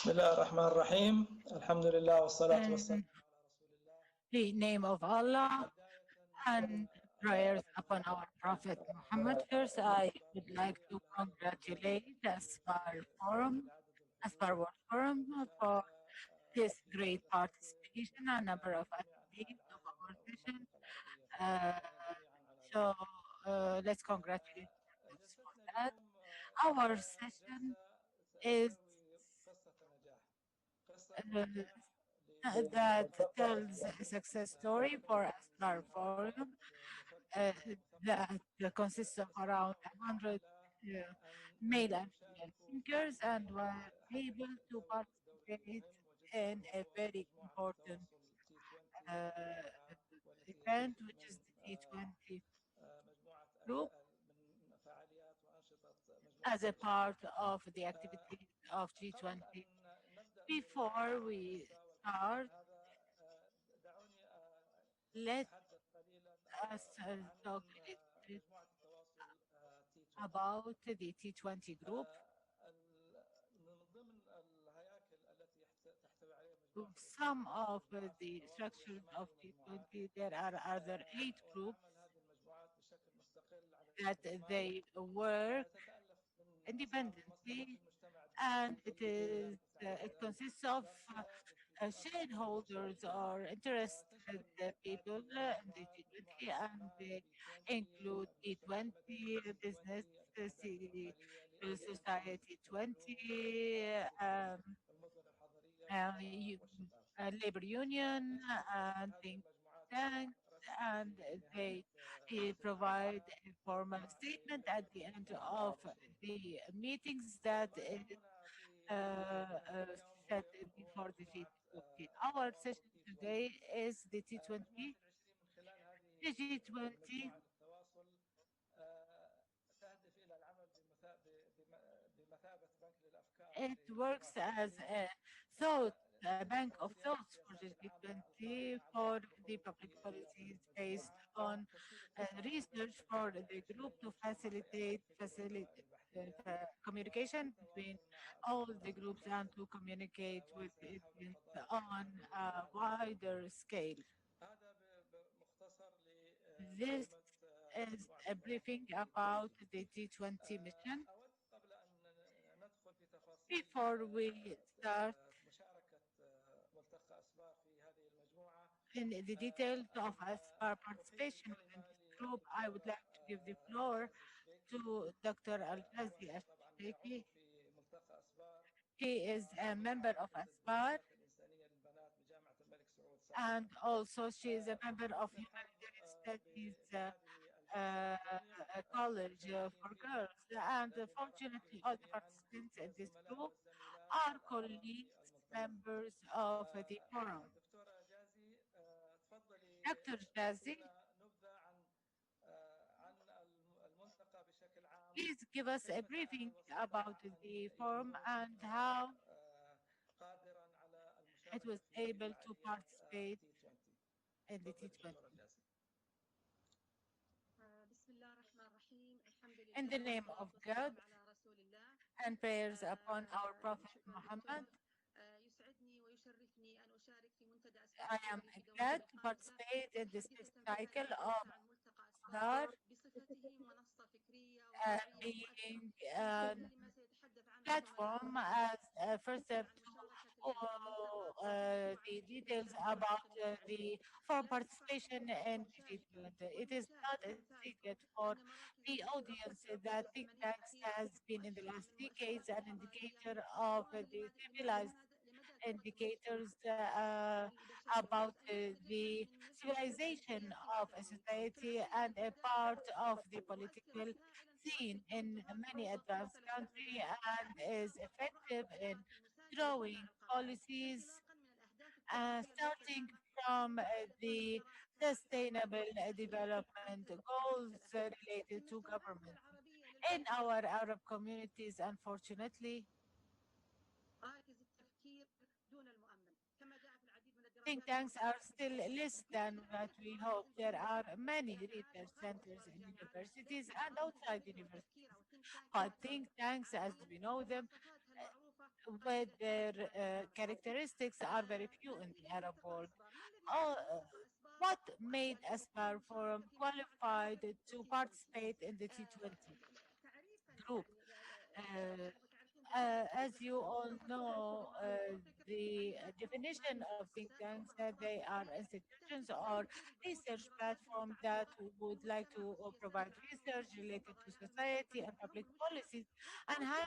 بسم الله الرحمن الرحيم الحمد لله والصلاة والسلام على رسول الله. The name of Allah and prayers upon our Prophet Muhammad. First, I would like to congratulate the Asbar World Forum for this great participation and number of attendees of our session. Let's congratulate ourselves for that. Our session is that tells a success story for Asbar Forum that consists of around 100 male and female thinkers, and were able to participate in a very important event, which is the T20 group, as a part of the activities of G20. Before we start, let us talk a little bit about the T20 group. Some of the structures of T20, there are other 8 groups that they work independently, and it consists of shareholders or interested people in the G20, and they include G20 business, civil society 20, labor union, and think tanks, and they provide a formal statement at the end of the meetings that is set before the G20. Our session today is the T20. The G20 it works as a bank of thoughts for the G20 for the public policies based on research for the group to facilitate communication between all the groups and to communicate with it on a wider scale. This is a briefing about the G20 mission. Before we start in the details of Asbar participation within this group, I would like to give the floor to Dr. Al-Ghazi Ashtaiki. He is a member of Asbar, and also she is a member of Humanitarian Studies College for Girls. And fortunately, all the participants in this group are colleagues, members of the forum. Dr. Jazi, please give us a briefing about the forum and how it was able to participate in the T20. In the name of God and prayers upon our Prophet Muhammad, I am glad to participate in this cycle of Asbar, being a platform as a first step to the details about the forum participation in the G20. It is not a secret for the audience that think tanks has been in the last decades an indicator of the civilized indicators about the civilization of a society and a part of the political scene in many advanced countries, and is effective in drawing policies starting from the sustainable development goals related to government. In our Arab communities, unfortunately, think tanks are still less than what we hope. There are many research centers in universities and outside universities, but think tanks, as we know them, with their characteristics are very few in the Arab world. What made Asbar Forum qualified to participate in the T20 group? Uh, as you all know, the definition of think tanks, they are institutions or research platforms that would like to provide research related to society and public policies and how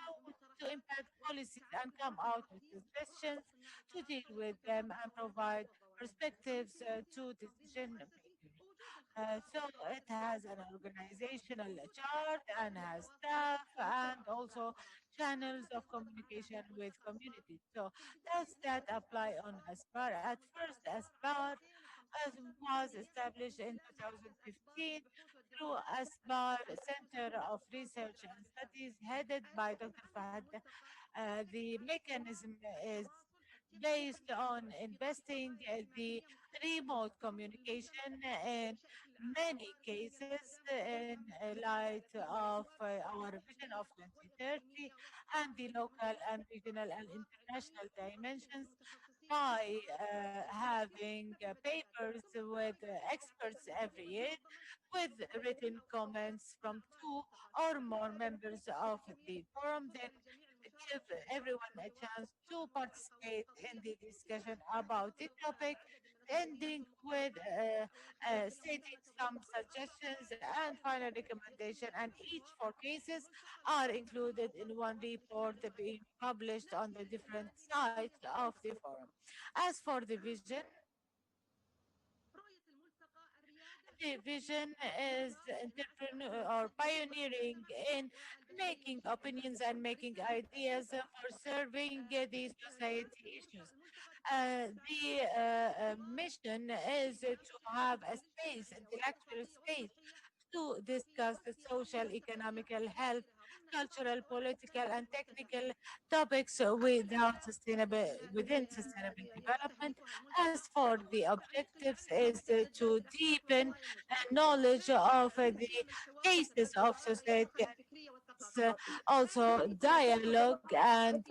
to impact policies and come out with suggestions to deal with them and provide perspectives to decision makers. So it has an organizational chart and has staff and also channels of communication with communities. So does that apply on Aspar? At first, Aspar was established in 2015 through Asbar Center of Research and Studies headed by Dr. Fahad. The mechanism is based on investing the remote communication in many cases in light of our vision of 2030 and the local and regional and international dimensions by having papers with experts every year with written comments from two or more members of the forum, then give everyone a chance to participate in the discussion about the topic, ending with stating some suggestions and final recommendation, and each four cases are included in one report being published on the different sites of the forum. As for the vision, the vision is entrepreneur or pioneering in making opinions and making ideas for serving the society issues. The mission is to have a space, intellectual space, to discuss the social, economical, health, cultural, political, and technical topics within sustainable development. As for the objectives, is to deepen knowledge of the cases of society, also dialogue and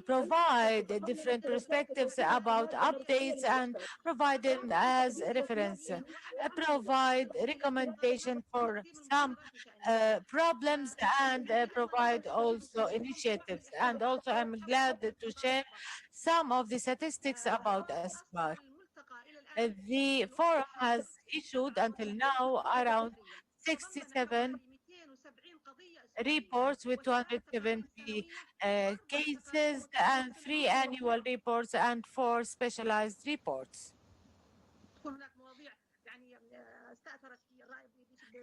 provide different perspectives about updates and provide them as reference. Provide recommendation for some problems and provide also initiatives. And also I'm glad to share some of the statistics about ASPAR. The forum has issued until now around 67 reports with 270 cases and 3 annual reports and 4 specialized reports.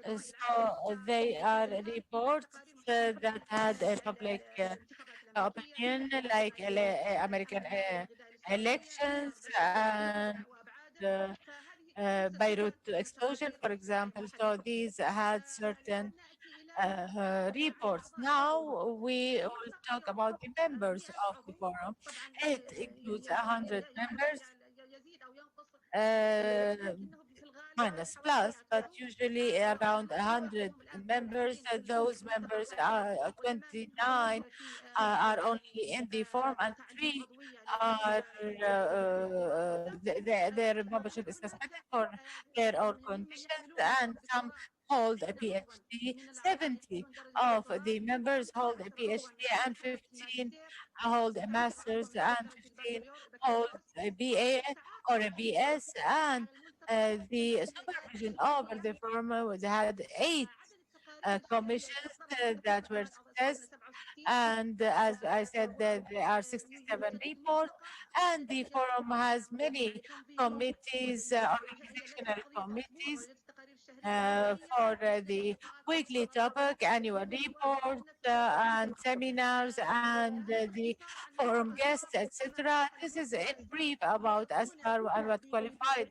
So they are reports that had a public opinion, like American elections and Beirut explosion, for example. So these had certain reports. Now we will talk about the members of the forum. It includes 100 members, minus plus, but usually around 100 members. Those members are 29 are only in the forum, and 3 are their membership is suspended for their own conditions, and some hold a PhD. 70 of the members hold a PhD, and 15 hold a master's, and 15 hold a BA or a BS, and the supervision over the forum was had 8 commissions that were success. And as I said, there are 67 reports, and the forum has many committees, organizational committees for the weekly topic, annual reports, and seminars, and the forum guests, etc. This is in brief about ASPAR and what qualified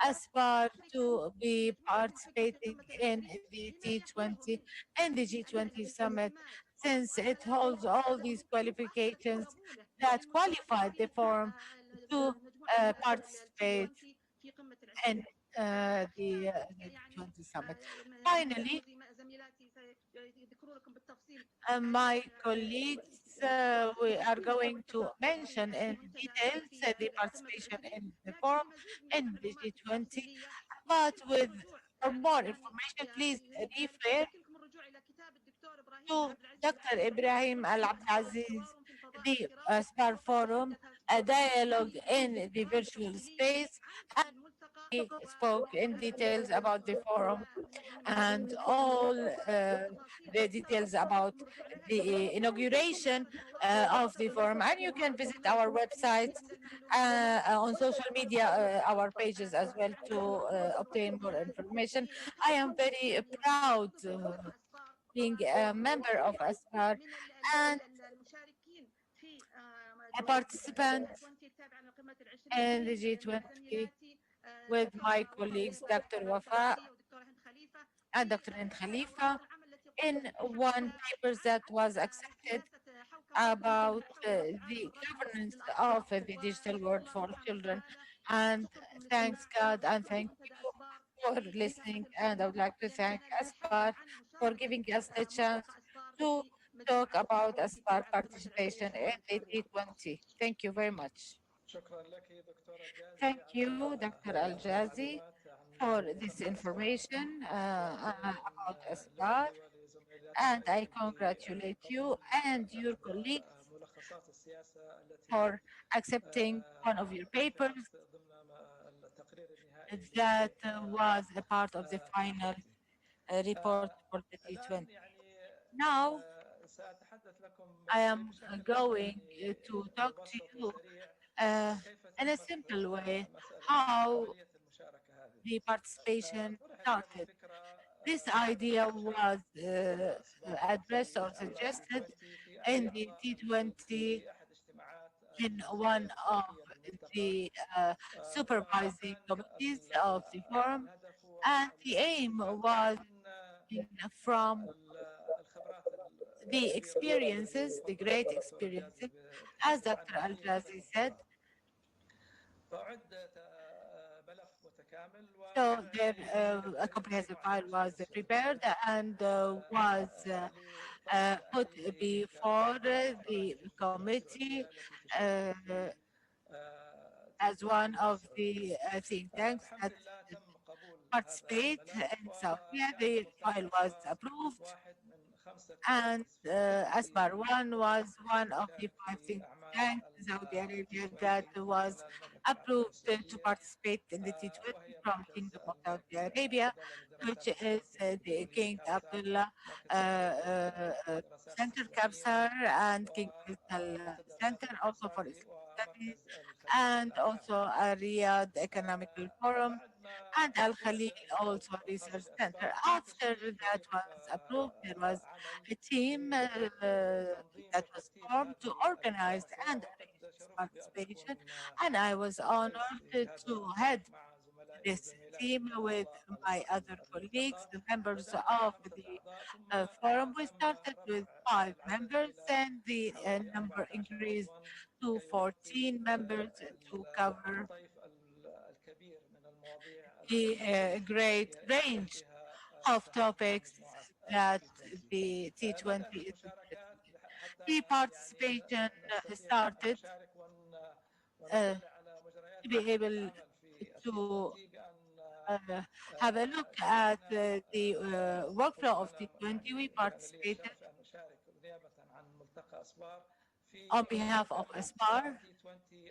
ASPAR to be participating in the T20 and the G20 summit, since it holds all these qualifications that qualified the forum to participate in the G20 summit. Finally, my colleagues we are going to mention in details the participation in the forum in the G20, but with for more information, please refer to Dr. Ibrahim Al-Abdelaziz, the Asbar Forum, a dialogue in the virtual space, and he spoke in details about the forum and all the details about the inauguration of the forum. And you can visit our website on social media, our pages as well, to obtain more information. I am very proud being a member of Asbar and a participant in the G20 with my colleagues, Dr. Wafa and Dr. Hind Khalifa, in one paper that was accepted about the governance of the digital world for children. And thanks God and thank you for listening. And I would like to thank Aspar for giving us the chance to talk about Aspar participation in the T20. Thank you very much. Thank you, Dr. Al-Jazi, for this information about Aspar. And I congratulate you and your colleagues for accepting one of your papers that was a part of the final report for the T20. Now, I am going to talk to you in a simple way how the participation started. This idea was addressed or suggested in the T20 in one of the supervising committees of the forum, and the aim was from the experiences, the great experiences, as Dr. Al-Jazi said. So there, a comprehensive file was prepared and was put before the committee as one of the think tanks that participate in Saudi. The file was approved, and Asbar 1 was one of the 5 think tanks in Saudi Arabia that was approved to participate in the T20 from Kingdom of Saudi Arabia, which is the King Abdullah Center, Kabsar, and King Faisal Center, also for Islamic Studies, and also a Riyadh Economical Forum, and Al Khalil also Research Center. After that was approved, there was a team that was formed to organize and arrange this participation, and I was honored to head this team with my other colleagues, the members of the forum. We started with 5 members, and the number increased to 14 members to cover the great range of topics that the T20 is interested in. The participation started to be able to have a look at the workflow of T20. We participated on behalf of Aspar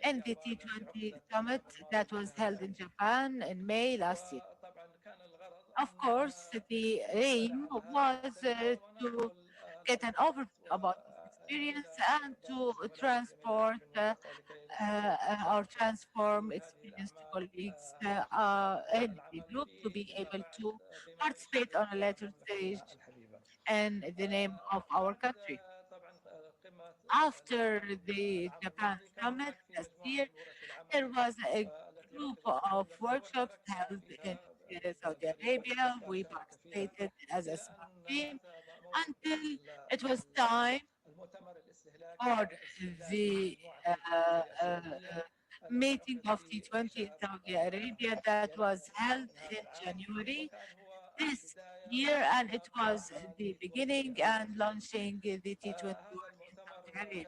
in the T20 summit that was held in Japan in May last year. Of course, the aim was to get an overview about this experience and to transport or transform experienced colleagues in the group to be able to participate on a later stage in the name of our country. After the Japan summit last year, there was a group of workshops held in Saudi Arabia. We participated as a small team until it was time for the meeting of T20 in Saudi Arabia that was held in January this year, and it was the beginning and launching the T20 work in Saudi Arabia.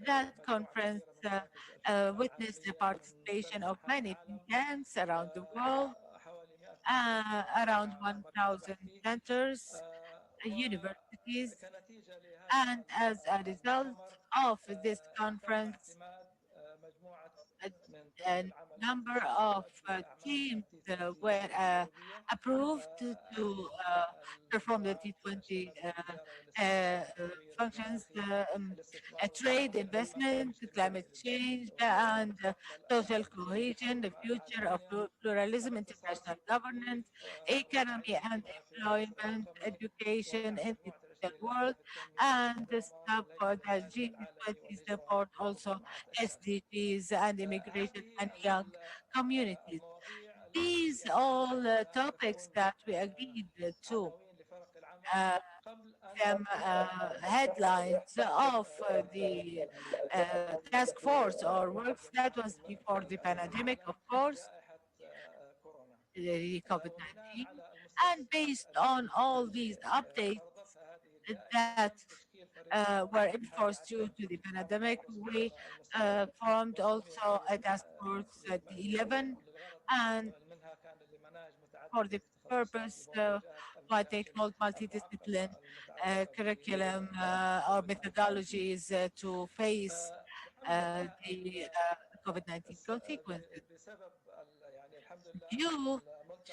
That conference witnessed the participation of many think tanks around the world, around 1,000 centers, universities, and as a result of this conference, a, a number of teams were approved to perform the T20 functions, trade, investment, climate change, and social cohesion, the future of pluralism, international governance, economy and employment, education in the digital world, and the stuff for the G20 support also SDGs and immigration and young communities. These all topics that we agreed to. Uh, them headlines of the task force or works that was before the pandemic, of course, the COVID-19. And based on all these updates that were enforced due to the pandemic, we formed also a task force at the 11 and for the purpose what they called multidiscipline curriculum or methodologies to face the COVID-19 consequences. Due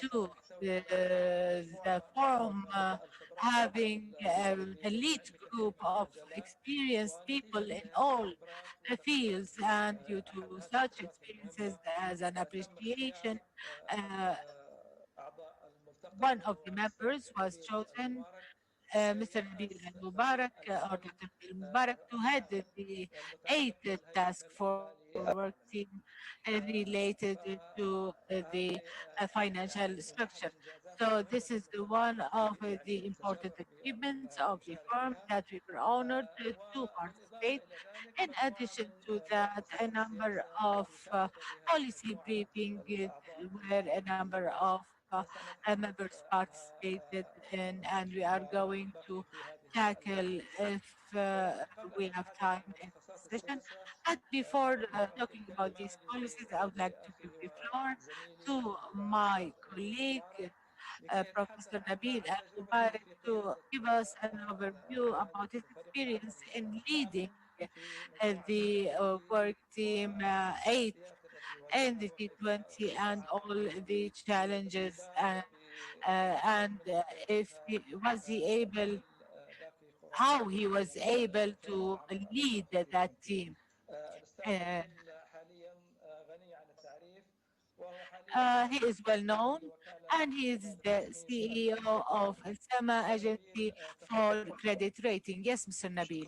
to the forum having an elite group of experienced people in all the fields, and due to such experiences as an appreciation, uh, one of the members was chosen, Mr. Nabil Al-Mubarak or Dr. Al-Mubarak, to head the eighth task force work team related to the financial structure. So this is the one of the important achievements of the firm that we were honored to participate. In addition to that, a number of policy briefing where a number of members participated in, and we are going to tackle if we have time in this session. But before talking about these policies, I would like to give the floor to my colleague, Professor Nabil Al-Mubarak, to give us an overview about his experience in leading the work team 8 and the T20 and all the challenges and if was he able, how he was able to lead that team. Uh, he is well known and he is the CEO of Sama Agency for Credit Rating. Yes, Mr. Nabil.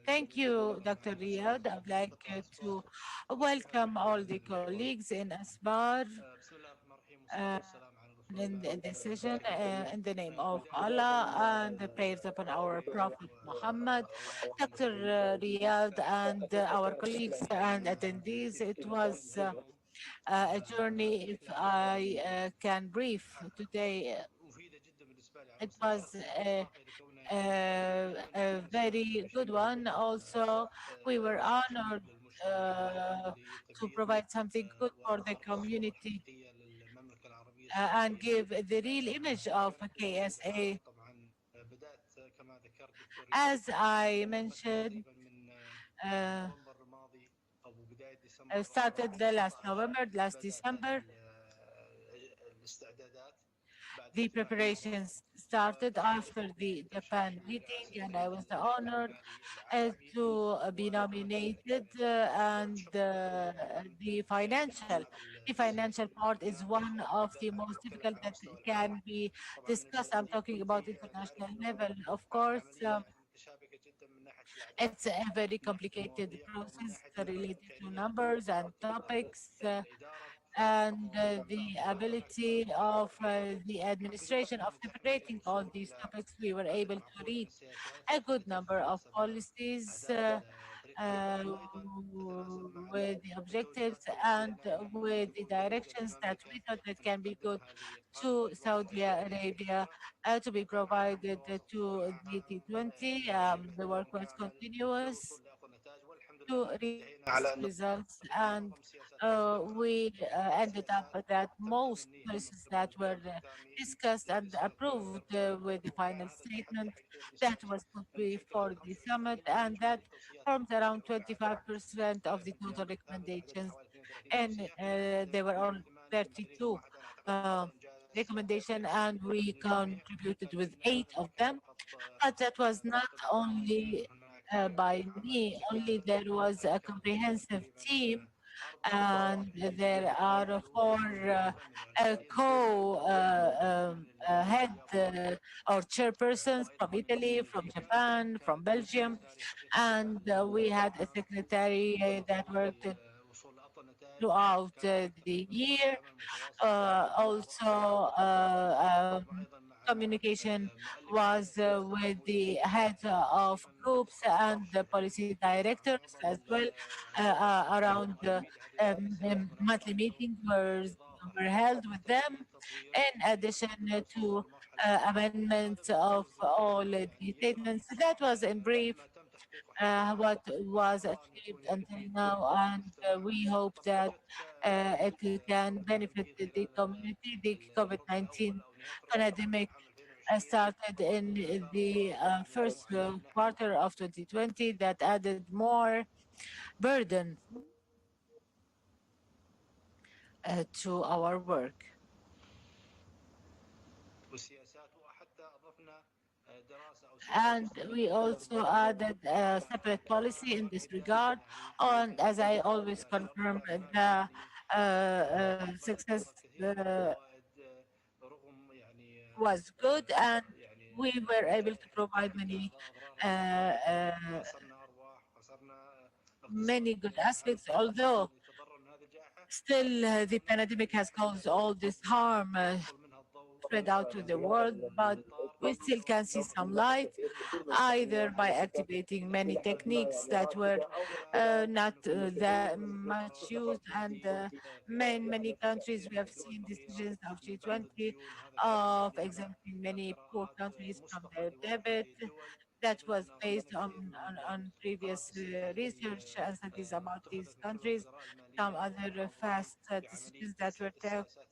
Thank you, Dr. Riyad. I'd like to welcome all the colleagues in Asbar uh, in the session in the name of Allah and the prayers upon our Prophet Muhammad. Dr. Riyad and our colleagues and attendees, it was a journey. If I can brief today, it was a very good one. Also, we were honored to provide something good for the community and give the real image of KSA. As I mentioned, uh, started the last November, last December, the preparations started after the Japan meeting, and I was honored to be nominated. And the financial part is one of the most difficult that can be discussed. I'm talking about international level, of course. It's a very complicated process related to numbers and topics. And the ability of the administration of separating all these topics, we were able to reach a good number of policies uh, with the objectives and with the directions that we thought that can be good to Saudi Arabia to be provided to the T20. The work was continuous to reach results, and we ended up that most policies that were discussed and approved with the final statement that was put before the summit, and that forms around 25% of the total recommendations, and there were all 32 uh, recommendation, and we contributed with 8 of them. But that was not only by me, only there was a comprehensive team, and there are four head or chairpersons from Italy, from Japan, from Belgium, and we had a secretary that worked throughout the year. Also, communication was with the heads of groups and the policy directors as well. Around monthly meetings were held with them, in addition to amendments of all the statements. That was in brief what was achieved until now, and we hope that it can benefit the community. The COVID-19 pandemic started in the first quarter of 2020 that added more burden to our work. And we also added a separate policy in this regard. And as I always confirm, the success was good, and we were able to provide uh, uh, many good aspects, although still the pandemic has caused all this harm spread out to the world, but we still can see some light, either by activating many techniques that were not that much used. And in many countries, we have seen decisions of G20 of exempting many poor countries from their debt. That was based on previous research and studies about these countries. Some other fast decisions that were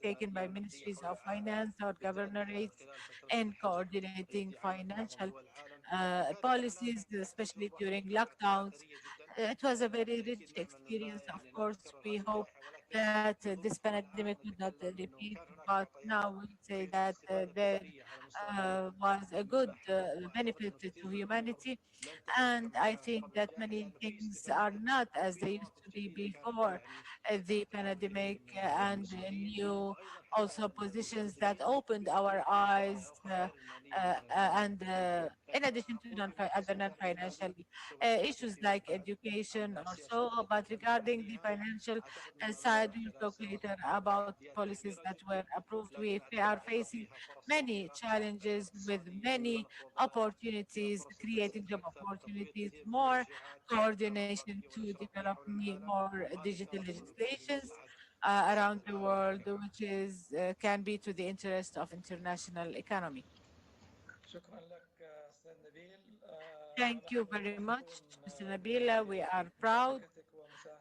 taken by ministries of finance or governorates in coordinating financial policies, especially during lockdowns. It was a very rich experience. Of course, we hope that this pandemic will not repeat, but now we say that there was a good benefit to humanity. And I think that many things are not as they used to be before the pandemic, and new also positions that opened our eyes, and in addition to other non-financial issues like education or so. But regarding the financial side, we'll talk later about policies that were approved. We are facing many challenges with many opportunities, creating job opportunities, more coordination to develop more digital legislations around the world, which can be to the interest of international economy. شكرا لك أستاذ نبيل. Thank you ونحن very much, فخورون Mr. Nabila. We are proud بمشاركتك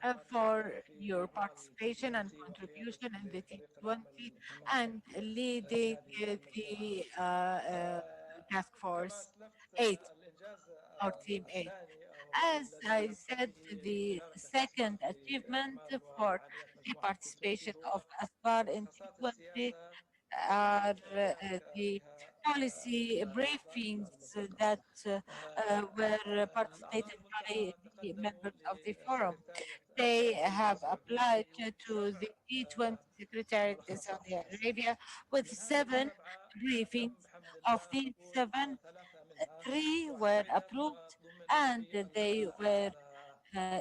ومساهماتك for في your برنامج تي participation and 20 contribution in وقيادتك the لفريق العمل T20 المنسق and leading لهذه المجموعة. the Task كما Force أسلفت 8 الإنجاز or Team 8. الثاني أو As الذي I قمت said, به the ببرنامجك second الأسبق achievement لأعمال for وفعاليات the مجموعة تي 20 participation of هو Asbar in مؤسسات T20 السياسة are التي شارك the فيها policy أعضاء briefings المنسق. that were participated الأعضاء by المنتخبون the تقدموا members of the forum. لسكرتارية They have السعودية applied to the T20 Secretariat in بملخصات Saudi سياسية. Arabia with من هذه 7 السبعة briefings. تم بحمد Of الله these قبول 7, ثلاثة منها 3 were وأحدها approved, ضمنت and في they were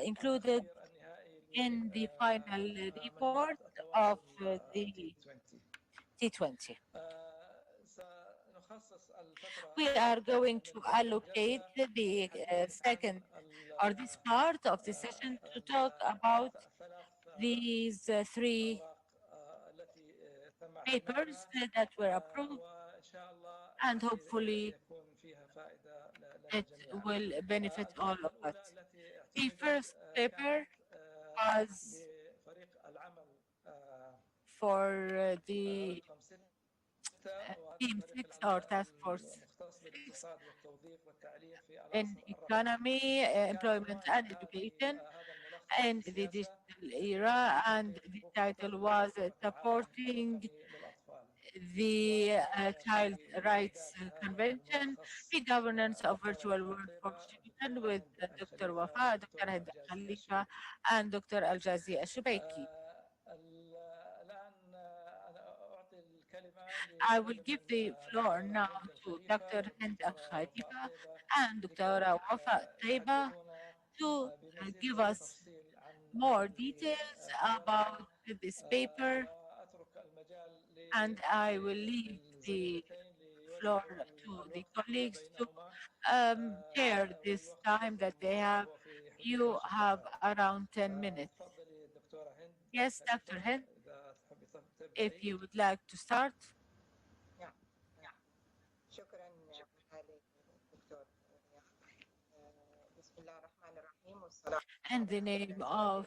included التقرير النهائي in the final report لمجموعة of التواصل تي the 20. T20. سنختم We are going to allocate the second or this part of the session to talk about these three papers that were approved, and hopefully it will benefit all of us. The first paper was for the Team 6 or Task Force 6 in economy, employment and education in the digital era, and the title was Supporting the Child Rights Convention, the Governance of Virtual World for Children with Dr. Wafa, Dr. Hinda Khalifa, and Dr. Al-Jazi Al-Shubaiki. I will give the floor now to Dr. Hinda Khalifa and Dr. Wafa Taiba to give us more details about this paper, and I will leave the floor to the colleagues to share this time that they have. You have around 10 minutes. Yes, Dr. Hind, if you would like to start. In the name of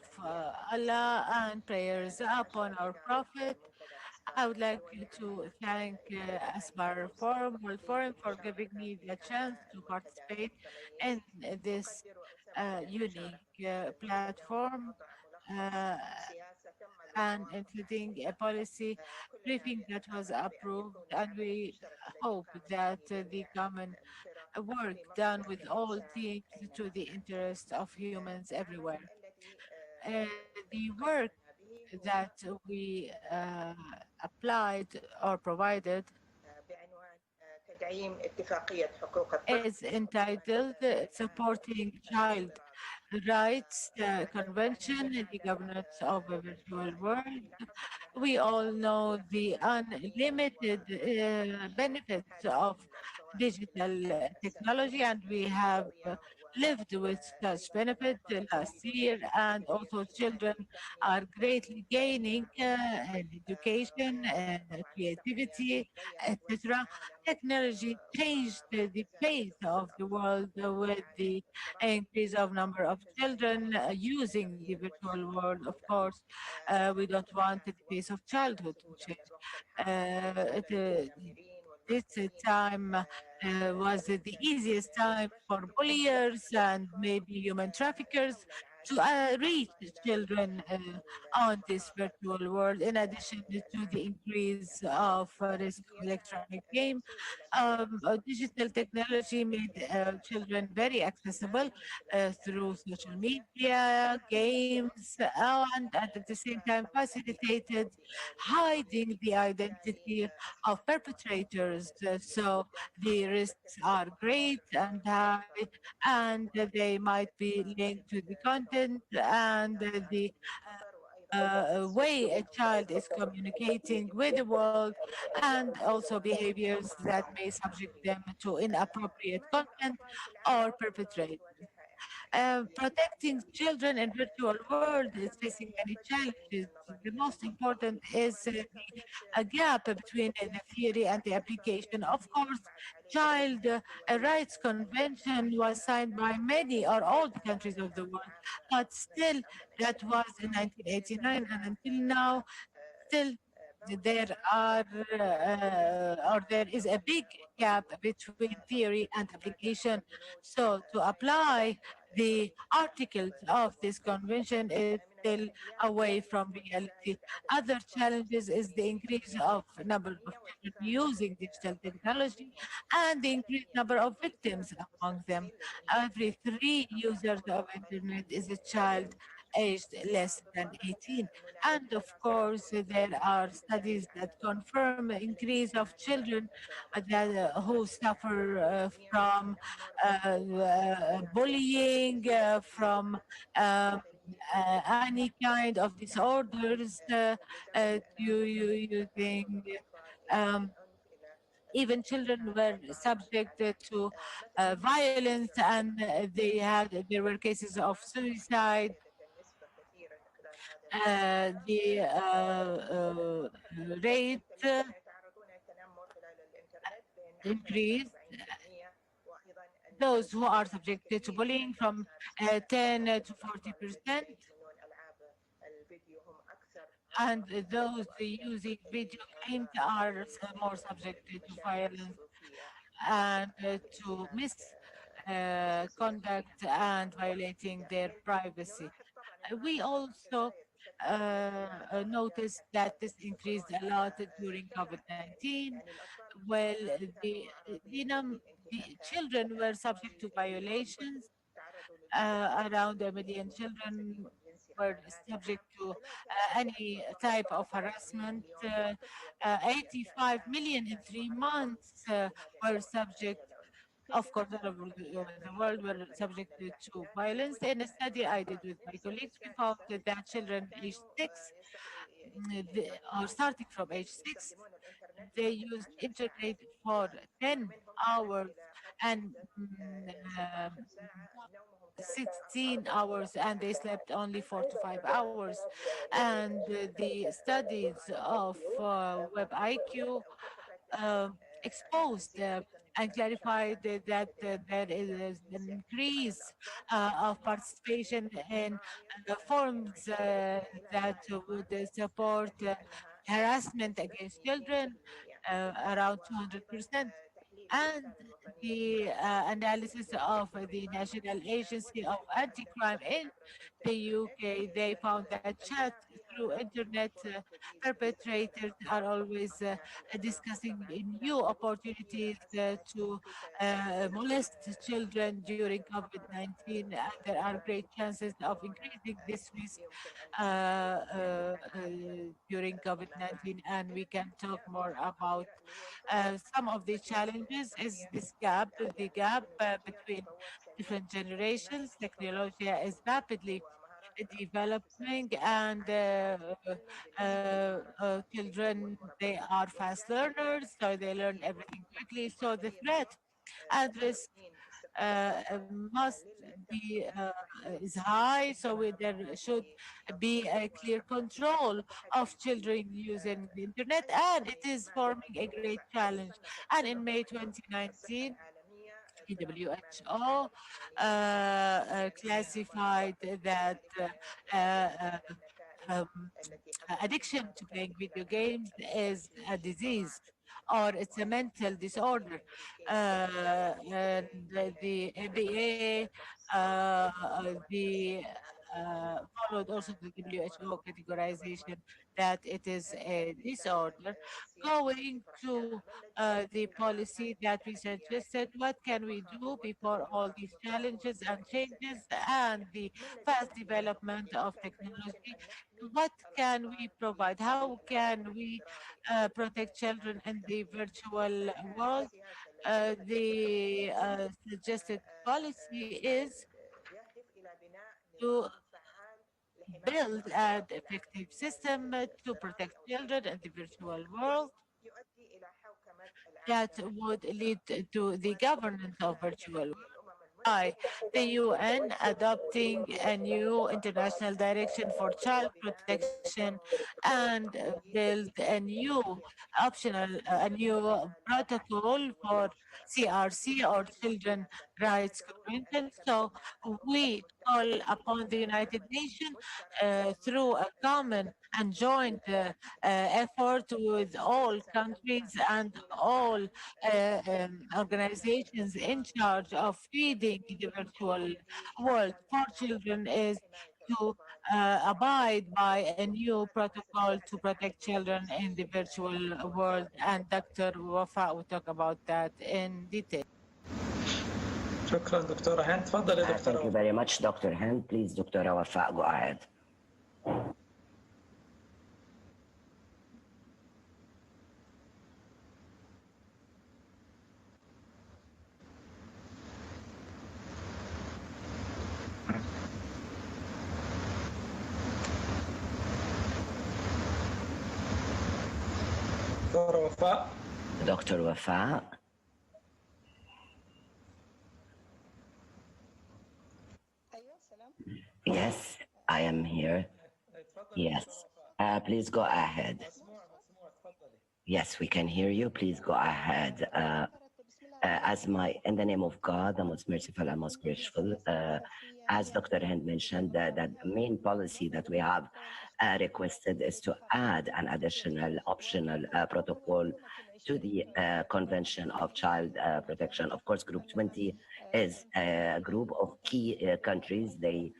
Allah, and prayers upon our Prophet, I would like to thank Asbar Forum, World Forum, for giving me the chance to participate in this unique platform, uh, and including a policy briefing that was approved. And we hope that the common work done with all teams to the interest of humans everywhere. The work that we applied or provided is entitled Supporting Child Rights Convention in the Governance of a Virtual World. We all know the unlimited benefits of digital technology, and we have lived with such benefit last year, and also children are greatly gaining in education and creativity, etc. Technology changed the face of the world with the increase of number of children using the virtual world. Of course, we don't want the face of childhood to change. This time was the easiest time for bulliers and maybe human traffickers to reach children on this virtual world. In addition to the increase of risk of electronic game, digital technology made children very accessible through social media, games, and at the same time facilitated hiding the identity of perpetrators. So the risks are great and high, and they might be linked to the content and the way a child is communicating with the world, and also behaviors that may subject them to inappropriate content or perpetrate. Protecting children in virtual world is facing many challenges. The most important is the a gap between the theory and the application. Of course, Child Rights Convention was signed by many or all the countries of the world, but still that was in 1989, and until now, still there are or there is a big gap between theory and application. So to apply the articles of this convention is still away from reality. Other challenges is the increase of number of children using digital technology and the increased number of victims among them. Every 3 users of internet is a child aged less than 18. And of course, there are studies that confirm increase of children who suffer from bullying, from any kind of disorders, using um, even children were subject to violence, and there were cases of suicide. The rate increased. Those who are subjected to bullying from 10 to 40%, and those using video games are more subjected to violence and to misconduct and violating their privacy. We also noticed that this increased a lot during COVID-19. Well, the children were subject to violations. Around 1 million children were subject to any type of harassment. 85 million in 3 months were subject, of course, all over the world were subjected to violence. In a study I did with my colleagues, we found that children aged 6, or starting from age 6, they used internet for 10 hours and 16 hours, and they slept only 4 to 5 hours. And the studies of Web IQ exposed and clarified that there is an increase of participation in forums that would support harassment against children, around 200%. And the analysis of the National Agency of Anti-Crime in the UK, they found that chat through internet perpetrators are always discussing new opportunities to molest children during COVID-19, and there are great chances of increasing this risk during COVID-19, and we can talk more about some of the challenges is this gap, the gap between different generations. Technology is rapidly developing, and children, they are fast learners, so they learn everything quickly. So the threat and risk must be is high, so there should be a clear control of children using the internet, and it is forming a great challenge. And in May 2019, the WHO classified that um, addiction to playing video games is a disease, or it's a mental disorder. And the ABA, the followed also the WHO categorization that it is a disorder. Going to the policy that we suggested, what can we do before all these challenges and changes and the fast development of technology? What can we provide? How can we protect children in the virtual world? The suggested policy is to build an effective system to protect children in the virtual world that would lead to the governance of virtual world by the UN adopting a new international direction for child protection and build a new optional, a new protocol for CRC, or Children Rights Convention. So we call upon the United Nations through a common and joint effort with all countries and all organizations in charge of feeding the virtual world for children is to abide by a new protocol to protect children in the virtual world. And Dr. Wafa will talk about that in detail. شكرا دكتورة هند. تفضل يا دكتورة. Thank you very much, Dr. Hind. Please, Dr. Wafa, go ahead. دكتورة وفاء. Dr. Wafa? Yes, I am here. Yes. Please go ahead. Yes, we can hear you. Please go ahead. In the name of God, the most merciful and most graceful, as Dr. Hind mentioned, that the main policy that we have requested is to add an additional optional protocol to the Convention of Child Protection. Of course, Group 20 is a group of key countries. They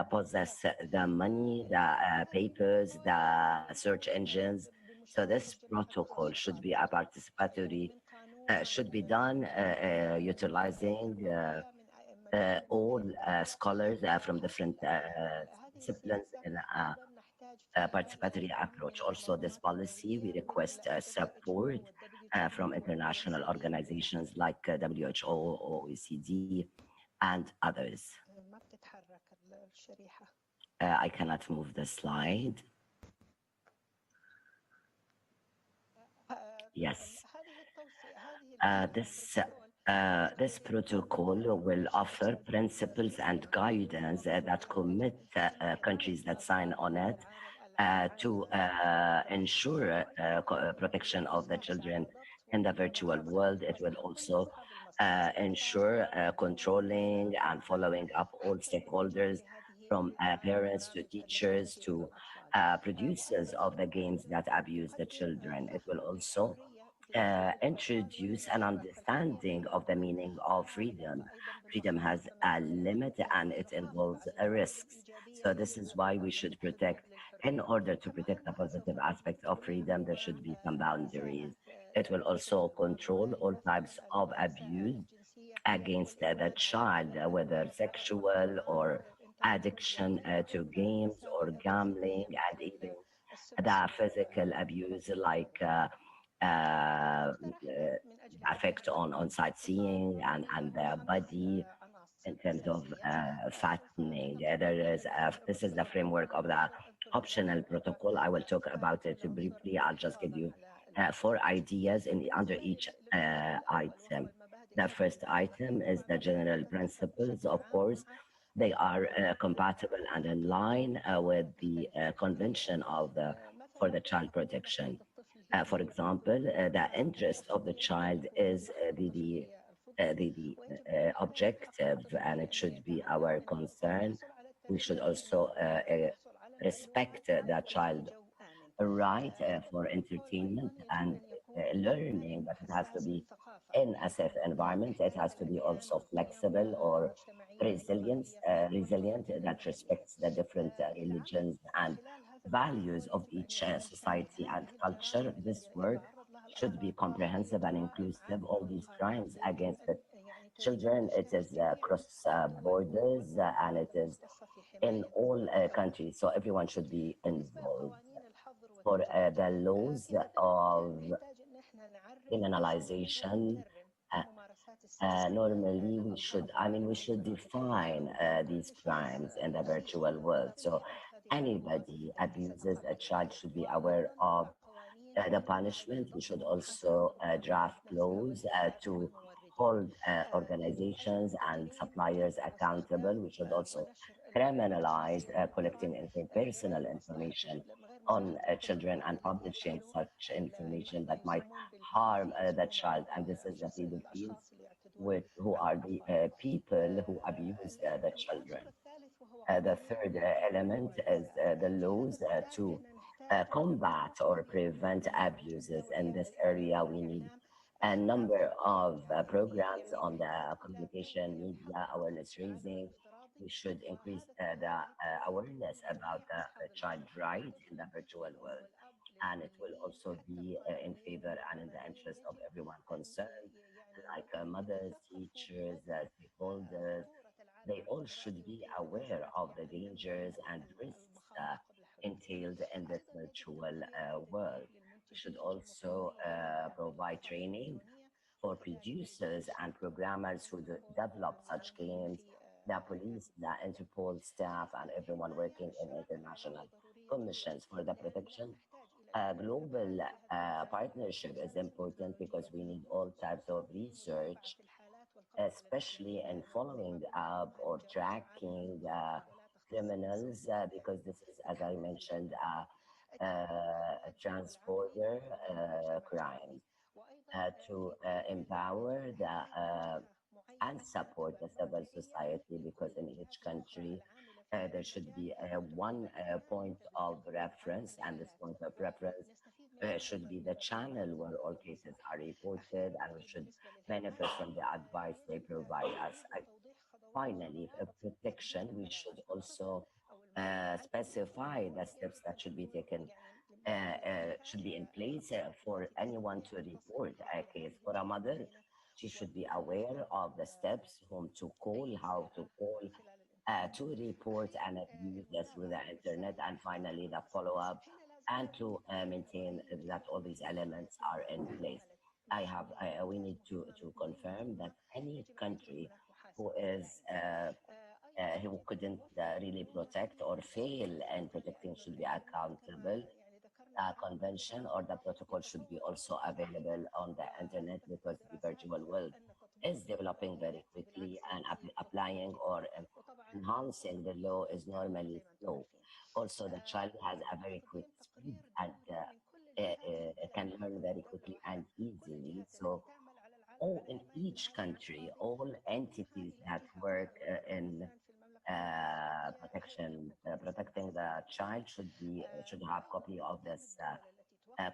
possess the money, the papers, the search engines. So this protocol should be a participatory, should be done utilizing all scholars from different disciplines in a participatory approach. Also, this policy, we request support from international organizations like WHO, OECD, and others. I cannot move the slide. Yes. This protocol will offer principles and guidance that commit countries that sign on it to ensure protection of the children in the virtual world. It will also ensure controlling and following up all stakeholders from parents to teachers to producers of the games that abuse the children. It will also introduce an understanding of the meaning of freedom. Freedom has a limit and it involves risks. So this is why we should protect, in order to protect the positive aspects of freedom, there should be some boundaries. It will also control all types of abuse against the child, whether sexual or addiction to games or gambling, and even the physical abuse like effect on sightseeing and the body in terms of fattening. This is the framework of the optional protocol. I will talk about it briefly. I'll just give you four ideas under each item. The first item is the general principles. Of course, they are compatible and in line with the Convention of for the Child Protection. For example, the interest of the child is the objective, and it should be our concern. We should also respect the child right for entertainment and learning, but it has to be in a safe environment. It has to be also flexible or resilient that respects the different religions and values of each society and culture. This work should be comprehensive and inclusive. All these crimes against the children, it is across borders and it is in all countries. So everyone should be involved. For the laws of criminalization, normally we should define these crimes in the virtual world. So anybody abuses a child should be aware of the punishment. We should also draft laws to hold organizations and suppliers accountable. We should also criminalize collecting interpersonal information on children and publishing such information that might harm the child. And this is the pedophiles, who are the people who abuse the children. The third element is the laws to combat or prevent abuses. In this area, we need a number of programs on the communication, media, awareness raising. We should increase the awareness about the child right in the virtual world. And it will also be in favor and in the interest of everyone concerned, like mothers, teachers, stakeholders. They all should be aware of the dangers and risks entailed in this virtual world. We should also provide training for producers and programmers who develop such games, the police, the Interpol staff, and everyone working in international commissions for the protection global partnership is important because we need all types of research, especially in following up or tracking criminals, because this is, as I mentioned, a transborder crime, to empower and support the civil society, because in each country there should be one point of reference, and this point of reference should be the channel where all cases are reported, and we should benefit from the advice they provide us. Finally, protection, we should also specify the steps that should be taken, should be in place for anyone to report a case. For a mother, she should be aware of the steps, whom to call, how to call, to report an abuse through the internet, and finally the follow-up, and to maintain that all these elements are in place. We need to confirm that any country who is who couldn't really protect or fail in protecting should be accountable. Convention or the protocol should be also available on the internet, because the virtual world is developing very quickly, and applying or enhancing the law is normally slow. Also, the child has a very quick speed, and can learn very quickly and easily. So, all in each country, all entities that work in protecting the child should have copy of this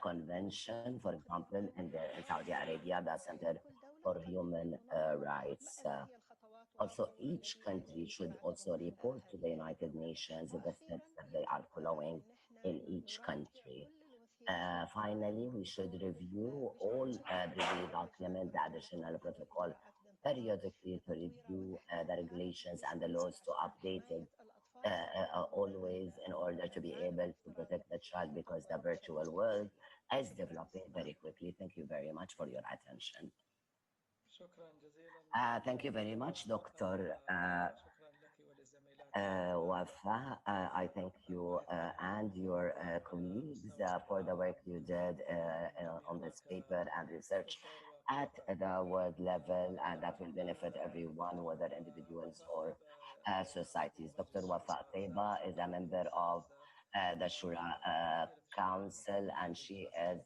convention. For example, in Saudi Arabia, the Center for Human Rights. Also, each country should also report to the United Nations the steps that they are following in each country. Finally, we should review all the document, the additional protocol, periodically to review the regulations and the laws, to update it always, in order to be able to protect the child, because the virtual world is developing very quickly. Thank you very much for your attention. شكرا جزيلا. Thank you very much, Dr. شكرا لك ولزميلاتك. Wafa. I thank you and your colleagues for the work you did on this paper and research at the world level, and that will benefit everyone, whether individuals or societies. Dr. Wafa Teba is a member of the Shura Council, and she is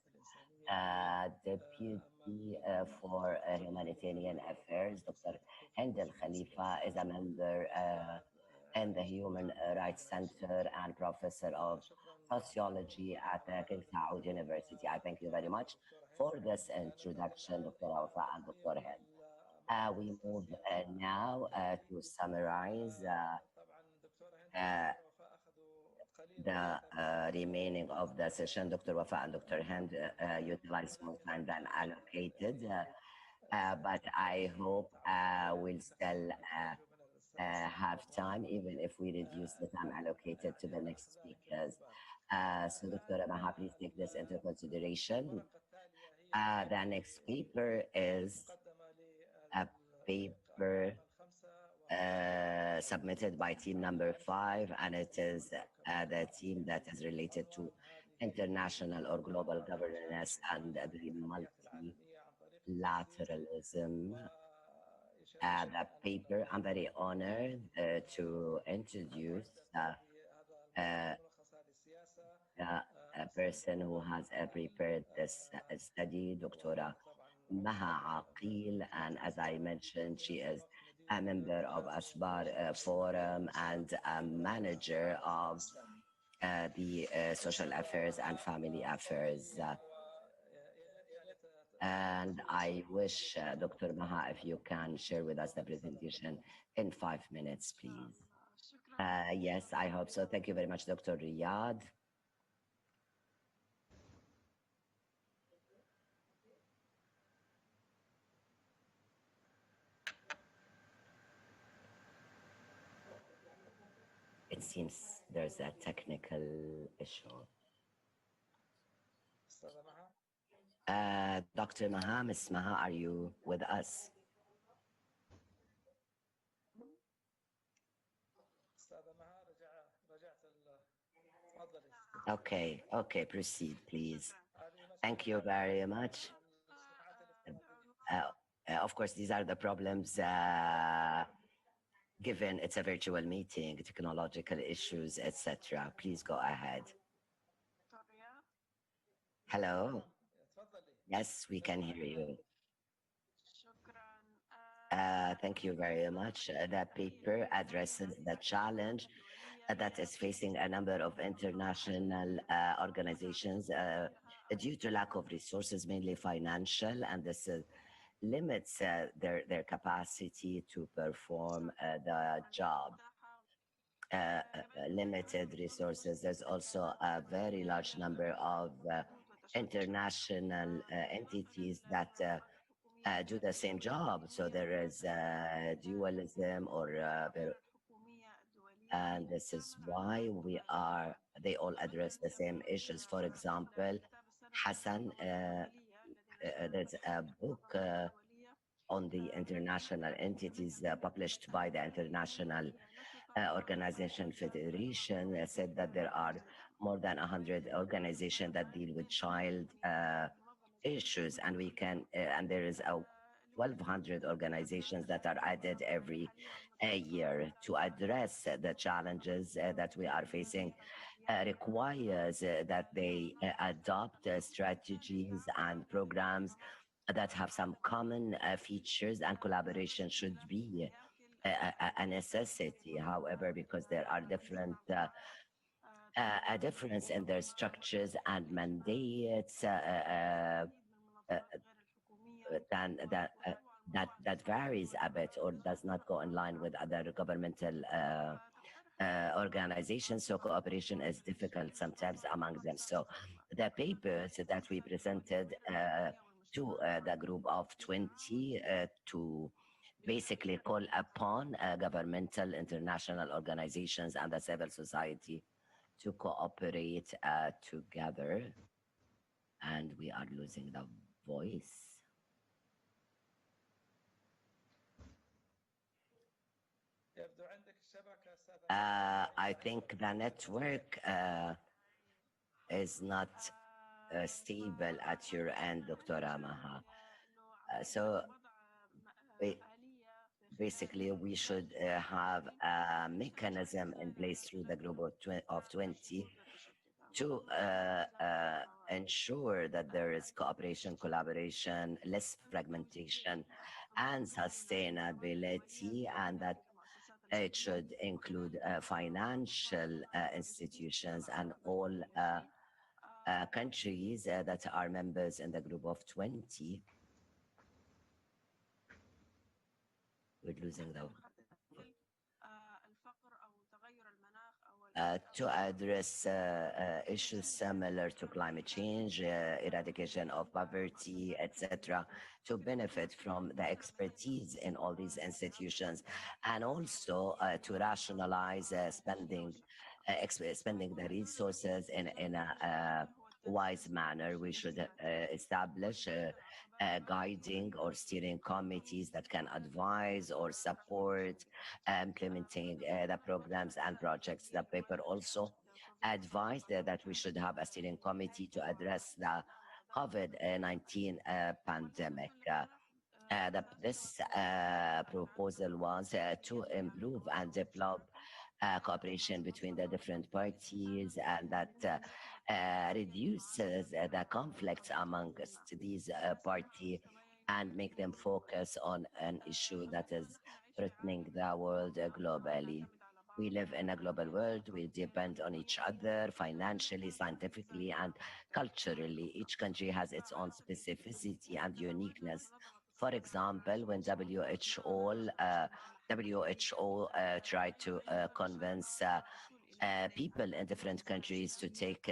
Deputy for Humanitarian Affairs. Dr. Hendel Khalifa is a member in the Human Rights Center and Professor of Sociology at King Saud University. I thank you very much for this introduction, Dr. Wafa and Dr. Hind. We move now to summarize the remaining of the session. Dr. Wafa and Dr. Hind utilized more time than allocated, but I hope we'll still have time, even if we reduce the time allocated to the next speakers. So, Dr. Maha, please take this into consideration. The next paper is a paper submitted by team number 5, and it is the team that is related to international or global governance and the multilateralism. The paper, I'm very honored to introduce a person who has prepared this study, Dr. Maha Aqil, and as I mentioned, she is a member of Asbar Forum and a manager of the Social Affairs and Family Affairs. And I wish, Dr. Maha, if you can share with us the presentation in 5 minutes, please. Yes, I hope so. Thank you very much, Dr. Riyad. It seems there's a technical issue. Dr. Maha, Ms. Maha, are you with us? Okay, okay, proceed, please. هذه Thank مسألة you very تعتمد much. على السمات الافتراضية. Of course, these are the problems given it's a virtual meeting, technological issues, etc. Please go ahead. Hello. نعم تفضلي. Yes, we can نسمع hear الآن. you. Thank you very much. The paper addresses the challenge that is facing a number of international organizations due to lack of resources, mainly financial, and this limits their capacity to perform the job. Limited resources. There's also a very large number of international entities that do the same job. So there is dualism and this is why they all address the same issues. For example, Hassan, there's a book on the international entities published by the International Organization Federation said that there are more than 100 organizations that deal with child issues, and and there is a 1,200 organizations that are added every year to address the challenges that we are facing. Requires that they adopt strategies and programs that have some common features, and collaboration should be a necessity. However, because there are a difference in their structures and mandates, than that varies a bit or does not go in line with other governmental organizations. So cooperation is difficult sometimes among them. So the papers that we presented to the group of 20 to basically call upon governmental international organizations and the civil society to cooperate together. And we are losing the voice. يبدو عندك الشبكة أستاذ I think the network is not stable at your end, Dr. Maha. So basically, we should have a mechanism in place through the group of 20 to ensure that there is cooperation, collaboration, less fragmentation, and sustainability, and that it should include financial institutions and all countries that are members in the group of 20. We're losing the to address issues similar to climate change, eradication of poverty, etc., to benefit from the expertise in all these institutions, and also to rationalize spending the resources in a wise manner. We should establish guiding or steering committees that can advise or support implementing the programs and projects. The paper also advised that we should have a steering committee to address the COVID-19 pandemic. This proposal was to improve and develop cooperation between the different parties, and that reduces the conflicts amongst these parties and make them focus on an issue that is threatening the world globally. We live in a global world. We depend on each other financially, scientifically, and culturally. Each country has its own specificity and uniqueness. For example, when WHO tried to convince people in different countries to take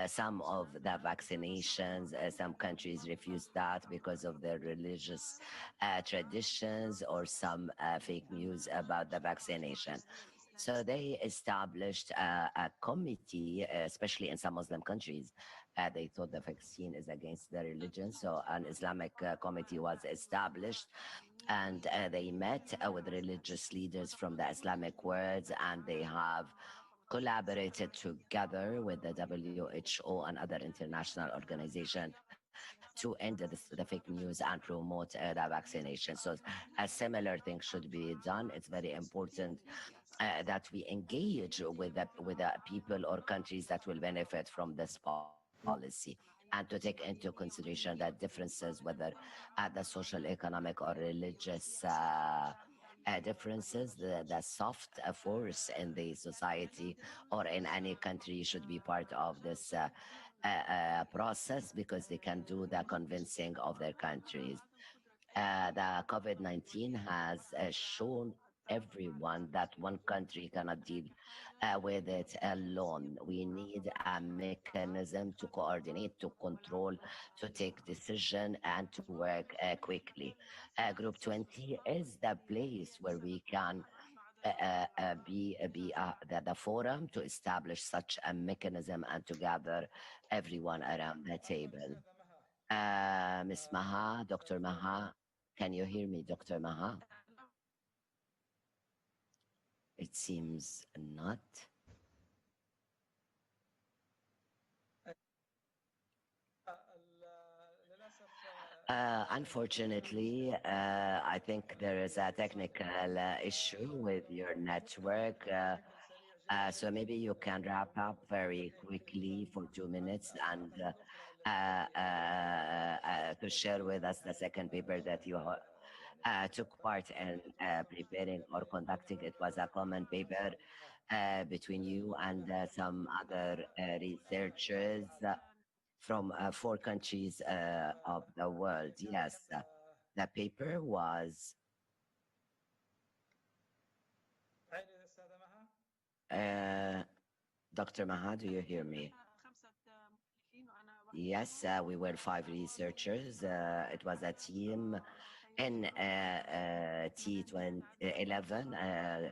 some of the vaccinations. Some countries refused that because of their religious traditions or some fake news about the vaccination. So they established a committee, especially in some Muslim countries. They thought the vaccine is against their religion. So an Islamic committee was established, and they met with religious leaders from the Islamic world, and they have collaborated together with the WHO and other international organizations to end the fake news and promote the vaccination. So a similar thing should be done. It's very important that we engage with the people or countries that will benefit from this policy, and to take into consideration that differences, whether at the social, economic, or religious differences, the soft force in the society or in any country should be part of this process, because they can do the convincing of their countries. The COVID-19 has shown everyone that one country cannot deal with it alone. We need a mechanism to coordinate, to control, to take decision, and to work quickly. Group 20 is the place where we can the forum to establish such a mechanism and to gather everyone around the table. Miss Maha, Dr. Maha, can you hear me, Dr. Maha? It seems not. Unfortunately, I think there is a technical issue with your network. So maybe you can wrap up very quickly for 2 minutes and to share with us the second paper that you took part in preparing or conducting. It was a common paper between you and some other researchers from 4 countries of the world. Yes, the paper was uh, Dr. Maha, do you hear me? Yes, we were 5 researchers. It was a team in T11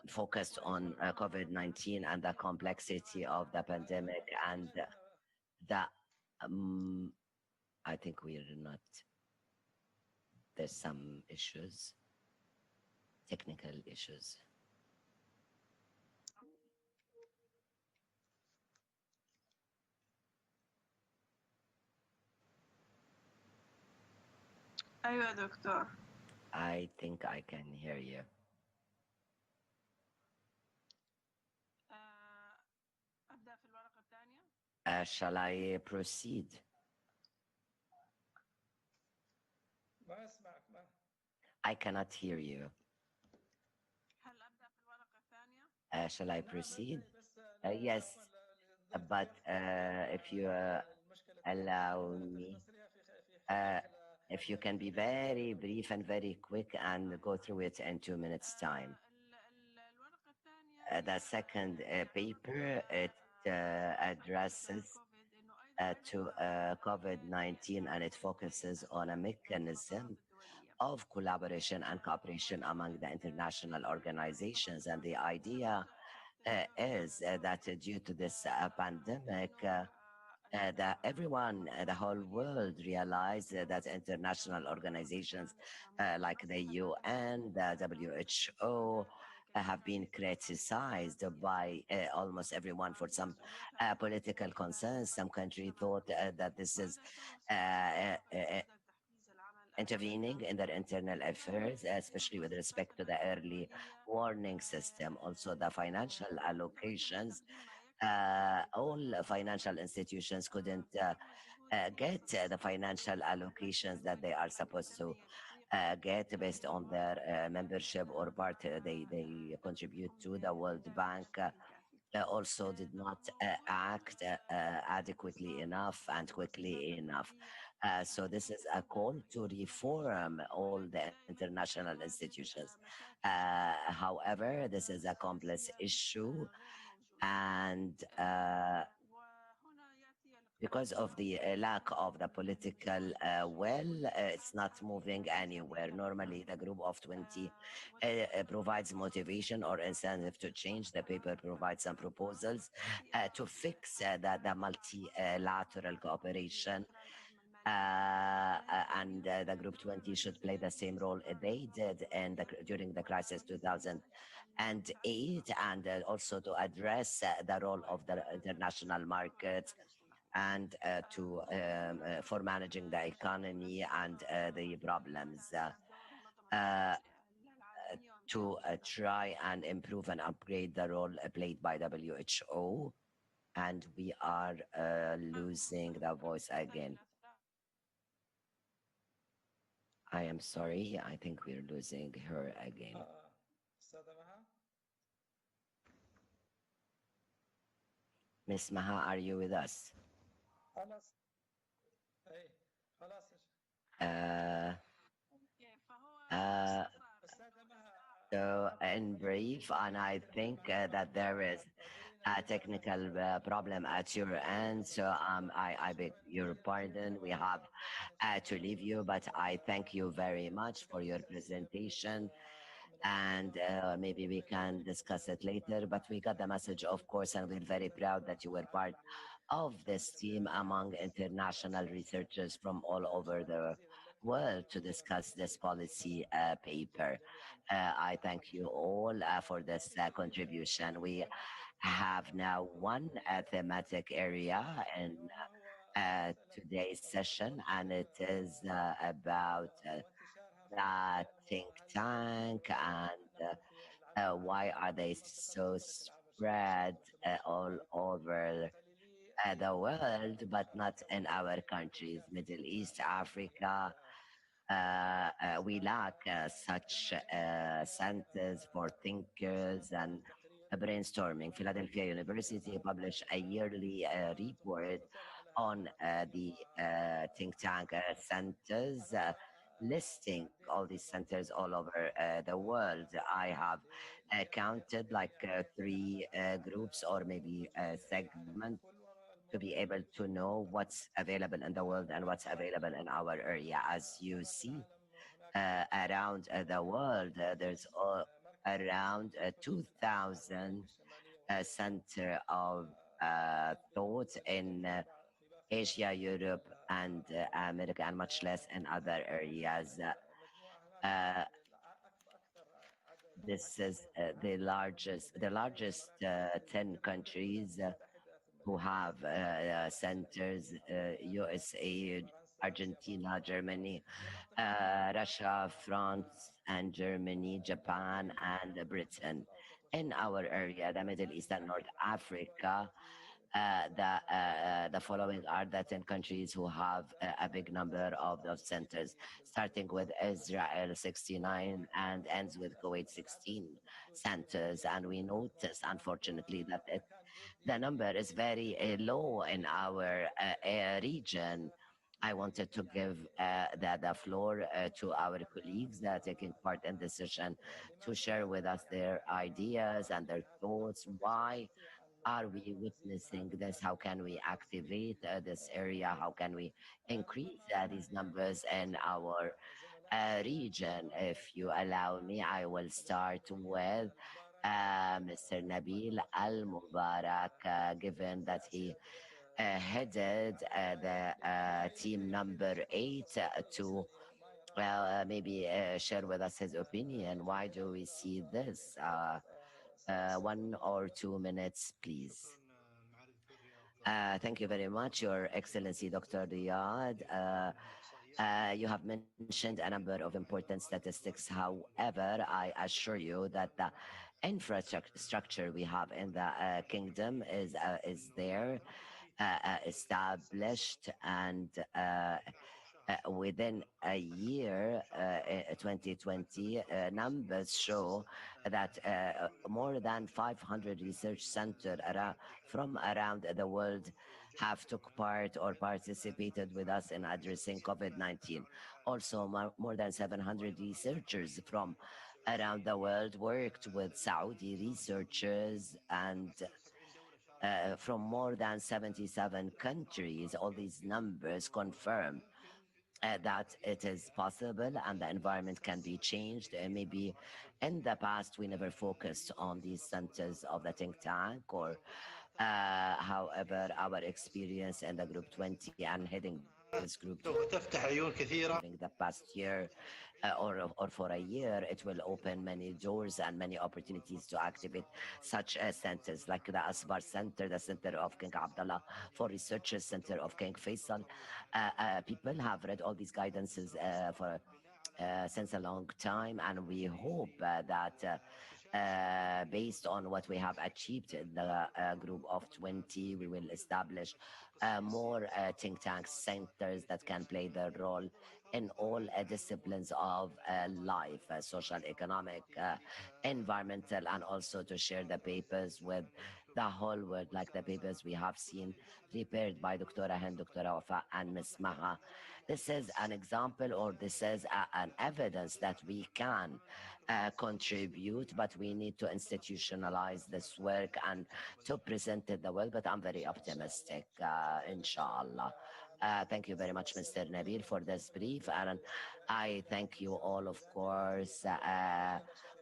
focused on COVID-19 and the complexity of the pandemic and the I think we're not. There's some issues, technical issues. أيوة دكتور. I think I can hear you. أبدأ في الورقة الثانية. Shall I proceed? ما أسمعك ما. I cannot hear you. هل أبدأ في الورقة الثانية؟ Shall I proceed? Yes, but if you allow me, if you can be very brief and very quick and go through it in 2 minutes time. الورقة الثانية. The second paper, it addresses to COVID-19, and it focuses on a mechanism of collaboration and cooperation among the international organizations. And the idea is that due to this pandemic, that everyone, the whole world realized that international organizations like the UN, the WHO, have been criticized by almost everyone for some political concerns. Some countries thought that this is intervening in their internal affairs, especially with respect to the early warning system. Also, the financial allocations, all financial institutions couldn't get the financial allocations that they are supposed to get based on their membership or part they contribute to. The World Bank also did not act adequately enough and quickly enough. So this is a call to reform all the international institutions. However, this is a complex issue, and because of the lack of the political will, it's not moving anywhere. Normally, the group of 20 provides motivation or incentive to change. The paper provides some proposals to fix the multilateral cooperation. And the group 20 should play the same role they did during the crisis 2008. and aid, and also to address the role of the international market and for managing the economy and the problems. Uh, to try and improve and upgrade the role played by WHO. And we are losing the voice again. I am sorry. I think we're losing her again. أستاذة مها. Miss Maha, are you with us? خلاص. أي خلاص. أستاذة مها. So, in brief, and I think that there is a technical problem at your end. So, I beg your pardon. We have to leave you, but I thank you very much for your presentation. And maybe we can discuss it later. But we got the message, of course, and we're very proud that you were part of this team among international researchers from all over the world to discuss this policy paper. I thank you all for this contribution. We have now one thematic area in today's session, and it is about the think tank and why are they so spread all over the world, but not in our countries, Middle East, Africa. We lack such centers for thinkers and brainstorming. Philadelphia University published a yearly report on the think tank centers, listing all these centers all over the world. I have counted like three groups or maybe segments to be able to know what's available in the world and what's available in our area. As you see, around the world, there's around 2,000 center of thought in Asia, Europe, and America, and much less in other areas. Uh, this is the largest 10 countries who have centers: USA, Argentina, Germany, Russia, France, and Germany, Japan, and Britain. In our area, the Middle East and North Africa, the following are the 10 countries who have a big number of those centers, starting with Israel 69 and ends with Kuwait 16 centers. And we notice, unfortunately, that the number is very low in our region. I wanted to give the floor to our colleagues that are taking part in this session to share with us their ideas and their thoughts. Why are we witnessing this? How can we activate this area? How can we increase these numbers in our region? If you allow me, I will start with Mr. Nabil Al Mubarak, given that he headed the team number 8 to maybe share with us his opinion. Why do we see this? 1 or 2 minutes, please. Thank you very much, Your Excellency, Dr. Riyad. You have mentioned a number of important statistics. However, I assure you that the infrastructure we have in the kingdom is there, established, and within a year, 2020, numbers show that more than 500 research centers from around the world have took part or participated with us in addressing COVID-19. Also, more than 700 researchers from around the world worked with Saudi researchers and from more than 77 countries. All these numbers confirm that it is possible and the environment can be changed. Maybe in the past we never focused on these centers of the think tank, or however, our experience in the Group 20 and heading this group during the past year or for a year. It will open many doors and many opportunities to activate such centers like the Asbar Center, the Center of King Abdullah for Researchers, Center of King Faisal. People have read all these guidances for since a long time, and we hope that based on what we have achieved in the group of 20, we will establish more think tanks, centers that can play their role in all disciplines of life, social, economic, environmental, and also to share the papers with the whole world, like the papers we have seen prepared by Dr. Hind, Dr. Wafa, and Ms. Maha. This is an example, or this is an evidence that we can contribute, but we need to institutionalize this work and to present it the world. But I'm very optimistic, inshallah. Thank you very much, Mr. Nabil, for this brief. And I thank you all, of course,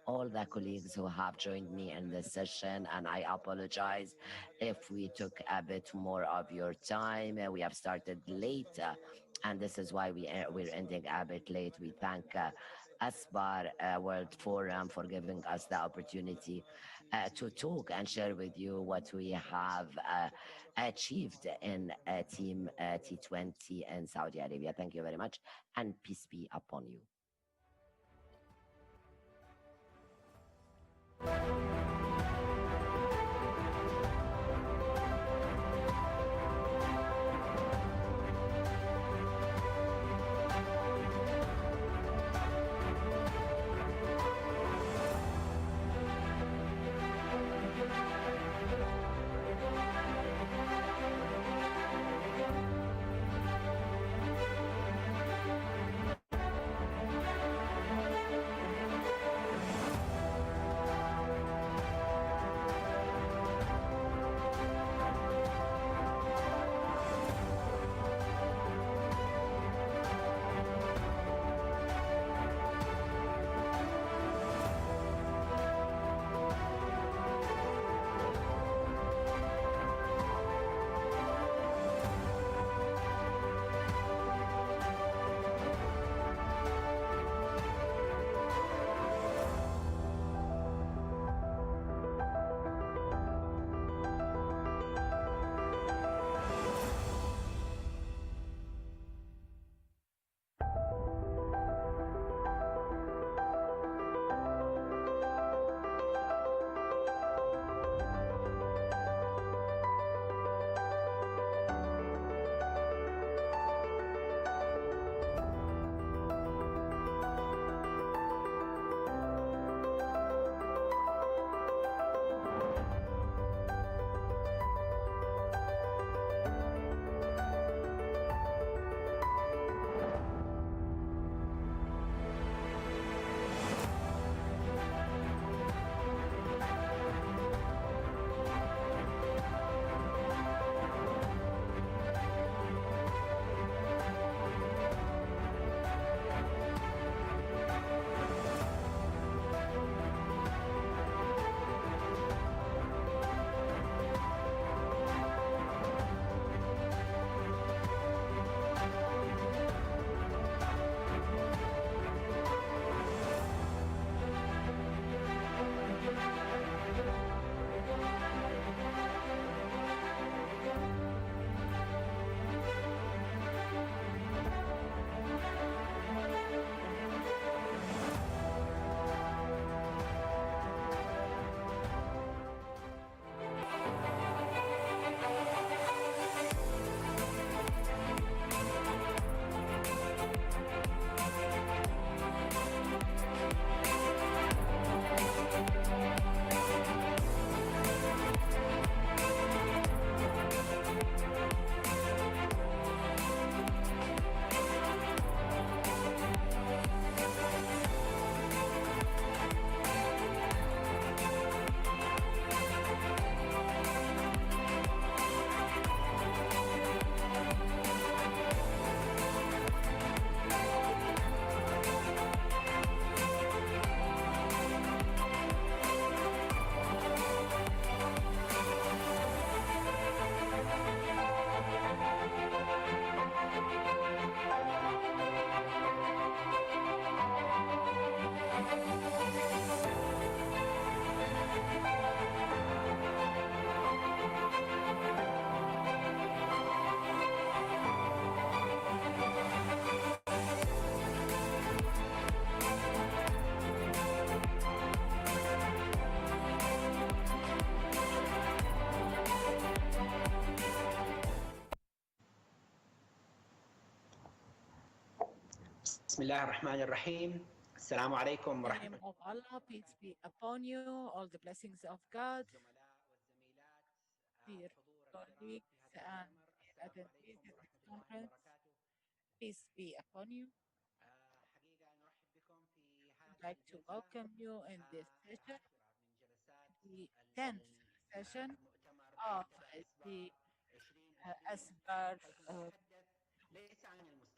all the colleagues who have joined me in this session. And I apologize if we took a bit more of your time. We have started late, and this is why we're ending a bit late. We thank Asbar World Forum for giving us the opportunity to talk and share with you what we have achieved in Team T20 in Saudi Arabia. Thank you very much, and peace be upon you. بسم الله الرحمن الرحيم. السلام عليكم In the ورحمة name of Allah, peace be upon you, all the blessings of God, dear colleagues and dear attendees in this conference, peace be upon you. I'd like to welcome you in this session, the 10th session of the Asbar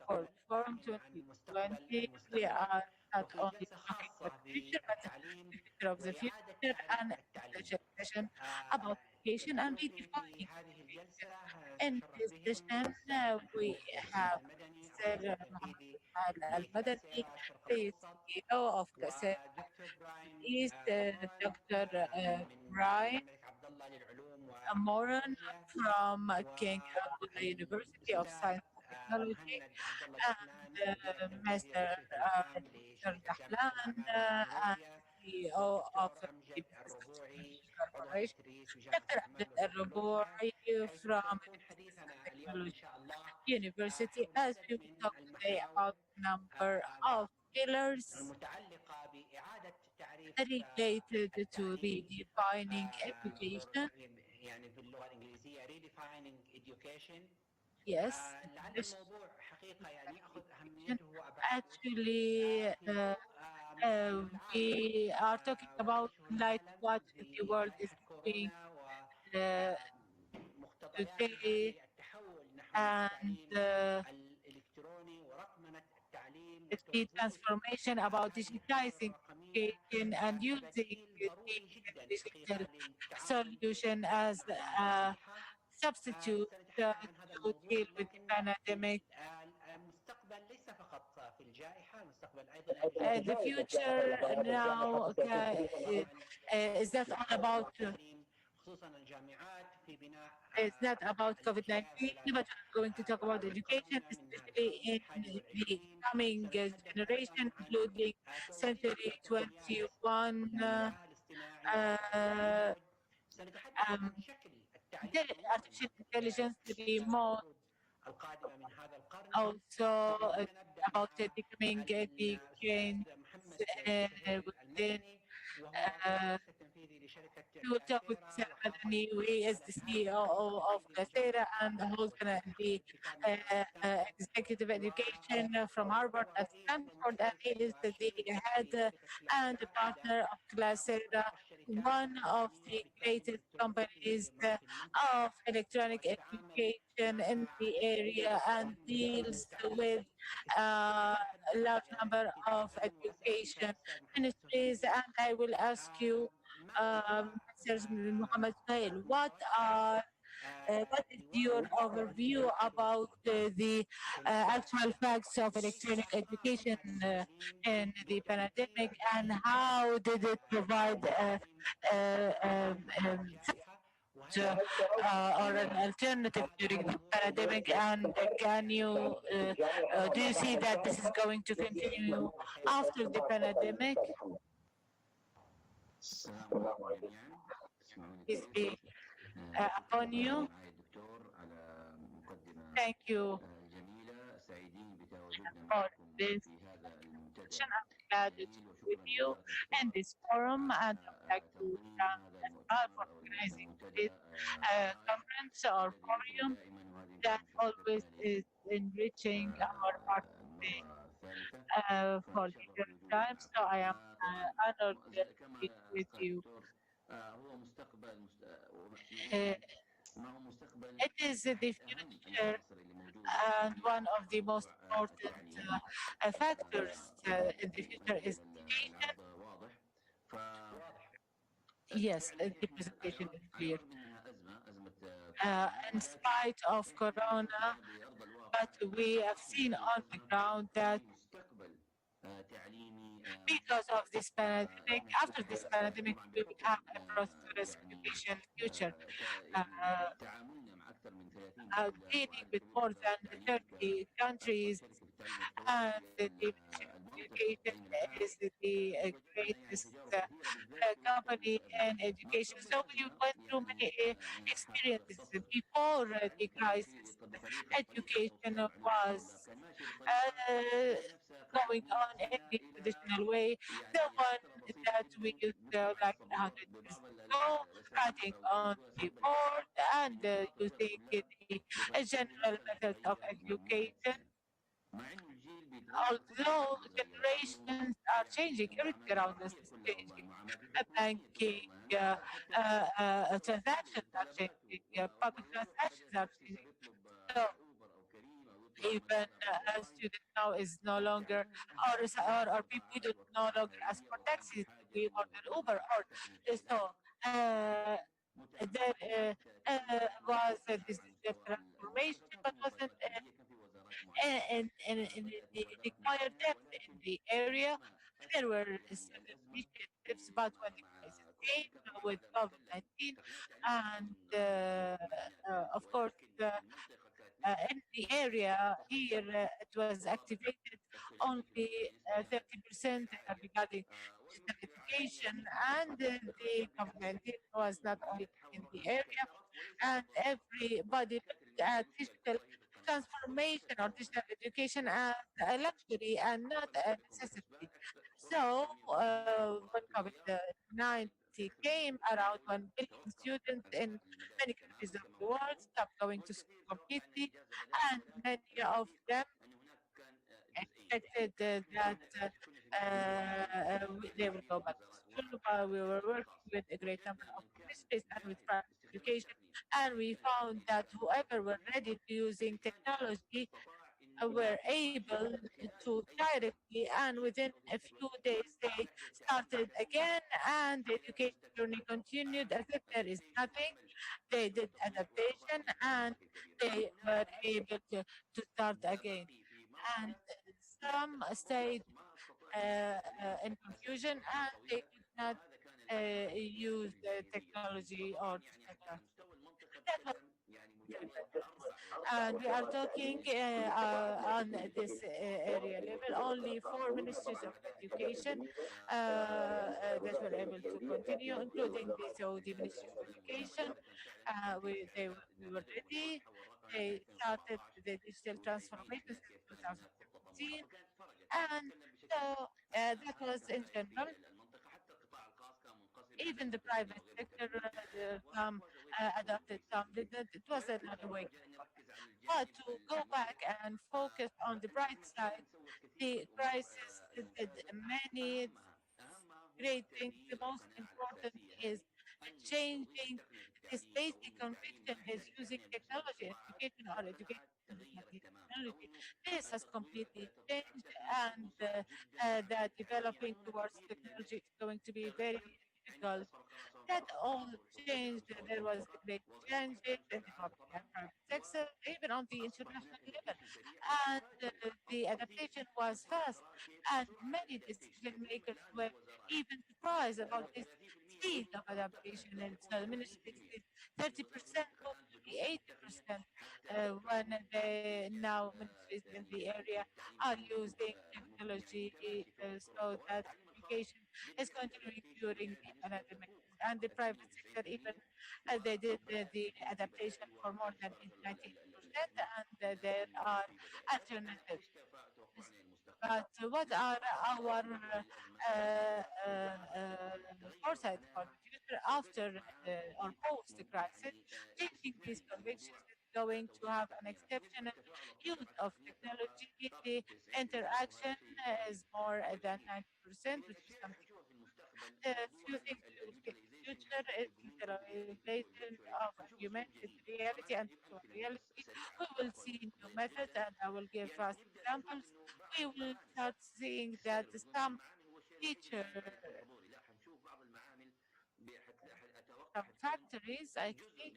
World Forum 2020. We are not only talking about the future, but the future of the future and a special session about education and redefining education. In this session, we have Mr. Mohammed Al-Madani, the CEO of Kasser East, Dr. Brian Moran from King Abdullah University of Science and Technology, and Mr. Dr. Dahlan, and CEO of the Business Corporation, Dr. Abdul Raboui from the Business and Technology University, as we will talk today about a number of pillars related to redefining education. Yes, English education. Actually, we are talking about like what the world is doing uh, today, and the transformation about digitizing education and using the digital solution as a substitute to deal with the pandemic. The future now is that all about it's not about COVID-19, but we're going to talk about education, especially in the coming generation, including century 21. Artificial intelligence, remote, also about becoming the change within. We will talk with Mr. Madani, who is the CEO of Coursera and who's going to be executive education from Harvard and Stanford, and he is the head and the partner of Coursera, one of the greatest companies of electronic education in the area, and deals with a large number of education ministries. And I will ask you, Mr. Mohammed Suhail, what is your overview about the actual facts of electronic education in the pandemic, and how did it provide or an alternative during the pandemic, and can you do you see that this is going to continue after the pandemic? Peace be upon you. Thank you for this session. I'm glad to be with you in this forum, and I would like to thank Asbab for organizing this conference or forum that always is enriching our participation for the first time. So I am honored to be with you. It is the future and one of the most important factors in the future is education. Yes, the presentation is clear. In spite of Corona, but we have seen on the ground that because of this pandemic, after this pandemic, we will have a prosperous education future. Dealing with more than 30 countries and the Education is the greatest company in education. So we went through many experiences before the crisis. Education was going on in the traditional way, the one that we used like 100 years ago, writing on the board and using the general methods of education. Although generations are changing, everything around us is changing. Banking, transactions are changing, public transactions are changing. So even a student now is no longer, or people we do no longer ask for taxis, we order Uber, or so. There was this transformation, but wasn't in the required depth in the area. There were several initiatives, but when the crisis came with COVID-19, and of course, in the area here, it was activated only 30% regarding digital education, and the COVID-19 was not only in the area, and everybody looked at digital transformation or digital education as a luxury and not a necessity. So when COVID-19 came, around 1 billion students in many countries of the world stopped going to school completely, and many of them expected that they will go back to school. But we were working with a great number of ministries and with private education, and we found that whoever were ready to using technology were able to directly, and within a few days they started again, and the education journey continued as if there is nothing. They did adaptation, and they were able to start again. And some stayed in confusion, and they did not use the technology or that was and we are talking on this area level. Only 4 ministries of education that were able to continue, including the Saudi Ministry of Education. We were ready. They started the digital transformation since 2017, and so that was in general. Even the private sector, some adopted, some didn't. It was another way. But to go back and focus on the bright side, the crisis did many great things. The most important is changing this basic conviction is using technology, education or education technology. This has completely changed, and that developing towards technology is going to be very difficult. That all changed. There was a great changes in the public and private sector, even on the international level. And the adaptation was fast, and many decision makers were even surprised about this speed of adaptation. And so the ministry said 30% moved to the 80% when the now ministries in the area are using technology so that education is continuing during the pandemic. And the private sector even they did the adaptation for more than 90%, and there are alternatives. But what are our foresight for the future after or post the crisis? Changing these convictions is going to have an exceptional use of technology. The interaction is more than 90%, which is something few things we will see in the future is utilization of augmented reality and virtual reality. We will see new methods, and I will give us examples. We will start seeing that some teacher, some factories, I think,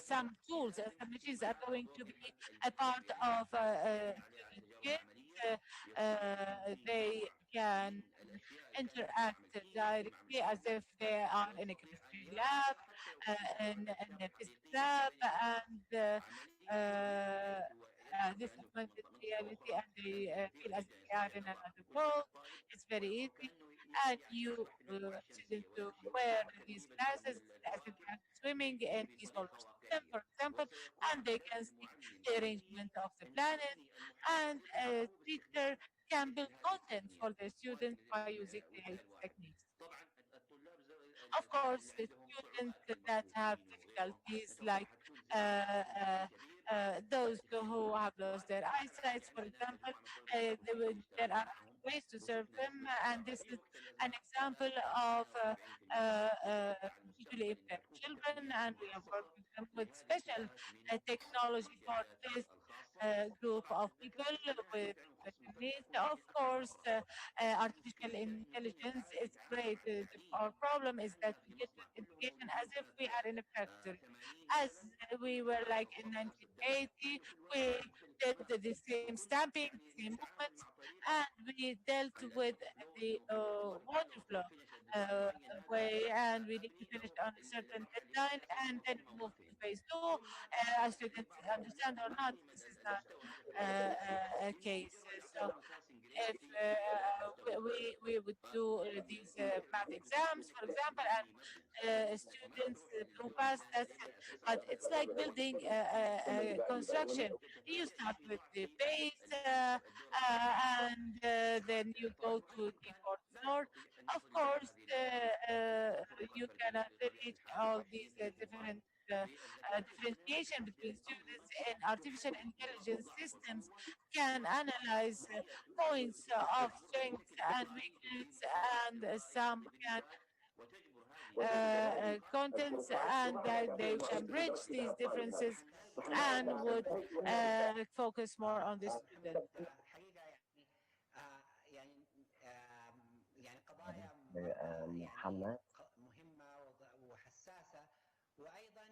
some tools, some machines are going to be a part of kids. They can interact directly as if they are in a chemistry lab, in a physics lab, and this augmented reality, and they feel as if they are in another world. It's very easy. And you students to wear these glasses as if they are swimming in the solar system, for example, and they can see the arrangement of the planet. And a teacher can build content for the students by using these techniques. Of course, the students that have difficulties, like uh, uh, those who have lost their eyesight, for example, there are ways to serve them, and this is an example of visually impaired children, and we have worked with them with special technology for this group of people with special needs. Of course, artificial intelligence is great. Our problem is that we get to education as if we are in a factory. As we were like in 1980, we did the same stamping, the same movements, and we dealt with the water flow way, and we need to finish on a certain deadline, and then we move to phase two. As students understand or not, this is not a case. So if we would do these math exams, for example, and students do pass, that's it. But it's like building a construction. You start with the base, and then you go to the fourth floor. Of course, you cannot reach all these different differentiation between students, and artificial intelligence systems can analyze points of strength and weakness, and some can contents, and that they can bridge these differences and would focus more on the student. محمد. مهمة وحساسة وأيضا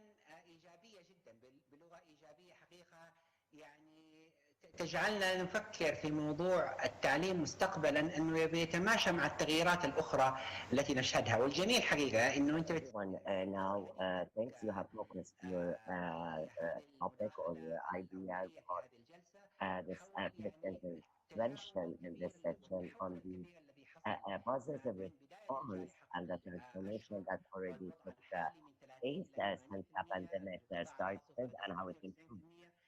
إيجابية جدا بلغة إيجابية حقيقة يعني تجعلنا نفكر في موضوع التعليم مستقبلا أنه بيتماشى مع التغييرات الأخرى التي نشهدها والجميل حقيقة أنه أنت now thanks you have focused your topic or your ideas on this intervention in this section on the positive response and the transformation that already took place since the pandemic started and how it improved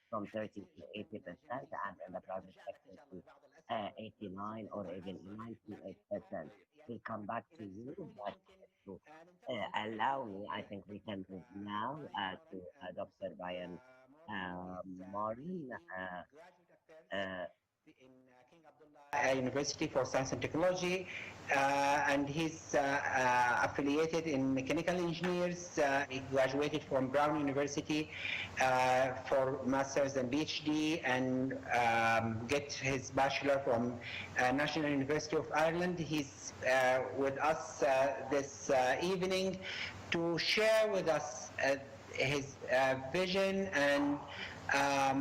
from 30 to 80% and in the private sector to 89 or even 98%. We'll come back to you, but to allow me, I think we can move now to Dr. Ryan Morin. University for Science and Technology, and he's affiliated in mechanical engineers. He graduated from Brown University for master's and PhD, and get his bachelor from National University of Ireland. He's with us this evening to share with us his vision and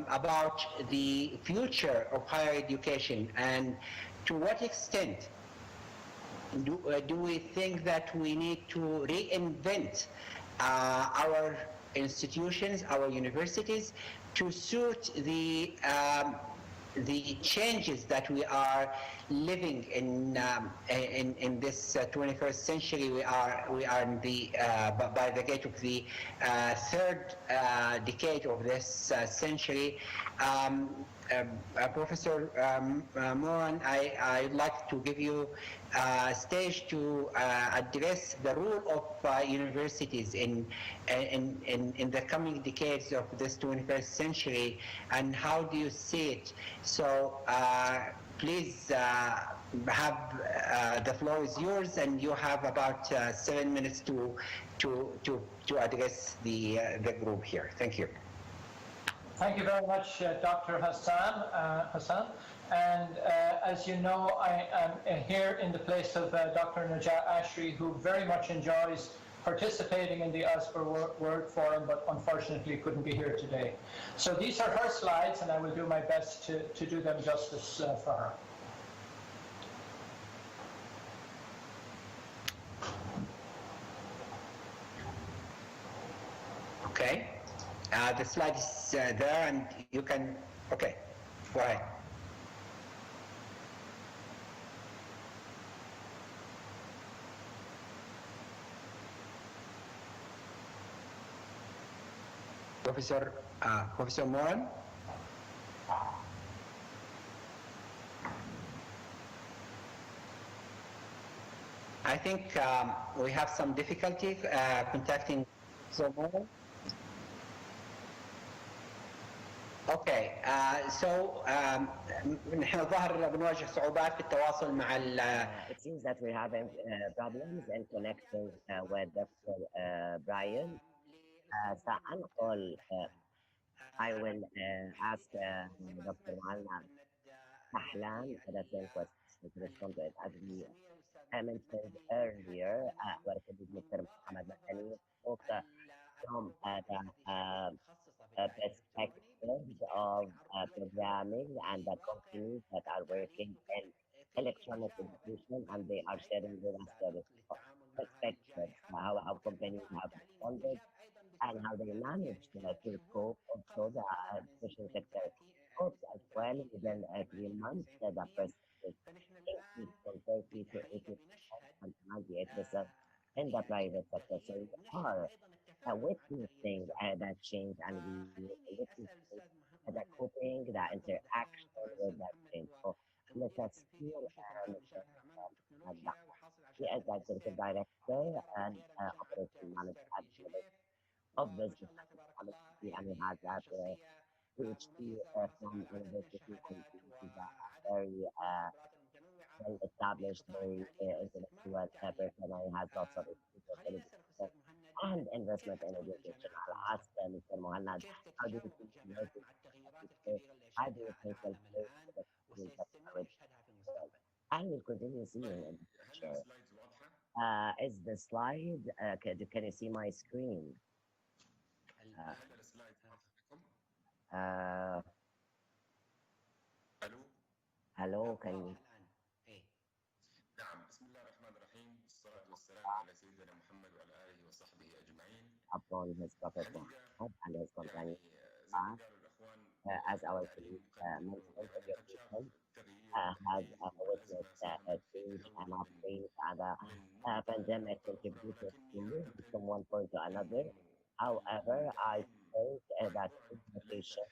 about the future of higher education, and to what extent do we think that we need to reinvent our institutions, our universities, to suit the changes that we are living in this 21st century. We are in the by the gate of the third decade of this century. Professor Moran, I'd like to give you a stage to address the role of universities in the coming decades of this 21st century, and how do you see it? So please have the floor is yours, and you have about 7 minutes to address the group here. Thank you. Thank you very much, Dr. Hassan. And as you know, I am here in the place of Dr. Najat Ashri, who very much enjoys participating in the Asper World Forum, but unfortunately couldn't be here today. So these are her slides, and I will do my best to do them justice for her. Okay. The slide is there, and you can. Okay. Go ahead. Professor Moran. I think we have some difficulty contacting Professor Moran. اوكي سو نحن ظهر بنواجه صعوبات في التواصل مع It seems that we're having problems in connecting with Dr. Brian. سأنقل I will ask Dr. Malna Ahlan the same question to respond to it. As we mentioned earlier, our colleague Mr. Muhammad Mahani spoke from the perspective of programming and the companies that are working in electronic education, and they are sharing with us their perspectives, how companies have responded and how they manage to cope. Also, the education sector copes as well within 3 months. The percentage increased from 30 to 80% and 98% in the private sector. So we are witnessing that change, and we witnessing the coping, the interaction with that change. So let us hear Mr. Adnan. He is the executive director and operation manager at of business and technology, and he has that PhD from university, and he is a very well-established, very intellectual person, and he has lots of experience and investment in education. I'll ask Mr. Mohanad, how do you think university how do you think will play with the student technology? I will continue seeing in the future. Is the slide, can you see my screen? Hello, can you? نعم بسم الله الرحمن الرحيم والصلاة والسلام على سيدنا محمد وعلى آله وصحبه أجمعين. Upon his prophet Muhammad and his companions, as our colleague mentioned, education has witnessed a change and upgrade, and a pandemic contributed to move from one point to another. However, I think that education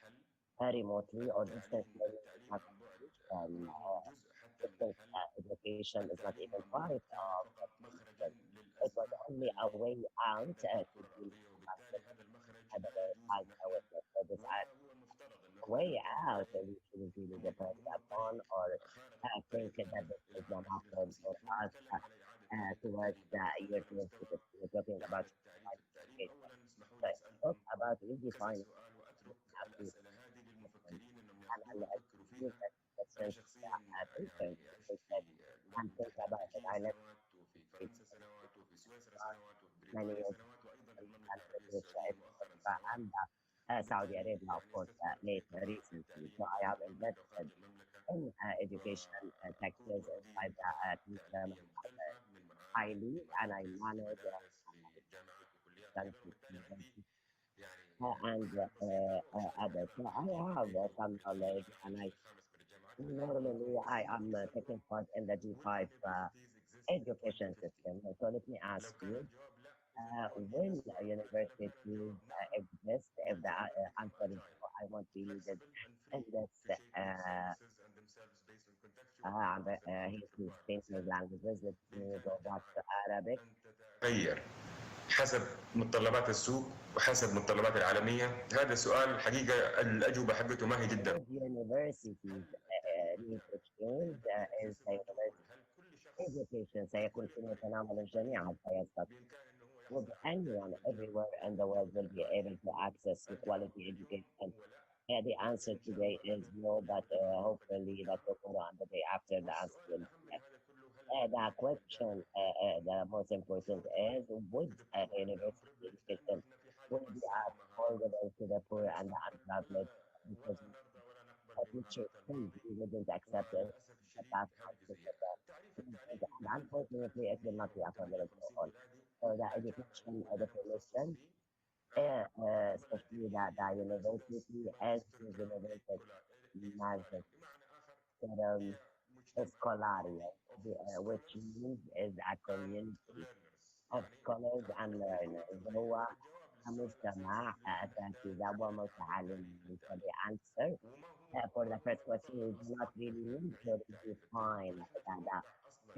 remotely or distance learning is not a solution. Distance education is not even part of the solution. It was only a way out to deal with the pandemic. And as I witnessed this way out, we shouldn't really depend upon or think that this is an option for us towards the year 2050. We're talking about education. So talk about redefining and use that sense and think about it. I never many years and Saudi Arabia, of course, later recently. So I have invested in education sectors inside the kingdom highly, and I manage and others. So I have some knowledge, and I normally I am taking part in the G5 education system. So let me ask you, will universities exist? If the answer is no, I want to use it in this his famous languages. Let me go back to Arabic. تغير حسب متطلبات السوق وحسب متطلبات العالمية. هذا السؤال الحقيقة الأجوبة حقته ما هي جدا. Universities need to change is the university education سيكون في متناول الجميع Would anyone everywhere in the world will be able to access quality education? The answer today is no, but hopefully that tomorrow and the day after the answer will be yes. The question, the most important is, would university education will be affordable to the poor and the unprivileged? Because a teacher thinks we wouldn't accept it, but that's and unfortunately it will not be affordable to all. So the education definition especially the university as university magisterum scholaria, which means is a community of scholars and learners. هو مجتمع أساتذة ومتعلمين. So the answer for the first question, we do not really need to define the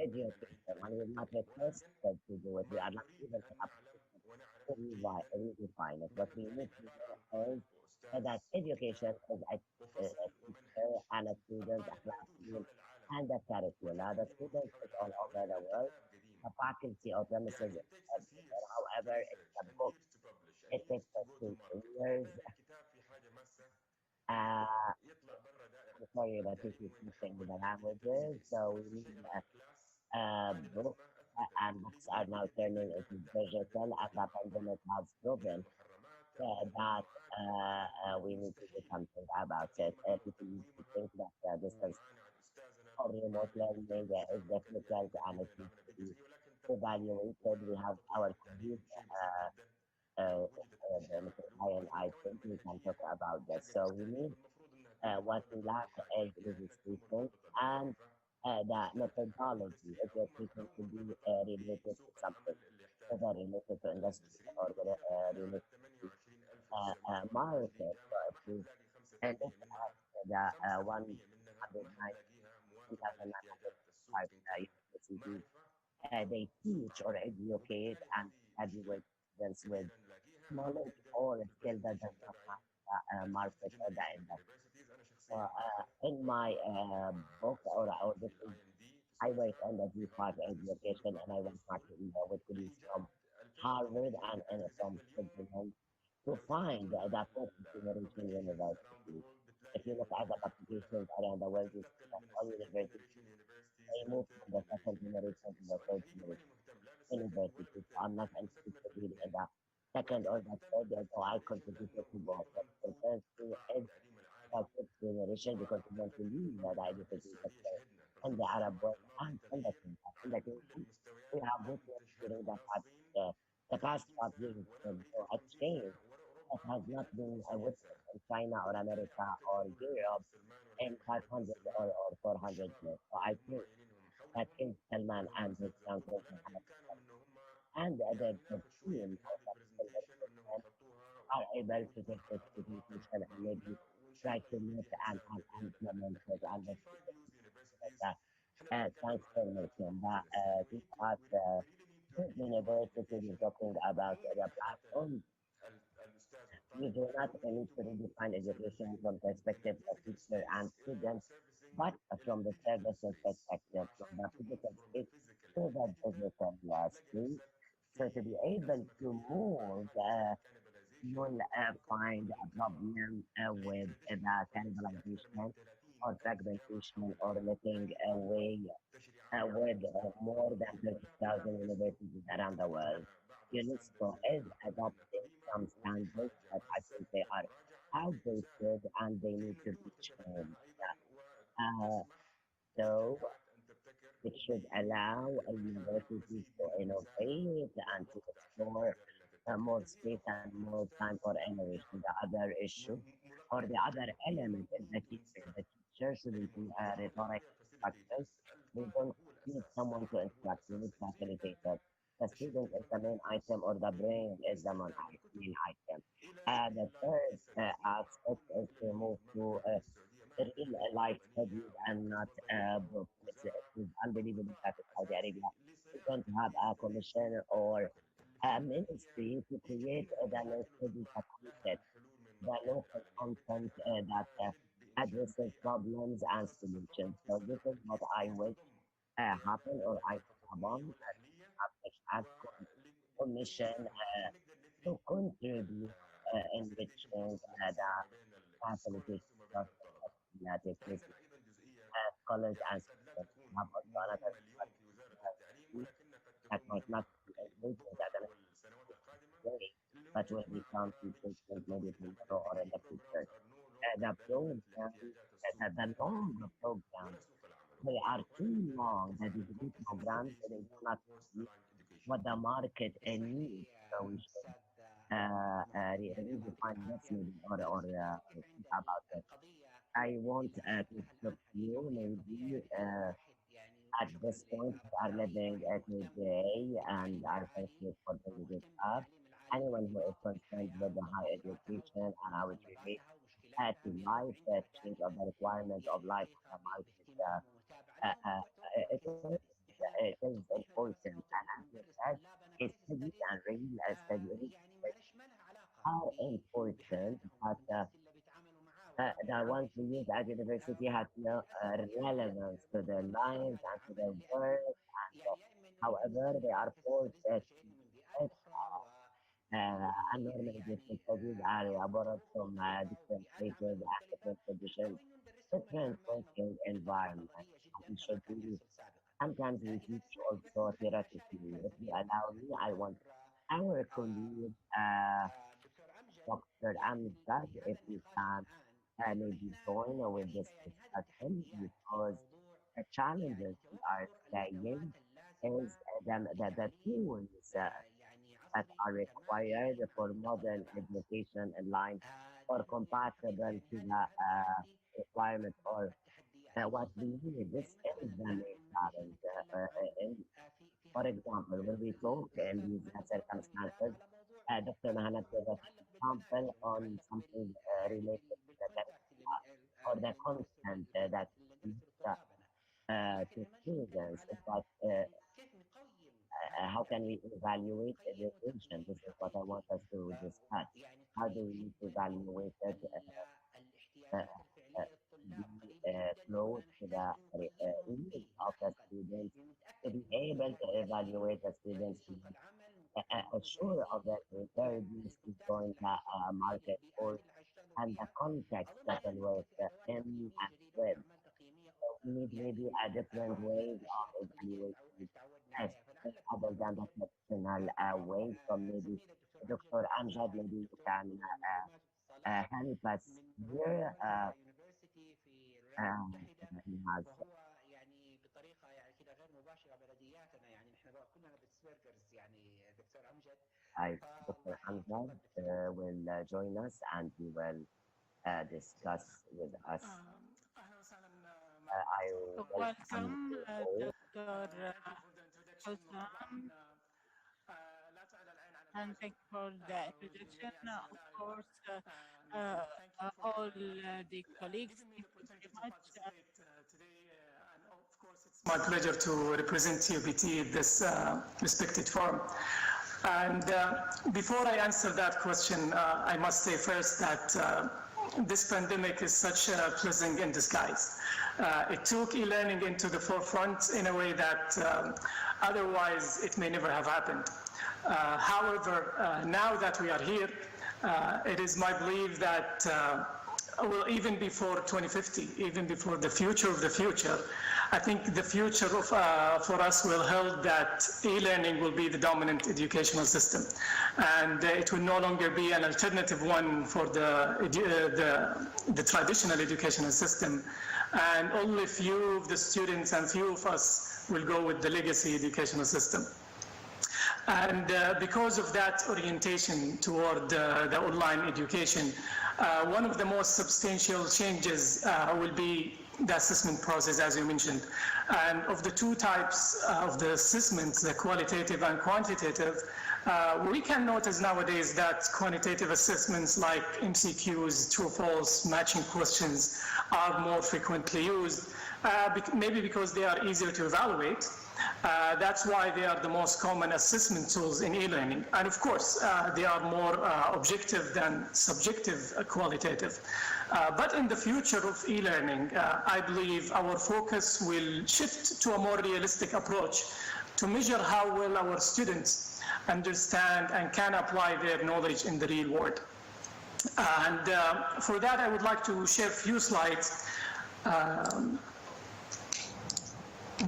education, and we're not requested to do it. We are not even to redefine it. What we need to know is that education is a teacher and a student, a classroom, and a curricula. The student is all over the world. The faculty or premises is everywhere. However, it's a book. It takes us 2 years. Uh, sorry, but this is missing the languages, so we need books, and books are now turning into digital, and the pandemic has proven that we need to do something about it. People used to think that distance or remote learning is difficult and it needs to be evaluated. We have our colleague, Mr. Ryan, I think we can talk about this. So we need what we lack is registration and the methodology. Education to be related to something, whether related to industry or related to market. So if we look at the 109,905 universities, they teach or educate and graduate students with knowledge or skill that does not match the market or the industry. So, in my book, or this is, I work on the G5 education, and I work actually with colleagues from Harvard and from Switzerland to find the first generation university. If you look at the publications around the world, you see that all universities, they move from the second generation to the third generation universities. So I'm not interested really in the second or the third, so I contributed to both. But the first thing is the fifth generation because we want to leave the identity sector and the Arab world and in the kingdom. In the kingdom, we have witnessed during the past 5 years a change that has not been witnessed in China or America or Europe in 500 or 400 years. So I think that King Salman and his council and the team of the are able to take this presentation and maybe try to look and implement it and let's see the transformation. But this part, this university is talking about the platform. You do not need to redefine education from perspective of teacher and student, but from the services perspective, from the physical space to the digital space. So to be able to move you'll find a problem with the cannibalization or fragmentation or letting away with more than 30,000 universities around the world. UNESCO is adopting some standards that I think they are outdated and they need to be changed. Uh, so it should allow universities to innovate and to explore more space and more time for innovation. The other issue or the other element is the teacher. The teacher shouldn't be a rhetoric instructor. We don't need someone to instruct. We need facilitators. The student is the main item or the brain is the main item. The third aspect is to move to real life studies and not books. It's unbelievable that in Saudi Arabia we don't have a commission or a ministry to create the study content, the local content that addresses problems and solutions. So this is what I wish happen or I upon as commission to contribute enriching the facilitation of that takes place scholars and students have also another that might not be engaging at an way, but will become important maybe tomorrow or in the future. The program, the long programs, they are too long. The degree programs, they do not meet what the market needs. So we should redefine this maybe or think about it. I want to stop you maybe at this point we are living today and are facing for this up. Anyone who is concerned with the higher education and how it relates to life, change of the requirement of life in the market, it is important. And as you said, studies and real studies are important, but the ones we use at university have no relevance to their lives and to their work. And however, they are forced to it. And normally these studies are borrowed from different places and different conditions, different working environments. We should be, sometimes we teach also theoretically. If you allow me, I want our colleague, Dr. Amjad, if you can maybe join with this discussion because the challenges we are saying is the tools that are required for modern education in line or compatible to the requirement or what we need. This is the main challenge. For example, when we talk in these circumstances, Dr. Mahanat gave us an example on something related to the curriculum or the content that to students, but how can we evaluate education? This is what I want us to discuss. How do we need to evaluate it? Be close to the needs of the students to be able to evaluate the students needs, sure of that intelligence is going to market force and the context that will work in and with. So we need maybe a different ways of evaluating tests other than the traditional way. So maybe Dr. Amjad, maybe you can help us here. He has I, Dr. Amjad will join us and he will discuss with us. I welcome Welcome, you all. Dr. Hosam, and thank you for the introduction. Of course, all the colleagues, thank you very much. My pleasure to represent UBT at this respected forum. And before I answer that question, I must say first that this pandemic is such a blessing in disguise. It took e-learning into the forefront in a way that otherwise it may never have happened. However, now that we are here, it is my belief that well, even before 2050, even before the future of the future, I think the future of, for us will hold that e-learning will be the dominant educational system. And it will no longer be an alternative one for the traditional educational system. And only few of the students and few of us will go with the legacy educational system. And because of that orientation toward the online education, one of the most substantial changes will be the assessment process, as you mentioned. And of the two types of the assessments, the qualitative and quantitative, we can notice nowadays that quantitative assessments like MCQs, true, false, matching questions are more frequently used, maybe because they are easier to evaluate. That's why they are the most common assessment tools in e-learning. And of course, they are more objective than subjective qualitative. But in the future of e-learning, I believe our focus will shift to a more realistic approach to measure how well our students understand and can apply their knowledge in the real world. And for that, I would like to share a few slides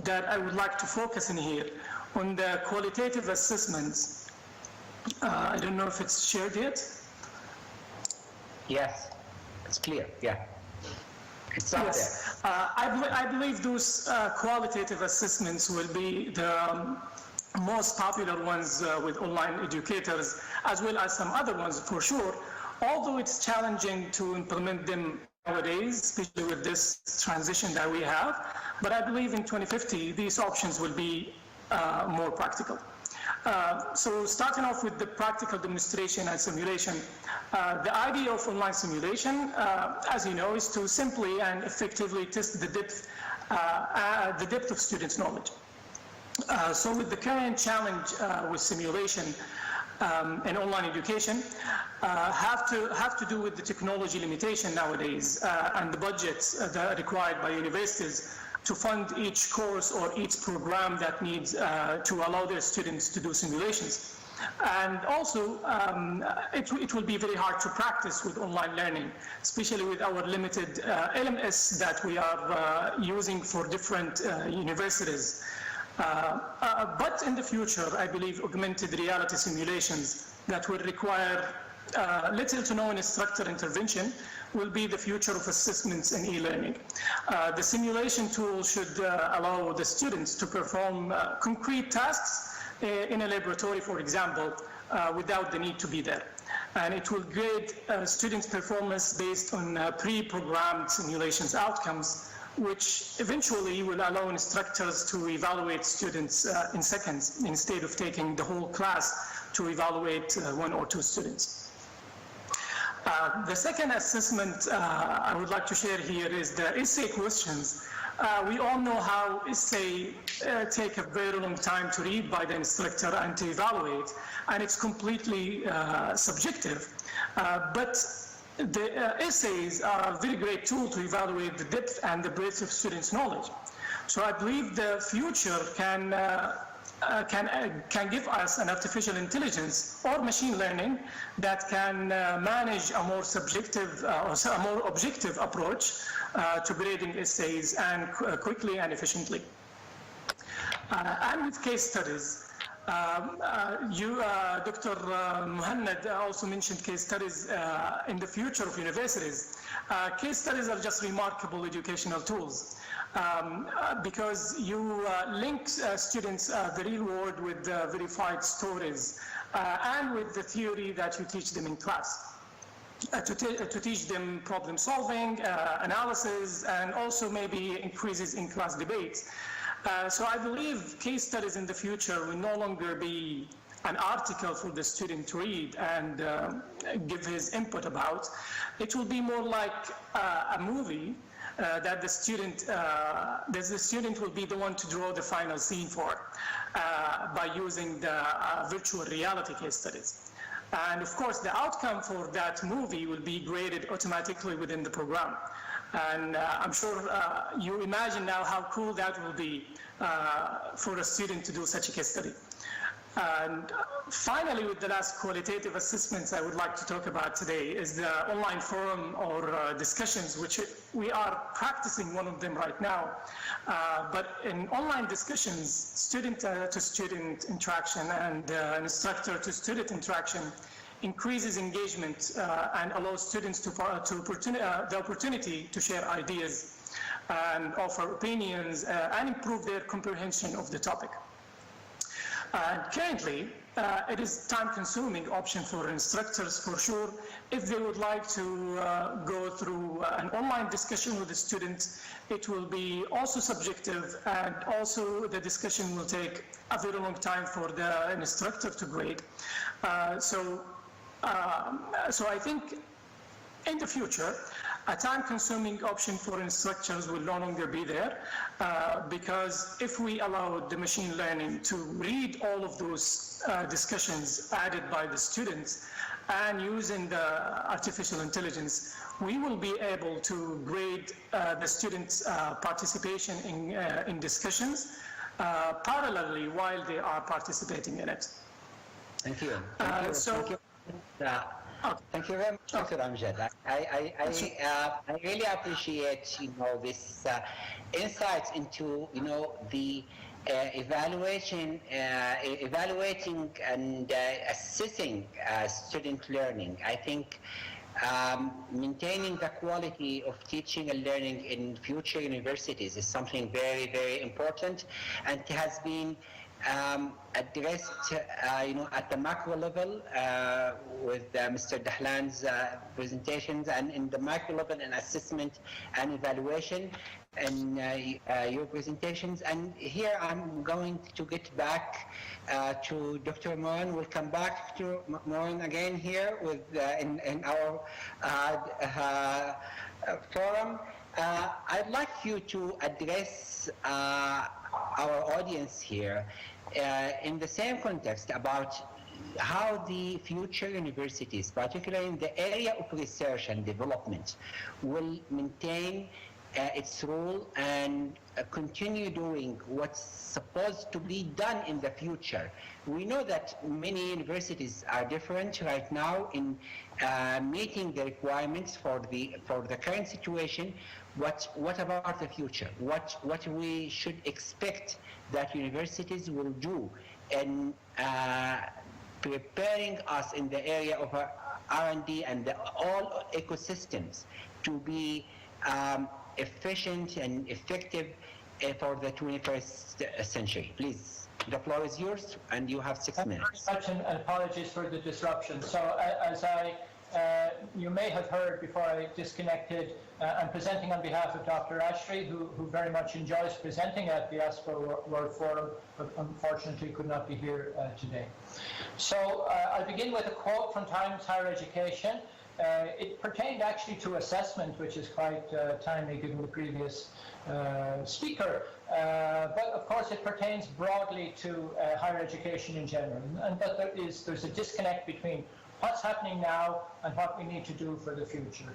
that I would like to focus in here on the qualitative assessments. I don't know if it's shared yet. Yes, it's clear, yeah. It's up there. I believe those qualitative assessments will be the most popular ones with online educators, as well as some other ones for sure, although it's challenging to implement them nowadays, especially with this transition that we have. But I believe in 2050, these options will be more practical. So starting off with the practical demonstration and simulation, the idea of online simulation, as you know, is to simply and effectively test the depth of students' knowledge. So with the current challenge with simulation and online education, have to do with the technology limitation nowadays and the budgets that are required by universities to fund each course or each program that needs to allow their students to do simulations. And also, it will be very hard to practice with online learning, especially with our limited LMS that we are using for different universities. But in the future, I believe augmented reality simulations that will require little to no instructor intervention will be the future of assessments in e-learning. The simulation tool should allow the students to perform concrete tasks in a laboratory, for example, without the need to be there. And it will grade students' performance based on pre-programmed simulations outcomes, which eventually will allow instructors to evaluate students in seconds instead of taking the whole class to evaluate 1 or 2 students. The second assessment I would like to share here is the essay questions. We all know how essays take a very long time to read by the instructor and to evaluate, and it's completely subjective. But the essays are a very great tool to evaluate the depth and the breadth of students' knowledge. So I believe the future can give us an artificial intelligence or machine learning that can manage a more subjective or a more objective approach to grading essays and quickly and efficiently. And with case studies, Dr. Muhannad also mentioned case studies in the future of universities. Case studies are just remarkable educational tools because you link students the real world with verified stories and with the theory that you teach them in class. To teach them problem solving, analysis, and also maybe increases in class debates. So I believe case studies in the future will no longer be an article for the student to read and give his input about. It will be more like a movie that the student will be the one to draw the final scene for by using the virtual reality case studies. And of course, the outcome for that movie will be graded automatically within the program. And I'm sure you imagine now how cool that will be for a student to do such a case study. And finally, with the last qualitative assessments I would like to talk about today is the online forum or discussions, which we are practicing one of them right now. But in online discussions, student-to-student interaction and instructor-to-student interaction increases engagement and allows students the opportunity to share ideas and offer opinions and improve their comprehension of the topic. Currently, it is time-consuming option for instructors for sure if they would like to go through an online discussion with the students. It will be also subjective, and also the discussion will take a very long time for the instructor to grade. So I think in the future, a time-consuming option for instructors will no longer be there because if we allow the machine learning to read all of those discussions added by the students and using the artificial intelligence, we will be able to grade the students' participation in discussions parallelly while they are participating in it. Thank you. Thank you. Thank you very much, Dr. Amjad. I really appreciate this insights into the evaluating and assessing student learning. I think maintaining the quality of teaching and learning in future universities is something very, very important, and it has been addressed, at the macro level with Mr. Dahlan's presentations, and in the micro level in assessment and evaluation and your presentations. And here I'm going to get back to Dr. Moen. We'll come back to Moen again here with in our forum. I'd like you to address our audience here in the same context about how the future universities, particularly in the area of research and development, will maintain its role and continue doing what's supposed to be done in the future. We know that many universities are different right now in meeting the requirements for the current situation. What about the future? What we should expect that universities will do in preparing us in the area of R&D and all ecosystems to be efficient and effective for the 21st century. Please, the floor is yours, and you have 6 minutes. Thank you very much, and apologies for the disruption. So, as you may have heard before I disconnected, I'm presenting on behalf of Dr. Ashry, who very much enjoys presenting at the Asper World Forum, but unfortunately could not be here today. So I'll begin with a quote from Times Higher Education. It pertained actually to assessment, which is quite timely given the previous speaker, but of course it pertains broadly to higher education in general, and that there's a disconnect between what's happening now and what we need to do for the future.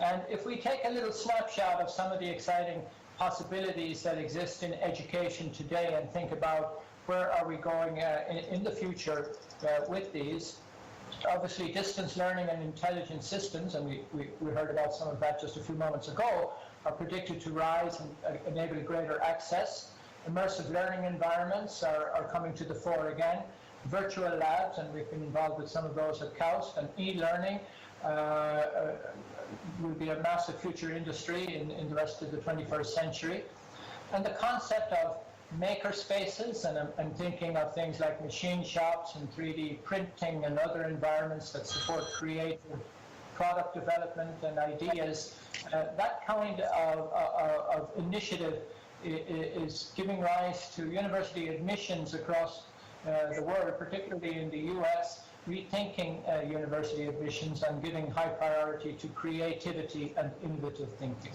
And if we take a little snapshot of some of the exciting possibilities that exist in education today and think about where are we going in the future with these, obviously distance learning and intelligent systems, and we heard about some of that just a few moments ago, are predicted to rise and enable greater access. Immersive learning environments are coming to the fore again. Virtual labs, and we've been involved with some of those at KAUST, and e-learning will be a massive future industry in the rest of the 21st century. And the concept of maker spaces, and I'm thinking of things like machine shops and 3D printing and other environments that support creative product development and ideas. That kind of initiative is giving rise to university admissions across the world, particularly in the US, rethinking university admissions and giving high priority to creativity and innovative thinking.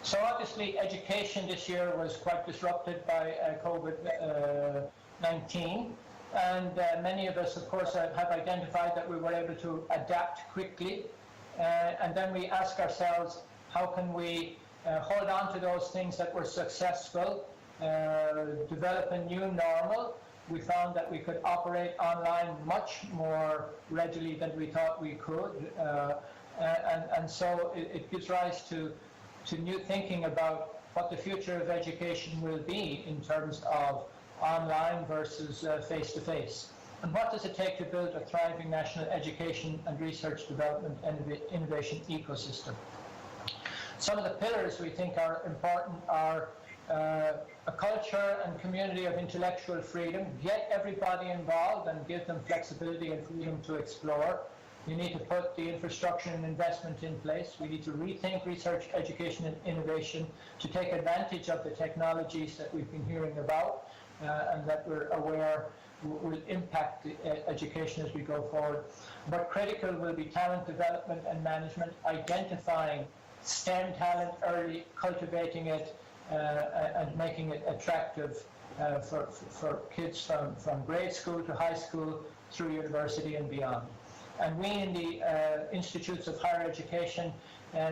So obviously education this year was quite disrupted by COVID-19, and many of us of course have identified that we were able to adapt quickly, and then we ask ourselves, how can we hold on to those things that were successful, develop a new normal. We found that we could operate online much more readily than we thought we could, and so it gives rise to new thinking about what the future of education will be in terms of online versus face-to-face. And what does it take to build a thriving national education and research development and innovation ecosystem? Some of the pillars we think are important are a culture and community of intellectual freedom. Get everybody involved and give them flexibility and freedom to explore. You need to put the infrastructure and investment in place. We need to rethink research, education, and innovation to take advantage of the technologies that we've been hearing about and that we're aware will impact education as we go forward. But critical will be talent development and management, identifying STEM talent early, cultivating it, and making it attractive for kids from grade school to high school, through university and beyond. And we in the institutes of higher education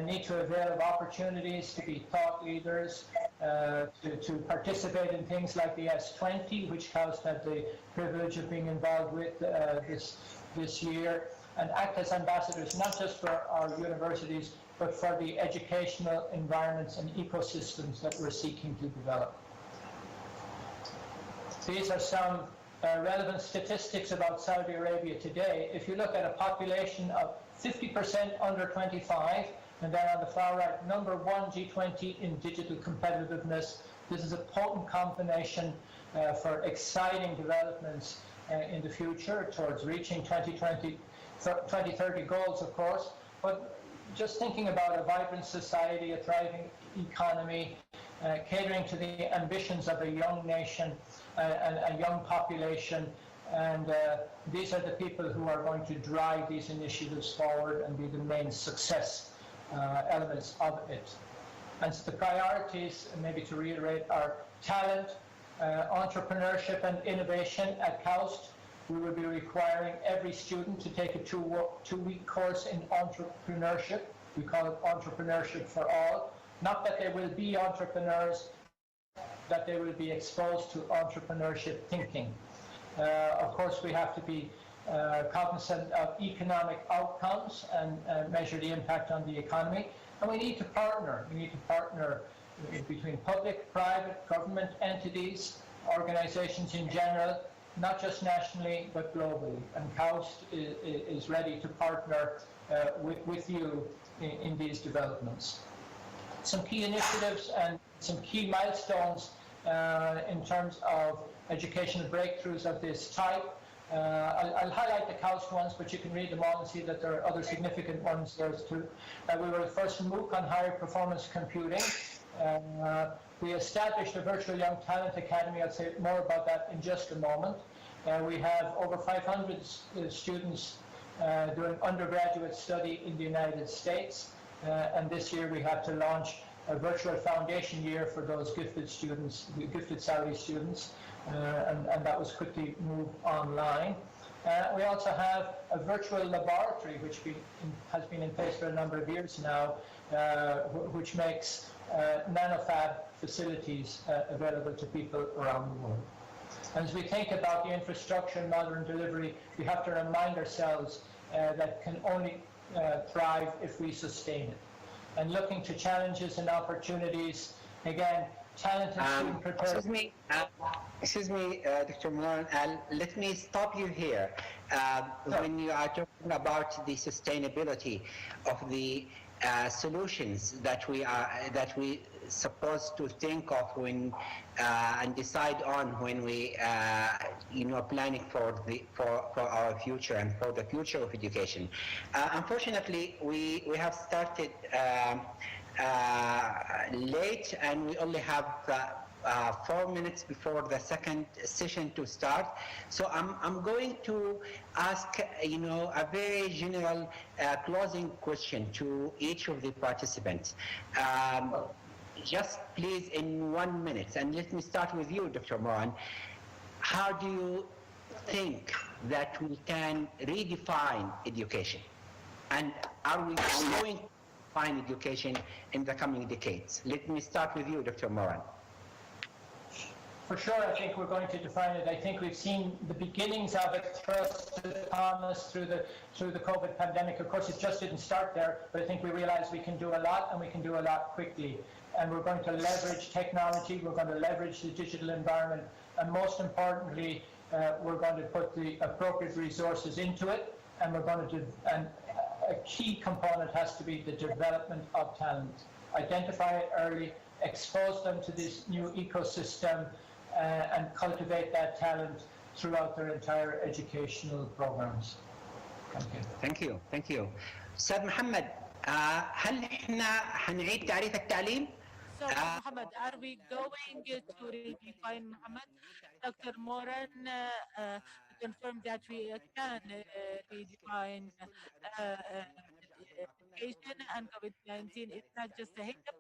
need to avail of opportunities to be thought leaders, to participate in things like the S20, which KAUST had the privilege of being involved with this year, and act as ambassadors, not just for our universities, but for the educational environments and ecosystems that we're seeking to develop. These are some relevant statistics about Saudi Arabia today. If you look at a population of 50% under 25, and then on the far right, number one G20 in digital competitiveness, this is a potent combination for exciting developments in the future towards reaching 2030 goals, of course, but just thinking about a vibrant society, a thriving economy, catering to the ambitions of a young nation and a young population. And these are the people who are going to drive these initiatives forward and be the main success elements of it. And so the priorities, maybe to reiterate, are talent, entrepreneurship and innovation at KAUST. We will be requiring every student to take a two-week course in entrepreneurship. We call it entrepreneurship for all. Not that they will be entrepreneurs, that they will be exposed to entrepreneurship thinking. Of course, we have to be cognizant of economic outcomes and measure the impact on the economy. And we need to partner. We need to partner between public, private, government entities, organizations in general, not just nationally, but globally. And KAUST is ready to partner with you in these developments. Some key initiatives and some key milestones in terms of educational breakthroughs of this type. I'll highlight the KAUST ones, but you can read them all and see that there are other significant ones there too. We were the first MOOC on higher performance computing. We established a virtual Young Talent Academy. I'll say more about that in just a moment. We have over 500 students doing undergraduate study in the United States. And this year we had to launch a virtual foundation year for those gifted students, gifted Saudi students, and that was quickly moved online. We also have a virtual laboratory which has been in place for a number of years now, which makes nanofab facilities available to people around the world. And as we think about the infrastructure and modern delivery, we have to remind ourselves that can only thrive if we sustain it. And looking to challenges and opportunities, again, talent and student preparedness. Excuse me, Dr. Moran, let me stop you here. When you are talking about the sustainability of the solutions that we supposed to think of when and decide on when we planning for our future and for the future of education. Unfortunately, we have started late, and we only have 4 minutes before the second session to start. So I'm going to ask a very general closing question to each of the participants. Just please in 1 minute, and let me start with you, Dr. Moran. How do you think that we can redefine education? And are we going to define education in the coming decades? Let me start with you, Dr. Moran. For sure, I think we're going to define it. I think we've seen the beginnings of it thrust upon us through the COVID pandemic. Of course, it just didn't start there, but I think we realized we can do a lot, and we can do a lot quickly. And we're going to leverage technology, we're going to leverage the digital environment, and most importantly, we're going to put the appropriate resources into it, and we're going to and a key component has to be the development of talent. Identify it early, expose them to this new ecosystem, and cultivate that talent throughout their entire educational programs. Thank you. Thank you. Thank you. أستاذ محمد، هل احنا حنعيد تعريف التعليم؟ So, Muhammad, are we going to redefine Muhammad? Dr. Moran confirmed that we can redefine education, and COVID-19 is not just a hiccup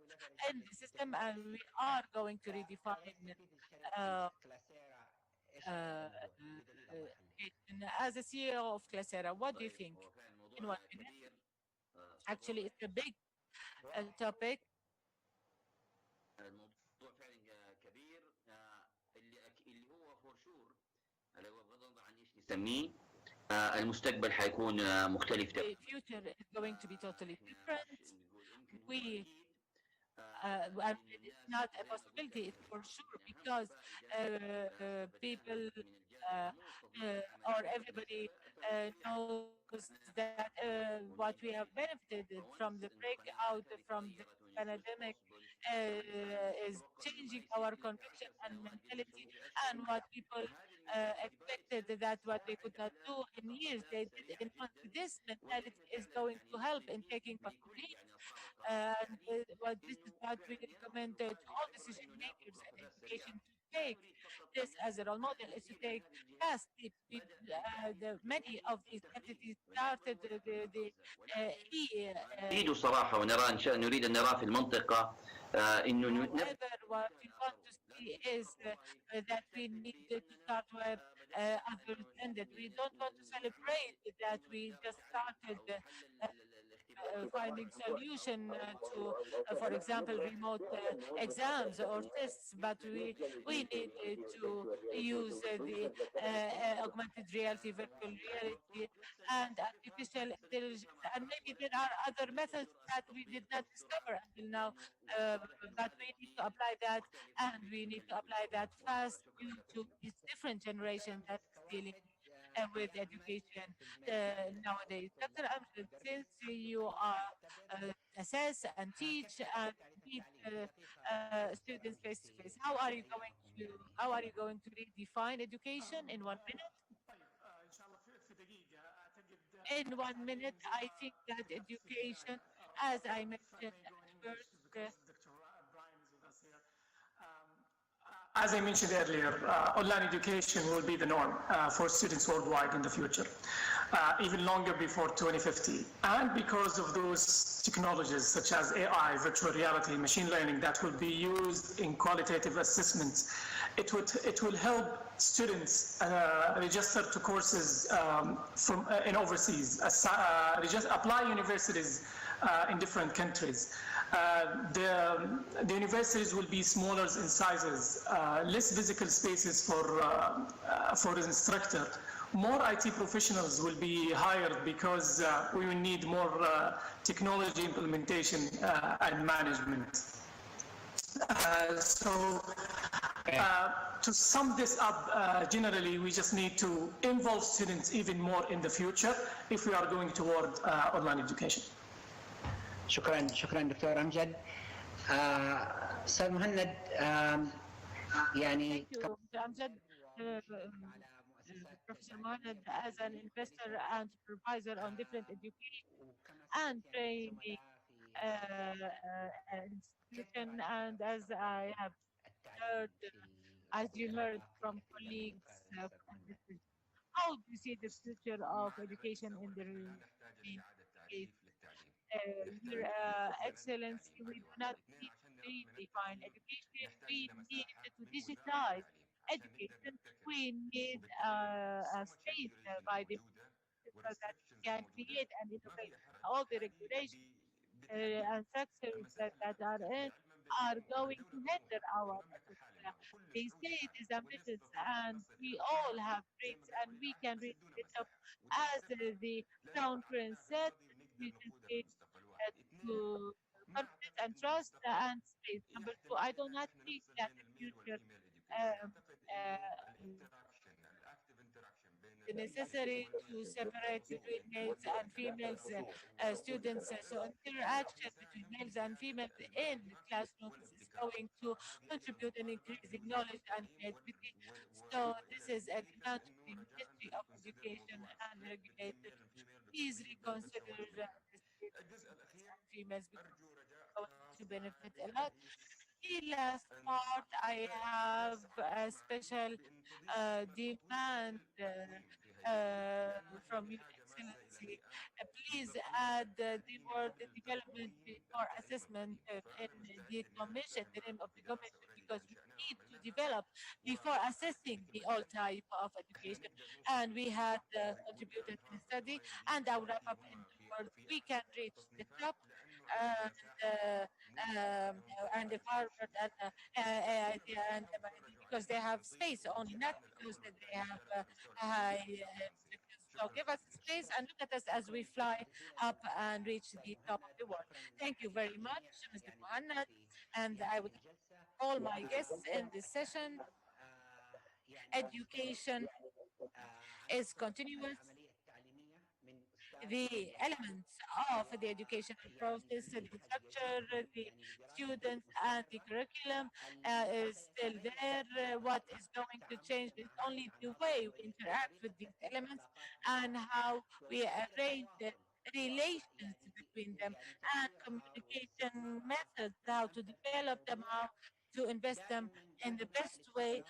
in the system, and we are going to redefine education. As a CEO of Classera, what do you think? In 1 minute? Actually, it's a big topic. الموضوع فعلا كبير اللي هو فور شور بغض النظر عن ايش نسميه المستقبل حيكون مختلف The future is going to be totally different. And it's not a possibility, it's for sure, because people or everybody knows that what we have benefited from the breakout from the pandemic is changing our conviction and mentality, and what people expected that what they could not do in years, they did in months. This mentality is going to help in taking public leads. And what this is what we recommend to all decision makers in education to take this as a role model, is to take fast steps. Many of these entities started the نريد صراحة ونرى نريد أن نرى في المنطقة إنه however, what we want to see is that we need to start where others ended. We don't want to celebrate that we just started finding solution to, for example, remote exams or tests, but we need to use the augmented reality, virtual reality, and artificial intelligence. And maybe there are other methods that we did not discover until now, but we need to apply that, and we need to apply that fast due to this different generation that is dealing with education nowadays. Dr. Amjad, since you are assess and teach and meet students face to face, how are you going to redefine education in 1 minute? In 1 minute, I think that education, as I mentioned at first, as I mentioned earlier, online education will be the norm for students worldwide in the future, even longer before 2050. And because of those technologies such as AI, virtual reality, machine learning that will be used in qualitative assessments, it will help students register to courses in overseas, apply universities in different countries. The universities will be smaller in sizes, less physical spaces for the instructor. More IT professionals will be hired because we will need more technology implementation and management. To sum this up, generally, we just need to involve students even more in the future if we are going toward online education. شكرا دكتور أمجد. أستاذ مهند يعني Thank you, Mr. Amjad. Professor Mohamed, as an investor and supervisor on different education and training institution, and as I have heard, as you heard from colleagues, how do you see the future of education in the case? Your Excellency, we do not need to redefine education. We need to digitize education. We need a space by the so that we can create and innovate. All the regulations and sectors that are in are going to hinder our efforts. They say it is ambitious, and we all have dreams, and we can reach the top. As the Crown Prince said, we just need to confidence and trust and space. Number two, I do not think that the future um, necessary to separate between males and females students. So interaction between males and females in classrooms is going to contribute in increasing knowledge and creativity. So this is a grant to the Ministry of Education and Regulators. Please reconsider the and females because it's going to benefit a lot. The last part, I have a special demand from Your Excellency. Please add the word development or assessment in the commission, the name of the commission, because we need to develop before assessing the all type of education. And we had contributed in a study, and I'll wrap up in the words, we can reach the top and the Harvard and because they have space only, not because that they have high. So give us space and look at us as we fly up and reach the top of the world. Thank you very much, Mr. Muhammad, and I would all my guests in this session. Education is continuous. the elements of the educational process, the structure, the students, and the curriculum is still there. What is going to change is only the way we interact with these elements and how we arrange the relations between them and communication methods, how to develop them, how to invest them in the best way.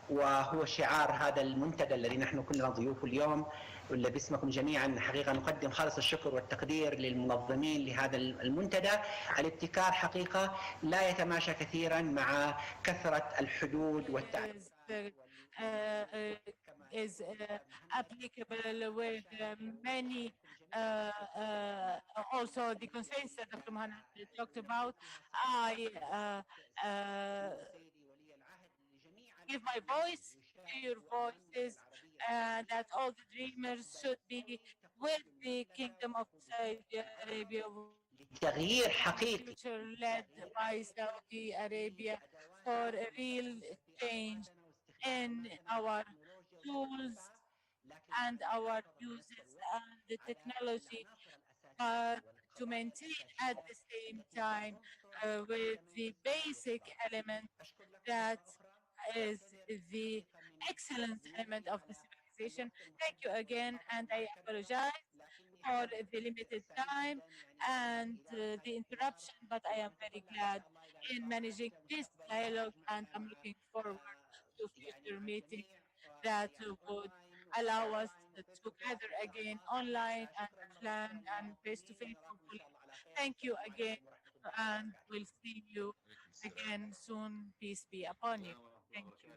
وهو شعار هذا المنتدى الذي نحن كلنا ضيوفه اليوم، واللي باسمكم جميعا حقيقة نقدم خالص الشكر والتقدير للمنظمين لهذا المنتدى. الابتكار حقيقة لا يتماشى كثيرا مع كثرة الحدود والتعريف. Is applicable with many also the constraints that Dr. Mohamed talked about. I give my voice to your voices, that all the dreamers should be with the Kingdom of Saudi Arabia, تغيير حقيقي led by Saudi Arabia for a real change in our tools and our uses and the technology, but to maintain at the same time with the basic element that is the excellent element of the civilization. Thank you again, and I apologize for the limited time and the interruption, but I am very glad in managing this dialogue, and I'm looking forward to future meetings that would allow us to gather again online and offline and face-to-face. Thank you again, and we'll see you again soon. Peace be upon you. Thank you.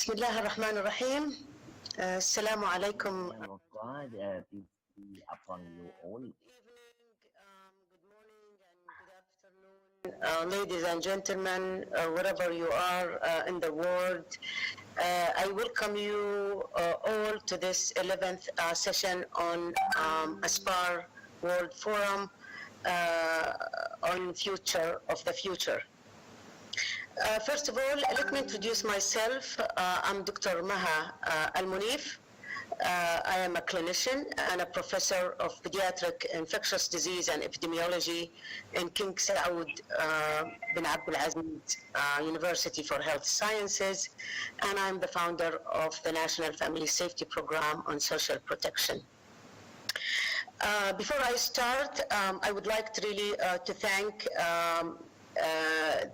بسم الله الرحمن الرحيم. السلام عليكم. Name of God, peace be upon you all. Ladies and gentlemen, wherever you are in the world, I welcome you all to this 11th session on Aspar World Forum on future of the future. First of all, let me introduce myself. I'm Dr. Maha Al-Munif. I am a clinician and a professor of pediatric infectious disease and epidemiology in King Saud bin Abdul Aziz University for Health Sciences, and I'm the founder of the National Family Safety Program on Social Protection. Before I start, I would like to really to thank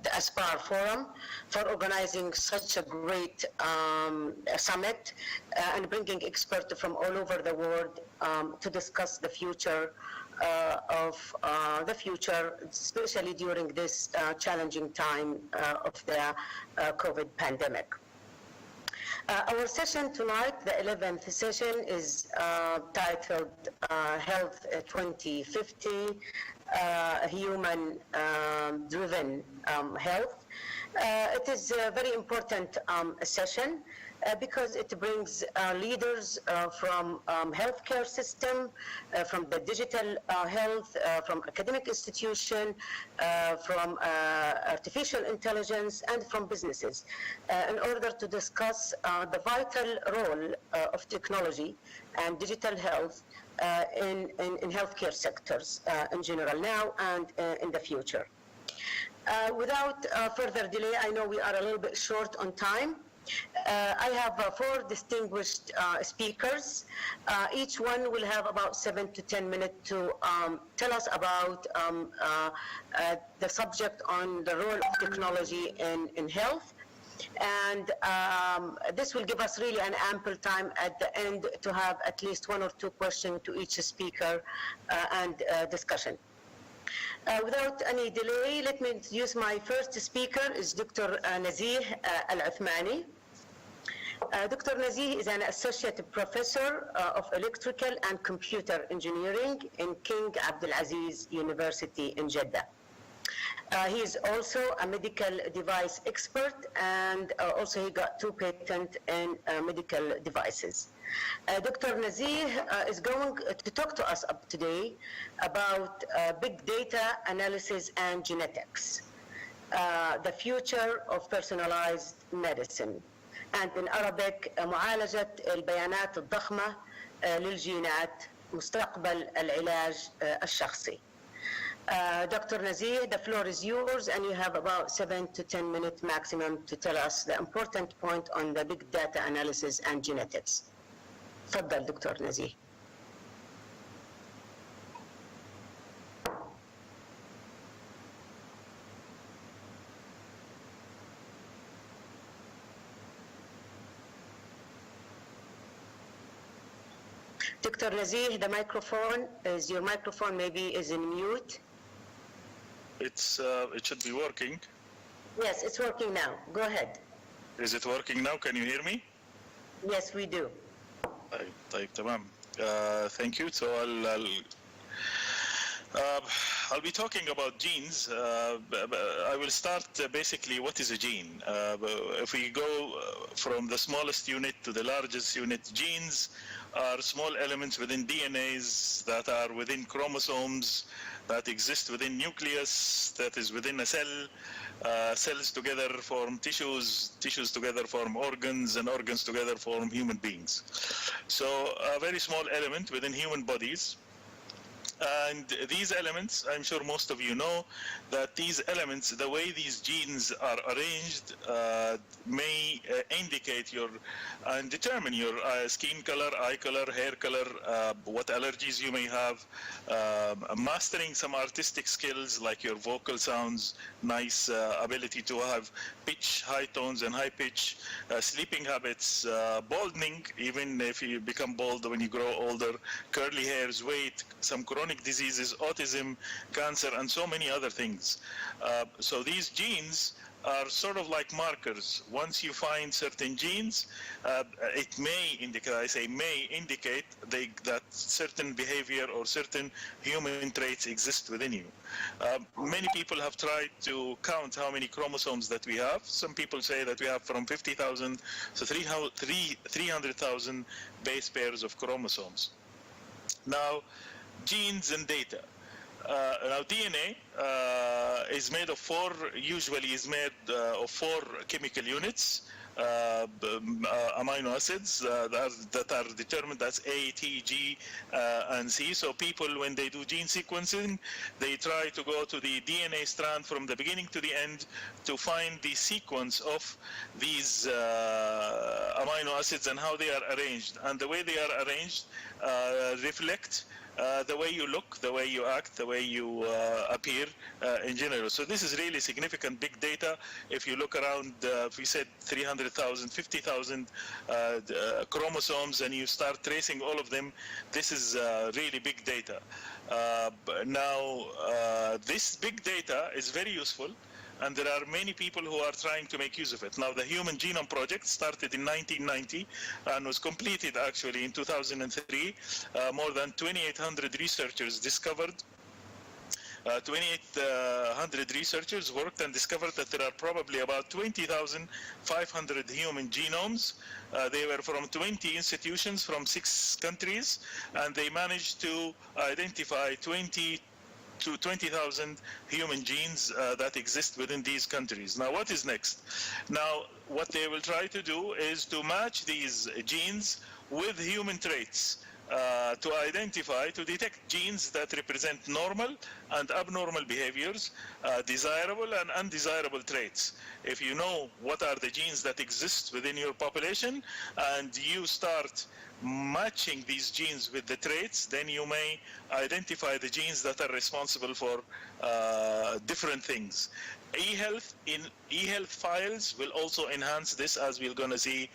the Aspar Forum for organizing such a great summit and bringing experts from all over the world to discuss the future especially during this challenging time of the COVID pandemic. Our session tonight, the 11th session, is titled Health 2050, Human-Driven Health. It is a very important session because it brings leaders from healthcare system, from the digital health, from academic institution, from artificial intelligence, and from businesses in order to discuss the vital role of technology and digital health in healthcare sectors in general now and in the future. Without further delay, I know we are a little bit short on time. I have 4 distinguished speakers. Each one will have about 7 to 10 minutes to tell us about the subject on the role of technology in health. And this will give us really an ample time at the end to have at least 1 or 2 questions to each speaker and discussion. Without any delay, let me introduce my first speaker, is Dr. Nazih Al-Uthmani. Dr. Nazih is an associate professor of electrical and computer engineering in King Abdul Aziz University in Jeddah. He is also a medical device expert, and also he got 2 patents in medical devices. Dr. Nazih is going to talk to us today about big data analysis and genetics, the future of personalized medicine, and in Arabic, معالجة البيانات الضخمة للجينات مستقبل العلاج الشخصي. Dr. Nazih, the floor is yours, and you have about 7 to 10 minutes maximum to tell us the important point on the big data analysis and genetics. تفضل دكتور نزيه. Dr. Nazih, the microphone is your microphone maybe is in mute. It should be working. Yes, it's working now. Go ahead. Is it working now? Can you hear me? Yes, we do. طيب تمام. Thank you. So I'll be talking about genes. I will start basically what is a gene. If we go from the smallest unit to the largest unit, genes are small elements within DNAs that are within chromosomes, that exist within nucleus, that is within a cell. Cells together form tissues, tissues together form organs, and organs together form human beings. So a very small element within human bodies. And these elements, I'm sure most of you know that these elements, the way these genes are arranged, may indicate your and determine your skin color, eye color, hair color, what allergies you may have, mastering some artistic skills like your vocal sounds, nice ability to have pitch, high tones and high pitch, sleeping habits, balding, even if you become bald when you grow older, curly hairs, weight, some chronic diseases, autism, cancer, and so many other things. So these genes are sort of like markers. Once you find certain genes, it may indicate, I say may indicate that certain behavior or certain human traits exist within you. Many people have tried to count how many chromosomes that we have. Some people say that we have from 50,000 to 300,000 base pairs of chromosomes. Now, genes and data. Now DNA is made of usually of four chemical units, amino acids that are determined as A, T, G, and C. So people, when they do gene sequencing, they try to go to the DNA strand from the beginning to the end to find the sequence of these amino acids and how they are arranged. And the way they are arranged reflect the way you look, the way you act, the way you appear in general. So this is really significant big data. If you look around, if we said 300,000, 50,000 chromosomes, and you start tracing all of them, this is really big data. Now, this big data is very useful, and there are many people who are trying to make use of it. Now, the Human Genome Project started in 1990 and was completed actually in 2003. More than 2,800 researchers discovered 2,800 researchers worked and discovered that there are probably about 20,500 human genomes. They were from 20 institutions from 6 countries, and they managed to identify 20,000 human genes that exist within these countries. Now, what is next? Now, what they will try to do is to match these genes with human traits. To detect genes that represent normal and abnormal behaviors, desirable and undesirable traits. If you know what are the genes that exist within your population and you start matching these genes with the traits, then you may identify the genes that are responsible for different things. E-health files will also enhance this, as we're going to see.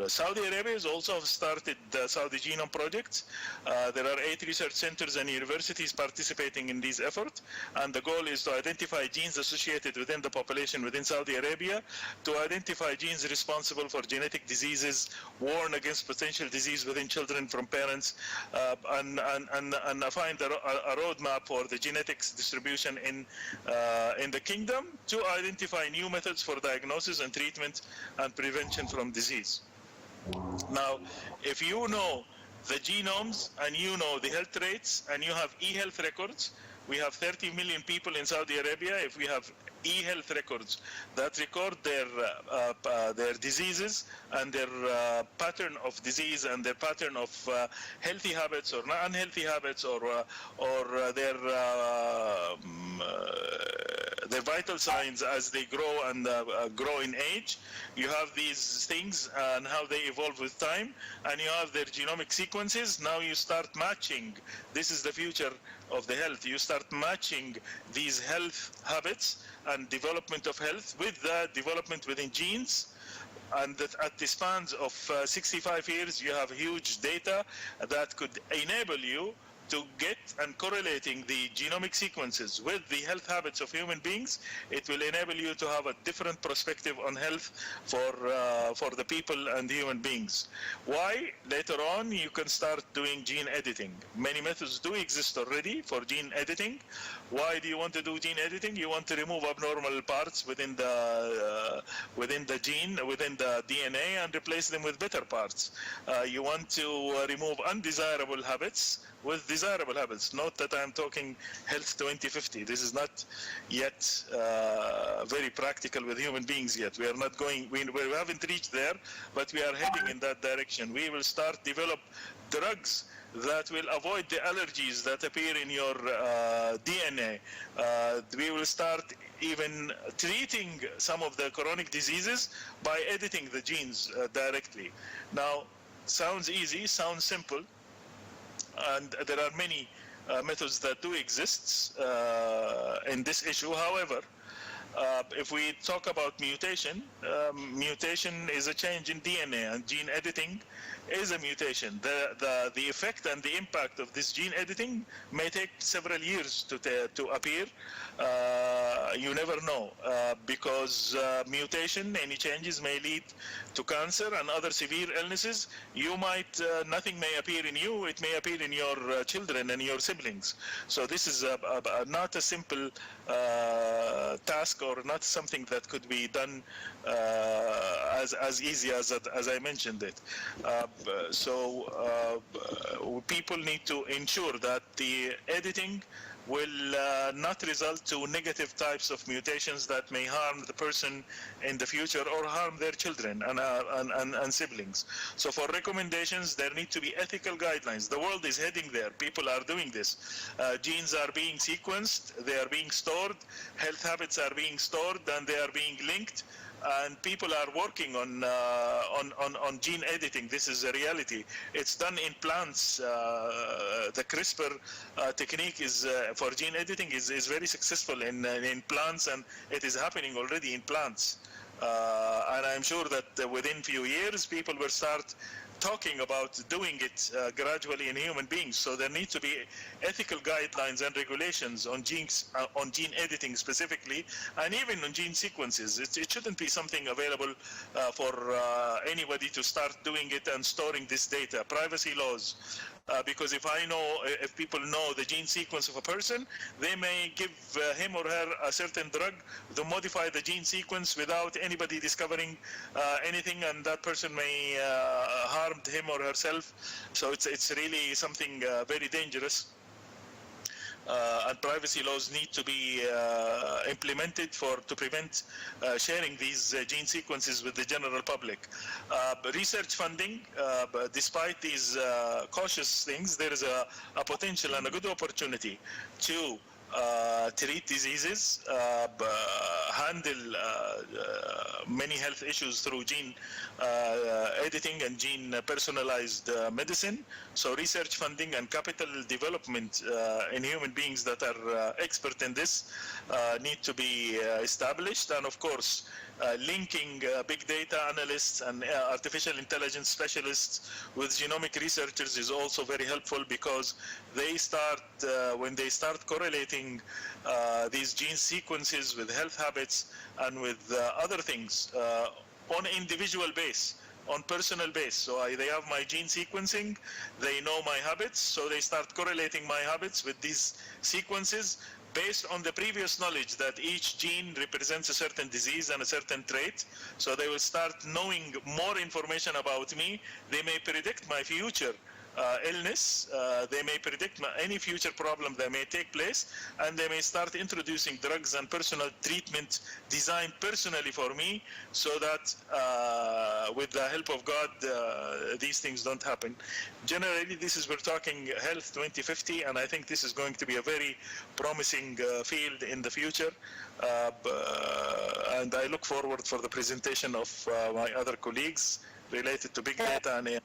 Saudi Arabia has also started the Saudi Genome Project. There are 8 research centers and universities participating in these efforts, and the goal is to identify genes associated within the population within Saudi Arabia, to identify genes responsible for genetic diseases, warn against potential disease within children from parents, and find a roadmap for the genetics distribution in the kingdom, to identify new methods for diagnosis and treatment and prevention from disease. Now, if you know the genomes and you know the health rates and you have e-health records, we have 30 million people in Saudi Arabia. If we have e-health records that record their diseases and their pattern of disease and their pattern of healthy habits or unhealthy habits, or their vital signs as they grow and grow in age. You have these things and how they evolve with time, and you have their genomic sequences. Now you start matching. This is the future of the health. You start matching these health habits and development of health with the development within genes. And that at the spans of 65 years, you have huge data that could enable you to get and correlating the genomic sequences with the health habits of human beings. It will enable you to have a different perspective on health for the people and human beings. Why? Later on, you can start doing gene editing. Many methods do exist already for gene editing. Why do you want to do gene editing? You want to remove abnormal parts within the gene, within the DNA, and replace them with better parts. You want to remove undesirable habits with desirable habits. Note that I'm talking health 2050. This is not yet very practical with human beings yet. We are not going, we haven't reached there, but we are heading in that direction. We will start develop drugs that will avoid the allergies that appear in your DNA. We will start even treating some of the chronic diseases by editing the genes directly. Now, sounds easy, sounds simple, and there are many methods that do exist in this issue. However, If we talk about mutation, mutation is a change in DNA, and gene editing is a mutation. The effect and the impact of this gene editing may take several years to appear. You never know, because mutation, any changes may lead to cancer and other severe illnesses. You might, nothing may appear in you, it may appear in your children and your siblings. So this is not a simple task, or not something that could be done as easy as I mentioned it. People need to ensure that the editing will not result to negative types of mutations that may harm the person in the future or harm their children and siblings. So for recommendations, there need to be ethical guidelines. The world is heading there. People are doing this. Genes are being sequenced, they are being stored, health habits are being stored, and they are being linked. And people are working on gene editing. This is a reality. It's done in plants. The CRISPR technique is for gene editing is very successful in plants, and it is happening already in plants. And I'm sure that within few years, people will start talking about doing it gradually in human beings. So there need to be ethical guidelines and regulations on genes, on gene editing specifically, and even on gene sequences. It shouldn't be something available for anybody to start doing it and storing this data. Privacy laws. Because if people know the gene sequence of a person, they may give him or her a certain drug to modify the gene sequence without anybody discovering anything, and that person may harm him or herself. So it's really something very dangerous. And privacy laws need to be implemented to prevent sharing these gene sequences with the general public. Research funding, despite these cautious things, there is a potential and a good opportunity to treat diseases, handle many health issues through gene editing and gene personalized medicine. So research funding and capital development in human beings that are expert in this need to be established. And of course, linking big data analysts and artificial intelligence specialists with genomic researchers is also very helpful, because they start, when they start correlating these gene sequences with health habits and with other things on individual base, on personal base. So they have my gene sequencing, they know my habits, so they start correlating my habits with these sequences based on the previous knowledge that each gene represents a certain disease and a certain trait. So they will start knowing more information about me. They may predict my future illness, they may predict any future problem that may take place, and they may start introducing drugs and personal treatment designed personally for me, so that with the help of God, these things don't happen. Generally, we're talking health 2050, and I think this is going to be a very promising field in the future. And I look forward for the presentation of my other colleagues related to big data and AI.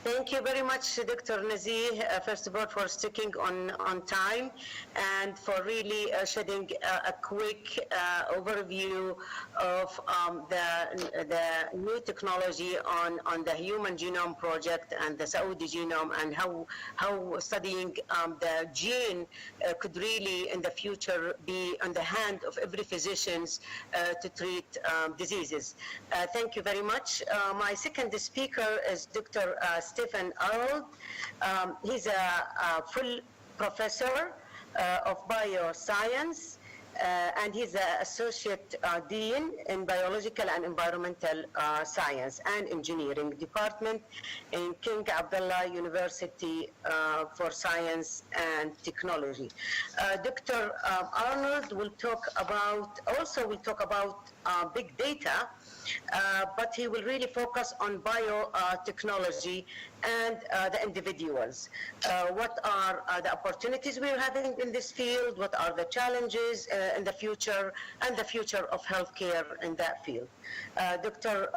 Thank you very much, Dr. Nazih, first of all, for sticking on time and for really shedding a quick overview of the new technology on the Human Genome Project and the Saudi Genome, and how studying the gene could really in the future be on the hand of every physician to treat diseases. Thank you very much. My second speaker is Dr. Stephen Arnold. He's a full professor of bioscience, and he's an associate dean in biological and environmental science and engineering department in King Abdullah University for Science and Technology. Dr. Arnold will talk about big data, but he will really focus on biotechnology and the individuals. What are the opportunities we're having in this field? What are the challenges in the future, and the future of healthcare in that field? Dr.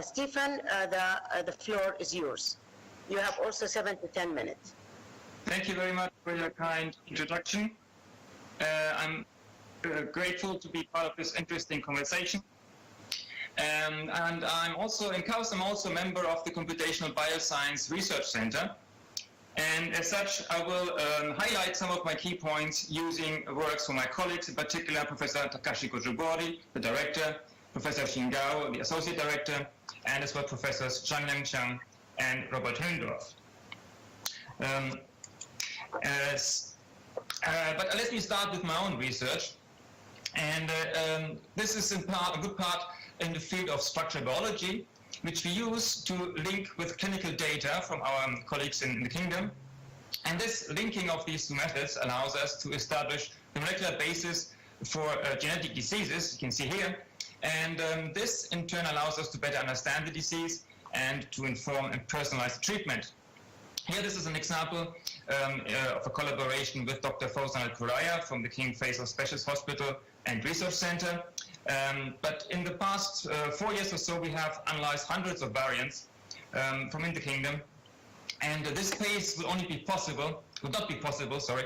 Stephen, the floor is yours. You have also 7 to 10 minutes. Thank you very much for your kind introduction. I'm grateful to be part of this interesting conversation. And I'm also in KAUST, I'm also a member of the Computational Bioscience Research Center. And as such, I will highlight some of my key points using works from my colleagues, in particular Professor Takashi Kojibori, the director, Professor Shingao, the associate director, and as well Professors Zhang Chang and Robert Höndorf. But let me start with my own research. And this is in part, a good part in the field of structural biology, which we use to link with clinical data from our colleagues in the kingdom. And this linking of these two methods allows us to establish the molecular basis for genetic diseases, you can see here. And this in turn allows us to better understand the disease and to inform and personalize the treatment. Here, this is an example of a collaboration with Dr. Fauzan Al-Kuraya from the King Faisal Specialist Hospital and Research Center. But in the past 4 years or so, we have analyzed hundreds of variants from in the kingdom. And this pace will only be possible, would not be possible, sorry,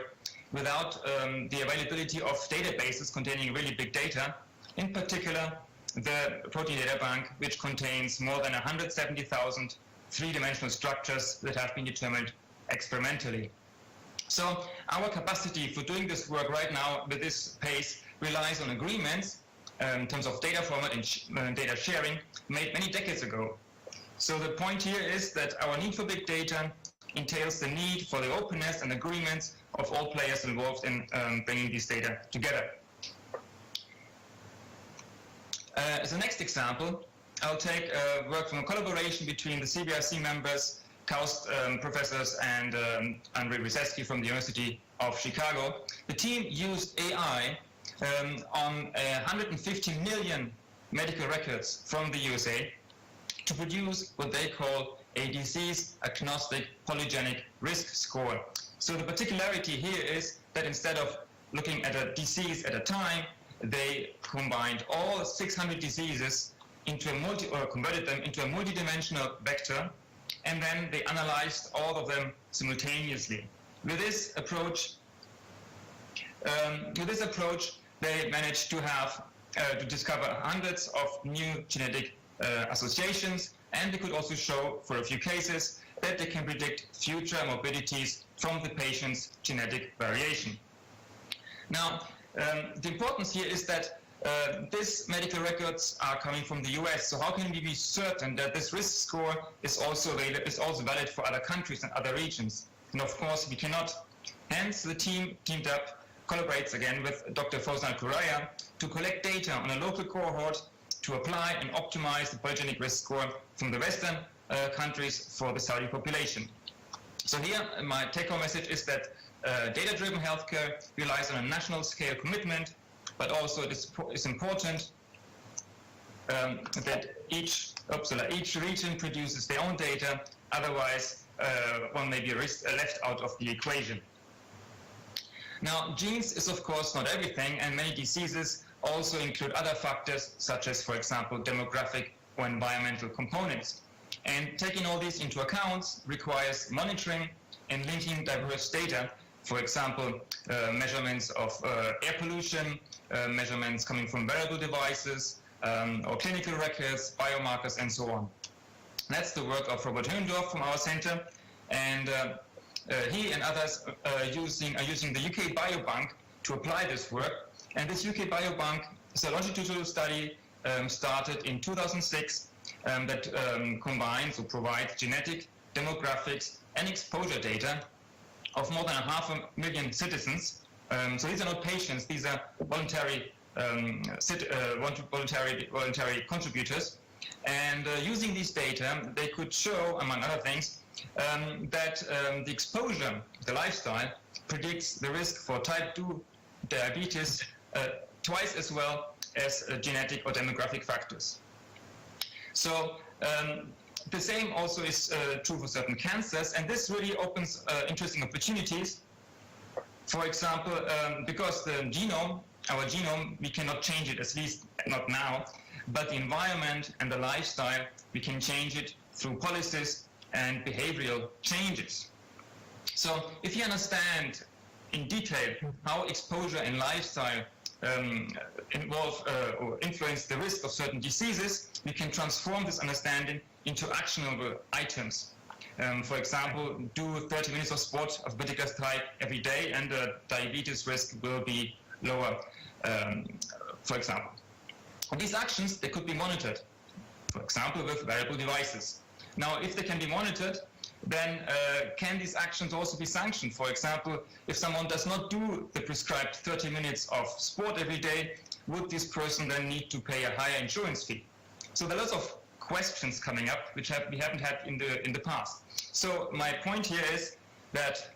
without the availability of databases containing really big data, in particular the protein data bank, which contains more than 170,000 three-dimensional structures that have been determined experimentally. So our capacity for doing this work right now with this pace relies on agreements in terms of data format and data sharing made many decades ago. So the point here is that our need for big data entails the need for the openness and agreements of all players involved in bringing these data together. As a next example, I'll take work from a collaboration between the CBRC members, KAUST professors, and Andrei Ryseski from the University of Chicago. The team used AI on 150 million medical records from the USA to produce what they call a disease-agnostic polygenic risk score. So the particularity here is that instead of looking at a disease at a time, they combined all 600 diseases into a converted them into a multidimensional vector, and then they analyzed all of them simultaneously. With this approach, they managed to have to discover hundreds of new genetic associations, and they could also show, for a few cases, that they can predict future morbidities from the patient's genetic variation. Now, the importance here is that these medical records are coming from the US, so how can we be certain that this risk score is also valid for other countries and other regions? And of course, we cannot. Hence, the team teamed up, collaborates again with Dr. Fauzan Al-Kuraya to collect data on a local cohort to apply and optimize the polygenic risk score from the Western countries for the Saudi population. So here, my take-home message is that data-driven healthcare relies on a national scale commitment, but also it is important that each region produces their own data, otherwise one may be left out of the equation. Now, genes is of course not everything, and many diseases also include other factors such as, for example, demographic or environmental components. And taking all these into account requires monitoring and linking diverse data, for example, measurements of air pollution, measurements coming from wearable devices, or clinical records, biomarkers, and so on. That's the work of Robert Höndorf from our center, and he and others are using the UK Biobank to apply this work. And this UK Biobank is a longitudinal study started in 2006 that combines or provides genetic, demographics, and exposure data of more than 500,000 citizens. So these are not patients; these are voluntary contributors. And using these data, they could show, among other things, that the exposure, the lifestyle, predicts the risk for type 2 diabetes twice as well as genetic or demographic factors. So the same also is true for certain cancers, and this really opens interesting opportunities. For example, because the genome, our genome, we cannot change it, at least not now, but the environment and the lifestyle, we can change it through policies and behavioral changes. So if you understand in detail how exposure and lifestyle involve or influence the risk of certain diseases, we can transform this understanding into actionable items. For example, do 30 minutes of sport of Whittaker's type every day, and the diabetes risk will be lower, for example. These actions, they could be monitored, for example, with wearable devices. Now, if they can be monitored, then can these actions also be sanctioned? For example, if someone does not do the prescribed 30 minutes of sport every day, would this person then need to pay a higher insurance fee? So there are lots of questions coming up which we haven't had in the past. So my point here is that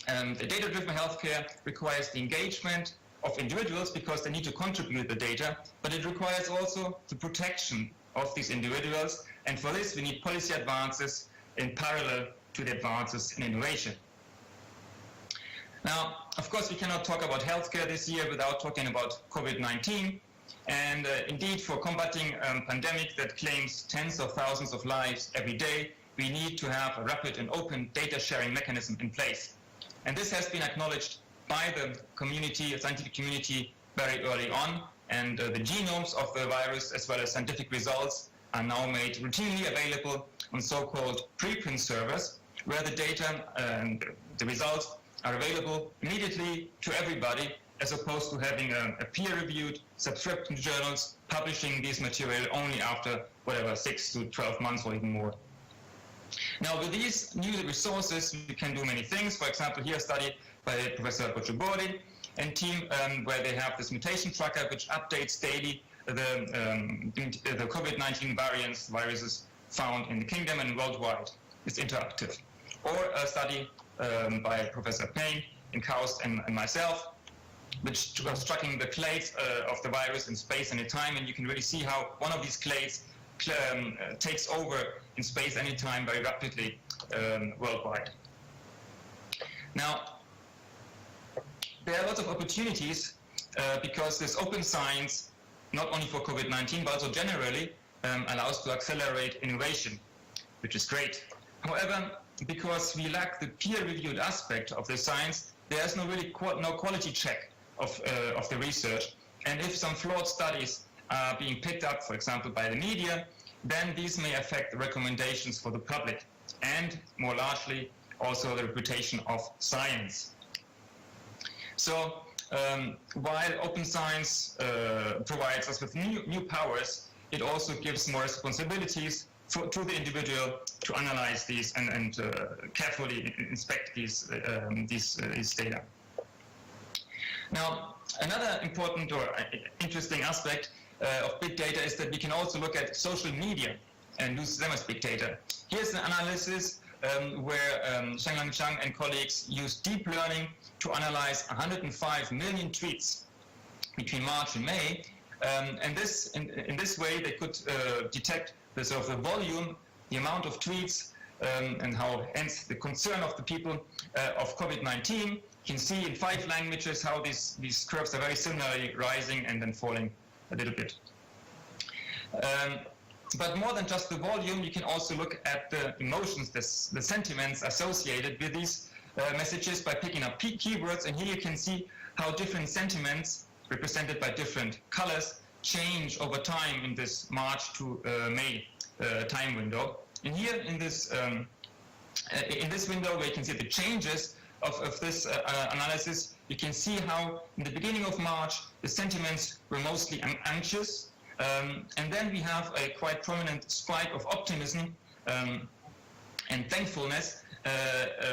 the data-driven healthcare requires the engagement of individuals because they need to contribute the data, but it requires also the protection of these individuals, and for this we need policy advances in parallel to the advances in innovation. Now, of course, we cannot talk about healthcare this year without talking about COVID-19. And indeed, for combating a pandemic that claims tens of thousands of lives every day, we need to have a rapid and open data sharing mechanism in place. And this has been acknowledged by the community, scientific community, very early on. And the genomes of the virus, as well as scientific results, are now made routinely available on so-called preprint servers, where the data and the results are available immediately to everybody, as opposed to having a peer-reviewed subscription journals publishing this material only after, whatever, 6 to 12 months or even more. Now, with these new resources, we can do many things. For example, here a study by Professor Bocciobori and team where they have this mutation tracker which updates daily the COVID-19 viruses found in the kingdom and worldwide. It's interactive. Or a study by Professor Payne in Kaust and myself, which was tracking the clades of the virus in space and in time, and you can really see how one of these clades takes over in space and in time very rapidly worldwide. Now, there are lots of opportunities because this open science, not only for COVID-19, but also generally, allows to accelerate innovation, which is great. However, because we lack the peer-reviewed aspect of the science, there is no quality check of the research. And if some flawed studies are being picked up, for example, by the media, then these may affect the recommendations for the public and, more largely, also the reputation of science. So, while open science provides us with new powers, it also gives more responsibilities to the individual to analyze these and carefully inspect these data. Now, another important or interesting aspect of big data is that we can also look at social media and use them as big data. Here's an analysis where Shenglang Chang and colleagues used deep learning to analyze 105 million tweets between March and May. And in this way, they could detect the sort of the volume, the amount of tweets, and how, hence, the concern of the people of COVID-19. You can see in 5 languages how these curves are very similarly rising and then falling a little bit. But more than just the volume, you can also look at the emotions, the sentiments associated with these messages by picking up keywords. And here you can see how different sentiments, represented by different colors, change over time in this March to May time window. And here in this window where you can see the changes of this analysis, you can see how in the beginning of March, the sentiments were mostly anxious. And then we have a quite prominent spike of optimism and thankfulness,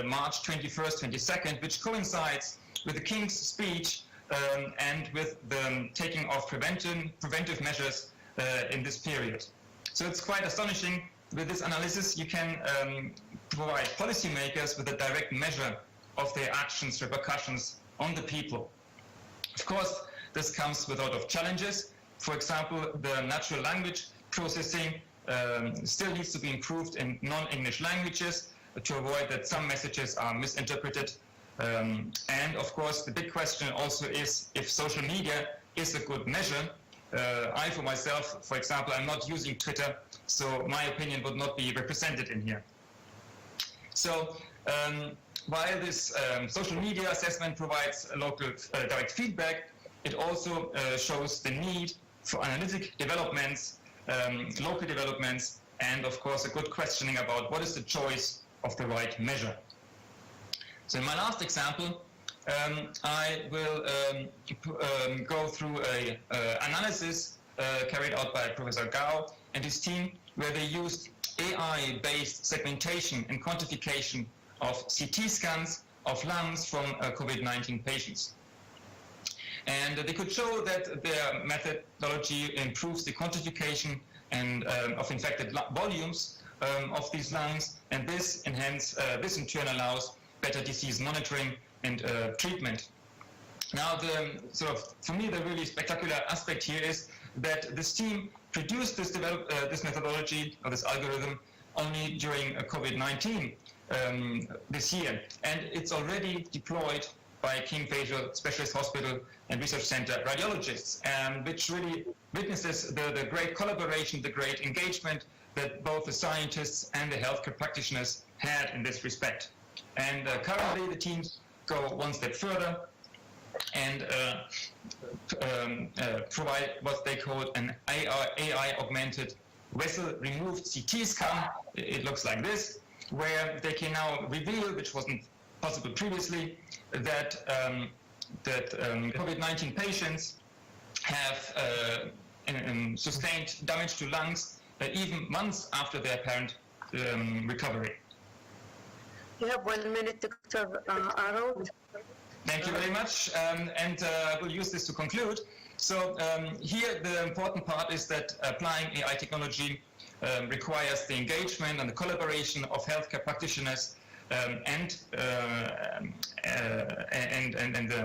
March 21st, 22nd, which coincides with the King's speech and with the taking of preventive measures in this period. So it's quite astonishing. With this analysis, you can provide policymakers with a direct measure of their actions, repercussions on the people. Of course, this comes with a lot of challenges. For example, the natural language processing still needs to be improved in non-English languages to avoid that some messages are misinterpreted. And of course, the big question also is if social media is a good measure. I, for myself, for example, I'm not using Twitter, so my opinion would not be represented in here. So while this social media assessment provides local direct feedback, it also shows the need for analytic developments, local developments, and of course a good questioning about what is the choice of the right measure. So in my last example, I will go through an analysis carried out by Professor Gao and his team, where they used AI-based segmentation and quantification of CT scans of lungs from COVID-19 patients. And they could show that their methodology improves the quantification and of infected volumes of these lungs, and this in turn allows better disease monitoring and treatment. Now, for me, the really spectacular aspect here is that this team produced this methodology or this algorithm only during COVID-19 this year, and it's already deployed by King Faisal Specialist Hospital and Research Center radiologists, which really witnesses the great collaboration, the great engagement that both the scientists and the healthcare practitioners had in this respect. And currently the teams go one step further and provide what they call an AI-augmented vessel-removed CT scan. It looks like this, where they can now reveal, which wasn't possible previously, that COVID-19 patients have sustained damage to lungs even months after their apparent recovery. You have 1 minute, Dr. Arnold. Thank you very much, and I will use this to conclude. So here the important part is that applying AI technology requires the engagement and the collaboration of healthcare practitioners and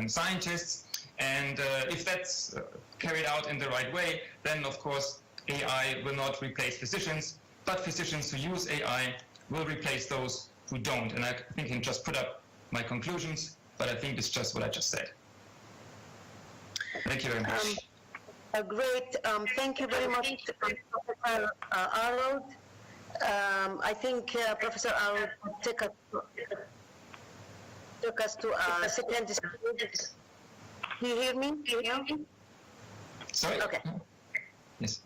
scientists. And if that's carried out in the right way, then of course AI will not replace physicians, but physicians who use AI will replace those who don't. And I think I can just put up my conclusions, but I think it's just what I just said. Thank you very much. Great. Thank you very much, Professor Arnold. I think Professor Arnold took us to a second stage. Do you hear me? Sorry? Okay. Yes.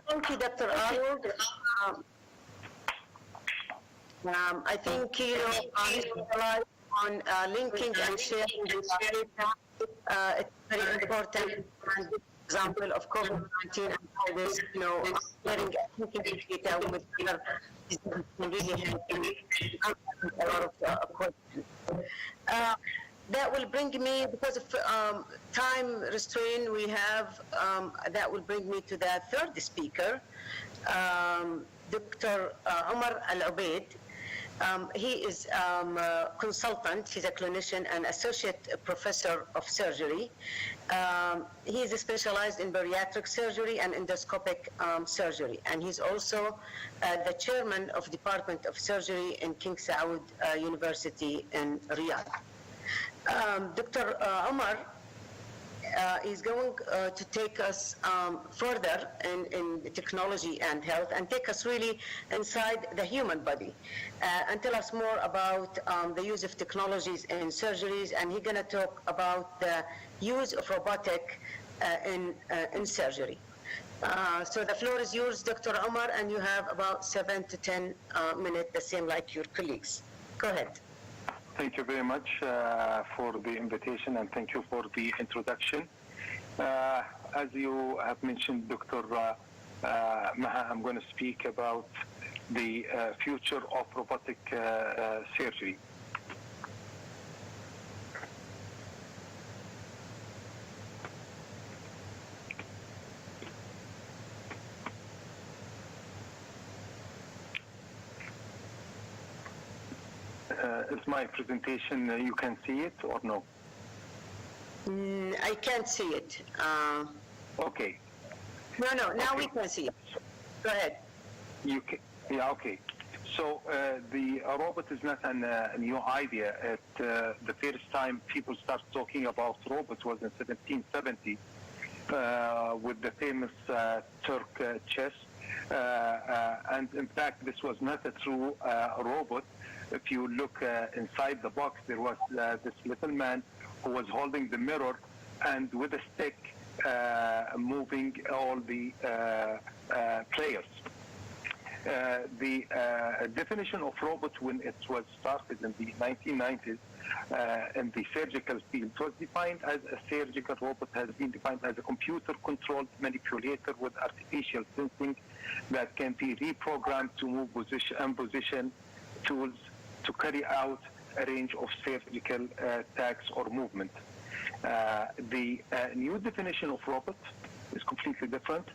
Thank you, Dr. Arnold. I think he relies on linking and sharing data. It's very important and example of COVID-19 and how this, sharing data with other diseases can really help answer a lot of questions. That will bring me, because of time restraint we have, that will bring me to the third speaker, Dr. Omar Al-Ubaid. He is a consultant, he's a clinician and associate professor of surgery. He is specialized in bariatric surgery and endoscopic surgery, and he's also the chairman of Department of Surgery in King Saud University in Riyadh. Dr. Omar is going to take us further in technology and health, and take us really inside the human body, and tell us more about the use of technologies in surgeries, and he's going to talk about the use of robotic in surgery. So the floor is yours, Dr. Omar, and you have about 7 to 10 minutes, the same like your colleagues. Go ahead. Thank you very much for the invitation, and thank you for the introduction. As you have mentioned, Dr. Maha, I'm going to speak about the future of robotic surgery. Is my presentation, you can see it or no? I can't see it. Okay. No, now we can see it. Go ahead. You can, yeah, okay. So the robot is not a new idea. The first time people started talking about robots was in 1770 with the famous Turk chess And in fact, this was not a true robot. If you look inside the box, there was this little man who was holding the mirror and with a stick moving all the players. The definition of robot when it was started in the 1990s in the surgical field was defined as a surgical robot has been defined as a computer-controlled manipulator with artificial sensing that can be reprogrammed to move position and position tools to carry out a range of surgical tasks or movement. The new definition of robot is completely different.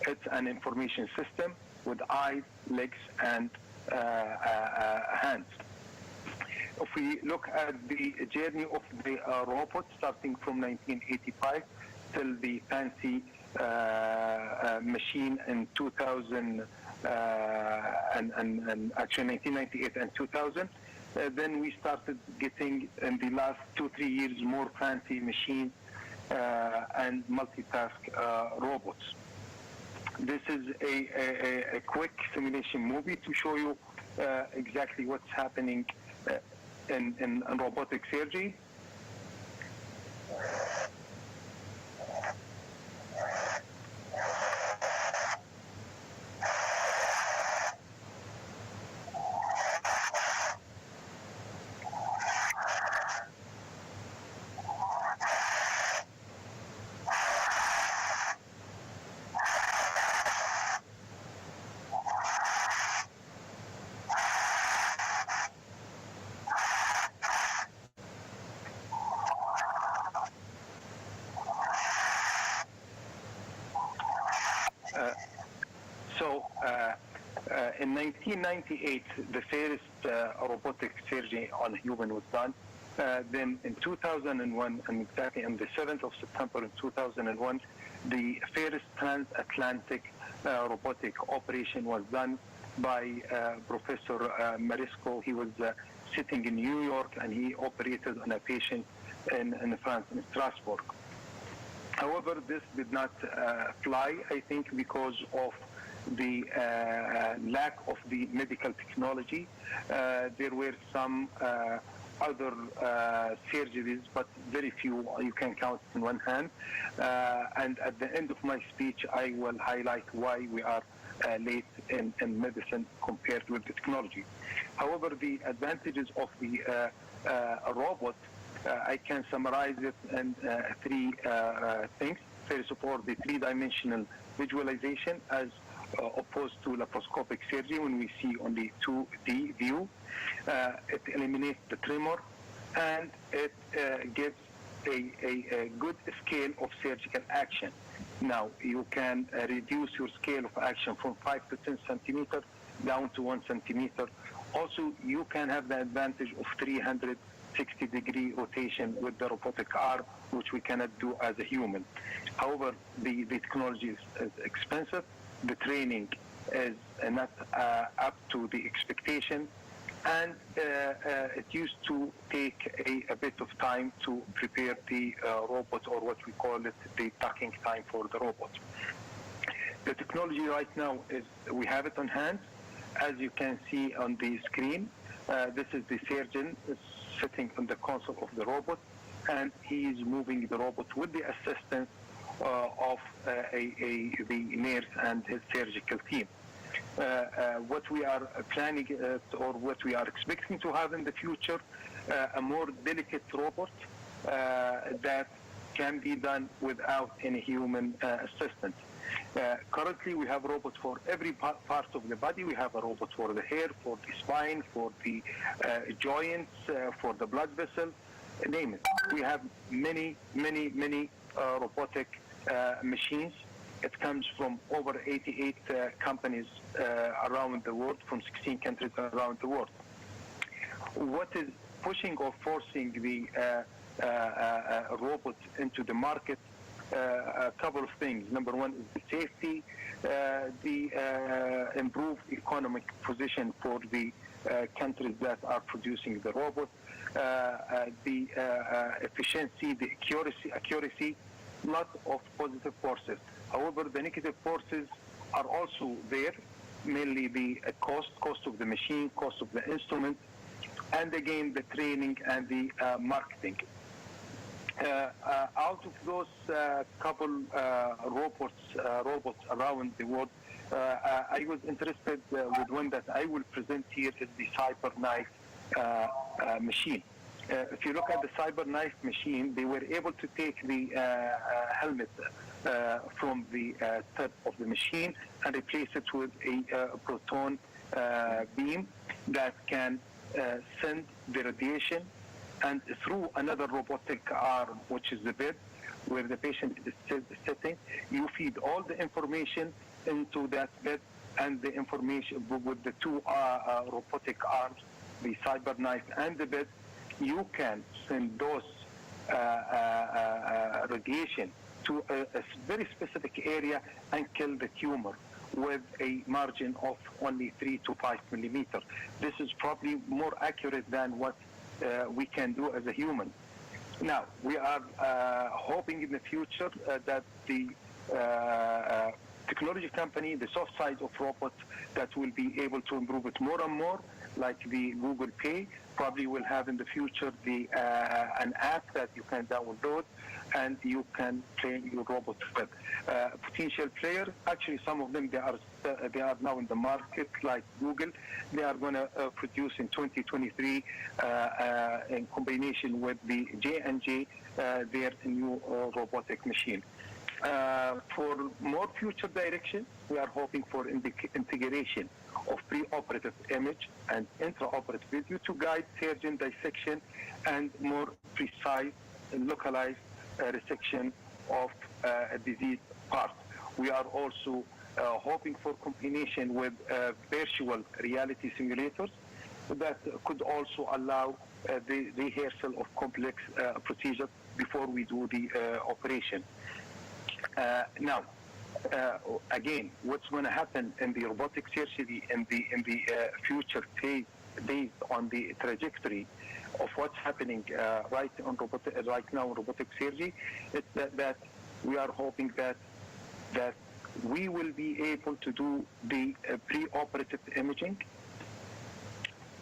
It's an information system with eyes, legs, and hands. If we look at the journey of the robot starting from 1985 till the fancy machine in 2000 and actually 1998 and 2000, then we started getting in the last 2-3 years more fancy machines and multitask robots. This is a quick simulation movie to show you exactly what's happening in robotic surgery. In 1998, the first robotic surgery on human was done. Then in 2001, and exactly on the 7th of September in 2001, the first transatlantic robotic operation was done by Professor Marisco. He was sitting in New York and he operated on a patient in France, in Strasbourg. However, this did not fly, I think, because of the lack of the medical technology. There were some other surgeries, but very few you can count in one hand. And at the end of my speech, I will highlight why we are late in medicine compared with the technology. However, the advantages of the robot, I can summarize it in 3 things. First of all, the 3-dimensional visualization as opposed to laparoscopic surgery when we see only 2D view. It eliminates the tremor and it gives a good scale of surgical action. Now, you can reduce your scale of action from 5 to 10 centimeters down to 1 centimeter. Also, you can have the advantage of 360-degree rotation with the robotic arm, which we cannot do as a human. However, the technology is expensive. The training is not up to the expectation, and it used to take a bit of time to prepare the robot, or what we call it, the docking time for the robot. The technology right now is, we have it on hand. As you can see on the screen, this is the surgeon sitting on the console of the robot, and he is moving the robot with the assistance of the nurse and his surgical team. What we are planning or what we are expecting to have in the future, a more delicate robot that can be done without any human assistance. Currently, we have robots for every part of the body. We have a robot for the hair, for the spine, for the joints, for the blood vessel, name it. We have many robotic machines. It comes from over 88 companies around the world, from 16 countries around the world. What is pushing or forcing the robot into the market? A couple of things. Number one is the safety, the improved economic position for the countries that are producing the robot, the efficiency, the accuracy, lot of positive forces. However, the negative forces are also there, mainly the cost of the machine, cost of the instrument, and again the training and the marketing. Out of those couple robots around the world, I was interested with one that I will present here is the CyberKnife machine. If you look at the CyberKnife machine, they were able to take the helmet from the top of the machine and replace it with a proton beam that can send the radiation, and through another robotic arm, which is the bed where the patient is sitting, you feed all the information into that bed, and the information with the two robotic arms, the CyberKnife and the bed, you can send those radiation to a very specific area and kill the tumor with a margin of only 3 to 5 millimeters. This is probably more accurate than what we can do as a human. Now, we are hoping in the future that the technology company, the soft side of robots, that will be able to improve it more and more, like the Google Pay, probably will have in the future the an app that you can download and you can train your robot with. Potential players, actually some of them, they are now in the market, like Google. They are going to produce in 2023 in combination with the J&J their new robotic machine. For more future direction, we are hoping for integration of preoperative image and intraoperative video to guide surgeon dissection and more precise and localized resection of a disease part. We are also hoping for combination with virtual reality simulators that could also allow the rehearsal of complex procedures before we do the operation. Now, again, what's going to happen in the robotic surgery in the future phase, based on the trajectory of what's happening right now in robotic surgery, is that we are hoping that we will be able to do the preoperative imaging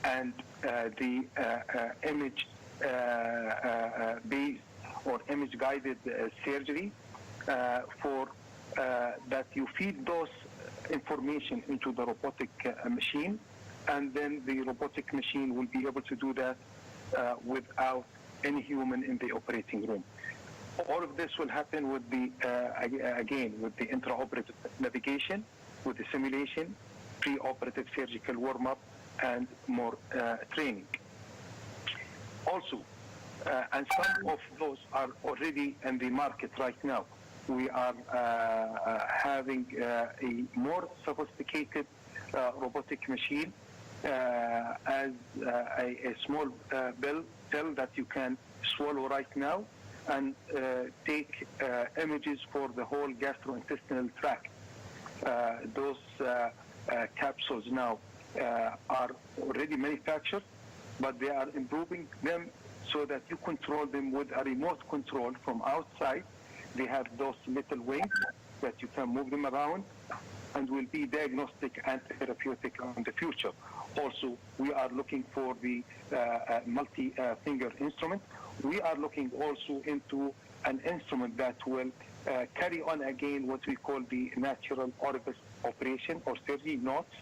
and the image based or image guided surgery for that you feed those information into the robotic machine, and then the robotic machine will be able to do that without any human in the operating room. All of this will happen with the, again, with the intraoperative navigation, with the simulation, preoperative surgical warm-up, and more training. Also, and some of those are already in the market right now. We are having a more sophisticated robotic machine as a small pill that you can swallow right now and take images for the whole gastrointestinal tract. Those capsules now are already manufactured, but they are improving them so that you control them with a remote control from outside. They have those little wings that you can move them around and will be diagnostic and therapeutic in the future. Also, we are looking for the multi-finger instrument. We are looking also into an instrument that will carry on again what we call the natural orifice operation or surgery knots.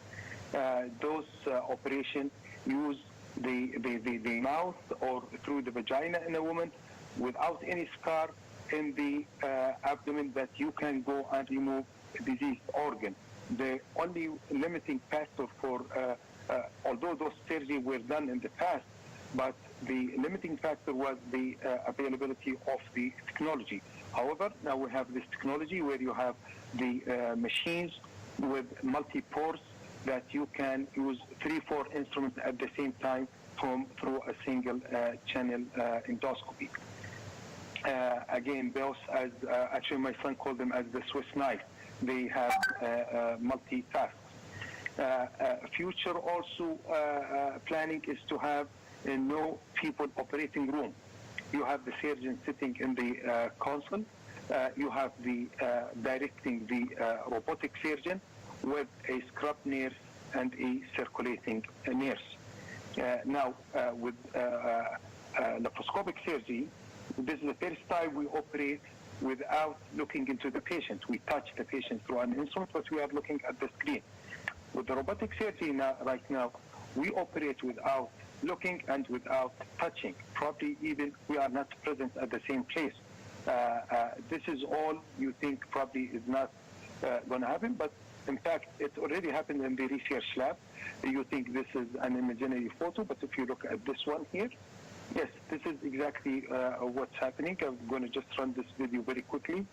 Those operations use the mouth or through the vagina in a woman without any scar in the abdomen, that you can go and remove a diseased organ. The only limiting factor for, although those surgeries were done in the past, but the limiting factor was the availability of the technology. However, now we have this technology where you have the machines with multi-pores that you can use 3-4 instruments at the same time through a single channel endoscopy. Again, those, as actually my son called them as the Swiss knife. They have multi-tasks. Future also planning is to have no people operating room. You have the surgeon sitting in the console. You have the directing the robotic surgeon with a scrub nurse and a circulating nurse. Now, with laparoscopic surgery, this is the first time we operate without looking into the patient. We touch the patient through an instrument, but we are looking at the screen. With the robotic surgery right now, we operate without looking and without touching. Probably even we are not present at the same place. This is all you think probably is not going to happen, but in fact, it already happened in the research lab. You think this is an imaginary photo, but if you look at this one here, yes, this is exactly what's happening. I'm going to just run this video very quickly.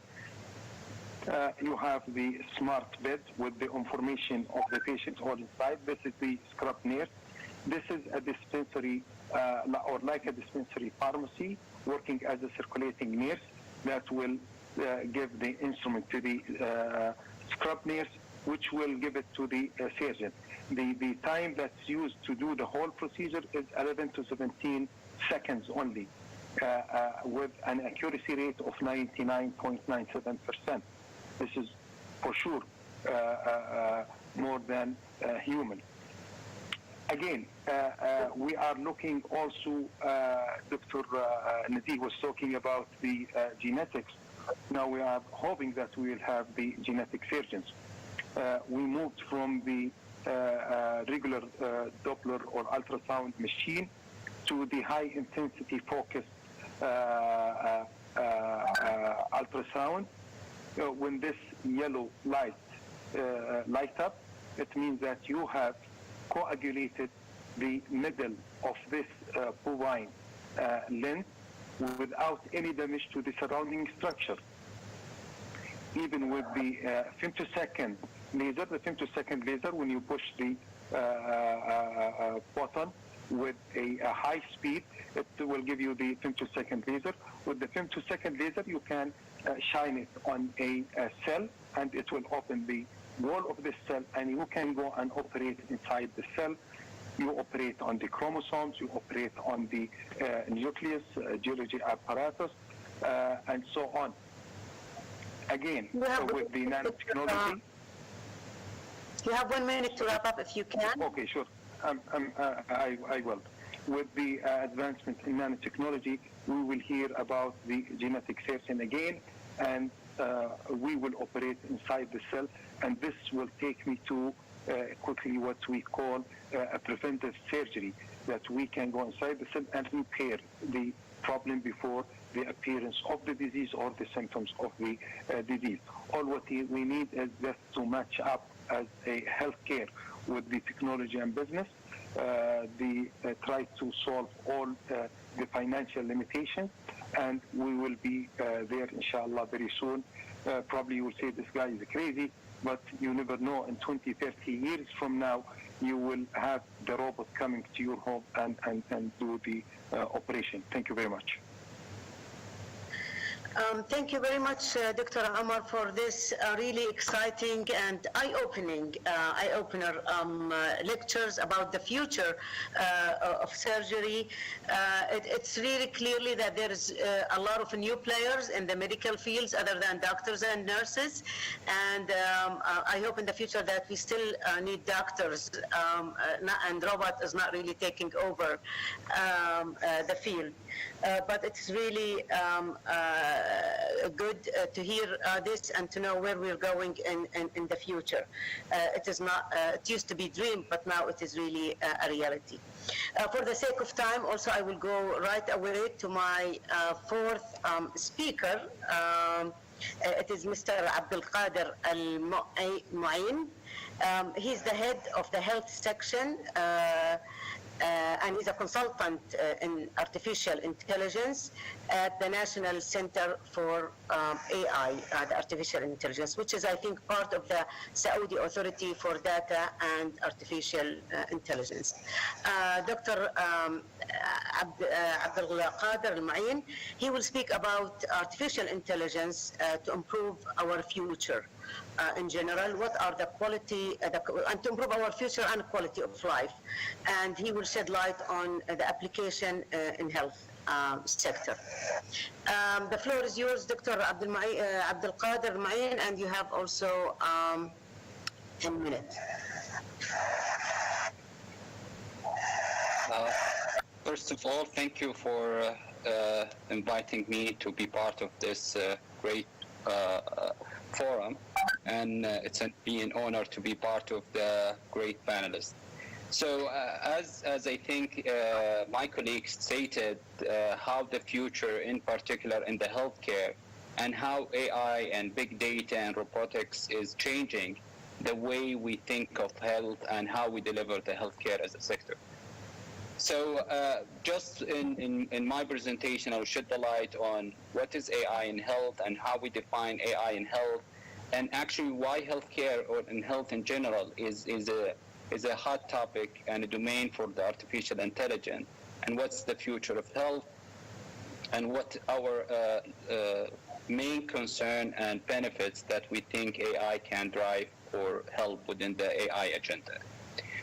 You have the smart bed with the information of the patient all inside. This is the scrub nurse. This is a dispensary or like a dispensary pharmacy working as a circulating nurse that will give the instrument to the scrub nurse, which will give it to the surgeon. The time that's used to do the whole procedure is 11 to 17 seconds only, with an accuracy rate of 99.97%. This is for sure more than human. Again, we are looking also, Dr. Nadeem was talking about the genetics. Now we are hoping that we will have the genetic surgeons. We moved from the regular Doppler or ultrasound machine to the high intensity focused ultrasound. When this yellow light light up, it means that you have coagulated the middle of this bovine lens without any damage to the surrounding structure. Even with the femtosecond laser, when you push the button with a high speed, it will give you the femtosecond laser. With the femtosecond laser, you can shine it on a cell, and it will open the wall of the cell, and you can go and operate inside the cell. You operate on the chromosomes, you operate on the nucleus, geology apparatus, and so on. Again, with the nanotechnology. You have 1 minute to wrap up if you can. Okay, sure. I will. With the advancement in nanotechnology, we will hear about the genetic surgeon again, and we will operate inside the cell. And this will take me to quickly what we call a preventive surgery, that we can go inside the cell and repair the problem before the appearance of the disease or the symptoms of the disease. All what we need is just to match up as a healthcare with the technology and business, try to solve all the financial limitations, and we will be there, inshallah, very soon. Probably you will say this guy is crazy, but you never know. In 20, 30 years from now, you will have the robot coming to your home and do the operation. Thank you very much. Thank you very much, Dr. Omar, for this really exciting and eye-opener lectures about the future of surgery. It's really clearly that there is a lot of new players in the medical fields other than doctors and nurses, and I hope in the future that we still need doctors, and robot is not really taking over the field. But it's really good to hear this and to know where we're going in the future. It is not, it used to be dream, but now it is really a reality. For the sake of time, also I will go right away to my fourth speaker. It is Mr. Abdelkader Al-Mu'in. He's the head of the health section, and he's a consultant in artificial intelligence at the National Center for AI, the artificial intelligence, which is, I think, part of the Saudi Authority for Data and Artificial Intelligence. Dr. Abdelkader Al-Mu'in, he will speak about artificial intelligence to improve our future. In general, what are the quality, and to improve our future and quality of life. And he will shed light on the application in health sector. The floor is yours, Dr. Abdelkader Al-Mu'in, and you have also 10 minutes. First of all, thank you for inviting me to be part of this great forum, and it's been an honor to be part of the great panelists. So as I think my colleagues stated, how the future, in particular in the healthcare, and how AI and big data and robotics is changing the way we think of health and how we deliver the healthcare as a sector. So just in my presentation, I'll shed the light on what is AI in health and how we define AI in health, and actually why healthcare or in health in general is a hot topic and a domain for the artificial intelligence, and what's the future of health, and what our main concern and benefits that we think AI can drive or help within the AI agenda.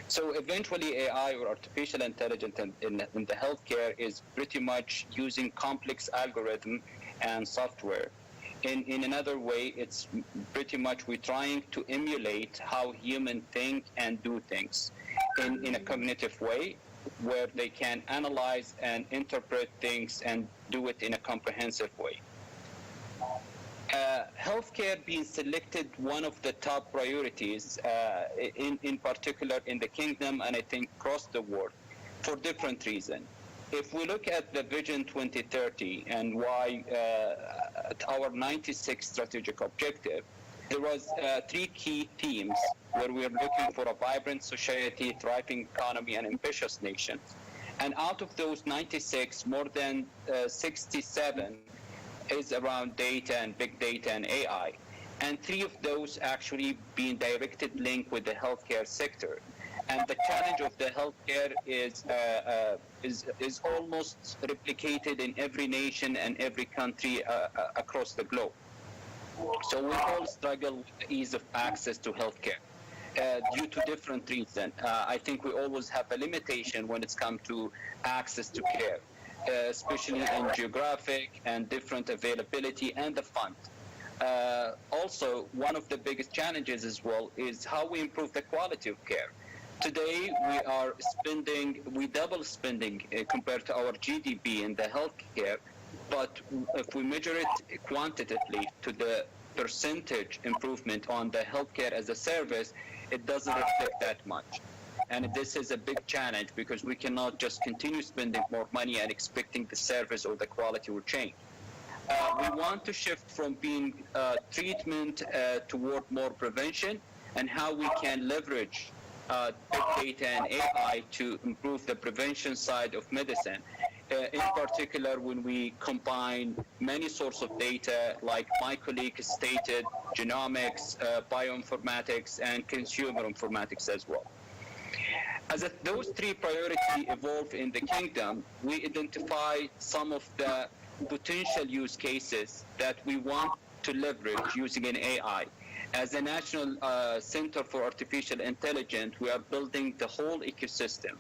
So eventually AI or artificial intelligence in the healthcare is pretty much using complex algorithm and software. In another way, it's pretty much we're trying to emulate how humans think and do things in a cognitive way, where they can analyze and interpret things and do it in a comprehensive way. Healthcare being selected one of the top priorities, in particular in the kingdom, and I think across the world, for different reasons. If we look at the Vision 2030 and why our 96 strategic objective, there was 3 key themes where we are looking for a vibrant society, thriving economy, and ambitious nation. And out of those 96, more than 67 is around data and big data and AI. And 3 of those actually being directed link with the healthcare sector. And the challenge of the healthcare is almost replicated in every nation and every country across the globe. So we all struggle with the ease of access to healthcare due to different reasons. I think we always have a limitation when it's come to access to care, especially in geographic and different availability and the fund. Also, one of the biggest challenges as well is how we improve the quality of care. Today, we double spending compared to our GDP in the healthcare, but if we measure it quantitatively to the percentage improvement on the healthcare as a service, it doesn't reflect that much. And this is a big challenge because we cannot just continue spending more money and expecting the service or the quality will change. We want to shift from being treatment toward more prevention, and how we can leverage big data and AI to improve the prevention side of medicine. In particular, when we combine many sources of data, like my colleague stated, genomics, bioinformatics, and consumer informatics as well. As those 3 priorities evolve in the kingdom, we identify some of the potential use cases that we want to leverage using an AI. As a National Center for Artificial Intelligence, we are building the whole ecosystem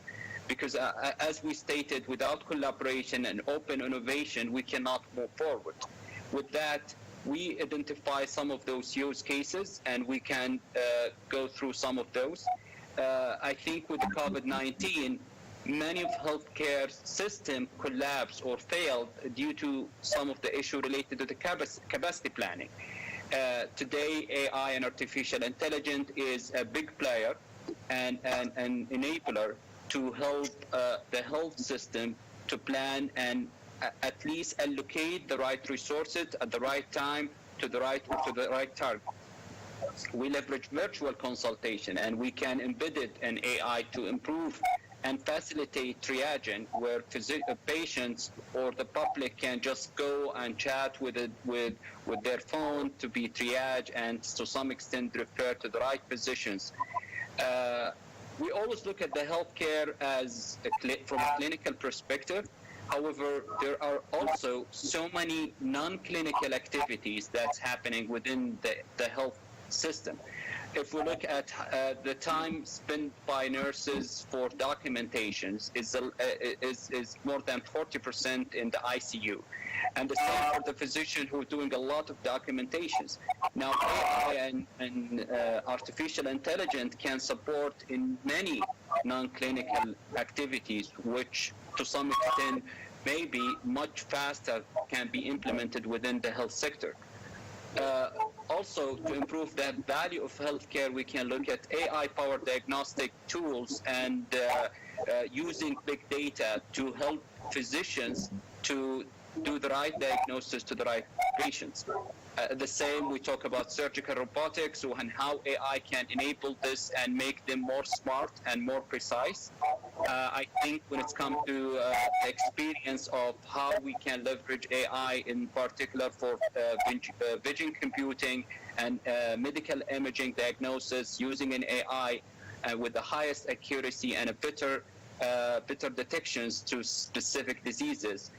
because as we stated, without collaboration and open innovation, we cannot move forward. With that, we identify some of those use cases and we can go through some of those. I think with the COVID-19, many of healthcare system collapsed or failed due to some of the issue related to the capacity planning. Today, AI and artificial intelligence is a big player and an enabler to help the health system to plan and at least allocate the right resources at the right time to the right target. We leverage virtual consultation and we can embed it in AI to improve and facilitate triaging, where patients or the public can just go and chat with their phone to be triaged and to some extent refer to the right physicians. We always look at the healthcare as from a clinical perspective. However, there are also so many non-clinical activities that's happening within the health system. If we look at the time spent by nurses for documentations is more than 40% in the ICU. And the same for the physician who are doing a lot of documentations. Now, AI and artificial intelligence can support in many non-clinical activities, which to some extent maybe much faster can be implemented within the health sector. Also, to improve the value of healthcare, we can look at AI-powered diagnostic tools and using big data to help physicians to do the right diagnosis to the right patients. The same, we talk about surgical robotics and how AI can enable this and make them more smart and more precise. I think when it's come to the experience of how we can leverage AI in particular for vision computing and medical imaging diagnosis using an AI with the highest accuracy and a better detections to specific diseases.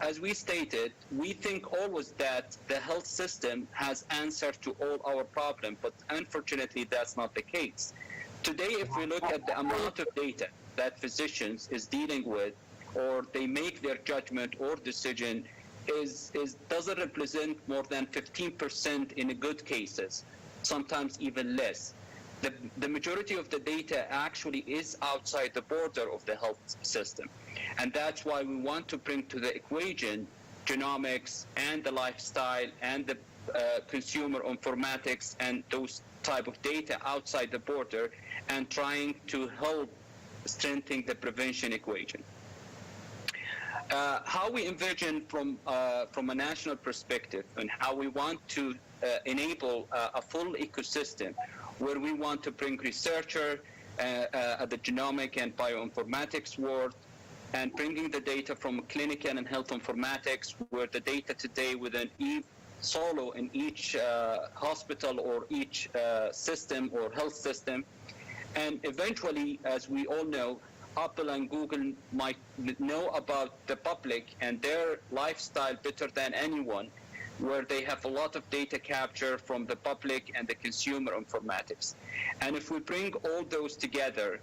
As we stated, we think always that the health system has answer to all our problems, but unfortunately that's not the case. Today, if we look at the amount of data that physicians is dealing with, or they make their judgment or decision, doesn't represent more than 15% in good cases, sometimes even less. The majority of the data actually is outside the border of the health system. And that's why we want to bring to the equation genomics and the lifestyle and the consumer informatics and those type of data outside the border and trying to help strengthen the prevention equation. How we envision from a national perspective and how we want to enable a full ecosystem where we want to bring researcher at the genomic and bioinformatics world and bringing the data from clinical and health informatics where the data today within solo in each hospital or each system or health system. And eventually, as we all know, Apple and Google might know about the public and their lifestyle better than anyone, where they have a lot of data capture from the public and the consumer informatics. And if we bring all those together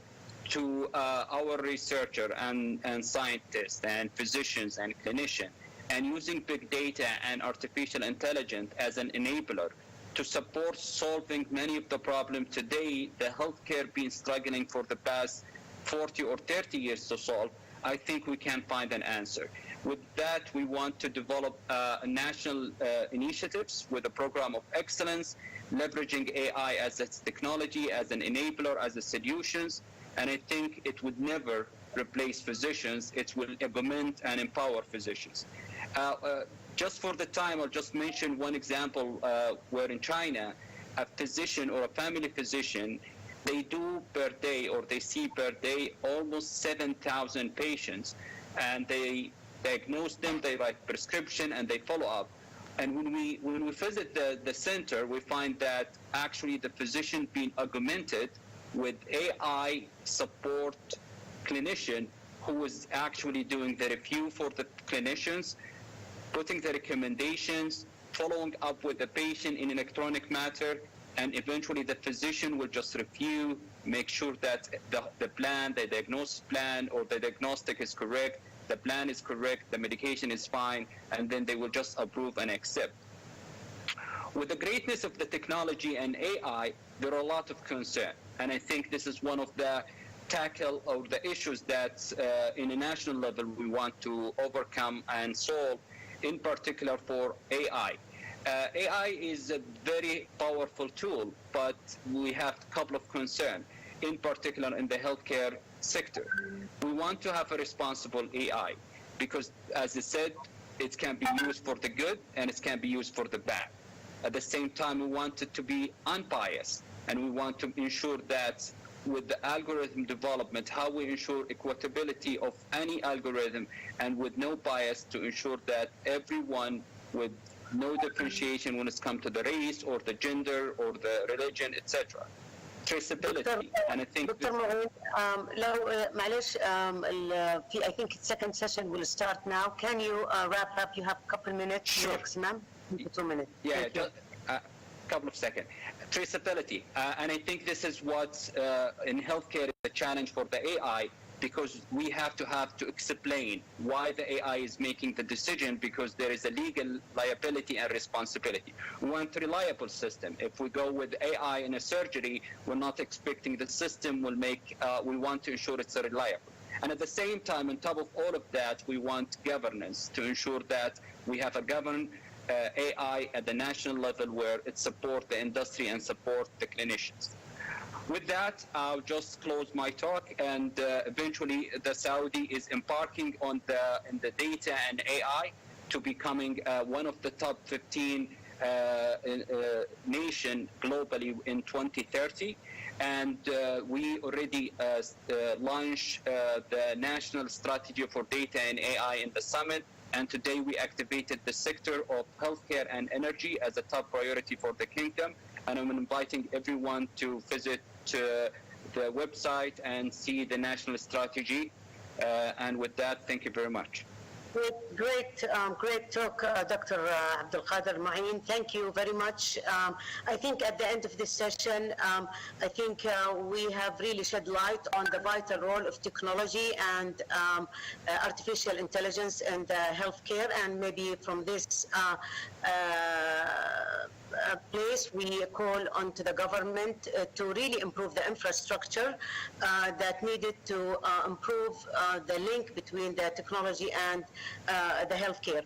to our researcher and scientists and physicians and clinicians, and using big data and artificial intelligence as an enabler to support solving many of the problems today, the healthcare been struggling for the past 40 or 30 years to solve, I think we can find an answer. With that, we want to develop national initiatives with a program of excellence, leveraging AI as a technology, as an enabler, as a solutions. And I think it would never replace physicians. It will augment and empower physicians. Just for the time, I'll just mention one example where in China, a physician or a family physician, they do per day or they see per day almost 7,000 patients, and they diagnose them, they write prescription, and they follow up. And when we visit the center, we find that actually the physician being augmented with AI support clinician who is actually doing the review for the clinicians, putting the recommendations, following up with the patient in an electronic matter, and eventually the physician will just review, make sure that the plan, the diagnosis plan or the diagnostic is correct, the plan is correct, the medication is fine, and then they will just approve and accept. With the greatness of the technology and AI, there are a lot of concern. And I think this is one of the tackle or the issues that in a national level we want to overcome and solve, in particular for AI. AI is a very powerful tool, but we have a couple of concerns, in particular in the healthcare sector. We want to have a responsible AI because, as I said, it can be used for the good and it can be used for the bad. At the same time, we want it to be unbiased, and we want to ensure that with the algorithm development, how we ensure equitability of any algorithm and with no bias to ensure that everyone with no differentiation when it's come to the race or the gender or the religion, etc. Traceability. And I think Dr. Maroon, لو معلش I think the second session will start now. Can you wrap up? You have a couple minutes. Sure. Maximum 2 minutes. Yeah, just a couple of seconds. traceability. And I think this is what in healthcare is a challenge for the AI, because we have to explain why the AI is making the decision, because there is a legal liability and responsibility. We want a reliable system. If we go with AI in a surgery, we're not expecting the system will make, we want to ensure it's reliable. And at the same time, on top of all of that, we want governance to ensure that we have a governed AI at the national level where it supports the industry and support the clinicians. With that, I'll just close my talk, and eventually the Saudi is embarking on in the data and AI to becoming one of the top 15 nation globally in 2030. And we already launched the national strategy for data and AI in the summit. And today we activated the sector of healthcare and energy as a top priority for the kingdom. And I'm inviting everyone to visit the website and see the national strategy. And with that, thank you very much. Great talk, Dr. Abdul Qadir Ma'in. Thank you very much. I think at the end of this session, I think we have really shed light on the vital role of technology and artificial intelligence in the healthcare, and maybe from this place we call on to the government to really improve the infrastructure that needed to improve the link between the technology and the healthcare.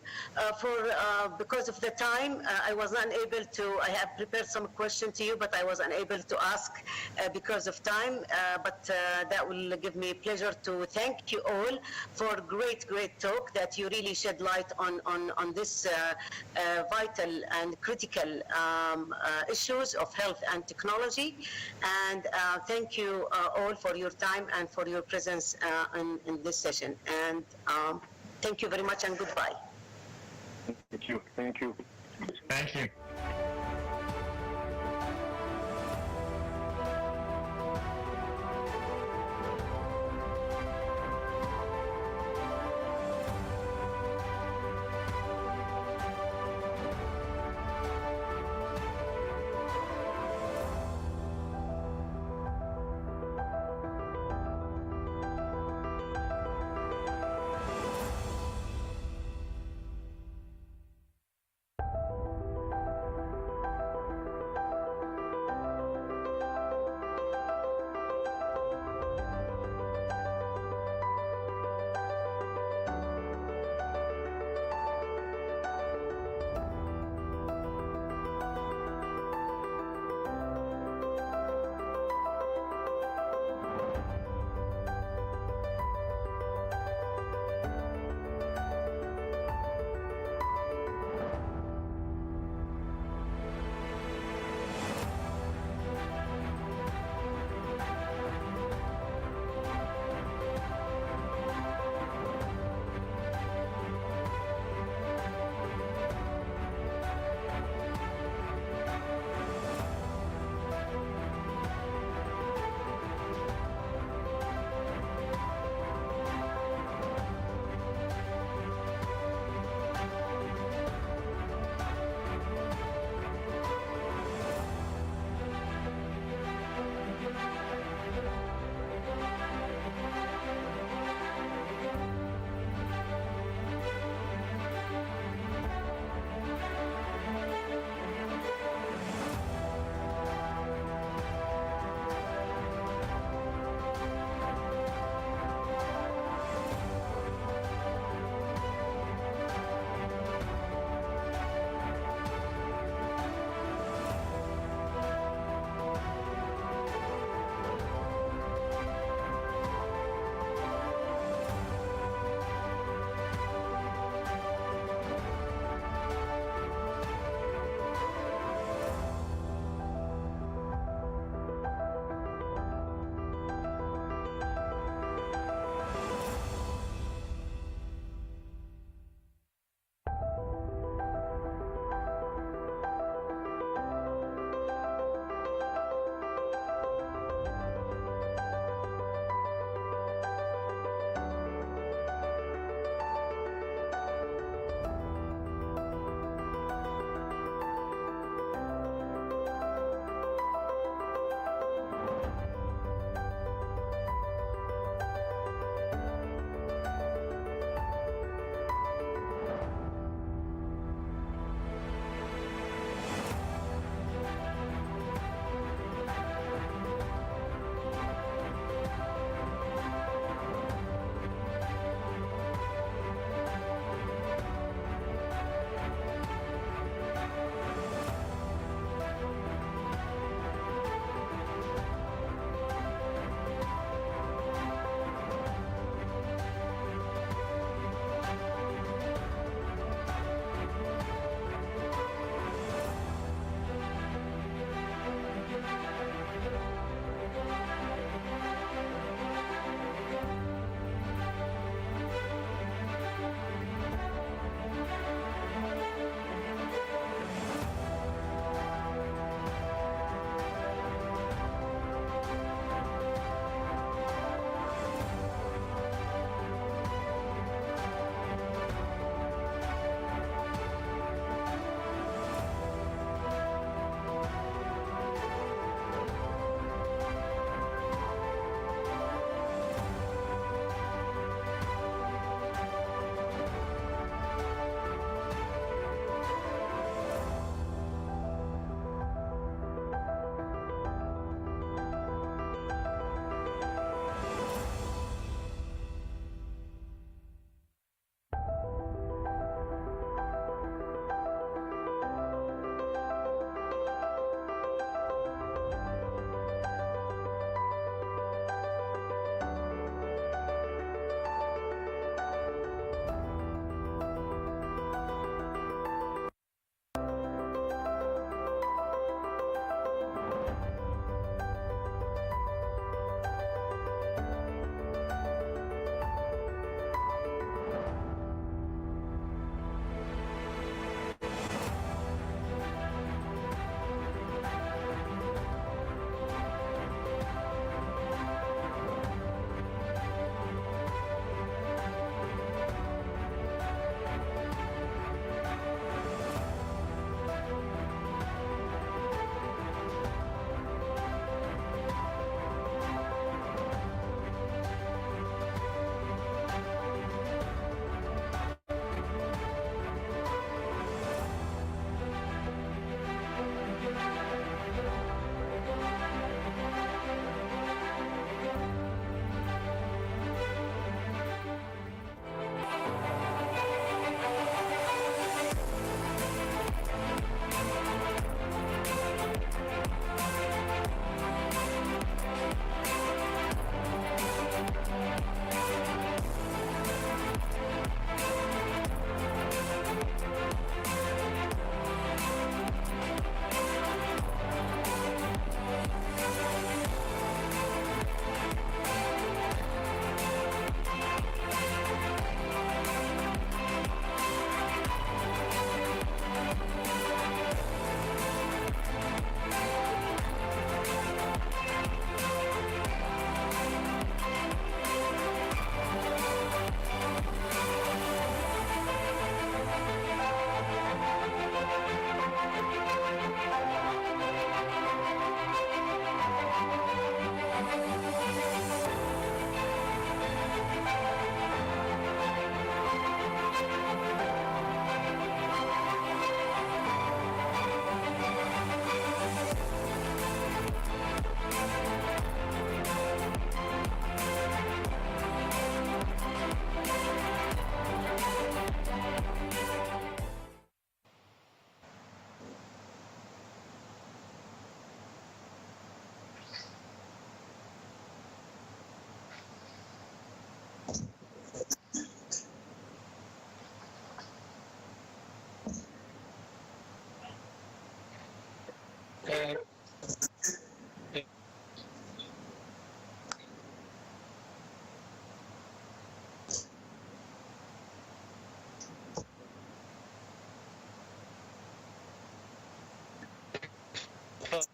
Because of the time, I was unable to, I have prepared some questions to you, but I was unable to ask because of time, but that will give me pleasure to thank you all for great talk that you really shed light on this vital and critical issues of health and technology. And thank you all for your time and for your presence in this session. And thank you very much and goodbye. Thank you. Thank you. Thank you.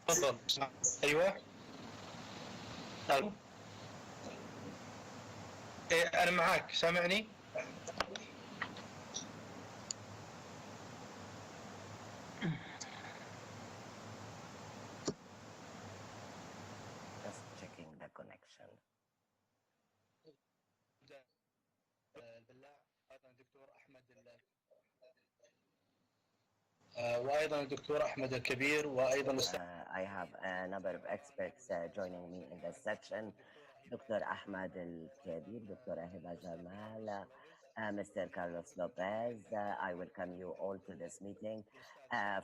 تفضل. ايوه. الو. إيه انا معاك، سامعني؟ Just checking the connection. وايضا الدكتور احمد الكبير وايضا I have a number of experts joining me in this section. Dr. Ahmed Al-Kabir, Dr. Ahiba Jamal, Mr. Carlos Lopez. I welcome you all to this meeting.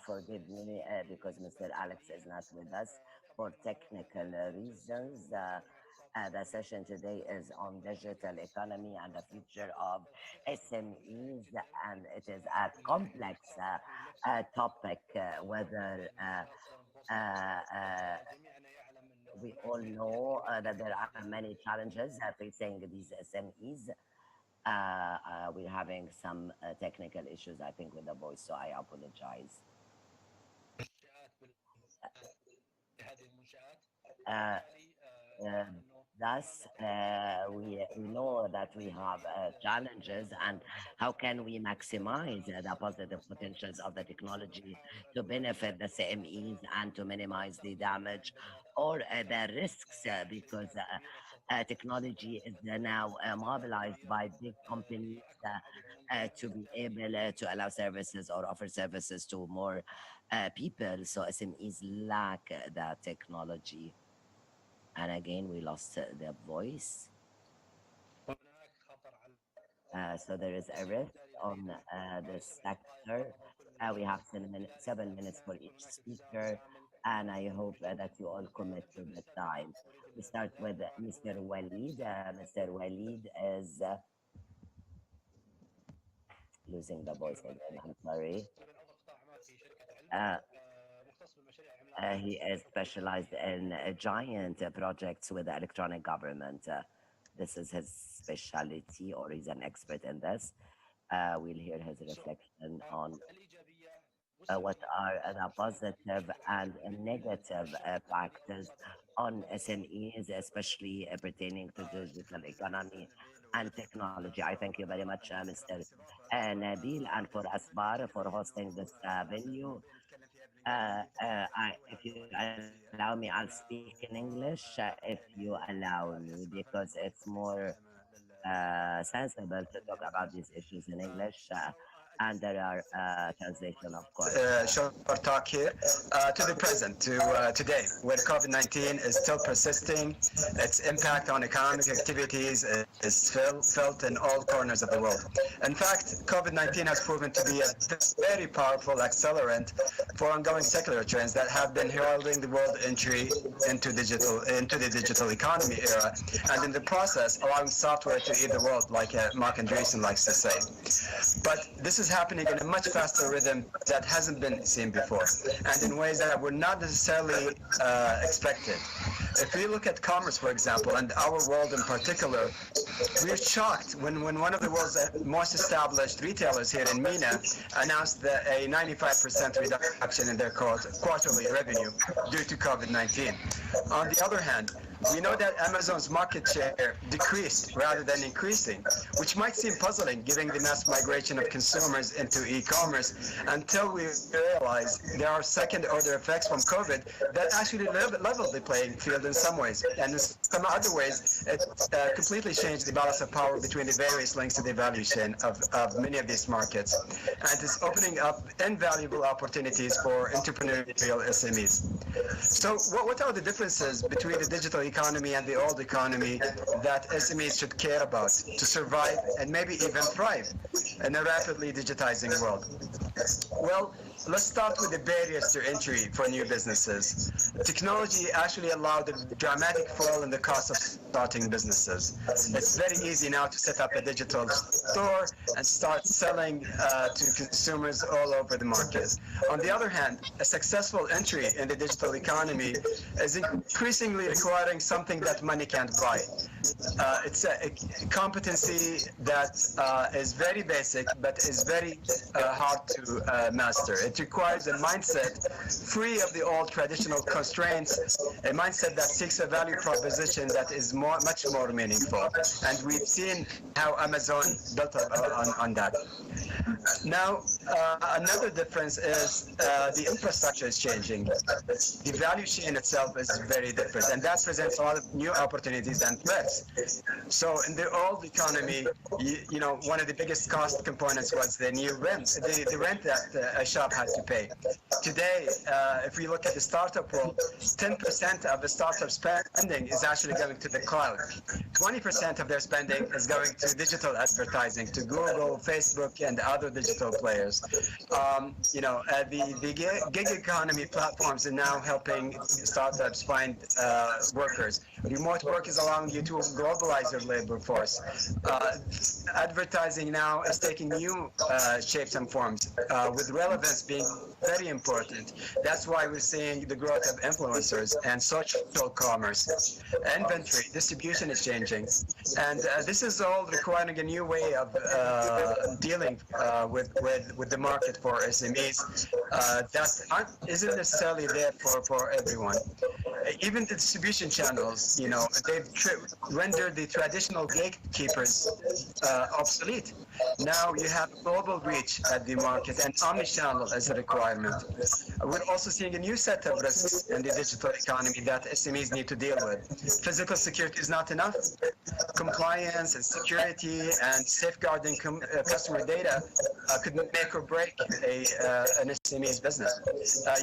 Forgive me because Mr. Alex is not with us for technical reasons. The session today is on digital economy and the future of SMEs, and it is a complex topic, whether we all know that there are many challenges facing these SMEs. We're having some technical issues, I think, with the voice, so I apologize. Thus, we know that we have challenges, and how can we maximize the positive potentials of the technology to benefit the CMEs and to minimize the damage or the risks, because technology is now mobilized by big companies to be able to allow services or offer services to more people. So SMEs lack that technology. And again, we lost the voice. So there is a risk on this sector. We have 7 minutes for each speaker, and I hope that you all commit to the time. We start with Mr. Walid. Mr. Walid is losing the voice again, I'm sorry. He is specialized in giant projects with the electronic government. This is his specialty, or he's an expert in this. We'll hear his reflection on what are the positive and negative factors on SMEs, especially pertaining to digital economy and technology. I thank you very much, Mr. Nabil, and for Asbar for hosting this venue. If you allow me, I'll speak in English, if you allow me, because it's more sensible to talk about these issues in English. And there are translation, of course. Short talk here to the present, to today, where COVID-19 is still persisting. Its impact on economic activities is felt in all corners of the world. In fact, COVID-19 has proven to be a very powerful accelerant for ongoing secular trends that have been heralding the world entry into the digital economy era, and in the process allowing software to eat the world, like Mark Andreessen likes to say. But this is happening in a much faster rhythm that hasn't been seen before, and in ways that were not necessarily expected. If we look at commerce, for example, and our world in particular, we're shocked when one of the world's most established retailers here in MENA announced a 95% reduction in their quarterly revenue due to COVID-19. On the other hand, we know that Amazon's market share decreased rather than increasing, which might seem puzzling given the mass migration of consumers into e-commerce, until we realize there are second-order effects from COVID that actually level the playing field in some ways, and in some other ways it completely changed the balance of power between the various links to the value chain of many of these markets, and is opening up invaluable opportunities for entrepreneurial SMEs. So what are the differences between the digital economy and the old economy that SMEs should care about to survive and maybe even thrive in a rapidly digitizing world? Well, let's start with the barriers to entry for new businesses. Technology actually allowed a dramatic fall in the cost of starting businesses. It's very easy now to set up a digital store and start selling to consumers all over the market. On the other hand, a successful entry in the digital economy is increasingly requiring something that money can't buy. it's a competency that is very basic, but is very hard to master. It requires a mindset free of the old traditional constraints, a mindset that seeks a value proposition that is much more meaningful. And we've seen how Amazon built on that. Now, another difference is the infrastructure is changing. The value chain itself is very different, and that presents a lot of new opportunities and threats. So in the old economy, you know, one of the biggest cost components was the new rent, the rent that a shop had to pay. Today, if we look at the startup world, 10% of the startup spending is actually going to the cloud. 20% of their spending is going to digital advertising, to Google, Facebook, and other digital players. You know, the gig economy platforms are now helping startups find workers. Remote work is allowing you to globalize your labor force. Advertising now is taking new shapes and forms, with relevance being very important. That's why we're seeing the growth of influencers and social commerce. Inventory, distribution is changing. And this is all requiring a new way of dealing with the market for SMEs that isn't necessarily there for everyone. Even the distribution channels, you know, they've rendered the traditional gatekeepers obsolete. Now you have global reach at the market, and omnichannel as a requirement. We're also seeing a new set of risks in the digital economy that SMEs need to deal with. Physical security is not enough. Compliance and security and safeguarding customer data could make or break an SME's business.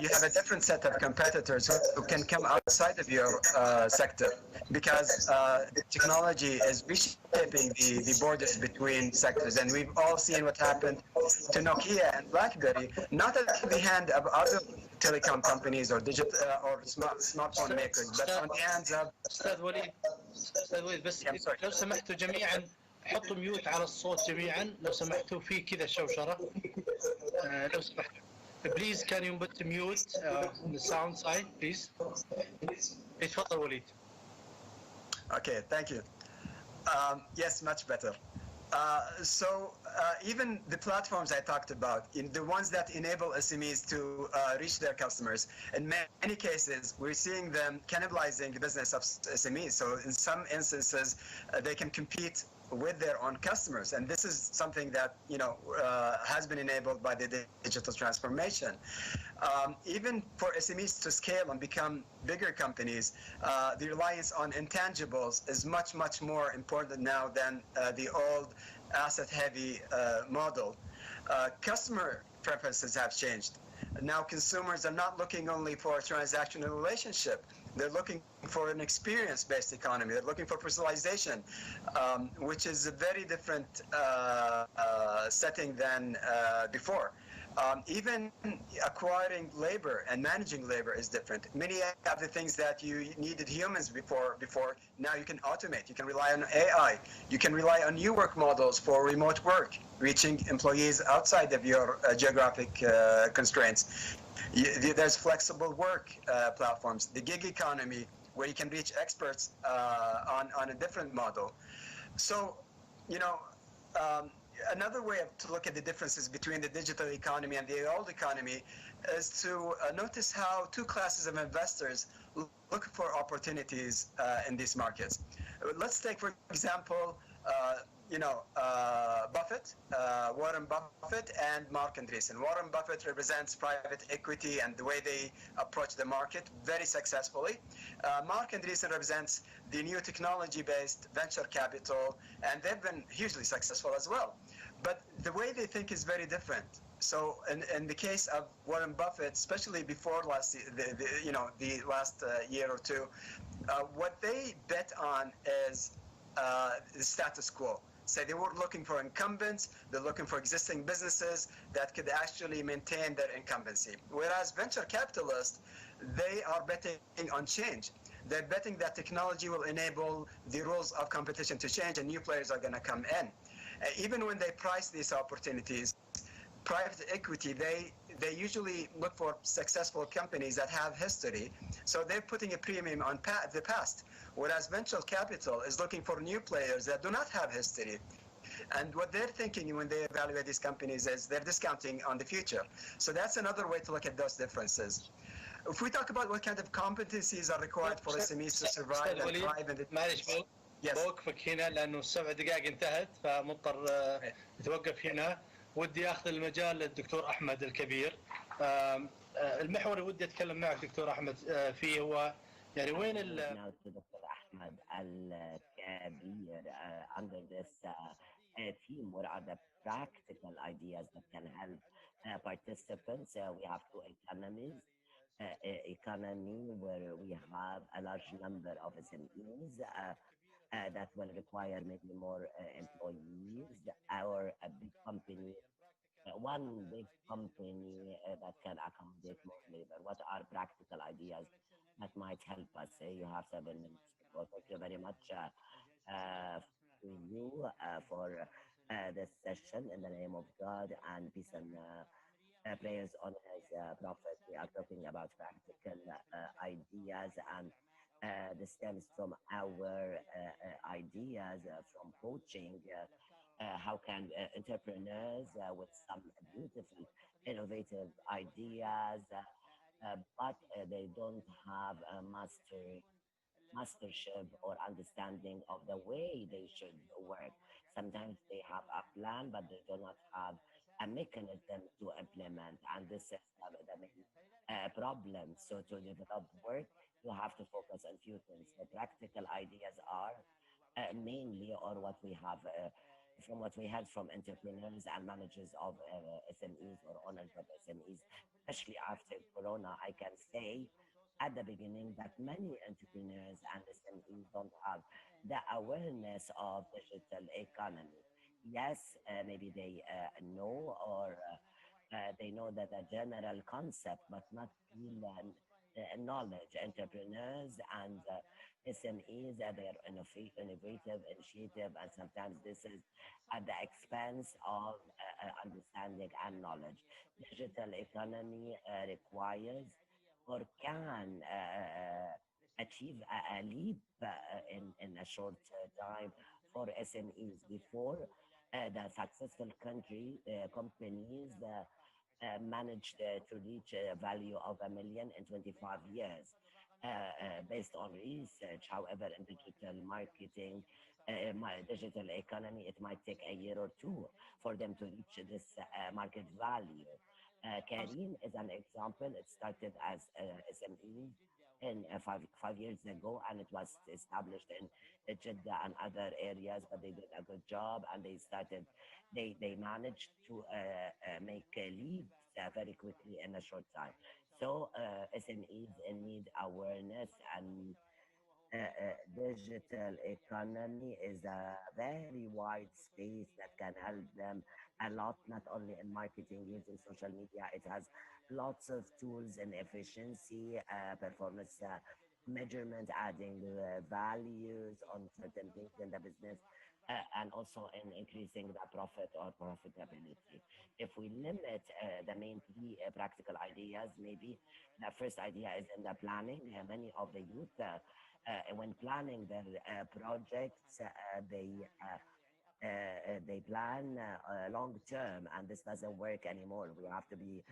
You have a different set of competitors who can come outside of your sector, because technology is reshaping the borders between sectors. And we've all seen what happened to Nokia and BlackBerry, not at the hand of other telecom companies or digital or smartphone makers, but on the hands of... أستاذ وليد بس لو سمحتوا جميعا حطوا ميوت على الصوت جميعا لو سمحتوا، في كذا شوشرة لو سمحتوا. Please can you put mute on the sound side please. اتفضل وليد. Okay, thank you. Yes, much better. Even the platforms I talked about, the ones that enable SMEs to reach their customers, in many cases, we're seeing them cannibalizing the business of SMEs. So in some instances, they can compete with their own customers. And this is something that, you know, has been enabled by the digital transformation. Even for SMEs to scale and become bigger companies, the reliance on intangibles is much, much more important now than the old asset-heavy model. Customer preferences have changed. Now consumers are not looking only for a transactional relationship. They're looking for an experience-based economy. They're looking for personalization, which is a very different setting than before. Even acquiring labor and managing labor is different. Many of the things that you needed humans before, now you can automate. You can rely on AI. You can rely on new work models for remote work, reaching employees outside of your geographic constraints. There's flexible work platforms, the gig economy, where you can reach experts on a different model. So, you know, another way to look at the differences between the digital economy and the old economy is to notice how two classes of investors look for opportunities in these markets. Let's take, for example, Buffett, Warren Buffett, and Mark Andreessen. Warren Buffett represents private equity and the way they approach the market very successfully. Mark Andreessen represents the new technology-based venture capital, and they've been hugely successful as well. But the way they think is very different. So in the case of Warren Buffett, especially before the last year or two, what they bet on is the status quo. So they were looking for incumbents, they're looking for existing businesses that could actually maintain their incumbency. Whereas venture capitalists, they are betting on change. They're betting that technology will enable the rules of competition to change and new players are going to come in. Even when they price these opportunities, private equity, they usually look for successful companies that have history. So they're putting a premium on the past, whereas venture capital is looking for new players that do not have history. And what they're thinking when they evaluate these companies is they're discounting on the future. So that's another way to look at those differences. If we talk about what kind of competencies are required for SMEs to survive and thrive in the... معلش بوقفك هنا لأنه 7 دقائق انتهت فمضطر نتوقف هنا. ودي أخذ المجال للدكتور أحمد الكبير. المحور اللي ودي أتكلم معك دكتور أحمد فيه هو يعني وين دكتور أحمد الكبير under this theme, what are the practical ideas that can help participants? We have two economies. Economy where we have a large number of SMEs that will require maybe more employees, or a big company, one big company that can accommodate more labor. What are practical ideas that might help us? You have 7 minutes. Well, thank you very much to you for this session. In the name of God and peace and prayers on his prophet. We are talking about practical ideas, and this stems from our ideas from coaching. How can entrepreneurs with some beautiful, innovative ideas, but they don't have a mastership or understanding of the way they should work. Sometimes they have a plan, but they do not have a mechanism to implement, and this is the main problem. So to develop work, you have to focus on few things. The practical ideas are mainly, or what we have from what we heard from entrepreneurs and managers of SMEs or owners of SMEs, especially after Corona, I can say at the beginning that many entrepreneurs and SMEs don't have the awareness of digital economy. Yes, maybe they know, or they know that a general concept, but not real knowledge. Entrepreneurs and SMEs, they're innovative, initiative, and sometimes this is at the expense of understanding and knowledge. Digital economy requires or can achieve a leap in a short time for SMEs. Before the successful companies managed to reach a value of $1 million in 25 years. Based on research, however, in digital marketing, digital economy, it might take a year or two for them to reach this market value. Karim is an example. It started as SME in 5 years ago, and it was established in Jeddah and other areas, but they did a good job, and they managed to make leaps very quickly in a short time. So SMEs need awareness, and digital economy is a very wide space that can help them a lot, not only in marketing using social media. It has lots of tools in efficiency, performance measurement, adding values on certain things in the business, and also in increasing the profit or profitability. If we limit the main 3 practical ideas, maybe the first idea is in the planning. Many of the youth, when planning their projects, they plan long term, and this doesn't work anymore. We have to be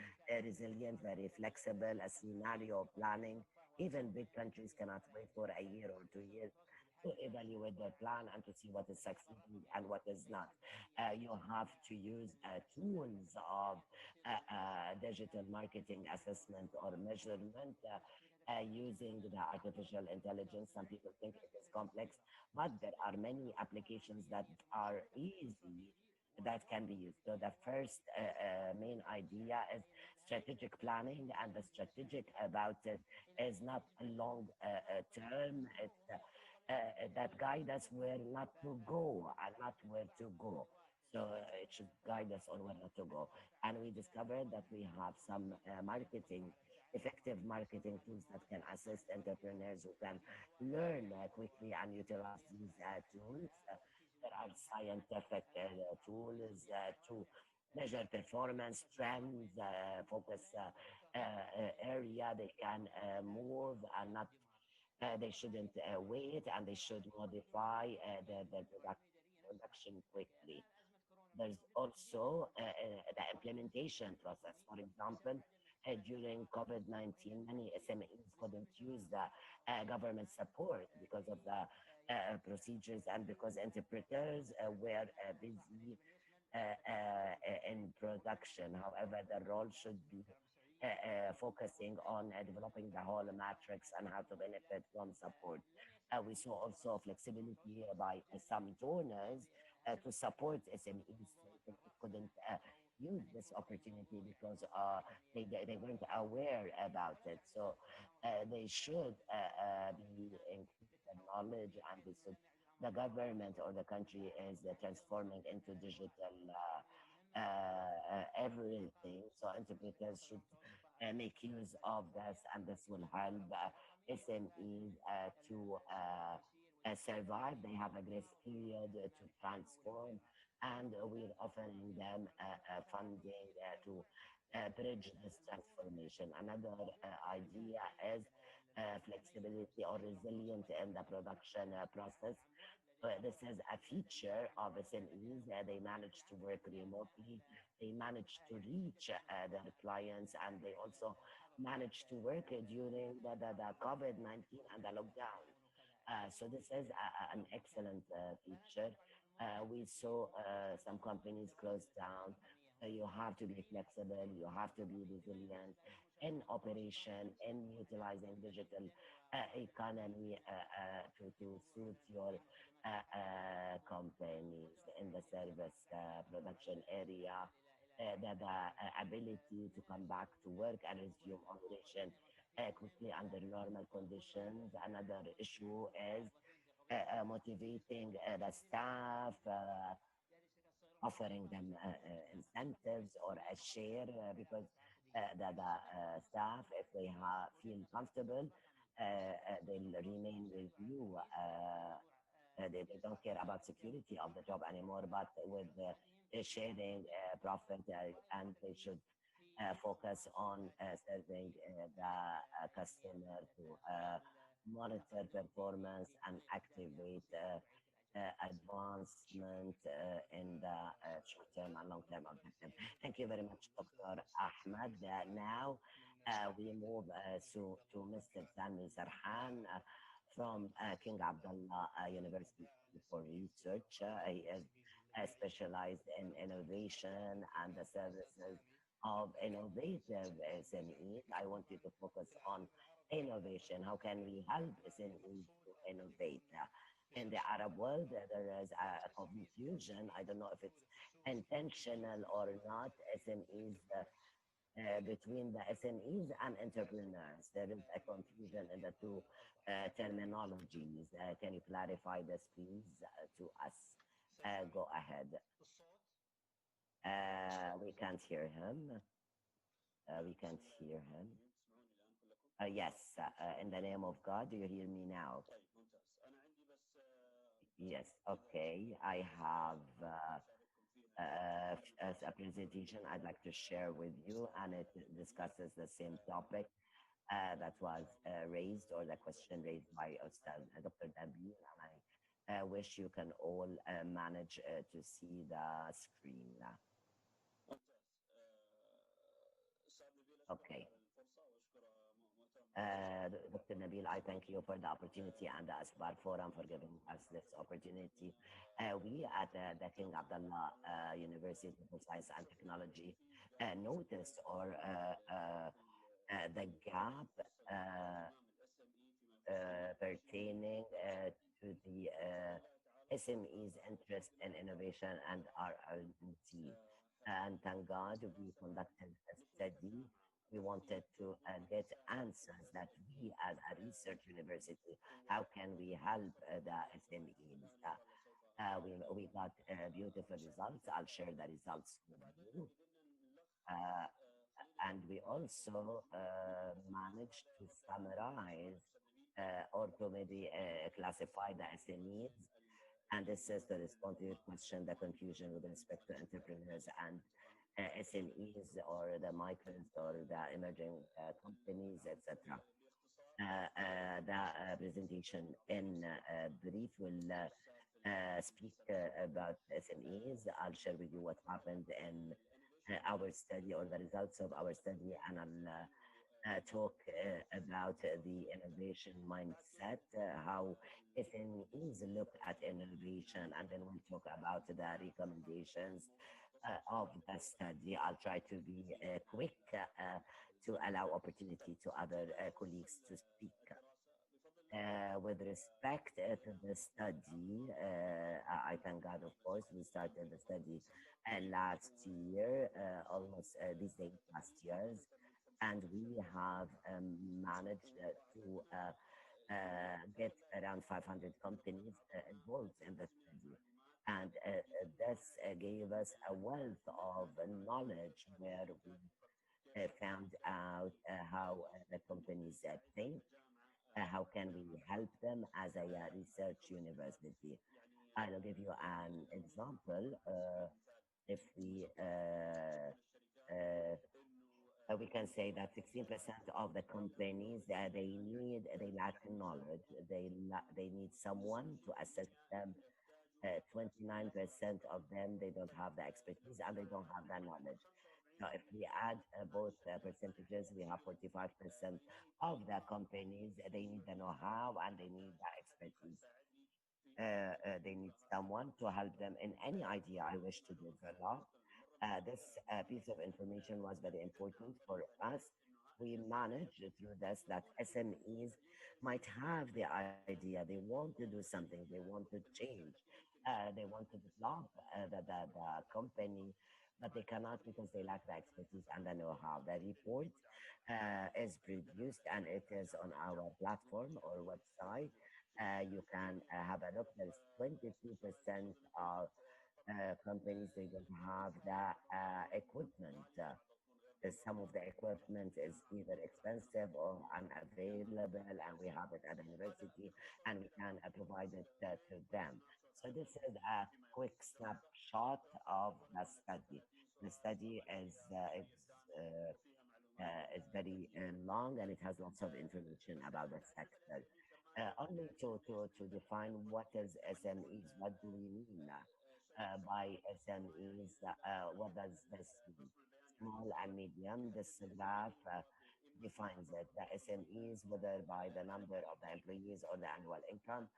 resilient, very flexible. A scenario planning, even big countries cannot wait for a year or 2 years to evaluate their plan and to see what is succeeding and what is not. You have to use tools of digital marketing assessment or measurement using the artificial intelligence. Some people think it is complex, but there are many applications that are easy that can be used. So the first main idea is strategic planning, and the strategic about it is not a long term. It's that guide us where not to go and not where to go. So it should guide us on where not to go. And we discovered that we have some effective marketing tools that can assist entrepreneurs who can learn quickly and utilize these tools. There are scientific tools to measure performance trends, focus area. They can move and not. They shouldn't wait, and they should modify the production quickly. There's also the implementation process. For example, during COVID-19, many SMEs couldn't use the government support because of the procedures and because interpreters were busy in production. However, the role should be focusing on developing the whole matrix and how to benefit from support. We saw also flexibility by some donors to support SMEs. They couldn't use this opportunity because they weren't aware about it. So they should be increased in knowledge, and they should, the government or the country is transforming into digital everything. So interpreters should make use of this, and this will help SMEs to survive. They have a grace period to transform, and we're offering them funding to bridge this transformation. Another idea is flexibility or resilience in the production process. This is a feature of SMEs. They manage to work remotely. They manage to reach their clients, and they also manage to work during the COVID-19 and the lockdown. So this is an excellent feature. We saw some companies close down. You have to be flexible. You have to be resilient in operation, in utilizing digital economy to suit your companies in the service production area. The ability to come back to work and resume operation quickly under normal conditions. Another issue is motivating the staff, offering them incentives or a share because the staff, if they feel comfortable, they'll remain with you. They don't care about security of the job anymore, but with sharing profit, and they should focus on serving the customer to monitor performance and activate advancement in the short-term and long-term objective. Thank you very much, Dr. Ahmed. Now we move to Mr. Sami Sarhan from King Abdullah University for Research. He is specialized in innovation and the services of innovative SMEs. I want you to focus on innovation. How can we help SMEs to innovate? In the Arab world, there is a confusion. I don't know if it's intentional or not. SMEs between the SMEs and entrepreneurs, there is a confusion in the two terminologies. Can you clarify this, please, to us? Go ahead. We can't hear him. We can't hear him. Yes, in the name of God, do you hear me now? Yes, okay. I have as a presentation I'd like to share with you, and it discusses the same topic that was raised, or the question raised by Dr. Nabil, and I wish you can all manage to see the screen. Okay. Dr. Nabil, I thank you for the opportunity and the Asbar Forum for giving us this opportunity. We at the King Abdullah University for Science and Technology noticed or the gap pertaining to the SMEs' interest in innovation and R&D. And thank God we conducted a study. We wanted to get answers that we as a research university, how can we help the SMEs? We got beautiful results. I'll share the results with you. And we also managed to summarize or to maybe classify the SMEs. And this is to respond to your question, the confusion with respect to entrepreneurs and SMEs or the micros or the emerging companies, etc. The presentation in brief will speak about SMEs. I'll share with you what happened in our study or the results of our study, and I'll talk about the innovation mindset, how SMEs look at innovation, and then we'll talk about the recommendations of the study. I'll try to be quick to allow opportunity to other colleagues to speak. With respect to the study, I thank God, of course, we started the study last year, almost these days last years, and we have managed to get around 500 companies involved in the study. And this gave us a wealth of knowledge where we found out how the companies think, how can we help them as a research university. I'll give you an example. If we can say that 16% of the companies they lack knowledge. They need someone to assist them. 29% of them they don't have the expertise and they don't have the knowledge. So if we add both percentages, we have 45% of the companies they need the know-how and they need the expertise. They need someone to help them in any idea I wish to develop. This piece of information was very important for us. We managed through this that SMEs might have the idea, they want to do something, they want to change, they want to develop the company, but they cannot because they lack the expertise and the know-how. The report is produced and it is on our platform or website. You can have a look. There's 22% of companies they don't have the equipment. Some of the equipment is either expensive or unavailable, and we have it at the university, and we can provide it to them. So this is a quick snapshot of the study. The study is very long and it has lots of information about the sector. Only to define what is SMEs, what do we mean by SMEs? What does this mean? Small and medium. This graph defines it. The SMEs, whether by the number of the employees or the annual income.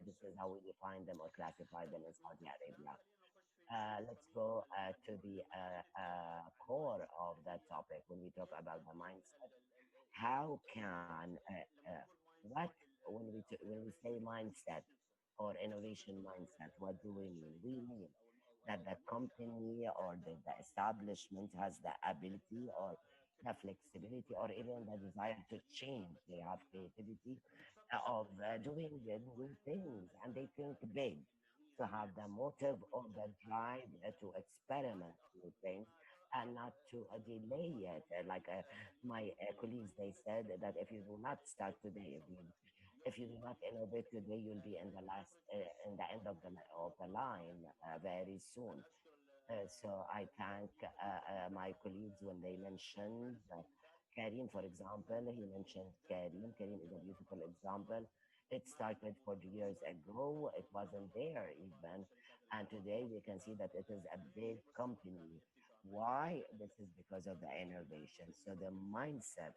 This is how we define them or classify them in Saudi Arabia. Let's go to the core of that topic when we talk about the mindset. How can what when we say mindset or innovation mindset, what do we mean? We mean that the company or the establishment has the ability or the flexibility or even the desire to change. They have creativity of doing the new things and they think big to have the motive or the drive to experiment with things and not to delay it. My colleagues, they said that if you do not start today, if you do not innovate today, you'll be in the in the end of the line very soon. So I thank my colleagues when they mentioned Karim, for example. He mentioned Karim. Karim is a beautiful example. It started 40 years ago. It wasn't there even. And today we can see that it is a big company. Why? This is because of the innovation. So the mindset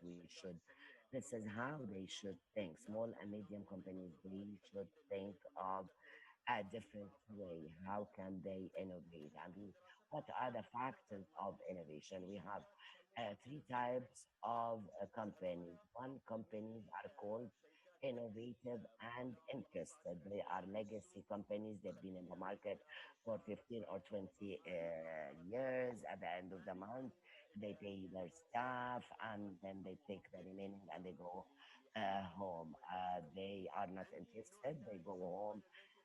this is how they should think. Small and medium companies, they should think of a different way. How can they innovate? And what are the factors of innovation? We have three types of companies. One companies are called innovative and interested. They are legacy companies. They've been in the market for 15 or 20 years. At the end of the month, they pay their staff and then they take the remaining and they go home. They are not interested. They go home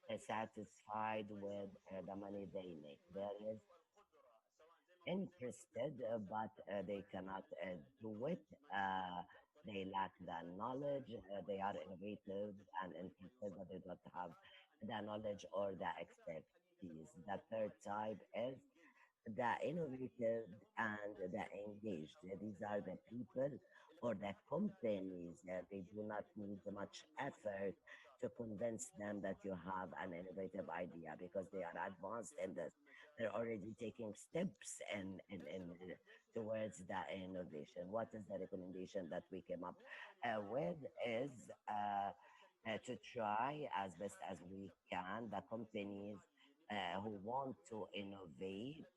satisfied with the money they make. There is interested, but they cannot do it. They lack the knowledge. They are innovative and interested, but they don't have the knowledge or the expertise. The third type is the innovative and the engaged. These are the people or the companies that they do not need much effort to convince them that you have an innovative idea because they are advanced in this. They're already taking steps in towards the innovation. What is the recommendation that we came up with is to try as best as we can the companies who want to innovate,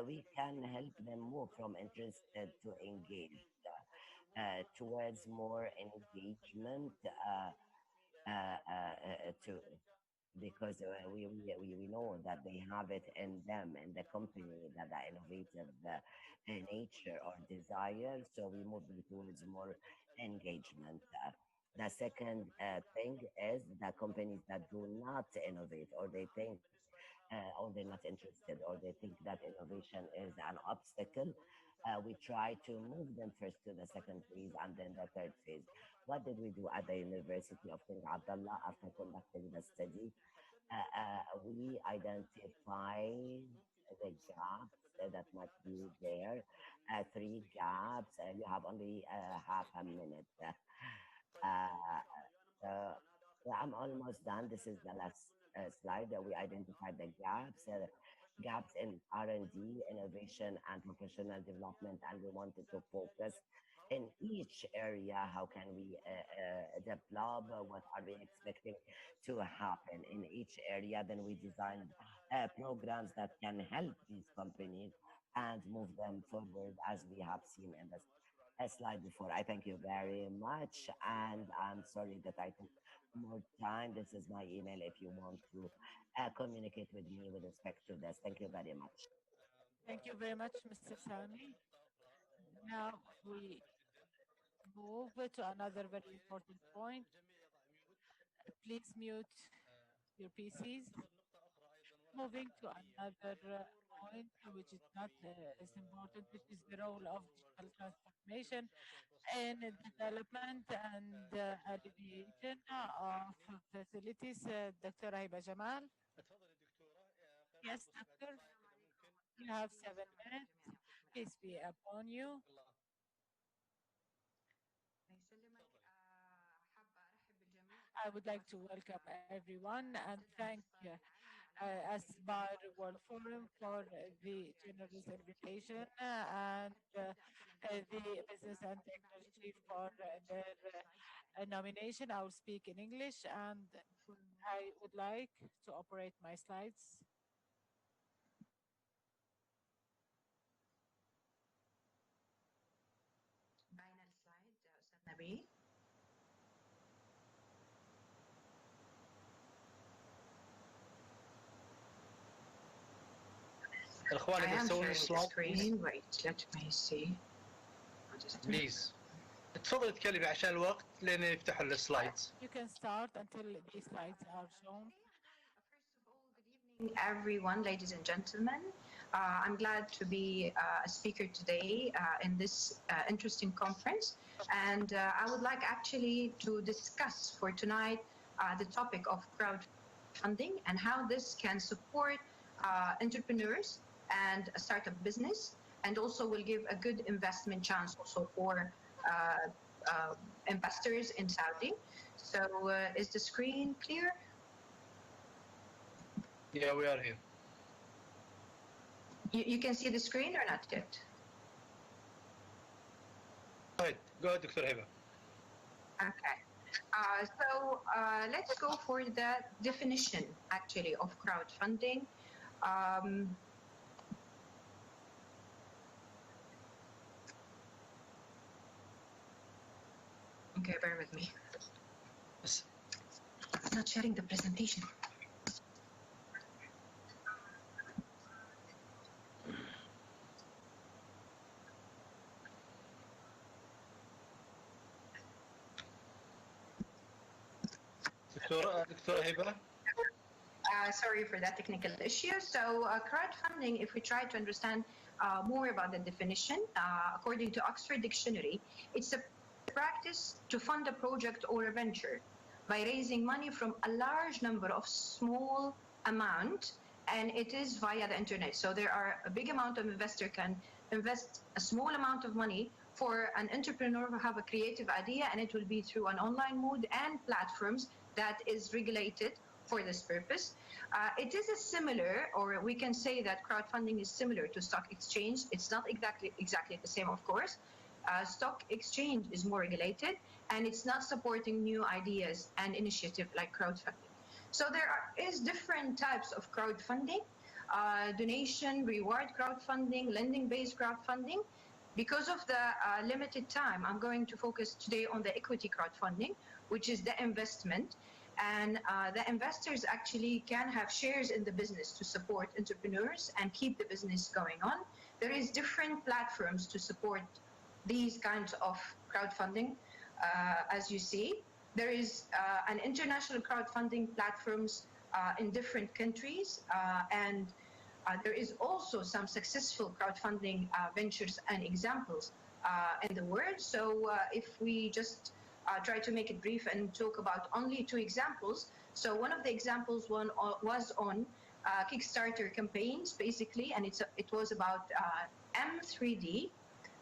we can help them move from interested to engaged towards more engagement to because we know that they have it in them in the company that the innovative nature or desire, so we move them towards more engagement. The second thing is the companies that do not innovate or they think or they're not interested or they think that innovation is an obstacle, we try to move them first to the second phase and then the third phase. What did we do at the University of King Abdullah after conducting the study? We identified the gaps that might be there, three gaps. You have only half a minute. Uh, yeah, I'm almost done. This is the last slide that we identified the gaps in R&D, innovation, and professional development, and we wanted to focus in each area. How can we develop? What are we expecting to happen in each area? Then we designed programs that can help these companies and move them forward, as we have seen in this slide before. I thank you very much, and I'm sorry that I took more time. This is my email if you want to communicate with me with respect to this. Thank you very much. Thank you very much, Mr. Sami. Now we move to another very important point. Please mute your PCs. Moving to another point, which is not as important, which is the role of digital transformation in the development and alleviation of facilities. Dr. Haiba Jamal. Yes, doctor. You have 7 minutes. Peace be upon you. I would like to welcome everyone and thank Asbar World Forum for the generous invitation and the Business and Technology for their nomination. I will speak in English and I would like to operate my slides. Final slide, Ustad Nabi. الأخوان اللي يسوون السلايد wait let me see بليز تفضل تكلمي عشان الوقت لين يفتحوا السلايدز. You can start until the slides are shown. Everyone, ladies and gentlemen, I'm glad to be a speaker today in this interesting conference, and I would like actually to discuss for tonight the topic of crowdfunding and how this can support entrepreneurs and a startup business, and also will give a good investment chance also for investors in Saudi. So is the screen clear? Yeah, we are here. You can see the screen or not yet? Go ahead, Dr. Hiba. Okay. So let's go for the definition actually of crowdfunding. Okay, bear with me. It's not sharing the presentation. Dr. Hiba? Sorry for that technical issue. So crowdfunding, if we try to understand more about the definition, according to Oxford Dictionary, it's a practice to fund a project or a venture by raising money from a large number of small amount and it is via the internet. So there are a big amount of investor can invest a small amount of money for an entrepreneur who have a creative idea, and it will be through an online mode and platforms that is regulated for this purpose. It is a similar, or we can say that crowdfunding is similar to stock exchange. It's not exactly the same, of course. Stock exchange is more regulated, and it's not supporting new ideas and initiative like crowdfunding. So there is different types of crowdfunding, donation, reward crowdfunding, lending-based crowdfunding. Because of the limited time, I'm going to focus today on the equity crowdfunding, which is the investment. And the investors actually can have shares in the business to support entrepreneurs and keep the business going on. There is different platforms to support these kinds of crowdfunding, as you see. There is an international crowdfunding platforms in different countries, and there is also some successful crowdfunding ventures and examples in the world. So if we just try to make it brief and talk about only 2 examples. So one of the examples was on Kickstarter campaigns, basically, and it was about M3D,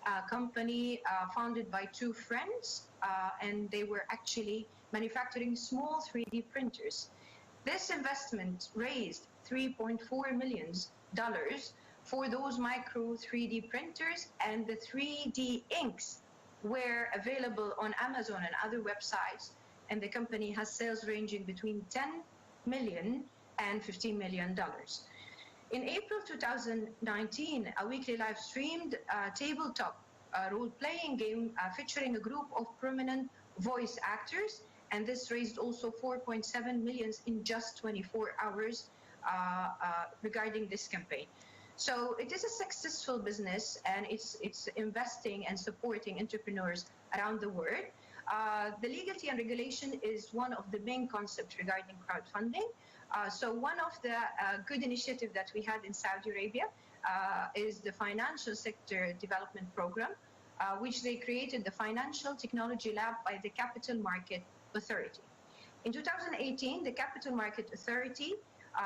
a company founded by 2 friends, and they were actually manufacturing small 3D printers. This investment raised $3.4 million for those micro 3D printers, and the 3D inks were available on Amazon and other websites, and the company has sales ranging between $10 million and $15 million. In April 2019, a weekly live-streamed tabletop role-playing game featuring a group of prominent voice actors, and this raised also $4.7 million in just 24 hours regarding this campaign. So it is a successful business, and it's investing and supporting entrepreneurs around the world. The legality and regulation is one of the main concepts regarding crowdfunding. So one of the good initiatives that we had in Saudi Arabia is the Financial Sector Development Program, which they created the Financial Technology Lab by the Capital Market Authority. In 2018, the Capital Market Authority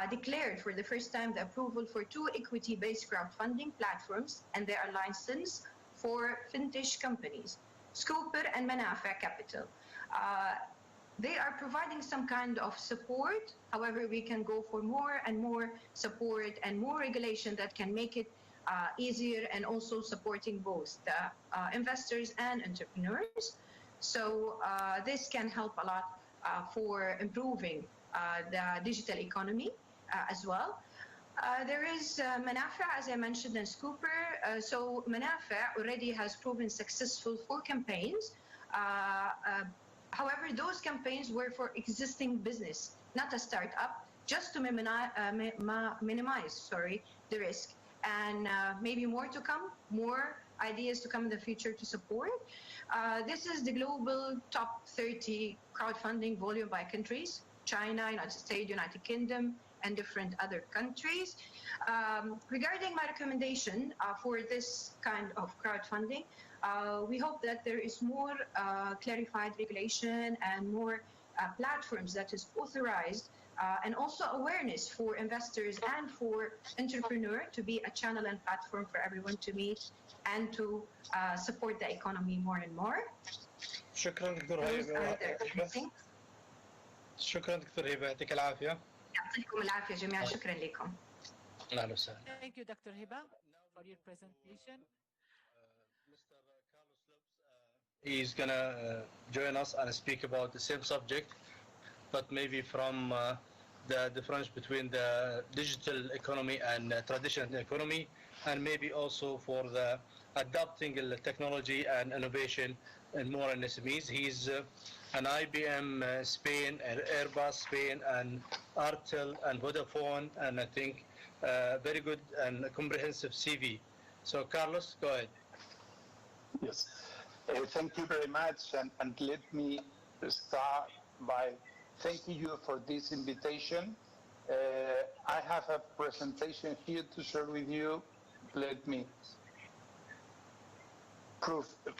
declared for the first time the approval for 2 equity-based crowdfunding platforms, and they are licensed for fintech companies, Scooper and Manafa Capital. They are providing some kind of support. However, we can go for more and more support and more regulation that can make it easier, and also supporting both the investors and entrepreneurs. So this can help a lot for improving the digital economy as well. There is Manafa, as I mentioned, and Scooper. So Manafa already has proven successful for campaigns. However, those campaigns were for existing business, not a startup, just to minimize the risk. And maybe more to come, more ideas to come in the future to support. This is the global top 30 crowdfunding volume by countries: China, United States, United Kingdom, and different other countries. Regarding my recommendation for this kind of crowdfunding, we hope that there is more clarified regulation and more platforms that is authorized, and also awareness for investors and for entrepreneurs to be a channel and platform for everyone to meet and to support the economy more and more. شكرا دكتور هبة. شكرا دكتور هبة، يعطيك العافية. يعطيكم العافية جميعا، شكرا لكم. أهلا وسهلا. Thank you, Dr. Hiba, for your presentation. He's gonna join us and speak about the same subject, but maybe from the difference between the digital economy and traditional economy, and maybe also for the adopting the technology and innovation and more in SMEs. He's an IBM Spain, and Airbus Spain, and Artel, and Vodafone, and I think very good and comprehensive CV. So Carlos, go ahead. Yes. Thank you very much, and let me start by thanking you for this invitation. I have a presentation here to share with you. Let me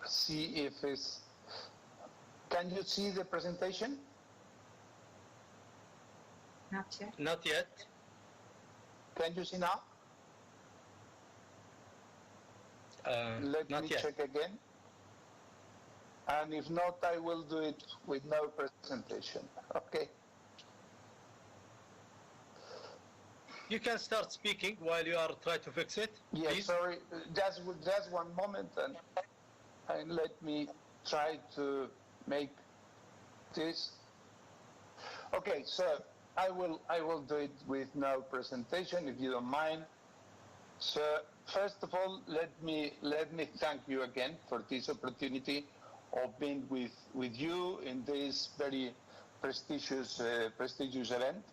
see if it's... Can you see the presentation? Not yet. Not yet. Can you see now? Let me check again. And if not, I will do it with no presentation. Okay. You can start speaking while you are trying to fix it. Yes, please. sorry. Just one moment, and let me try to make this. Okay, so I will do it with no presentation, if you don't mind. So first of all, let me thank you again for this opportunity of being with you in this very prestigious event.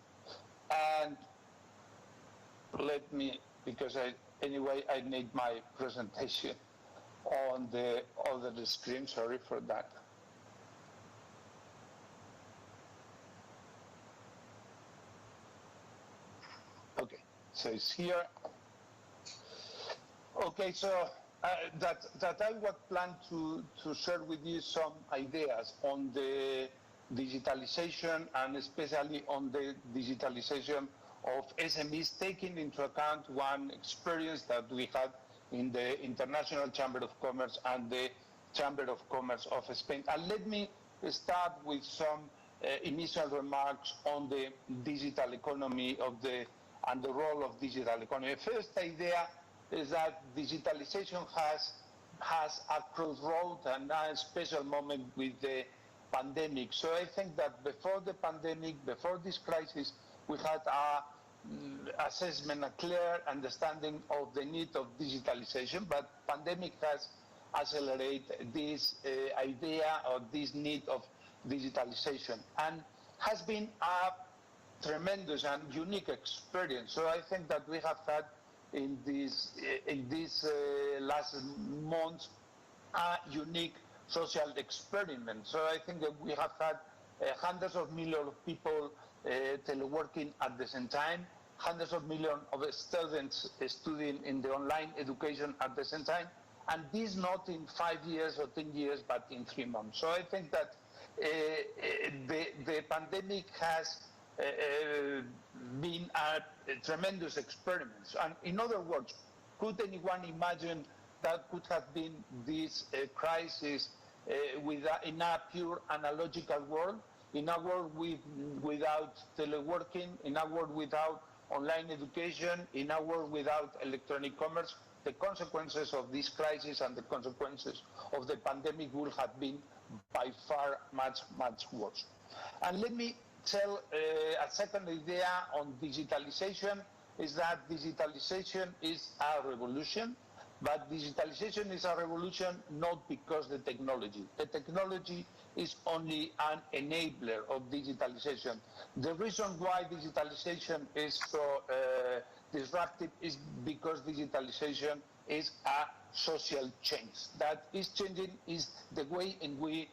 And let me, because I need my presentation on the other screen. Sorry for that. Okay, so it's here. Okay, so that I would plan to share with you some ideas on the digitalization, and especially on the digitalization of SMEs, taking into account one experience that we had in the International Chamber of Commerce and the Chamber of Commerce of Spain. And let me start with some initial remarks on the digital economy and the role of digital economy. First idea is that digitalization has a crossroad and a special moment with the pandemic. So I think that before the pandemic, before this crisis, we had a assessment, a clear understanding of the need of digitalization, but pandemic has accelerated this idea or this need of digitalization, and has been a tremendous and unique experience. So I think that we have had in this last months a unique social experiment. So I think that we have had hundreds of millions of people teleworking at the same time, hundreds of millions of students studying in the online education at the same time, and this not in 5 years or 10 years, but in 3 months. So I think that the pandemic has been a tremendous experiment. And in other words, could anyone imagine that could have been this crisis in a pure analogical world, in a world without teleworking, in a world without online education, in a world without electronic commerce? The consequences of this crisis and the consequences of the pandemic will have been by far much, much worse. And let me tell a second idea on digitalization, is that digitalization is a revolution, but digitalization is a revolution not because the technology is only an enabler of digitalization. The reason why digitalization is so disruptive is because digitalization is a social change. That is changing is the way in we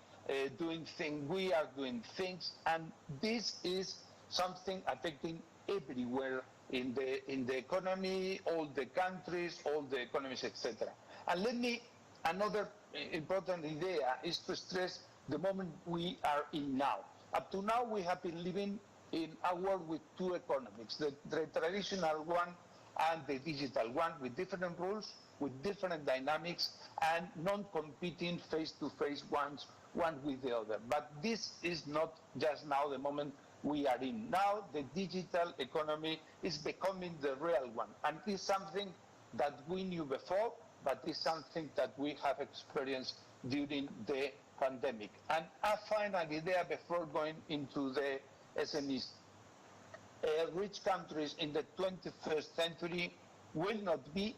we are doing things, and this is something affecting everywhere in the economy, all the countries, all the economies, etc. And another important idea is to stress the moment we are in now. Up to now, we have been living in a world with two economies, the traditional one and the digital one, with different rules, with different dynamics, and non-competing face-to-face one with the other. But this is not just now the moment we are in. Now the digital economy is becoming the real one, and it's something that we knew before, but it's something that we have experienced during the pandemic. And a final idea before going into the SMEs. Rich countries in the 21st century will not be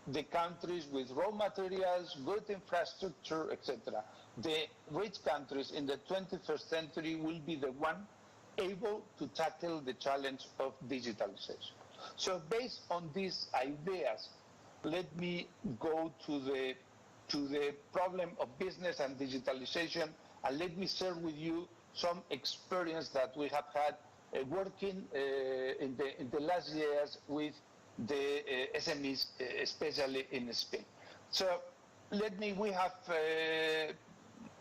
the countries with raw materials, good infrastructure, etc. The rich countries in the 21st century will be the one able to tackle the challenge of digitalization. So based on these ideas, let me go to the problem of business and digitalization, and let me share with you some experience that we have had working in the last years with the SMEs, especially in Spain. So we have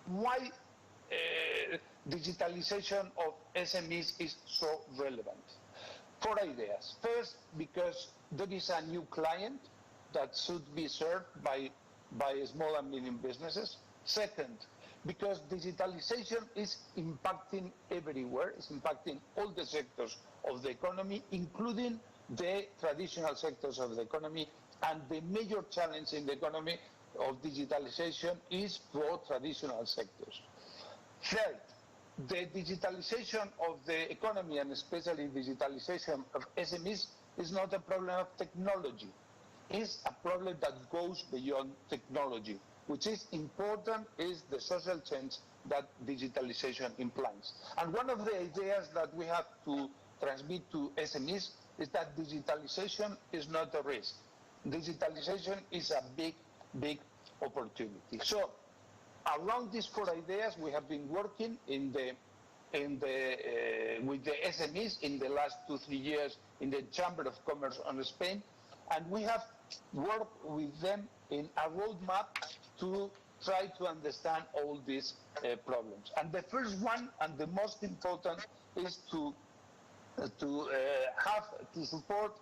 why digitalization of SMEs is so relevant. 4 ideas. First, because there is a new client that should be served by small and medium businesses. Second, because digitalization is impacting everywhere, it's impacting all the sectors of the economy, including the traditional sectors of the economy, and the major challenge in the economy of digitalization is for traditional sectors. Third, the digitalization of the economy, and especially digitalization of SMEs, is not a problem of technology. It's a problem that goes beyond technology. Which is important is the social change that digitalization implies. And one of the ideas that we have to transmit to SMEs is that digitalization is not a risk. Digitalization is a big, big opportunity. So around these 4 ideas, we have been working with the SMEs in the last 2-3 years in the Chamber of Commerce on Spain, and we have worked with them in a roadmap to try to understand all these problems. And the first one and the most important is to support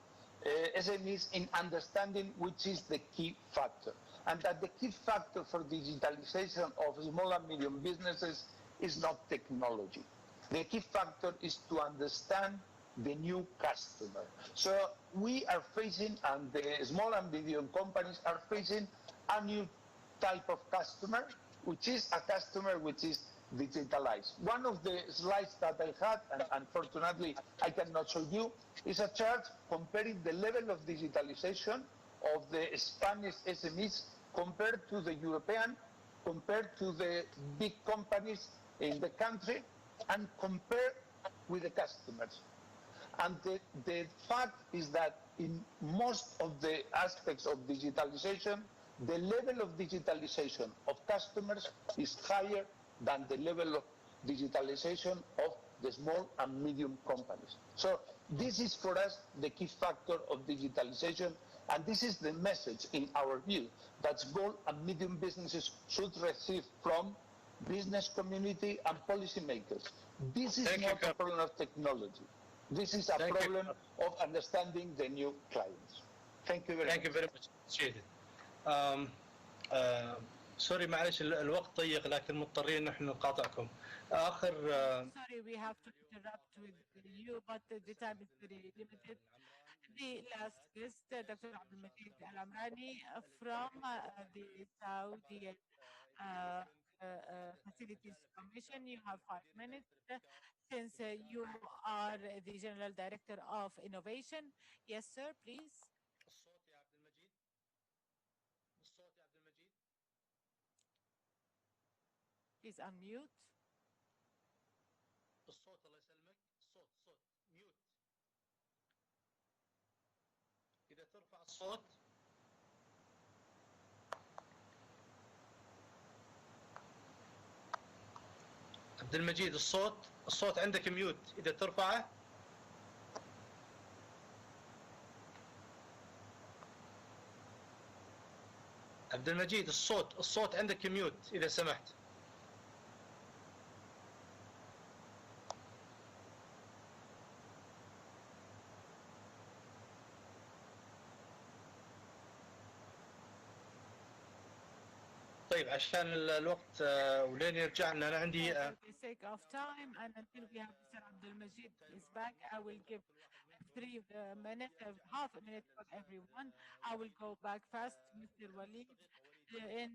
SMEs in understanding which is the key factor. And that the key factor for digitalization of small and medium businesses is not technology. The key factor is to understand the new customer. So we are facing, and the small and medium companies are facing, a new type of customer, which is a customer which is digitalized. One of the slides that I had, and unfortunately I cannot show you, is a chart comparing the level of digitalization of the Spanish SMEs compared to the European, compared to the big companies in the country, and compared with the customers. And the fact is that in most of the aspects of digitalization, the level of digitalization of customers is higher than the level of digitalization of the small and medium companies. So this is for us the key factor of digitalization, and this is the message in our view that small and medium businesses should receive from business community and policymakers. This is not a problem of technology. This is a problem of understanding the new clients. Thank you very much. Thank you very much. Appreciate it. سوري معلش الوقت ضيق لكن مضطرين نحن نقاطعكم. آخر Sorry, we have to interrupt with you, but the time is very limited. The last guest, Dr. Abdul Majid Al-Amrani from the Saudi Facilities Commission. You have 5 minutes. Since you are the General Director of Innovation. Yes, sir, please. Please unmute. الصوت الله يسلمك الصوت ميوت إذا ترفع الصوت عبد المجيد الصوت عندك ميوت إذا ترفعه عبد المجيد الصوت عندك ميوت إذا سمحت طيب عشان الوقت ولين يرجع لنا انا عندي For the sake of time and until we have Mr. Abdul Majid is back, I will give 3 minutes, half a minute for everyone. I will go back fast, Mr. Walid, in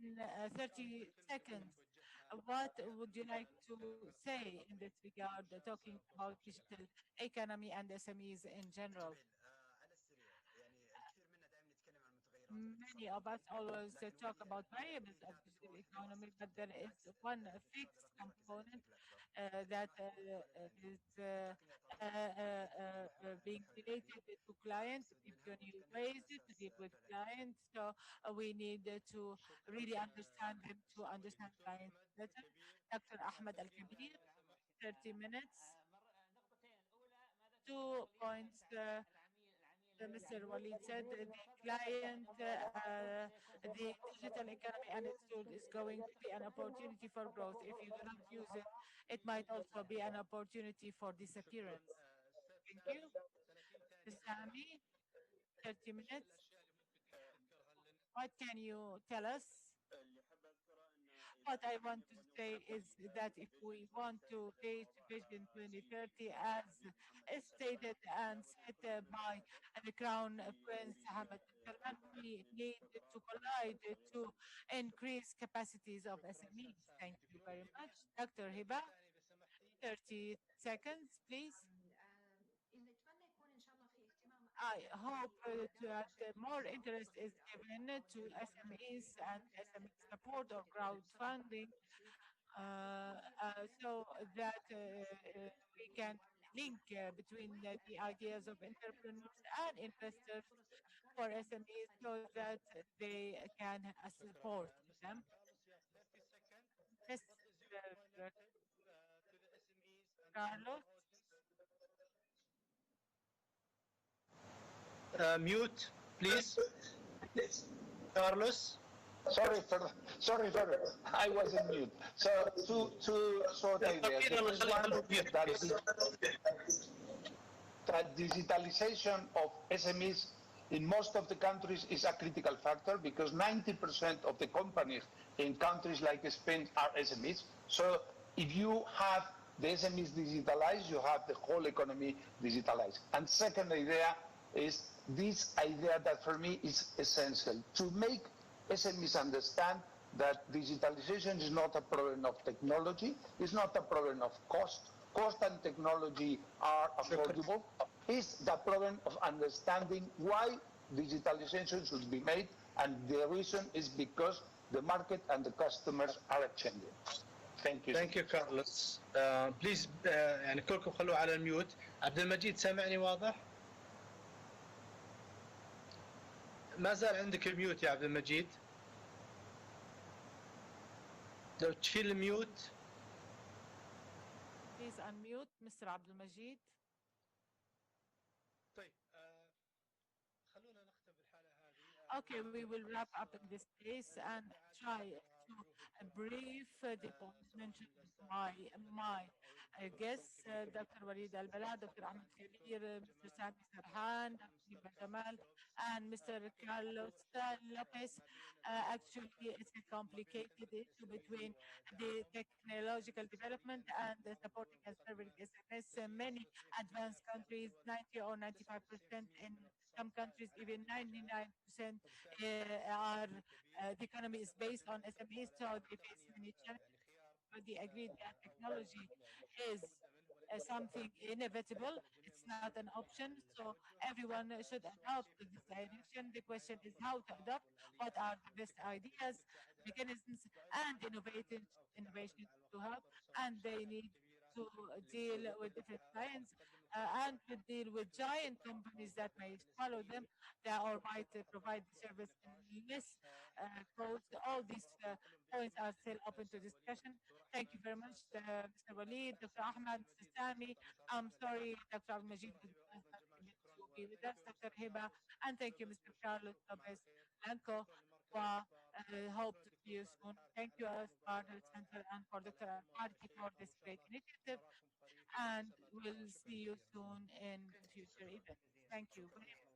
30 seconds. What would you like to say in this regard, talking about digital economy and SMEs in general? Many of us always talk about variables of digital economy, but there is one fixed component that is being related to clients, to new ways to deal with clients. So we need to really understand them to understand clients better. Dr. Ahmed Al-Kabir, 30 minutes. 2 points. Mr. Walid said the client, the digital economy and its tool is going to be an opportunity for growth. If you do not use it, it might also be an opportunity for disappearance. Thank you. Sami, 30 minutes. What can you tell us? What I want to say is that if we want to reach Vision 2030 as stated and set by the Crown Prince Hamad bin Salman, we need to collide to increase capacities of SMEs. Thank you very much. Dr. Hiba, 30 seconds, please. I hope that more interest is given to SMEs and SME support or crowdfunding so that we can link between the ideas of entrepreneurs and investors for SMEs so that they can support them. Yes, Carlos. Mute, please. Carlos. Sorry, I was in mute. So two short ideas. That digitalization of SMEs in most of the countries is a critical factor because 90% of the companies in countries like Spain are SMEs. So if you have the SMEs digitalized, you have the whole economy digitalized. And second idea is this idea that for me is essential to make SMEs understand that digitalization is not a problem of technology, it's not a problem of cost. Cost and technology are affordable. It's the problem of understanding why digitalization should be made, and the reason is because the market and the customers are changing. Thank you. Thank you, Carlos. Please يعني كلكم خلوه على الميوت. عبد المجيد سامعني واضح؟ ما زال عندك الميوت يا عبد المجيد. لو تشيل الميوت. Please unmute, Mr. عبد المجيد. طيب خلونا نختم بالحالة هذه. Okay, we will wrap up in this case and try to brief the points mentioned by my guests, Dr. Walid Al-Bala, Dr. Ahmed Khadir, Mr. Sami Sarhan, Dr. Jamal, and Mr. Carlos Lopez. Actually, it's a complicated issue between the technological development and the supporting and serving SMS. Many advanced countries, 90 or 95%, in some countries, even 99% are the economy is based on SMEs, so they face many challenges. But they agreed that technology is something inevitable. It's not an option, so everyone should adopt this direction. The question is how to adopt, what are the best ideas, mechanisms, and innovations to help, and they need to deal with different clients and to deal with giant companies that may follow them or might provide the service in less codes. All these points are still open to discussion. Thank you very much, Mr. Walid, Dr. Ahmed, Mr. Sami. I'm sorry, Dr. Al-Majid was not able to be with us, Dr. Hiba, and thank you, Mr. Carlos Lopez Blanco. Hope to see you soon. Thank you, Aspar Center, and for Dr. Al-Farki for this great initiative. And we'll see you soon in future events. Thank you very much.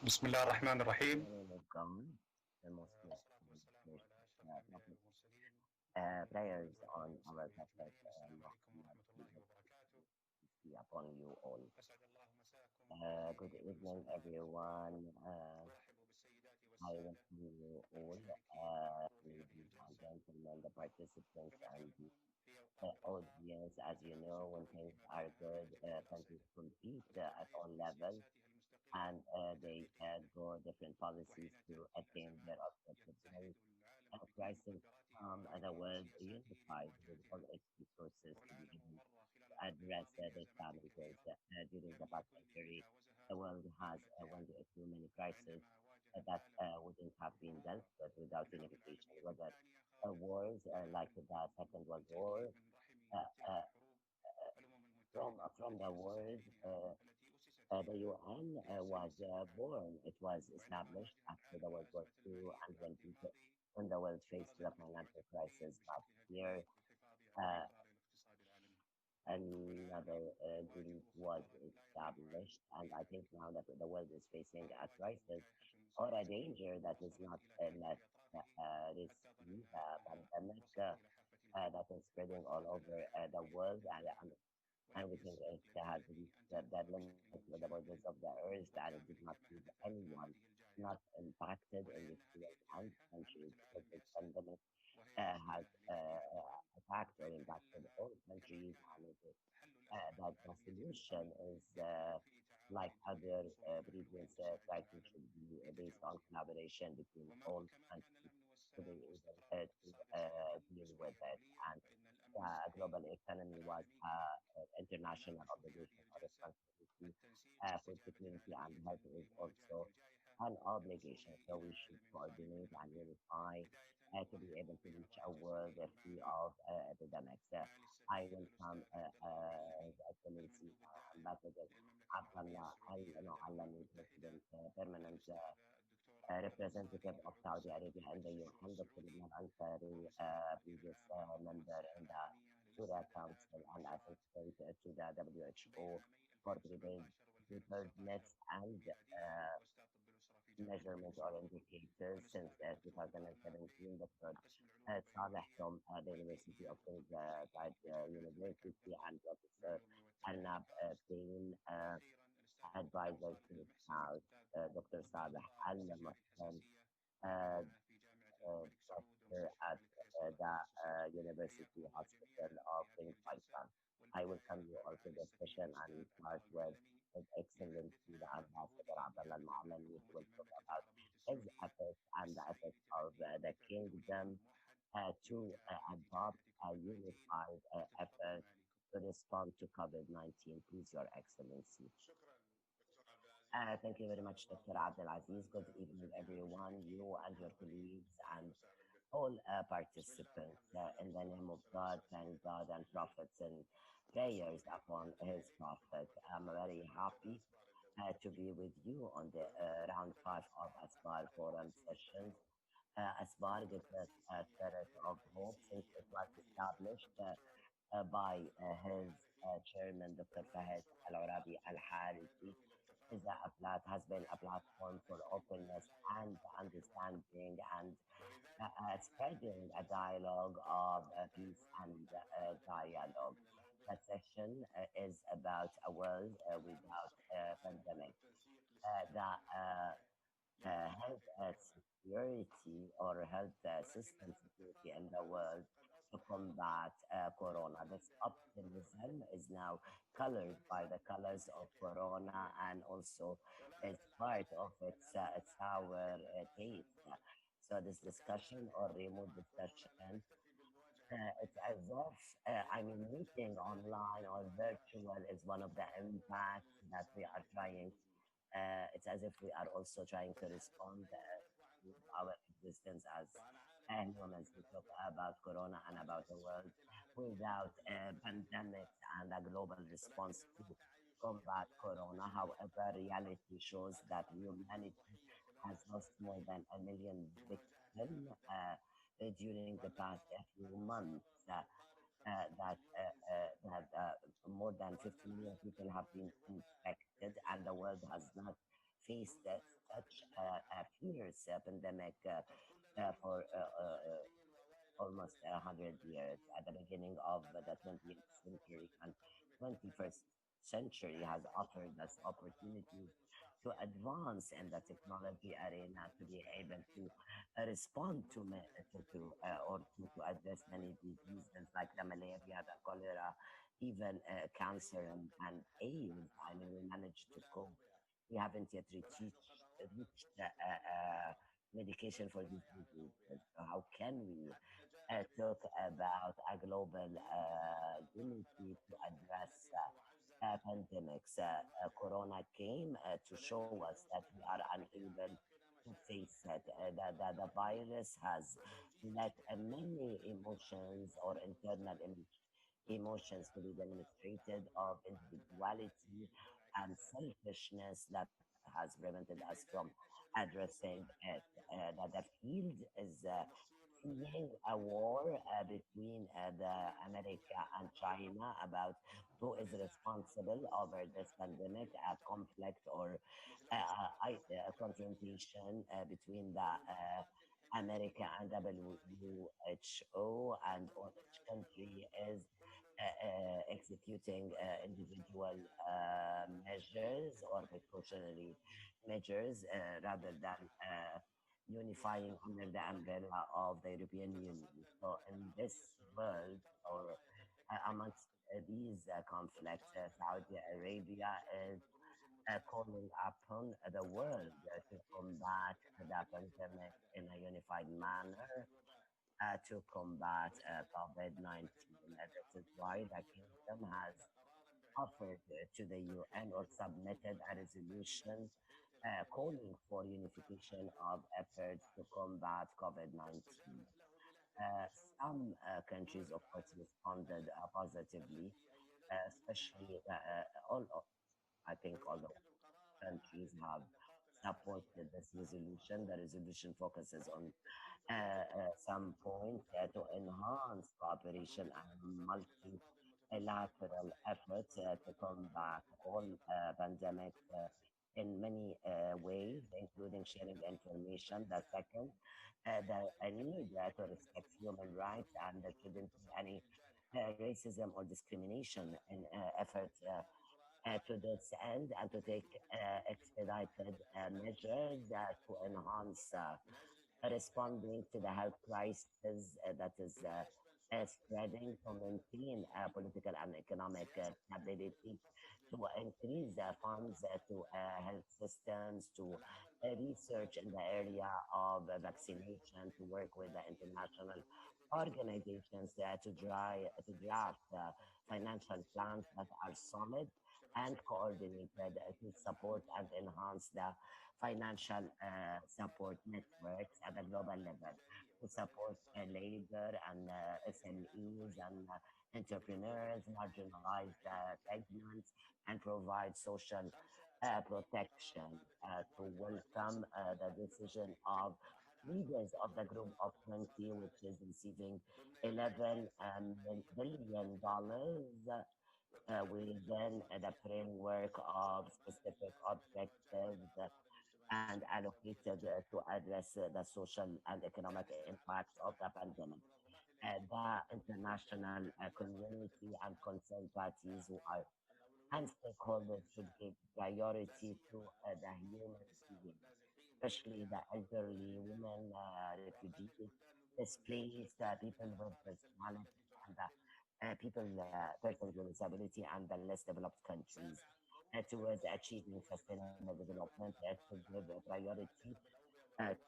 بسم الله الرحمن الرحيم. Prayers on our Prophet Muhammad, be upon you all. Good evening, everyone. I welcome you all, ladies and gentlemen, the participants and the audience. As you know, when things are good, countries compete at all levels, and they go different policies to attain their objectives. When a crisis comes, the world unified with all its resources to be able to address the challenges. During the past century, the world has went through many crises that wouldn't have been dealt with without unification, whether wars like the Second World War, from the wars, the UN was born. It was established after the World War II, and when the world faced the financial crisis last year, another group was established, and I think now that the world is facing a crisis or a danger that is not less risky, the pandemic that is spreading all over the world, and we think it has reached the limits of the borders of the earth, and it did not leave anyone not impacted in the and countries, because this pandemic has attacked or impacted all countries, and that the solution is like other previous crises should be based on collaboration between all countries to be able to deal with it. And the global economy was an international obligation or responsibility. Food security and health is also an obligation. So we should coordinate and unify to be able to reach a world free of epidemics. I welcome His Excellency Ambassador Abdullah Al-Muallami, President, Permanent representative of Saudi Arabia in the UN, Dr. Ibn Ansari, previous member in the Shura Council and assistant to the WHO for preparedness and measurement or indicators since 2017, Dr. Saleh from the University of Quraysh University, and Professor Arnab Payne, advisor to the House, Dr. Saleh Al-Muslim, doctor at the University Hospital of King Faisal. I welcome you all to this session and start with His Excellency the Ambassador Abdullah Al-Muallami, who will talk about his efforts and the efforts of the kingdom to adopt a unified effort to respond to COVID-19. Please, Your Excellency. Thank you very much, Dr. Abdulaziz. Good evening, everyone, you and your colleagues and all participants. In the name of God, thank God and prophets and prayers upon His prophet. I'm very happy to be with you on the round 5 of Asbar Forum sessions. Asbar gives us a spirit of hope since it was established by his chairman, Dr. Fahd Al-Arabi Al-Harisi. Has been a platform for openness and understanding and spreading a dialogue of peace and dialogue. The session is about a world without pandemic. The health security or health system security in the world to combat corona. This optimism is now colored by the colors of corona, and also is part of its sour taste. So this discussion or remote discussion, it's as if meeting online or virtual is one of the impacts that we are trying. It's as if we are also trying to respond to our existence as humans. We talk about corona and about the world without pandemics and a global response to combat corona. However, reality shows that humanity has lost more than 1 million victims during the past few months. More than 50 million people have been infected, and the world has not faced such a fierce pandemic for almost 100 years at the beginning of the 20th century, and 21st century has offered us opportunities to advance in the technology arena to be able to respond to address many diseases like the malaria, the cholera, even cancer and AIDS. I mean, we managed to cope. We haven't yet reached medication for these diseases. So how can we talk about a global unity to address pandemics? Corona came to show us that we are unable to face it. The virus has let many emotions or internal emotions to be demonstrated of individuality and selfishness that has prevented us from addressing it. The field is seeing a war between the America and China about who is responsible over this pandemic, a conflict or a confrontation between the America and WHO, and each country is executing individual measures or precautionary measures rather than unifying under the umbrella of the European Union. So, in this world, or amongst these conflicts, Saudi Arabia is calling upon the world to combat the pandemic in a unified manner, to combat COVID-19. This is why the kingdom has offered to the UN or submitted a resolution calling for unification of efforts to combat COVID-19. Uh, some countries, of course, responded positively, especially I think all the countries have supported this resolution. The resolution focuses on some points to enhance cooperation and multilateral efforts to combat all pandemics in many ways, including sharing information. The second, the need to respect human rights, and there shouldn't be any racism or discrimination in efforts to this end, and to take expedited measures to enhance responding to the health crisis that is spreading, to maintain political and economic stability, to increase funds to health systems, to research in the area of vaccination, to work with the international organizations to draft financial plans that are solid and coordinated to support and enhance the financial support networks at the global level, to support labor and SMEs and entrepreneurs, marginalized segments, and provide social protection, to welcome the decision of leaders of the group of 20, which is receiving $11 billion within the framework of specific objectives and allocated to address the social and economic impacts of the pandemic. The international community and concerned parties who are and stakeholders should give priority to the human beings, especially the elderly, women, refugees, displaced, people with personality, and persons with disability, and the less developed countries. Towards achieving sustainable development, to give a priority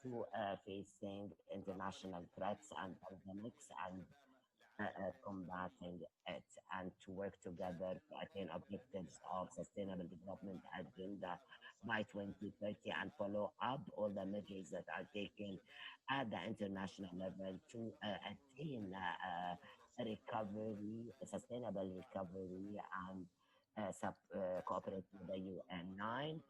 to facing international threats and pandemics, and combating it, and to work together to attain objectives of sustainable development agenda by 2030, and follow up all the measures that are taken at the international level to attain a recovery, a sustainable recovery, and cooperate with the UN. Nine,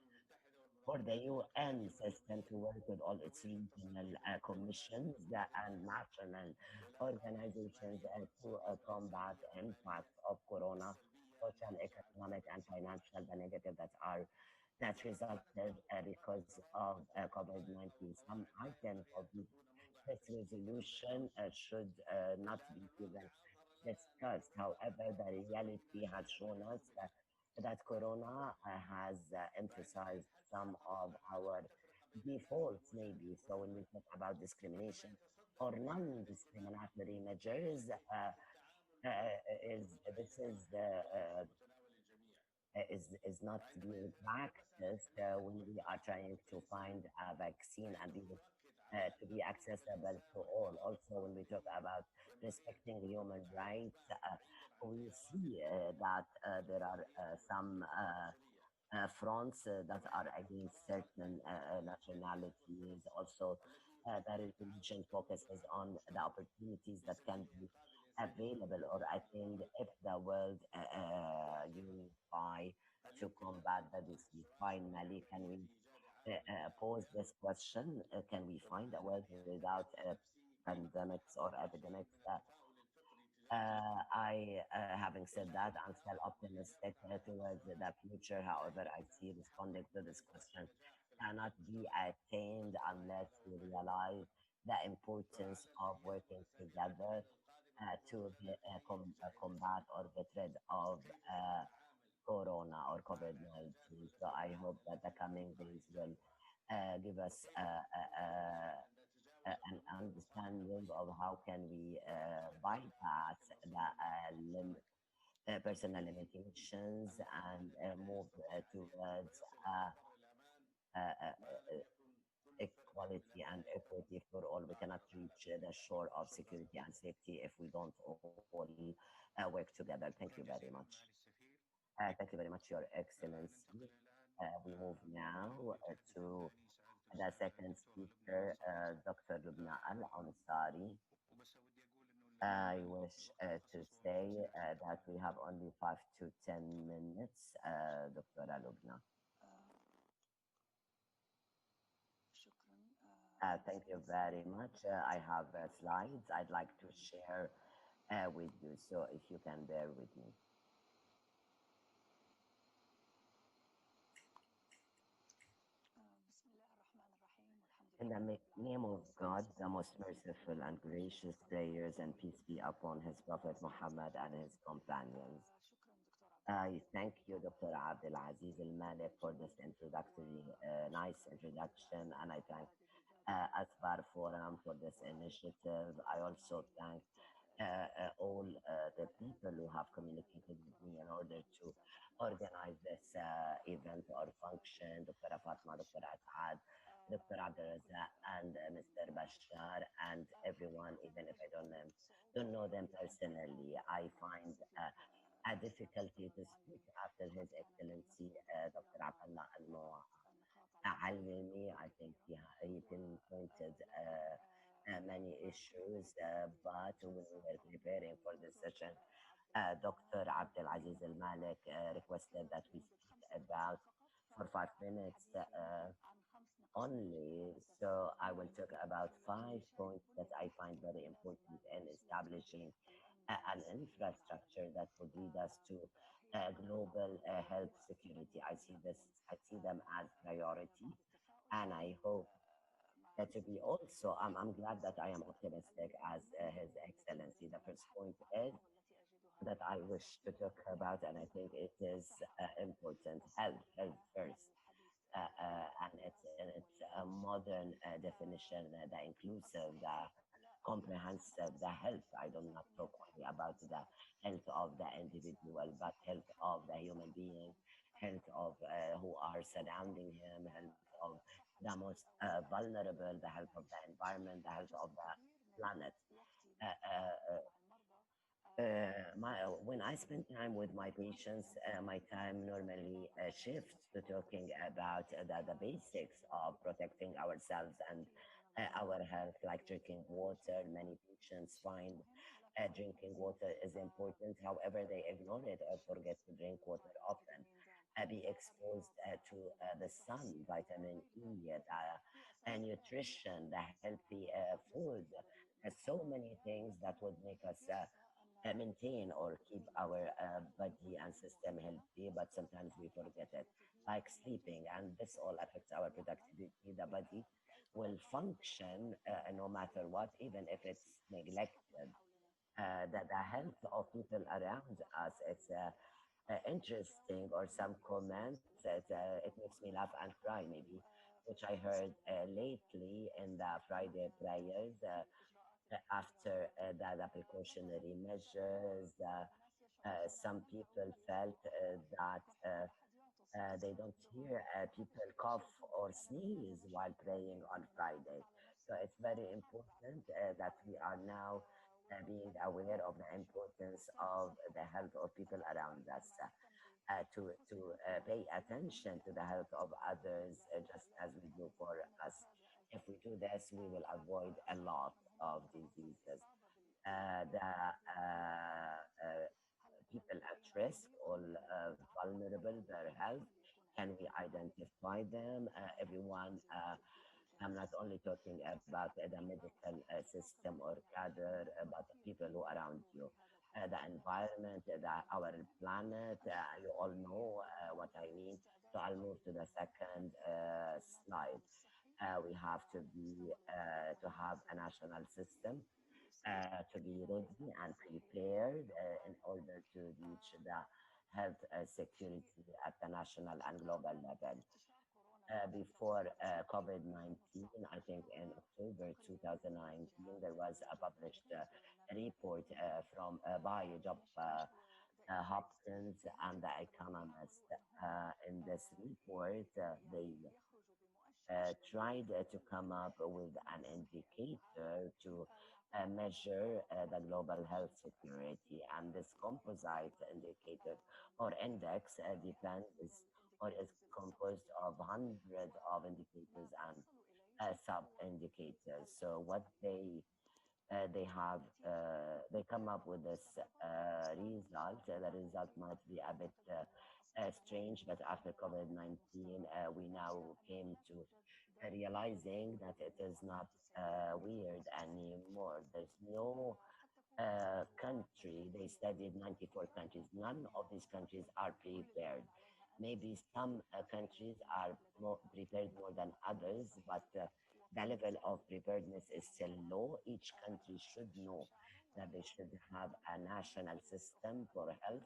for the UN system to work with all its regional commissions and national organizations to combat the impact of corona, social, economic, and financial, the negative that are that resulted because of COVID-19. Some items of this resolution should not be even discussed. However, the reality has shown us that Corona has emphasized some of our defaults, maybe. So when we talk about discrimination or non-discriminatory measures, is this is not being practiced when we are trying to find a vaccine and to be accessible to all. Also, when we talk about respecting human rights, we see that there are some fronts that are against certain nationalities. Also, the resolution focuses on the opportunities that can be available, or I think if the world unify to combat the disease. Finally, can we pose this question? Can we find a world without pandemics or epidemics? Having said that, I'm still optimistic towards the future. However, I see responding to this question cannot be attained unless we realize the importance of working together to combat or get rid of Corona or COVID-19. So I hope that the coming days will give us an understanding of how can we bypass the personal limitations and move towards equality and equity for all. We cannot reach the shore of security and safety if we don't all work together. Thank you very much. Thank you very much, Your Excellency. We move now to the second speaker, Dr. Lubna Al-Ansari. I wish to say that we have only 5 to 10 minutes, Dr. Lubna. Thank you very much. I have slides I'd like to share with you, so if you can bear with me. In the name of God, the most merciful and gracious, prayers and peace be upon his Prophet Muhammad and his companions. I thank you, Dr. Abdul Aziz Al Malik, for this introductory, nice introduction, and I thank Asbar Forum for this initiative. I also thank all the people who have communicated with me in order to organize this event or function, Dr. Fatma, Dr. Asad, Dr. Abdulrazak, and Mr. Bashar, and everyone, even if I don't know them personally. I find a difficulty to speak after His Excellency Dr. Abdullah Al-Alwini. I think he pinpointed many issues, but when we were preparing for this session, Dr. Abdul Aziz Al Malik requested that we speak about for 5 minutes only. So I will talk about 5 points that I find very important in establishing an infrastructure that would lead us to global health security. I see them as priority, and I hope to be also, I'm glad that I am optimistic as His Excellency. The first point is that I wish to talk about, and I think it is important, health first. And it's a modern definition, the inclusive, the comprehensive, the health. I do not talk only about the health of the individual, but health of the human being, health of who are surrounding him, health of the most vulnerable, the health of the environment, the health of the planet. When I spend time with my patients, my time normally shifts to talking about the basics of protecting ourselves and our health, like drinking water. Many patients find drinking water is important. However, they ignore it or forget to drink water often. Be exposed to the sun, vitamin E, and nutrition, the healthy food. So many things that would make us maintain or keep our body and system healthy, but sometimes we forget it, like sleeping, and this all affects our productivity. The body will function no matter what, even if it's neglected. The health of people around us, it's interesting, or some comments that it makes me laugh and cry, maybe, which I heard lately in the Friday prayers. After the precautionary measures, some people felt that they don't hear people cough or sneeze while praying on Friday. So it's very important that we are now being aware of the importance of the health of people around us. To pay attention to the health of others, just as we do for us. If we do this, we will avoid a lot of diseases. The people at risk or vulnerable, their health, can we identify them? Everyone, I'm not only talking about the medical system or rather about the people who are around you. The environment, our planet, you all know what I mean. So I'll move to the second slide. We have to be to have a national system to be ready and prepared in order to reach the health security at the national and global level. Before COVID-19, I think in October 2019, there was a published report from by Job Hopkins and The Economist. In this report, they tried to come up with an indicator to measure the global health security. And this composite indicator or index depends or is composed of hundreds of indicators and sub indicators. So what they have they come up with this result. The result might be a bit strange, but after COVID-19, we now came to realizing that it is not weird anymore. There's no country, they studied 94 countries. None of these countries are prepared. Maybe some countries are more prepared more than others, but the level of preparedness is still low. Each country should know that they should have a national system for health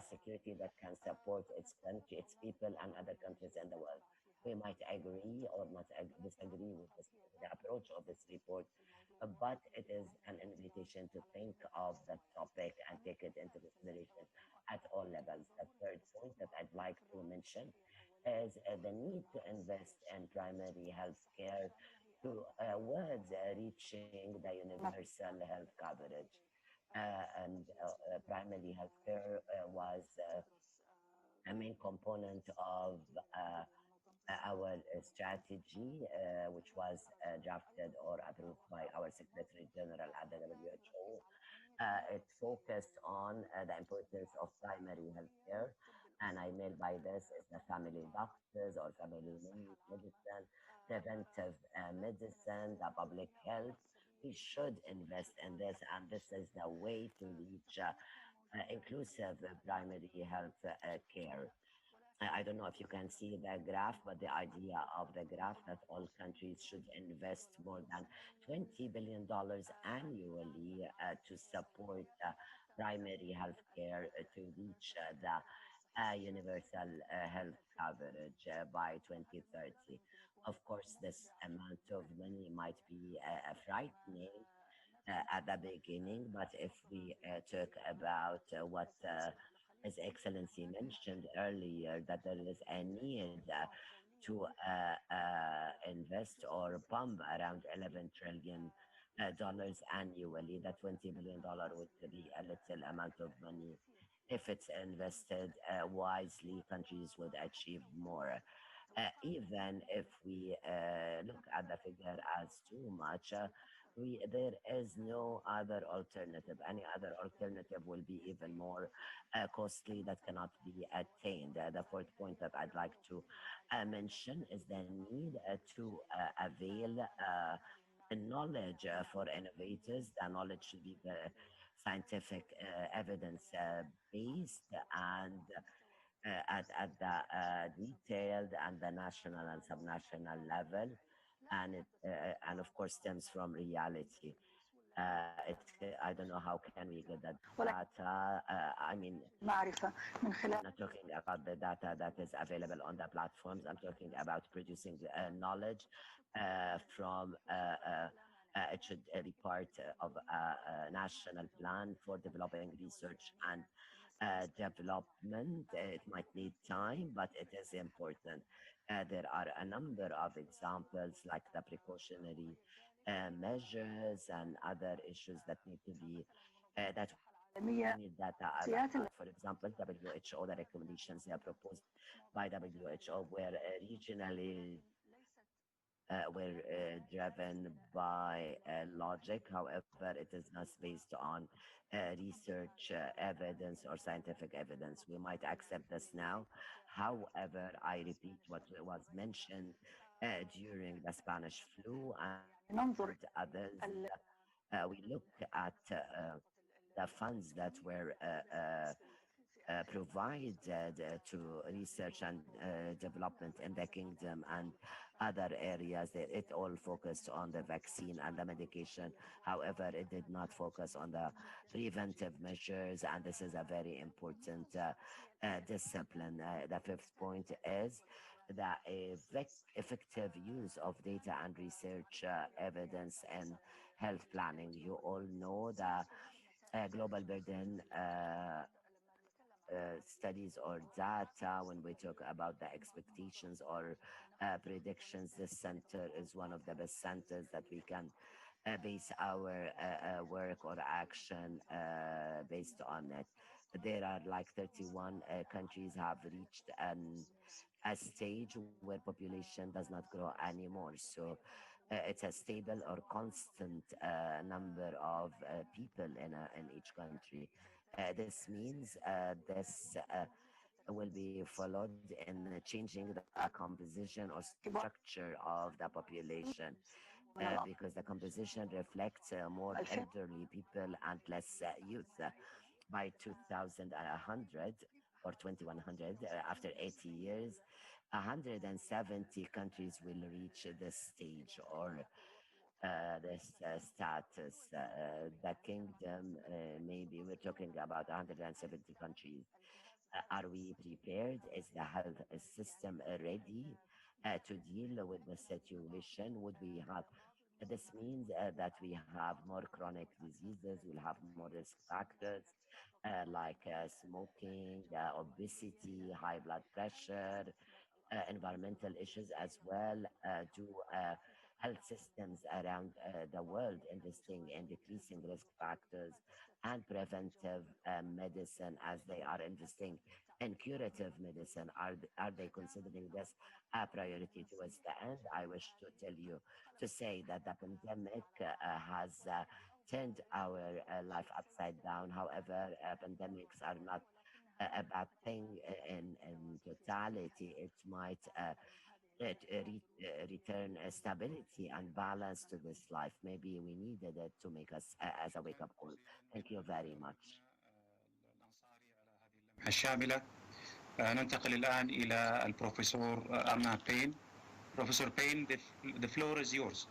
security that can support its country, its people, and other countries in the world. We might agree or not disagree with the approach of this report, but it is an invitation to think of the topic and take it into consideration at all levels. The third point that I'd like to mention is the need to invest in primary health care towards reaching the universal health coverage. And primary health care was a main component of our strategy, which was drafted or approved by our Secretary General at the WHO. It focused on the importance of primary health care, and I mean by this is the family doctors or family medicine, preventive medicine, the public health. We should invest in this, and this is the way to reach inclusive primary health care. I don't know if you can see the graph, but the idea of the graph that all countries should invest more than $20 billion annually to support primary health care to reach the universal health coverage by 2030. Of course, this amount of money might be frightening at the beginning, but if we talk about what His Excellency mentioned earlier, that there is a need to invest or pump around $11 trillion annually. That $20 billion would be a little amount of money. If it's invested wisely, countries would achieve more. Even if we look at the figure as too much, there is no other alternative. Any other alternative will be even more costly that cannot be attained. The fourth point that I'd like to mention is the need to avail knowledge for innovators. The knowledge should be scientific evidence based and at the detailed and the national and subnational level, and of course stems from reality. I don't know how can we get that data. I mean, I'm not talking about the data that is available on the platforms. I'm talking about producing knowledge from. It should be part of a national plan for developing research and development. It might need time, but it is important. There are a number of examples like the precautionary measures and other issues that need to be that we need data. For example, WHO, the recommendations proposed by WHO were regionally were driven by logic. However, it is not based on research evidence or scientific evidence. We might accept this now. However, I repeat what was mentioned during the Spanish flu and others. We look at the funds that were provided to research and development in the kingdom and other areas. It all focused on the vaccine and the medication. However, it did not focus on the preventive measures, and this is a very important discipline. The fifth point is the effective use of data and research evidence and health planning. You all know the global burden studies or data. When we talk about the expectations or predictions, this center is one of the best centers that we can base our work or action based on it. There are like 31 countries have reached a stage where population does not grow anymore. So it's a stable or constant number of people in each country. This means this will be followed in changing the composition or structure of the population because the composition reflects more elderly people and less youth. By 2100 or 2100, after 80 years, 170 countries will reach this stage or this status. The kingdom, maybe we're talking about 170 countries. Are we prepared? Is the health system ready to deal with the situation? Would we have? This means that we have more chronic diseases, we'll have more risk factors like smoking, obesity, high blood pressure, environmental issues as well. Do health systems around the world investing in decreasing risk factors and preventive medicine as they are investing in curative medicine? Are they considering this a priority towards the end? I wish to tell you to say that the pandemic has turned our life upside down. However, pandemics are not a bad thing in totality. It might return stability and balance to this life. Maybe we needed it to make us as a wake-up call. Thank you very much. الشاملة. ننتقل الآن إلى البروفيسور أما بين. Professor Payne, the floor is yours.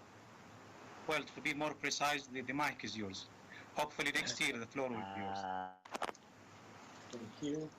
Well, to be more precise, the mic is yours. Hopefully next year the floor will be yours. Thank you.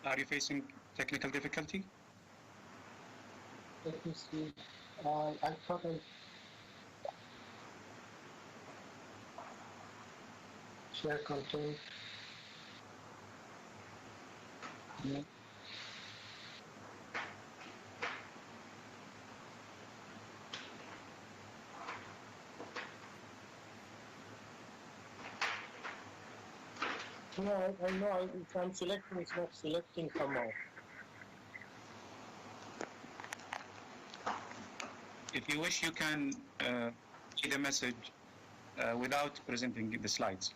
Are you facing technical difficulty? Let me see. I couldn't share content. Yeah. No, I know if I'm selecting, it's not selecting somehow. If you wish, you can see the message without presenting the slides.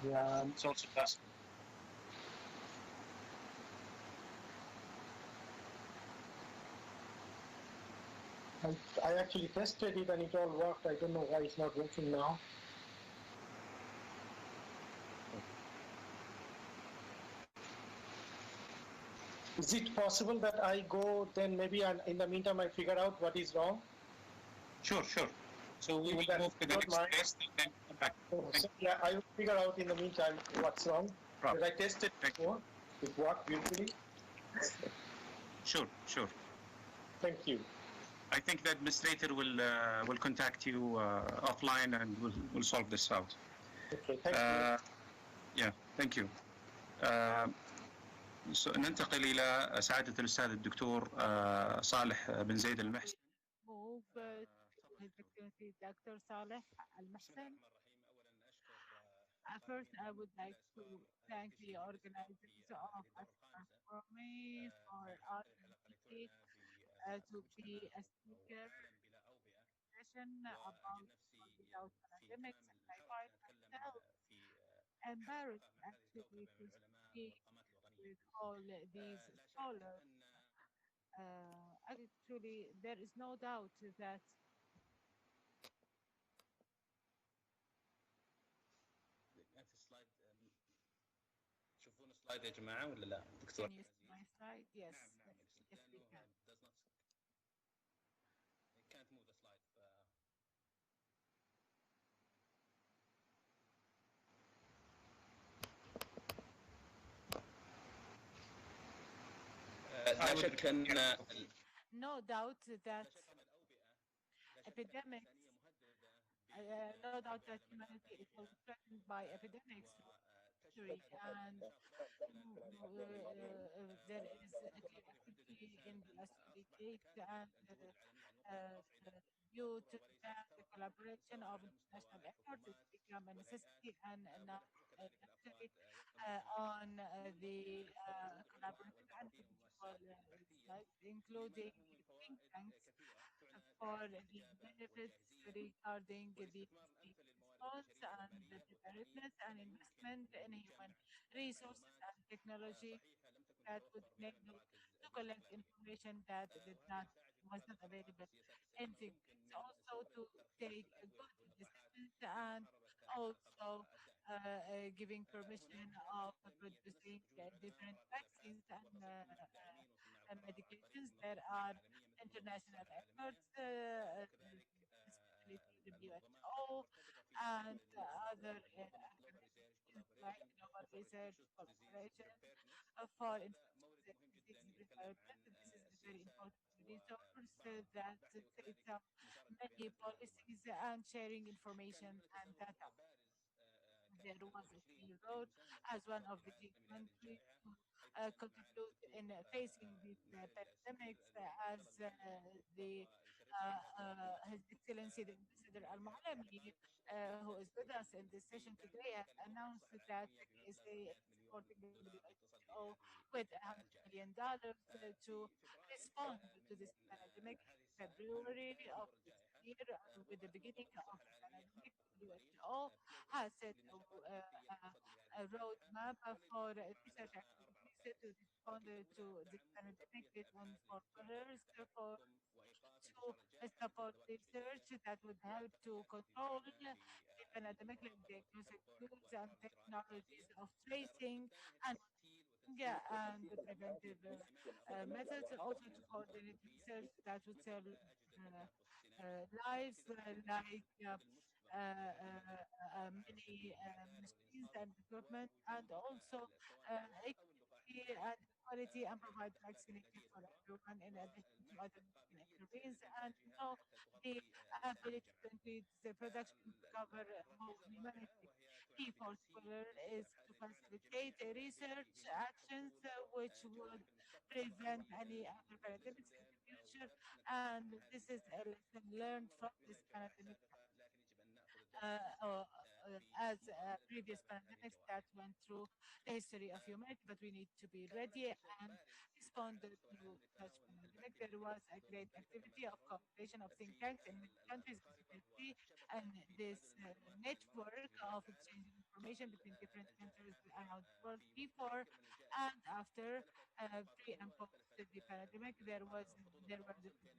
Yeah. It's also possible. I actually tested it and it all worked. I don't know why it's not working now. Is it possible that I go then maybe in the meantime I figure out what is wrong? Sure. So we will move to the next test and then come back. So, yeah, I will figure out in the meantime what's wrong. Because I tested before. It worked beautifully. Sure. Thank you. I think the administrator will contact you offline and will solve this out. Okay, thank you. Yeah, thank you. ننتقل إلى سعادة الأستاذ الدكتور صالح بن زيد المحسن. Move to His Excellency Dr. Saleh Al-Mahsan. First, I would like to thank the organizers of Asbار for me for asking me to be a speaker session about without pandemics, and I find myself embarrassed actually to speak with all these scholars. Actually, there is no doubt that تشوفون السلايد يا جماعة ولا لا دكتور؟ Can you see my slide? Yes, we can. Can't move the slide. لا شك أن No doubt that epidemics, no doubt that humanity is threatened by epidemics, and there is a clear activity in the Asbari case, and due to that, the collaboration of international efforts has become a necessity, and not necessary on the collaborative and individual sides, including think tanks for the benefits regarding the response and the preparedness and investment in human resources and technology that would enable to collect information that was not available in thinkers. Also to take a good decisions and also giving permission of producing different vaccines and medications. There are international efforts, especially through the WHO and other organizations like Global Research Corporation for infectious disease preparedness. This is a very important resource that sets up many policies and sharing information and data. There was a key role as one of the G20 to contribute in facing these pandemics, as His Excellency the Ambassador Al-Malami, who is with us in this session today, has announced that the KSA is supporting the WHO with $100 million to respond to this pandemic. In February of this year, with the beginning of the pandemic, WHO has set a roadmap for research activities to respond to this pandemic based on four pillars for to support research that would help to control the pandemic, like diagnostic tools and technologies of tracing and and the preventive methods, also to coordinate research that would save lives, like many machines and equipment, and also equity and equality, and provide vaccination for everyone in addition to other intervenes, and the ability to increase the production to cover whole humanity. Key fourth pillar is to facilitate research actions which would prevent any other pandemics in the future, and this is a lesson learned from this pandemic. as previous pandemics that went through the history of humanity, but we need to be ready and respond to such pandemic. There was a great activity of cooperation of think tanks in many countries, as you can see, and this network of exchanging information between different centers around the world before and after, pre and post the pandemic. There were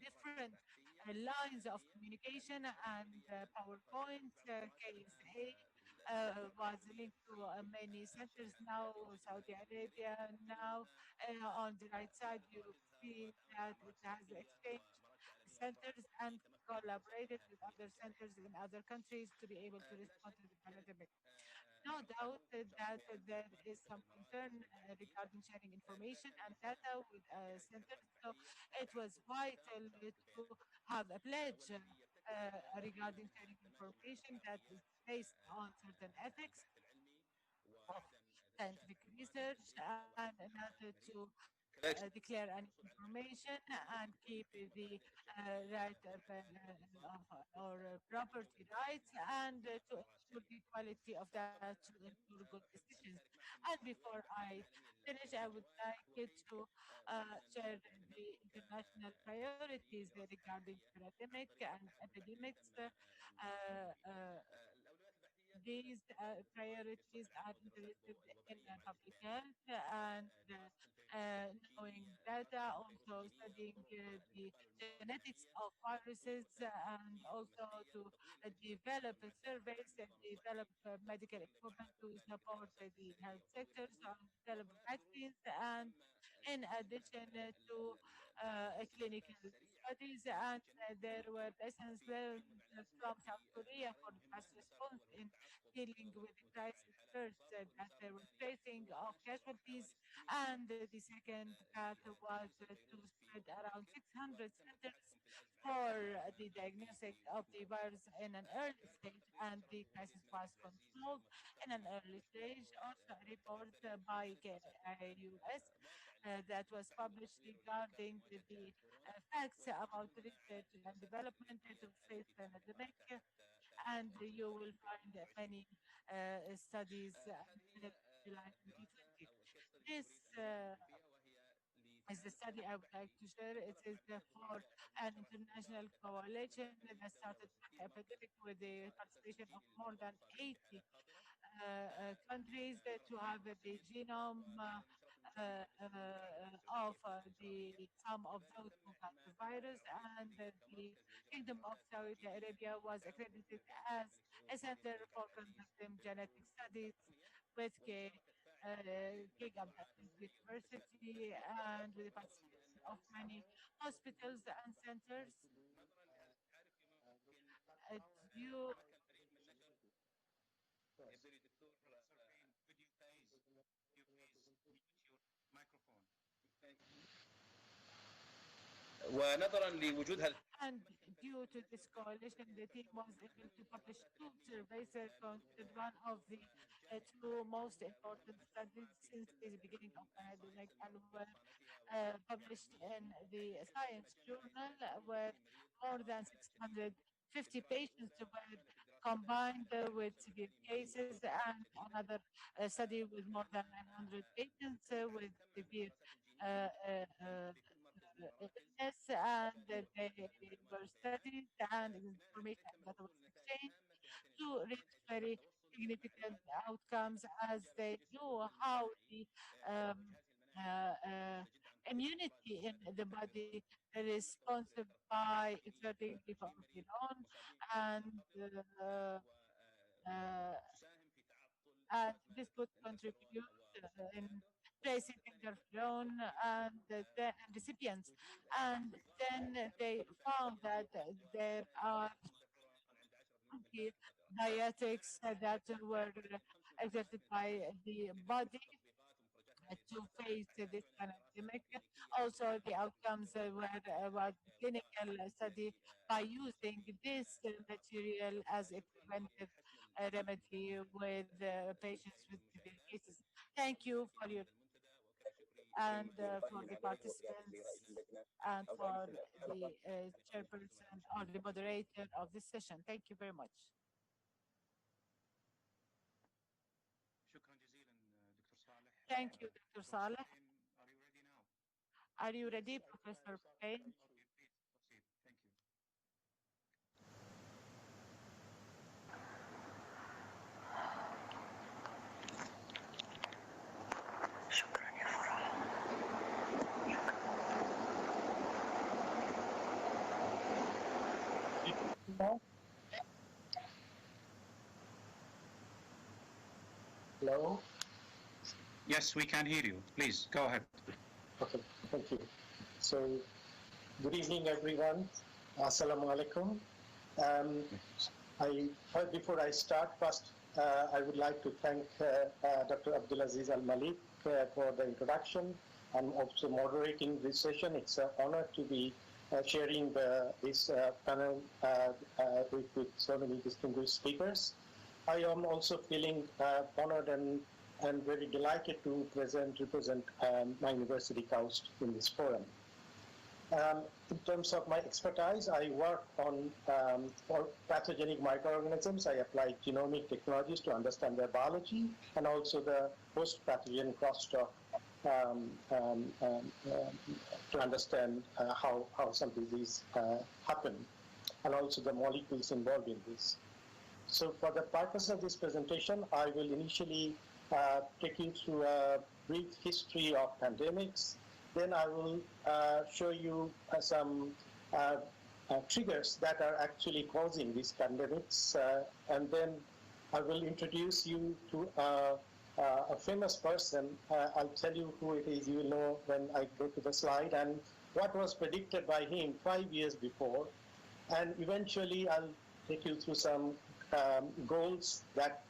different lines of communication and PowerPoint, KSA was linked to many centers now, Saudi Arabia now. On the right side, you see that it has exchanged centers and collaborated with other centers in other countries to be able to respond to the pandemic. No doubt that there is some concern regarding sharing information and data with centers. So it was vital to have a pledge regarding sharing information that is based on certain ethics of scientific research and not to declare any information and keep the right or property rights and to ensure the quality of that to ensure good decisions. And before I finish, I would like to share the international priorities regarding pandemic and epidemics. These priorities are interested in public health and knowing data, also studying the genetics of viruses, and also to develop surveys and develop medical equipment to support the health sectors and develop vaccines. And in addition to clinical studies, and there were lessons learned from South Korea for the fast response in dealing with the crisis. First, that there was tracing of casualties, and the second path was to spread around 600 centers for the diagnosis of the virus in an early stage, and the crisis was controlled in an early stage. Also, a report by US that was published regarding the facts about research and development to face the pandemic, and you will find many studies until July 2020. This is the study I would like to share. It is for an international coalition that started the epidemic with the participation of more than 80 countries to have the genome of the some of those who got the virus, and the Kingdom of Saudi Arabia was accredited as a center for conducting genetic studies with King Abdulaziz University and with the participation of many hospitals and centers. You ونظرا لوجود And due to this coalition, the team was able to publish two surveys considered one of the two most important studies since the beginning of the pandemic, and were published in the Science Journal, where more than 650 patients were combined with severe cases, and another study with more than 900 patients with severe illness, and they were studied and information that was exchanged to reach very significant outcomes, as they know how the immunity in the body responsive by exerting the pheromones uh, and this could contribute in tracing interferon and the recipients. And then they found that there are antibiotics that were exerted by the body to face this pandemic. Also, the outcomes were clinical study by using this material as a preventive remedy with patients with severe cases. Thank you for your and for the participants and for the chairperson or the moderator of this session. Thank you very much. Thank you, Dr. Saleh. Are you ready, Professor Payne? Hello? Yes, we can hear you. Please, go ahead. Okay, thank you. So, good evening, everyone. Assalamu alaikum. Before I start, first, I would like to thank Dr. Abdulaziz Al-Malik for the introduction and also moderating this session. It's an honor to be sharing this panel with so many distinguished speakers. I am also feeling honored and very delighted to represent my university KAUST in this forum. In terms of my expertise, I work on for pathogenic microorganisms. I apply genomic technologies to understand their biology and also the host-pathogen crosstalk to understand how some disease happen, and also the molecules involved in this. So for the purpose of this presentation, I will initially take you through a brief history of pandemics. Then I will show you some triggers that are actually causing these pandemics. And then I will introduce you to a famous person. I'll tell you who it is. You will know when I go to the slide, and what was predicted by him 5 years before. And eventually I'll take you through some goals that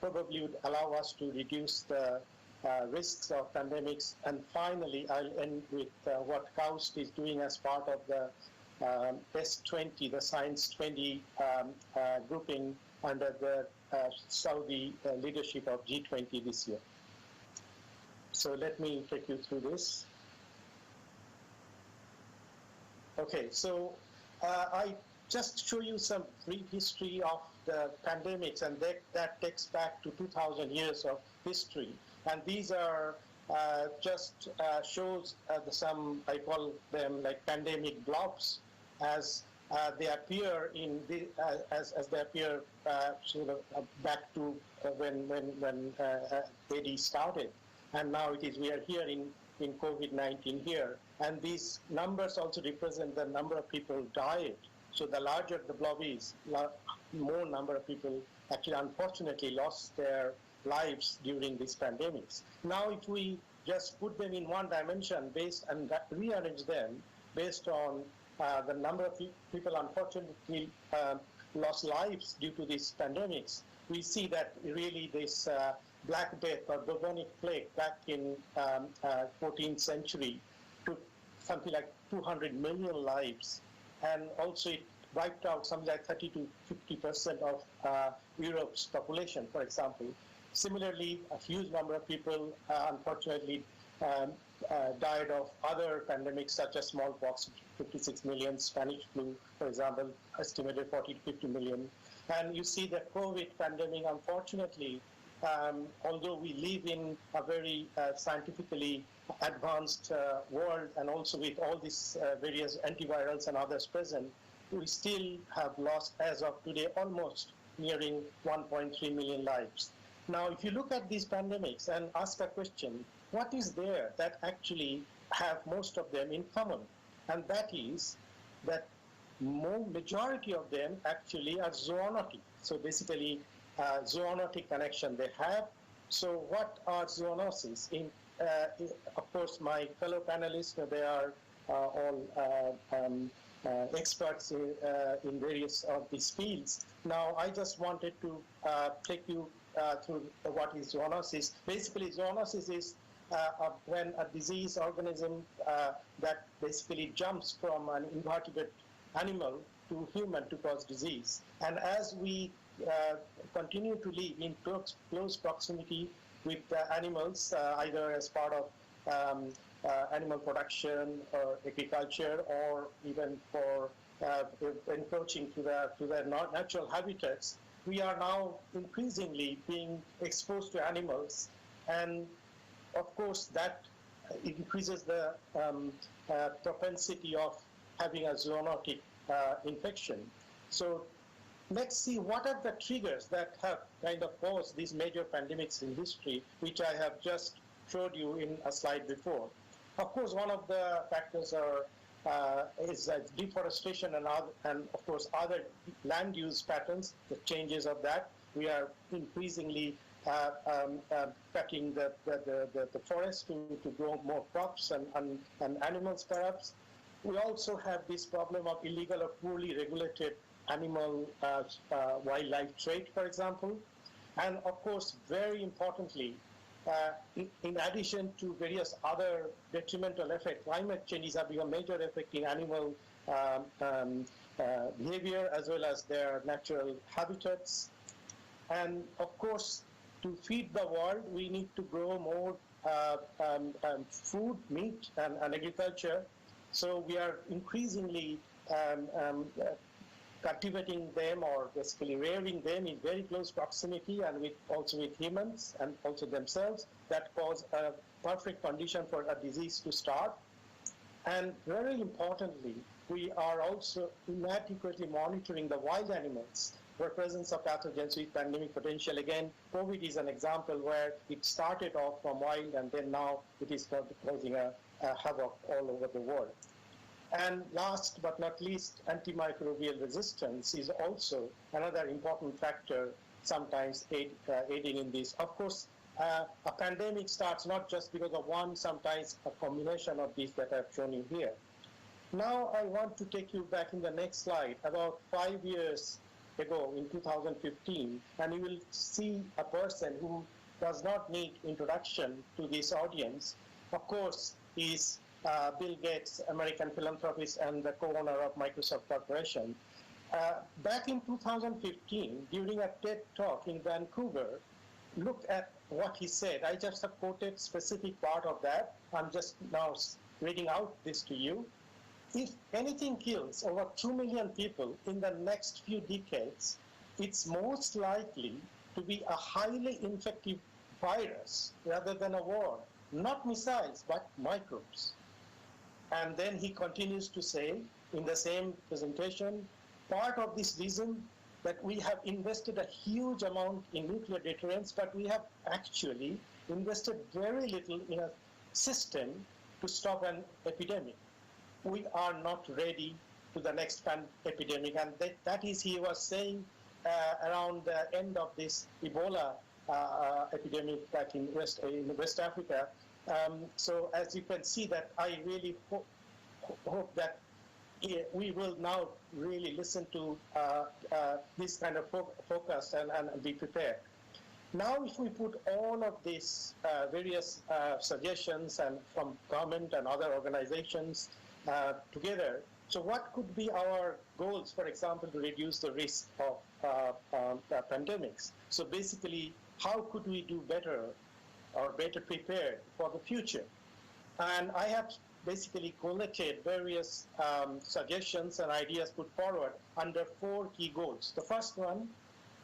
probably would allow us to reduce the risks of pandemics. And finally, I'll end with what KAUST is doing as part of the S20, the Science 20 grouping under the Saudi leadership of G20 this year. So let me take you through this. Okay, so I just show you some brief history of the pandemics, and that takes back to 2,000 years of history. And these are just shows some, I call them like pandemic blobs, as they appear in the, as they appear sort of back to when AD started, and now it is we are here in COVID-19 here, and these numbers also represent the number of people died. So the larger the blob is, more number of people actually unfortunately lost their lives during these pandemics. Now if we just put them in one dimension based and rearrange them based on the number of people unfortunately lost lives due to these pandemics, we see that really this Black Death or bubonic plague back in 14th century took something like 200 million lives. And also it wiped out something like 30 to 50% of Europe's population, for example. Similarly, a huge number of people unfortunately died of other pandemics such as smallpox, 56 million, Spanish flu, for example, estimated 40 to 50 million. And you see the COVID pandemic, unfortunately, although we live in a very scientifically advanced world, and also with all these various antivirals and others present, we still have lost, as of today, almost nearing 1.3 million lives. Now, if you look at these pandemics and ask a question, what is there that actually have most of them in common? And that is that majority of them actually are zoonotic. So basically, zoonotic connection they have. So what are zoonoses? Of course, my fellow panelists, they are all experts in various of these fields. Now, I just wanted to take you through what is zoonosis. Basically, zoonosis is when a disease organism that basically jumps from an invertebrate animal to human to cause disease. And as we continue to live in close proximity with animals, either as part of animal production or agriculture, or even for encroaching to their natural habitats, we are now increasingly being exposed to animals And of course, that increases the propensity of having a zoonotic infection. So let's see what are the triggers that have kind of caused these major pandemics in history, which I have just showed you in a slide before. Of course, one of the factors is deforestation and of course other land use patterns, the changes of that. We are increasingly cutting the forest to grow more crops and animals perhaps. We also have this problem of illegal or poorly regulated animal wildlife trade, for example. And of course, very importantly, in addition to various other detrimental effects, climate change is having a major effect in animal behavior as well as their natural habitats. And of course, to feed the world, we need to grow more food, meat, and agriculture. So we are increasingly cultivating them or basically rearing them in very close proximity and also with humans and also themselves. That cause a perfect condition for a disease to start. And very importantly, we are also inadequately monitoring the wild animals for presence of pathogens with pandemic potential. Again, COVID is an example where it started off from wild and then now it is causing a havoc all over the world. And last but not least, antimicrobial resistance is also another important factor sometimes aiding in this. Of course, a pandemic starts not just because of one, sometimes a combination of these that I've shown you here. Now I want to take you back in the next slide, about 5 years ago in 2015, and you will see a person who does not need introduction to this audience. Of course, is Bill Gates, American philanthropist and the co-owner of Microsoft Corporation. Back in 2015, during a TED Talk in Vancouver, look at what he said. I just have quoted specific part of that. I'm just now reading out this to you. If anything kills over 2 million people in the next few decades, it's most likely to be a highly infective virus rather than a war. Not missiles, but microbes. And then he continues to say in the same presentation, part of this reason that we have invested a huge amount in nuclear deterrence, but we have actually invested very little in a system to stop an epidemic. We are not ready to the next epidemic, and that is, he was saying around the end of this Ebola epidemic back in West Africa. So as you can see, that I really hope that we will now really listen to this kind of focus and be prepared. Now, if we put all of these various suggestions and from government and other organizations together, so what could be our goals, for example, to reduce the risk of pandemics? So basically, how could we do better or better prepared for the future? And I have basically collated various suggestions and ideas put forward under 4 key goals. The first one,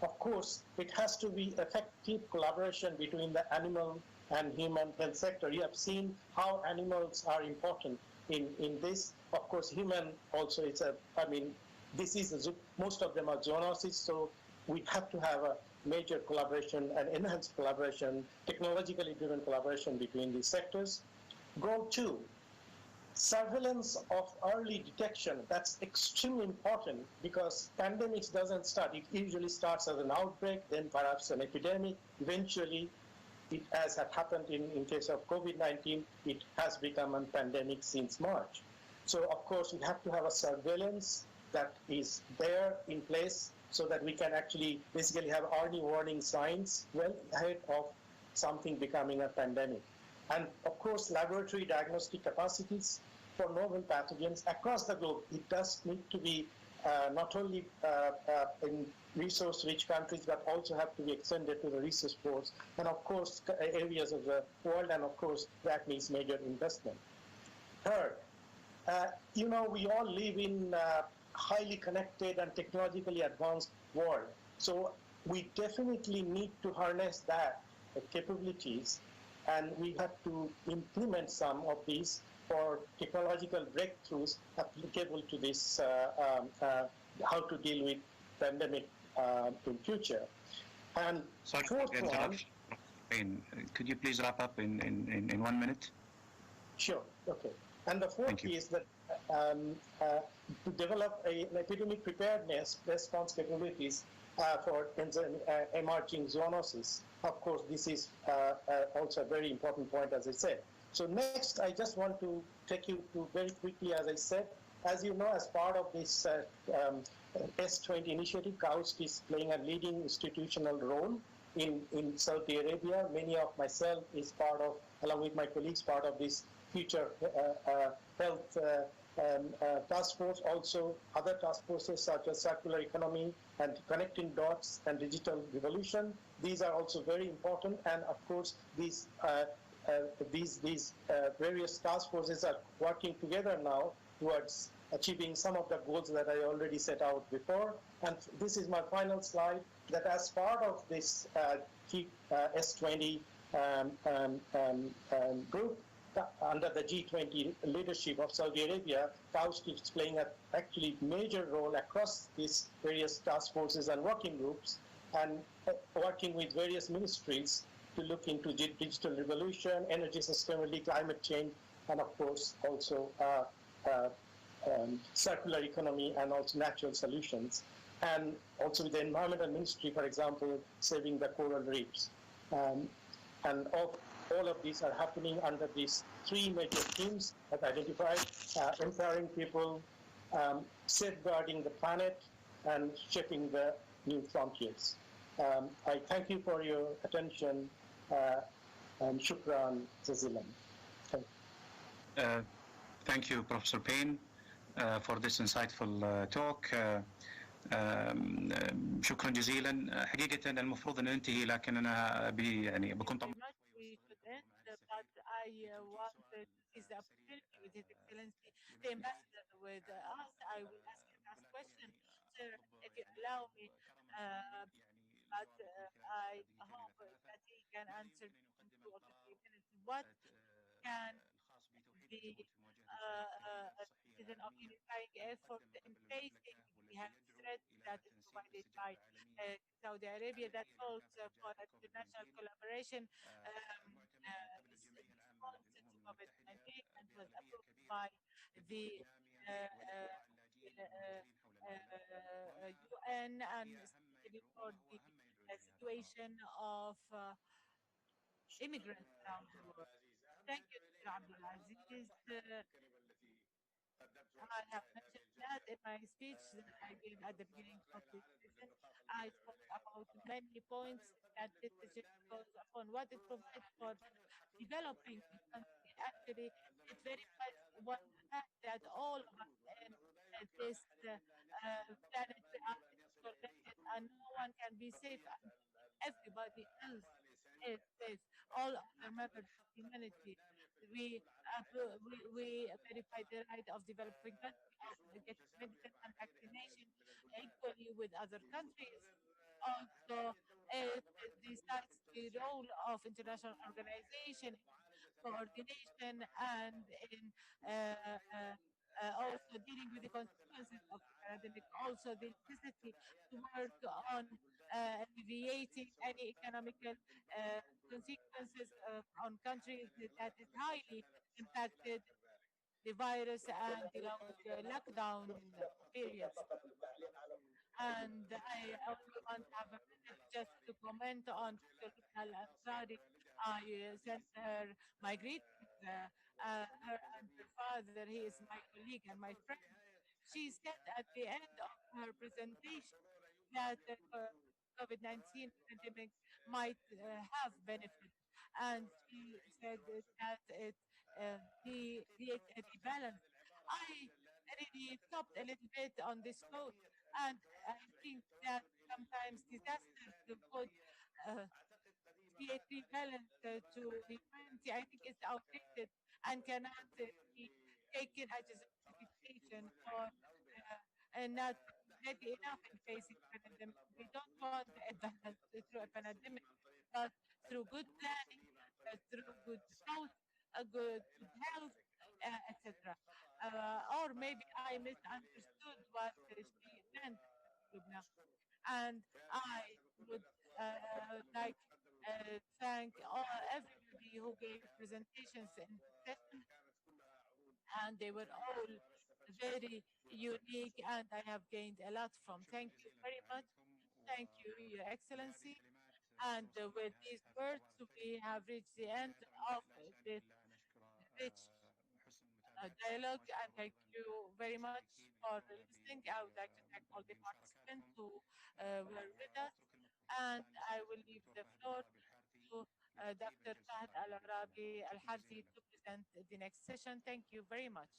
of course, it has to be effective collaboration between the animal and human health sector. You have seen how animals are important in this. Of course, human also, this is, most of them are zoonosis, so we have to have a major collaboration and enhanced collaboration, technologically driven collaboration between these sectors. Goal 2, surveillance of early detection. That's extremely important because pandemics doesn't start. It usually starts as an outbreak, then perhaps an epidemic. Eventually, as had happened in case of COVID-19, it has become a pandemic since March. So of course, we have to have a surveillance that is there in place so that we can actually basically have early warning signs well ahead of something becoming a pandemic. And of course, laboratory diagnostic capacities for novel pathogens across the globe. It does need to be not only in resource-rich countries, but also have to be extended to the resource poor, and of course, areas of the world, and of course, that means major investment. Third, we all live in a highly connected and technologically advanced world. So we definitely need to harness that capabilities and we have to implement some of these for technological breakthroughs applicable to this, how to deal with pandemic in future. And Sorry, fourth one, could you please wrap up in 1 minute? Sure, okay. And the fourth is that to develop an epidemic preparedness response capabilities for emerging zoonosis. Of course, this is also a very important point, as I said. So next, I just want to take you to very quickly, as I said, as you know, as part of this S20 initiative, KAUST is playing a leading institutional role in Saudi Arabia. Many of myself is part of, along with my colleagues, part of this future health task force. Also, other task forces such as circular economy and connecting dots and digital revolution. These are also very important, and of course, these various task forces are working together now towards achieving some of the goals that I already set out before. And this is my final slide, that as part of this S20 group, under the G20 leadership of Saudi Arabia, KAUST is playing a actually major role across these various task forces and working groups, and working with various ministries to look into digital revolution, energy sustainability, climate change, and of course also circular economy and also natural solutions. And also with the environmental ministry, for example, saving the coral reefs. And all of these are happening under these three major themes that identified: empowering people, safeguarding the planet, and shaping the new frontiers. I thank you for your attention, and shukran jazilan. Thank you, Professor Payne, for this insightful talk. شكرا جزيلا. حقيقة المفروض أن ننتهي، لكن أنا يعني بكون طموح. But I wanted to seize the opportunity with His Excellency, the Ambassador, with us. I will ask him last question, sir, if you allow me. But I hope that he can answer in 2 or 3 minutes. What can the citizen of unifying effort in facing the health threat that is provided by Saudi Arabia that calls for international collaboration response to COVID-19 and was approved by the UN, and especially for the situation of immigrants around the world. Thank you, Dr. Abdulaziz. I have mentioned that in my speech that I gave at the beginning of this session. I spoke about many points that this session goes upon what it provides for developing the country. Actually, it verifies one fact that all of us in this planet are interconnected, and no one can be safe until everybody else is safe. All other members of humanity. We verify the right of developing countries of getting medicine and vaccination equally with other countries. Also, it decides the role of international organization in coordination and in also dealing with the consequences of the pandemic. Also, the necessity to work on alleviating any economical consequences on countries that is highly impacted the virus and the long lockdown periods. And I only want to have a minute just to comment on Dr. Lubna Al-Ansari. I sent her my greetings, her and her father. He is my colleague and my friend. She said at the end of her presentation that the COVID-19 pandemic might have benefits, and she said that it creates a balance. I really stopped a little bit on this quote, and I think that sometimes disasters could create rebalance to humanity. I think it's outdated and cannot be taken as a justification for not ready enough in facing pandemic. We don't want a balance through a pandemic, but through good planning, through good growth, good health, etc. Or maybe I misunderstood what she meant, Lubna. And I would like thank everybody who gave presentations in this session, and they were all very unique, and I have gained a lot from. Thank you very much. Thank you, Your Excellency. And with these words, we have reached the end of this rich dialogue, and thank you very much for listening. I would like to thank all the participants who were with us, and I will leave the floor to Dr. Fahd Al-Arabi Al-Harzi to present the next session. Thank you very much.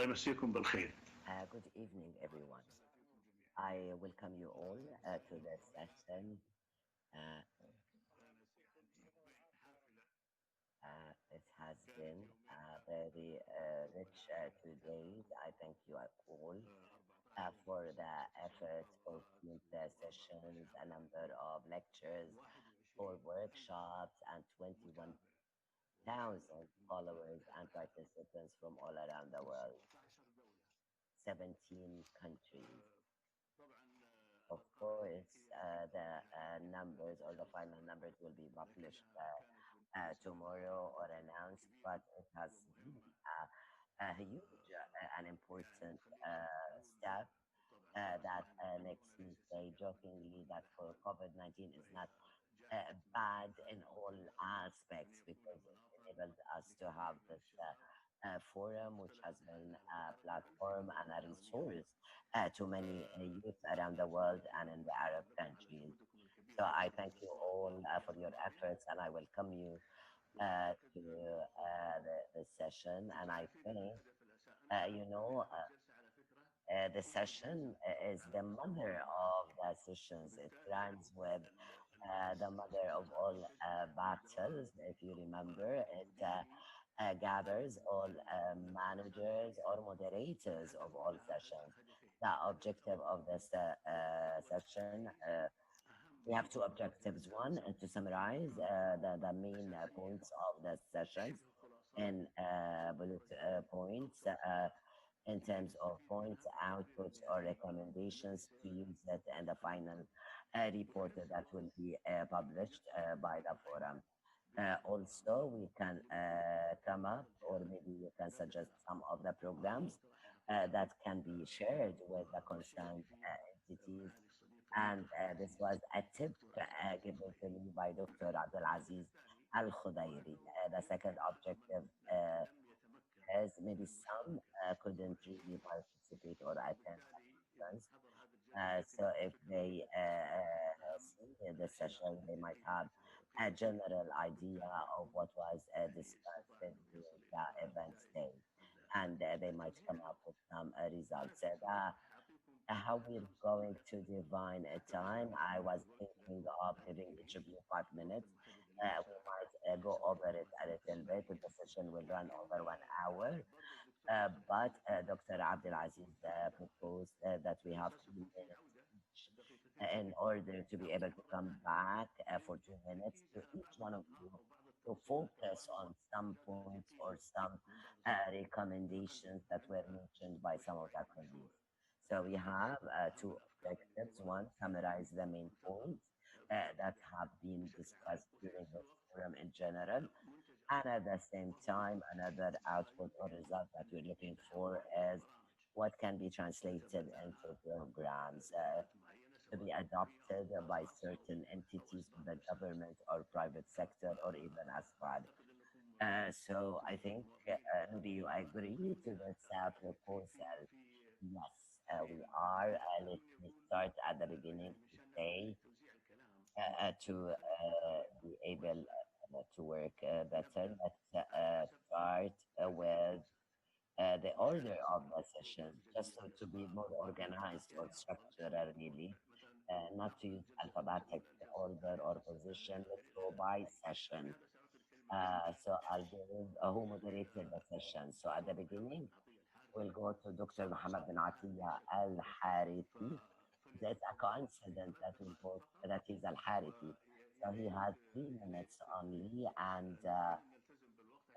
الله يمسيكم بالخير. Good evening, everyone. I welcome you all to this session. It has been very rich 2 days. I thank you all for the efforts, for the sessions, a number of lectures, for workshops, and 21,000 followers and participants from all around the world. 17 countries. Of course, the numbers or the final numbers will be published tomorrow or announced, but it has been a huge and important step that makes me say jokingly that for COVID-19 is not bad in all aspects because it enabled us to have this forum, which has been a platform and a resource to many youth around the world and in the Arab countries. So I thank you all for your efforts and I welcome you to the session. And I think, the session is the mother of the sessions. It rhymes with the mother of all battles, if you remember. It gathers all managers or moderators of all sessions. The objective of this session, we have two objectives. One, to summarize the main points of the sessions in bullet points in terms of points, outputs, or recommendations to use it in the final report that will be published by the forum. Also, we can come up, or maybe you can suggest some of the programs that can be shared with the concerned entities. And this was a tip given to me by Dr. Abdulaziz Al Khudairi. The second objective is maybe some couldn't really participate or attend the conference. So if they see the session, they might have a general idea of what was discussed during the event day, and they might come up with some results. How we're going to define a time, I was thinking of giving each of you 5 minutes. We might go over it a little bit. The session will run over 1 hour. But Dr. Abdulaziz proposed that we have 2 minutes each in order to be able to come back for 2 minutes to each one of you to focus on some points or some recommendations that were mentioned by some of the colleagues. So we have two objectives. One, summarize the main points that have been discussed during this forum in general. And at the same time, another output or result that we're looking for is what can be translated into programs to be adopted by certain entities in the government or private sector or even Asbar. So I think, do you agree to this proposal? Yes, we are. Let me start at the beginning to say to be able to work better. Let's start with the order of the session, just to be more organized or structured, really, not to use alphabetic order or position. Let's go by session. So I'll give who moderated the session. So at the beginning, we'll go to Dr. Muhammad bin Atiyah Al Harithi. It's a coincidence that that he's Al Harithi. So he has 3 minutes only, and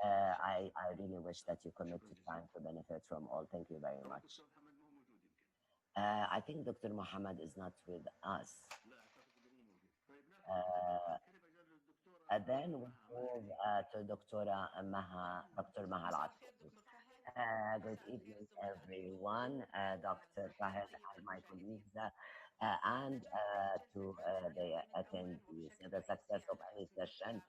I really wish that you commit to time to benefit from all. Thank you very much. I think Dr. Muhammad is not with us. Then we move to Dr. Maha Al-Atfi. Good evening, everyone. Dr. Tahir and my colleagues, and to the attendees. The success of any session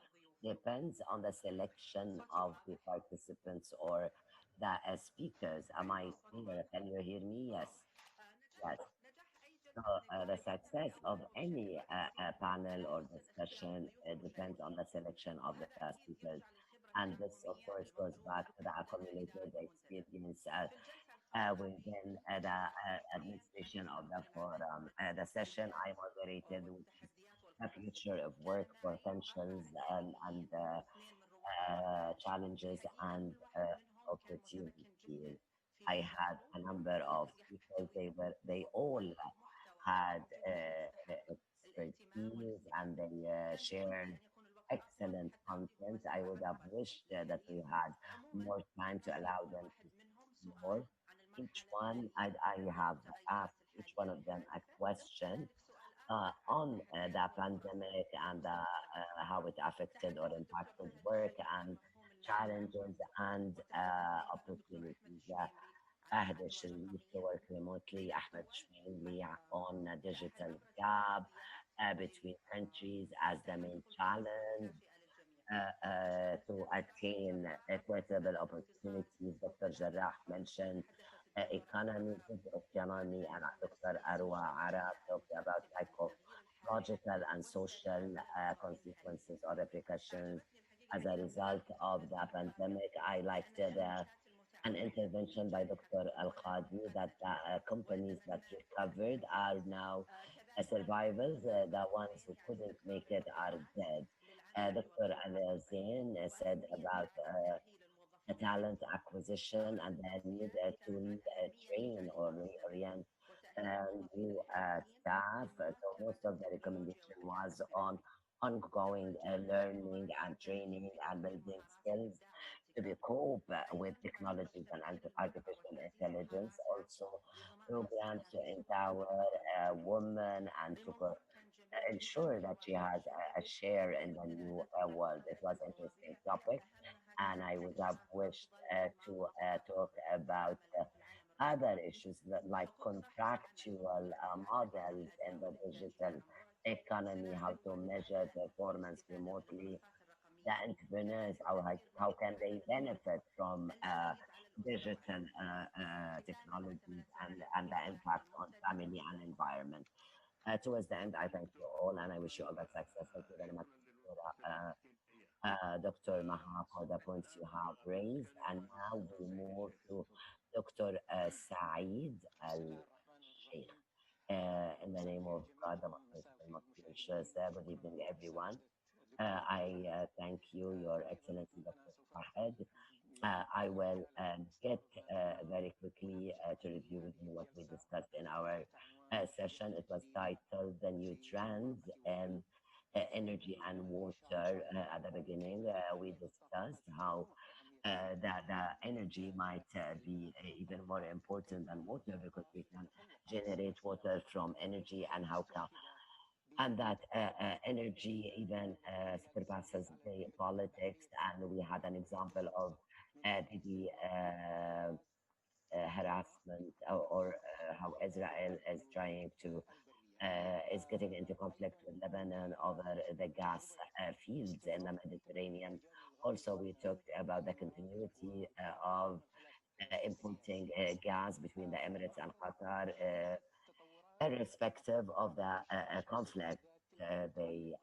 depends on the selection of the participants or the speakers. Am I clear? Can you hear me? Yes. Yes. So the success of any panel or discussion depends on the selection of the speakers. And this, of course, goes back to the accumulated experience within the administration of the forum. The session I moderated, which is the future of work potentials and challenges and opportunities. I had a number of people. They all had expertise and they shared excellent content. I would have wished that we had more time to allow them to speak more. Each one, I have asked each one of them a question on the pandemic and how it affected or impacted work and challenges and opportunities. أهدى الشريف to work remotely, Ahmed Shmaili on a digital gap between countries as the main challenge to attain equitable opportunities. Dr. Jarrah mentioned economy, economy, and Dr. Arwa Arab talked about psychological and social consequences or repercussions as a result of the pandemic. I liked an intervention by Dr. Al Qadi that companies that recovered are now survivors. The ones who couldn't make it are dead. Dr. Al Zain said about the talent acquisition and the need to train or reorient new staff. So most of the recommendation was on ongoing learning and training and building skills to be cope with technologies and artificial intelligence. Also, programs to empower women and to ensure that she has a share in the new world. It was an interesting topic, and I would have wished to talk about other issues like contractual models in the digital economy, how to measure performance remotely, the entrepreneurs, how can they benefit from digital technologies and the impact on family and environment. Towards the end, I thank you all and I wish you all the success. Thank you very much, Dr. Maha, for the points you have raised. And now we move to Dr. Saeed Al Sheikh. In the name of God, the most gracious, good evening, everyone. I thank you, Your Excellency, Dr. Fahed. I will get very quickly to review with you what we discussed in our session. It was titled The New Trends in Energy and Water. At the beginning, we discussed how the energy might be even more important than water because we can generate water from energy and how come and that energy even surpasses the politics. And we had an example of the harassment or how Israel is trying to is getting into conflict with Lebanon over the gas fields in the Mediterranean. Also, we talked about the continuity of importing gas between the Emirates and Qatar, irrespective of the conflict they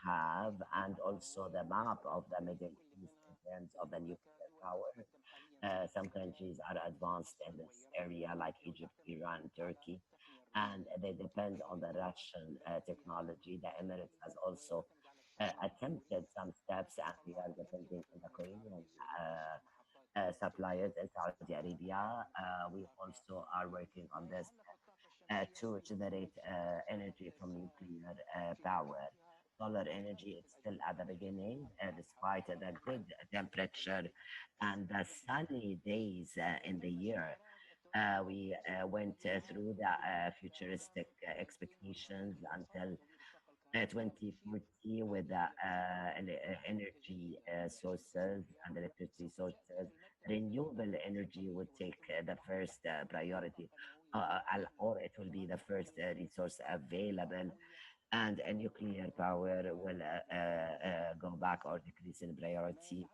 have, and also the map of the Middle East in terms of the nuclear power. Some countries are advanced in this area, like Egypt, Iran, Turkey, and they depend on the Russian technology. The Emirates has also attempted some steps, and we are depending on the Korean suppliers in Saudi Arabia. We also are working on this to generate energy from nuclear power. Solar energy is still at the beginning, despite the good temperature and the sunny days in the year. We went through the futuristic expectations until 2040 with the energy sources and electricity sources. Renewable energy would take the first priority, or it will be the first resource available, and nuclear power will go back or decrease in priority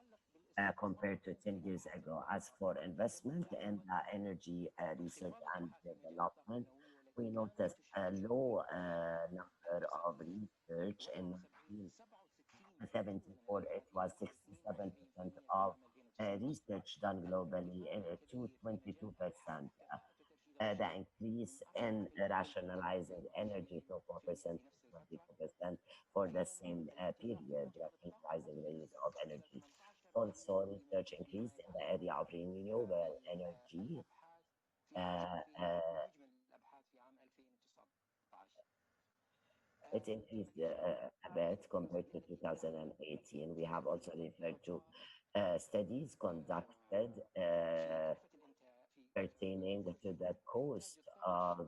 compared to 10 years ago. As for investment in energy research and development, we noticed a low number of research in 1974. It was 67% of research done globally to 22% the increase in rationalizing energy from 4% to 22% for the same period, increasing the use of energy. Also, research increased in the area of renewable energy. It increased a bit compared to 2018. We have also referred to studies conducted pertaining to the cost of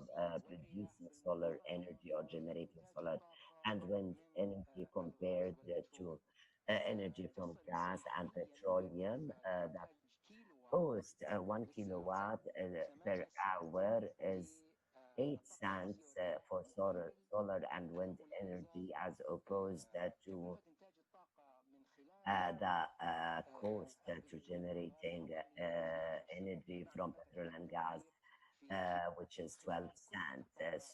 producing solar energy or generating solar and wind energy compared to energy from gas and petroleum. That cost 1 kilowatt per hour is 8 cents for solar and wind energy as opposed to the cost to generating energy from petrol and gas, which is 12 cents.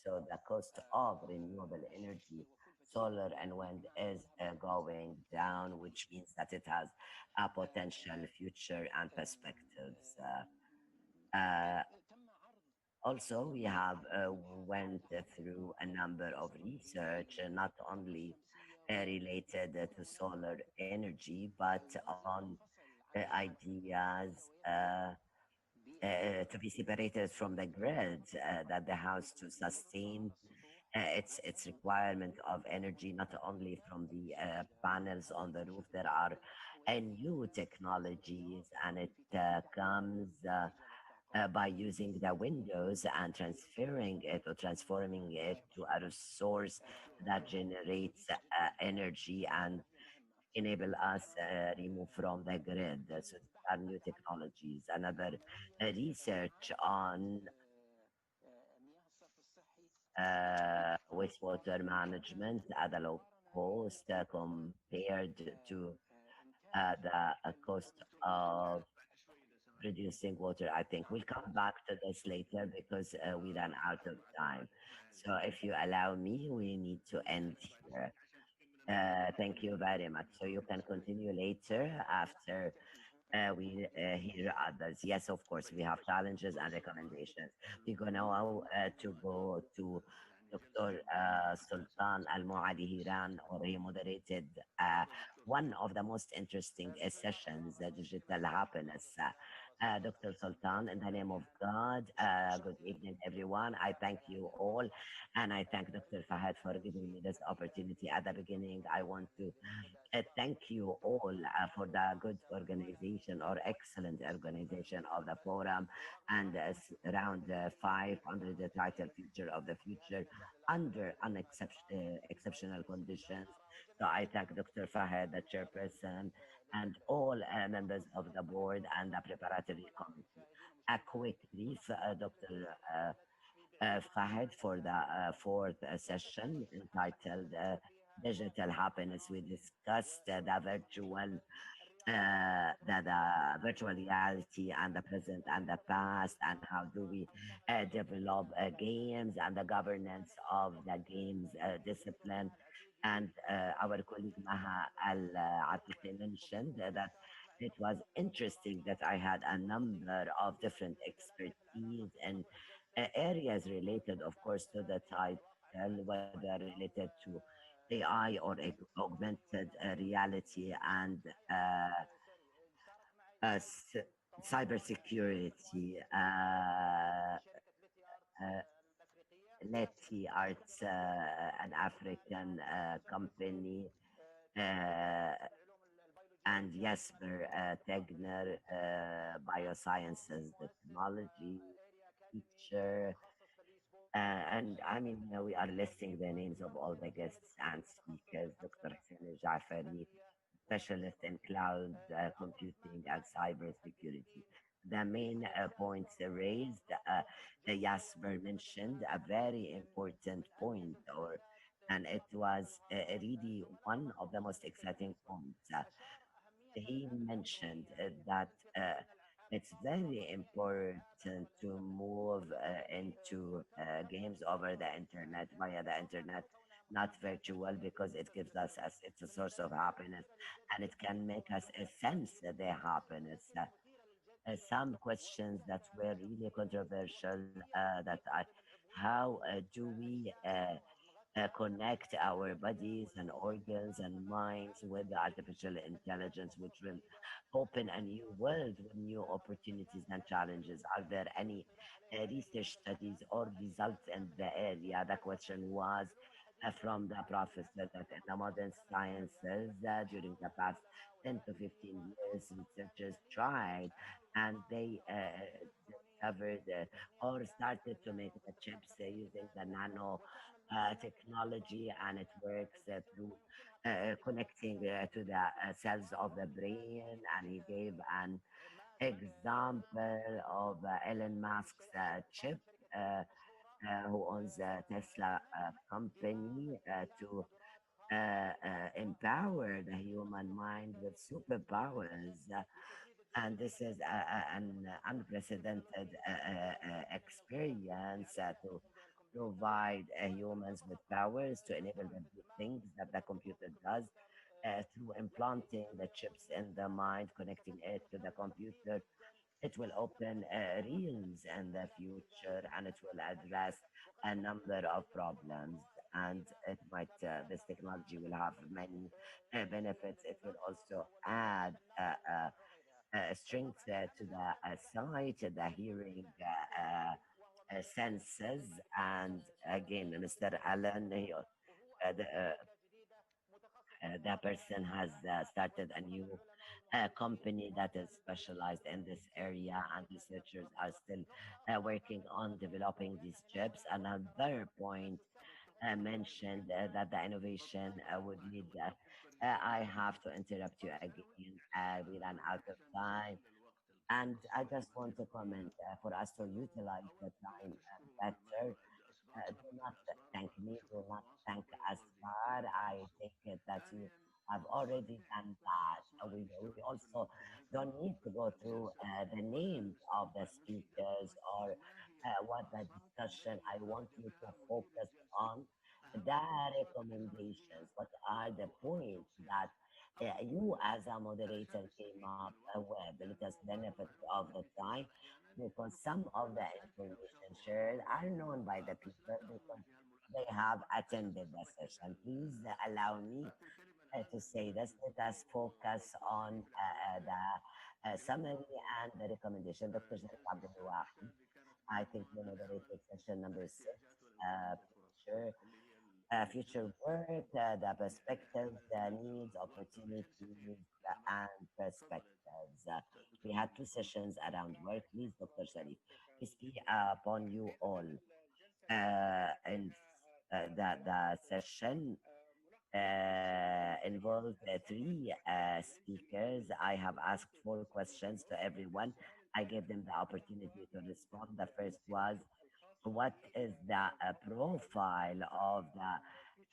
So the cost of renewable energy, solar and wind, is going down, which means that it has a potential future and perspectives. Also, we have went through a number of research, not only related to solar energy, but on ideas to be separated from the grid, that the house to sustain its requirement of energy, not only from the panels on the roof. There are new technologies, and it comes by using the windows and transferring it or transforming it to a resource that generates energy and enable us remove from the grid. So these are new technologies. Another research on wastewater management at a low cost compared to the cost of producing water. I think we'll come back to this later because we ran out of time. So if you allow me, we need to end here. Thank you very much. So you can continue later after we hear others. Yes, of course, we have challenges and recommendations. We're going now to go to Dr. Sultan Al Muadi Hiran, or he moderated one of the most interesting sessions, Digital Happiness. Dr. Sultan, in the name of God, good evening, everyone. I thank you all, and I thank Dr. Fahad for giving me this opportunity. At the beginning, I want to thank you all for the good organization or excellent organization of the forum and around 500 the title Future of the Future under exceptional conditions. So I thank Dr. Fahad, the chairperson, and all members of the board and the preparatory committee. A quick brief, Dr. Fahad, for the fourth session entitled Digital Happiness. We discussed the virtual reality and the present and the past, and how do we develop games and the governance of the games discipline. And our colleague Maha Al-Atiqi mentioned that it was interesting that I had a number of different expertise and areas related, of course, to the title, whether related to AI or augmented reality and cybersecurity. Letty Arts, an African company, and Jesper Tegner, biosciences technology teacher. And I mean, we are listing the names of all the guests and speakers. Dr. Hussein Jafari, specialist in cloud computing and cyber security. The main points raised, Jasper mentioned a very important point, and it was really one of the most exciting points. He mentioned that it's very important to move into games over the internet, via the internet, not virtual, because it gives us, it's a source of happiness, and it can make us sense the happiness. some questions that were really controversial. How do we connect our bodies and organs and minds with the artificial intelligence, which will open a new world with new opportunities and challenges? Are there any research studies or results in the area? The question was from the professor that in the modern sciences, during the past 10 to 15 years, researchers tried and they discovered or started to make the chips using the nano technology, and it works through connecting to the cells of the brain. And he gave an example of Elon Musk's chip, who owns the Tesla company, to empower the human mind with superpowers. And this is an unprecedented experience to provide humans with powers to enable them to do things that the computer does through implanting the chips in the mind, connecting it to the computer. It will open realms in the future, and it will address a number of problems. And it might, this technology will have many benefits. It will also add strength to the sight, the hearing senses. And again, Mr. Allen, the person has started a new company that is specialized in this area, and researchers are still working on developing these chips. Another point mentioned that the innovation would need. I have to interrupt you again. We ran out of time. And I just want to comment for us to utilize the time better. Do not thank me, do not thank Asbar. I take it that you have already done that. We also don't need to go through the names of the speakers or what the discussion. I want you to focus on the recommendations. What are the points that you as a moderator came up with? Let us benefit of the time, because some of the information shared are known by the people because they have attended the session. Please allow me to say this. Let us focus on the summary and the recommendation. Dr. Sharif Abdul Wahid, I think you moderated session number 6, future, future work, the perspectives, the needs, opportunities, and perspectives. We had 2 sessions around work. Please, Dr. Sharif, peace be upon you all. And the session involved 3 speakers. I have asked 4 questions to everyone. I gave them the opportunity to respond. The first was, what is the profile of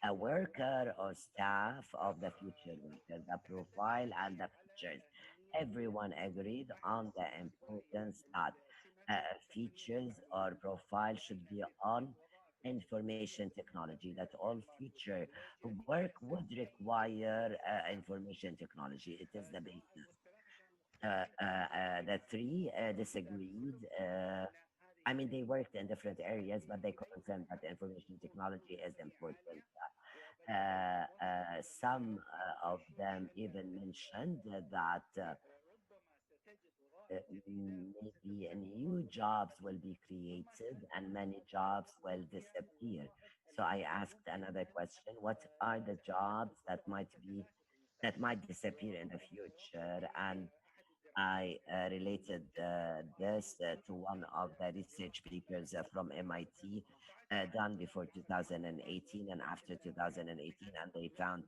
the worker or staff of the future worker, the profile and the features? Everyone agreed on the importance that features or profile should be on information technology, that all future work would require information technology. It is the basis. The 3 disagreed. I mean, they worked in different areas, but they confirmed that information technology is important. Some of them even mentioned that maybe new jobs will be created and many jobs will disappear. So I asked another question: what are the jobs that might disappear in the future? And I related this to one of the research papers from MIT done before 2018 and after 2018, and they found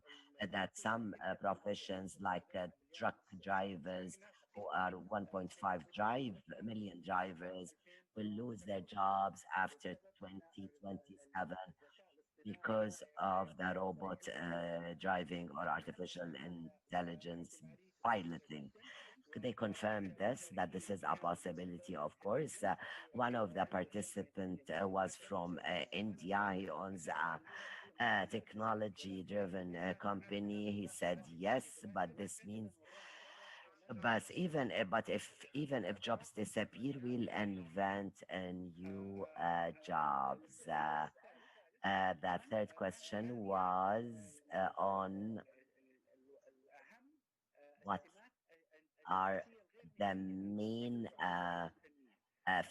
that some professions like truck drivers, who are 1.5 million drivers, will lose their jobs after 2027 because of the robot driving or artificial intelligence piloting. Could they confirm this, that this is a possibility? Of course. One of the participants was from India. He owns a technology driven company. He said yes, but this means Even if jobs disappear, we'll invent new jobs. The third question was on what are the main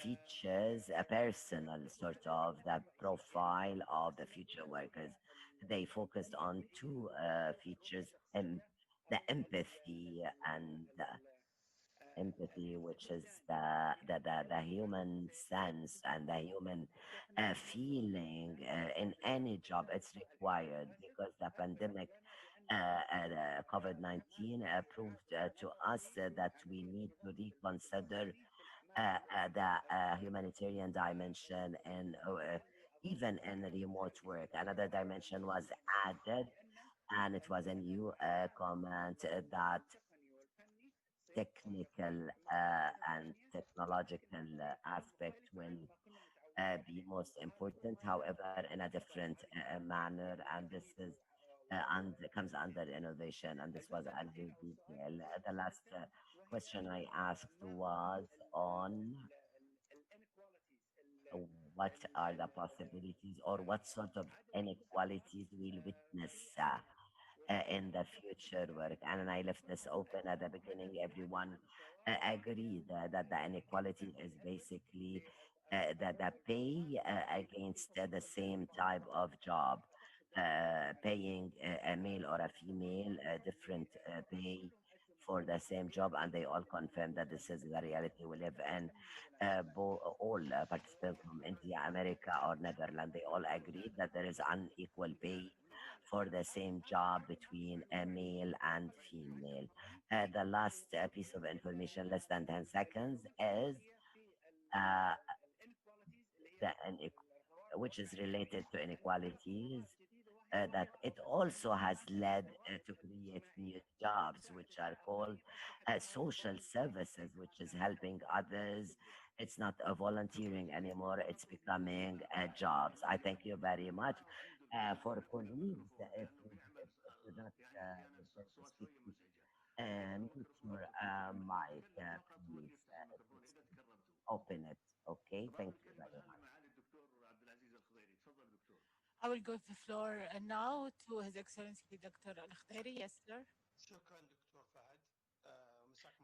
features, a personal sort of the profile of the future workers. They focused on two features, the empathy, which is the human sense and the human feeling in any job. It's required because the pandemic, COVID-19, proved to us that we need to reconsider the humanitarian dimension and even in remote work. Another dimension was added, and it was a new comment that technical and technological aspect will be most important, however, in a different manner, and this is and comes under innovation, and this was a new detail. The last question I asked was on what are the possibilities or what sort of inequalities we'll witness in the future work. And I left this open at the beginning. Everyone agreed that the inequality is basically the pay against the same type of job, paying a male or a female different pay for the same job, and they all confirm that this is the reality we live in. All participants from India, America, or Netherlands, they all agreed that there is unequal pay for the same job between a male and female. The last piece of information, less than 10 seconds, is uh, which is related to inequalities, that it also has led to create new jobs, which are called social services, which is helping others. It's not a volunteering anymore, it's becoming jobs. I thank you very much. For colleagues, if you're not speaking, mute your mic, please. Open it. Okay, thank you very much. I will give the floor now to His Excellency Dr. Al-Khdari. Yes, sir.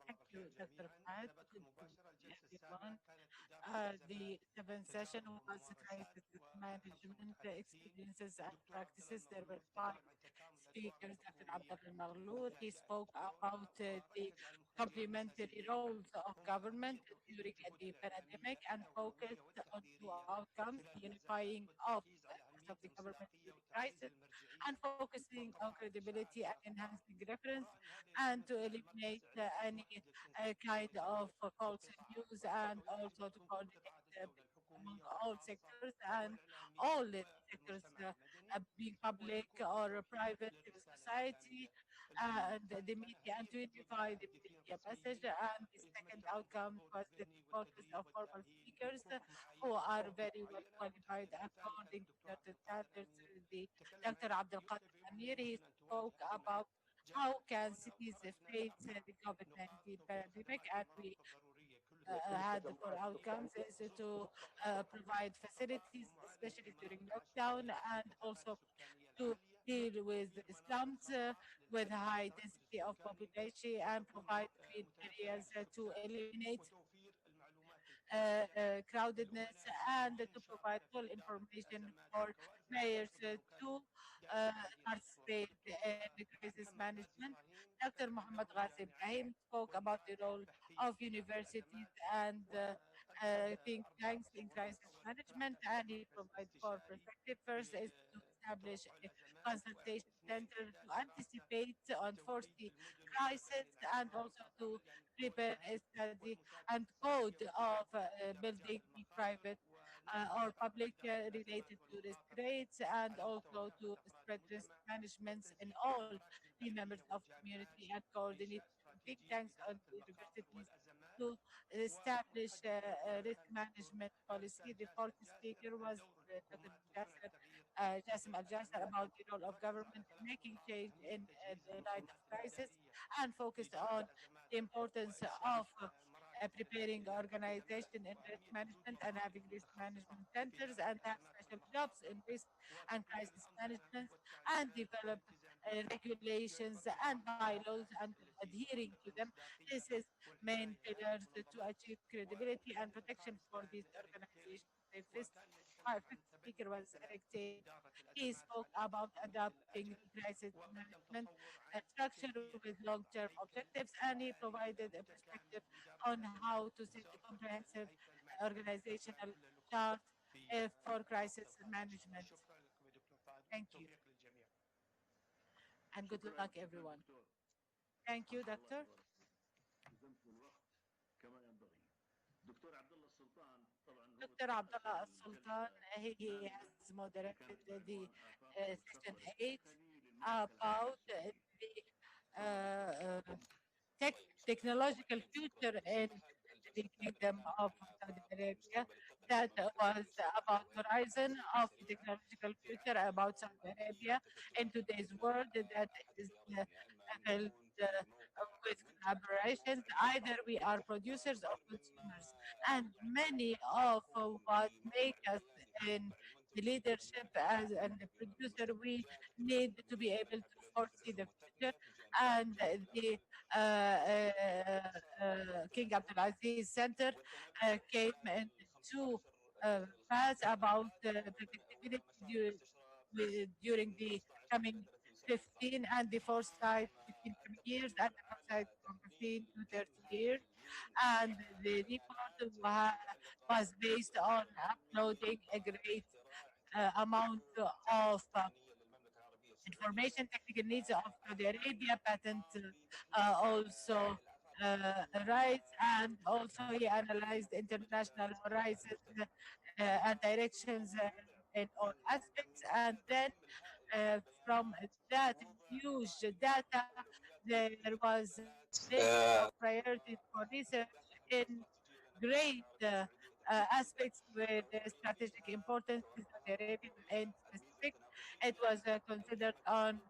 Thank you, Dr. Fahad. Good evening, everyone. The seventh session was crisis management experiences and practices. There were five speakers. Dr. Abdullah Maghloud, he spoke about the complementary roles of government during the pandemic and focused on two outcomes, the unifying of efforts of the government during crisis and focusing on credibility and enhancing reference and to eliminate any kind of false news and also to coordinate among all sectors and all the sectors, being public or private, civil society, and the media, and to unify the media message. And the second outcome was the focus of formal speakers who are very well qualified according to certain standards. The Dr. Abdul Qadir Amir, he spoke about how can cities face the COVID-19 pandemic, and we had for outcomes is to provide facilities, especially during lockdown, and also to deal with slums with high density of population and provide green areas to eliminate crowdedness and to provide full information for players to participate in the crisis management. Dr. Muhammad Ghazi Ibrahim spoke about the role of universities and think tanks in crisis management, and he provided four perspectives. First is to establish a consultation center to anticipate and foresee crisis and also to prepare a study and code of building the private or public related to risk rates and also to spread risk management in all the members of community and coordinate think tanks on the universities to establish a risk management policy. The fourth speaker was Dr. Jassim Al-Jasser about the role of government in making change in the light of crisis, and focused on the importance of preparing organization in risk management and having risk management centers and have special jobs in risk and crisis management, and develop regulations and bylaws and adhering to them. This is main pillars to achieve credibility and protection for these organizations. The fifth speaker was Eric Tate. He spoke about adopting the crisis management structure with long-term objectives, and he provided a perspective on how to set a comprehensive organizational chart for crisis management. Thank you. And good luck, everyone. Thank you, Doctor. Dr. Abdullah Sultan, he has moderated the session 8 about the technological future in the Kingdom of Saudi Arabia. That was about horizon of the technological future about Saudi Arabia in today's world that is filled with collaborations. Either we are producers or consumers, and many of what make us in the leadership as and the producer, we need to be able to foresee the future. And the King Abdulaziz Center came into pass about predictability during the coming 15 and the foresight 15 coming years and the foresight from 15 to 30 years. And the report was based on uploading a great amount of information, technical needs of Saudi Arabia, patent also rights, and also he analyzed international horizons and directions in all aspects. And then from that huge data, there was a list of priorities for research in great aspects with strategic importance to Saudi Arabia in specific. It was considered on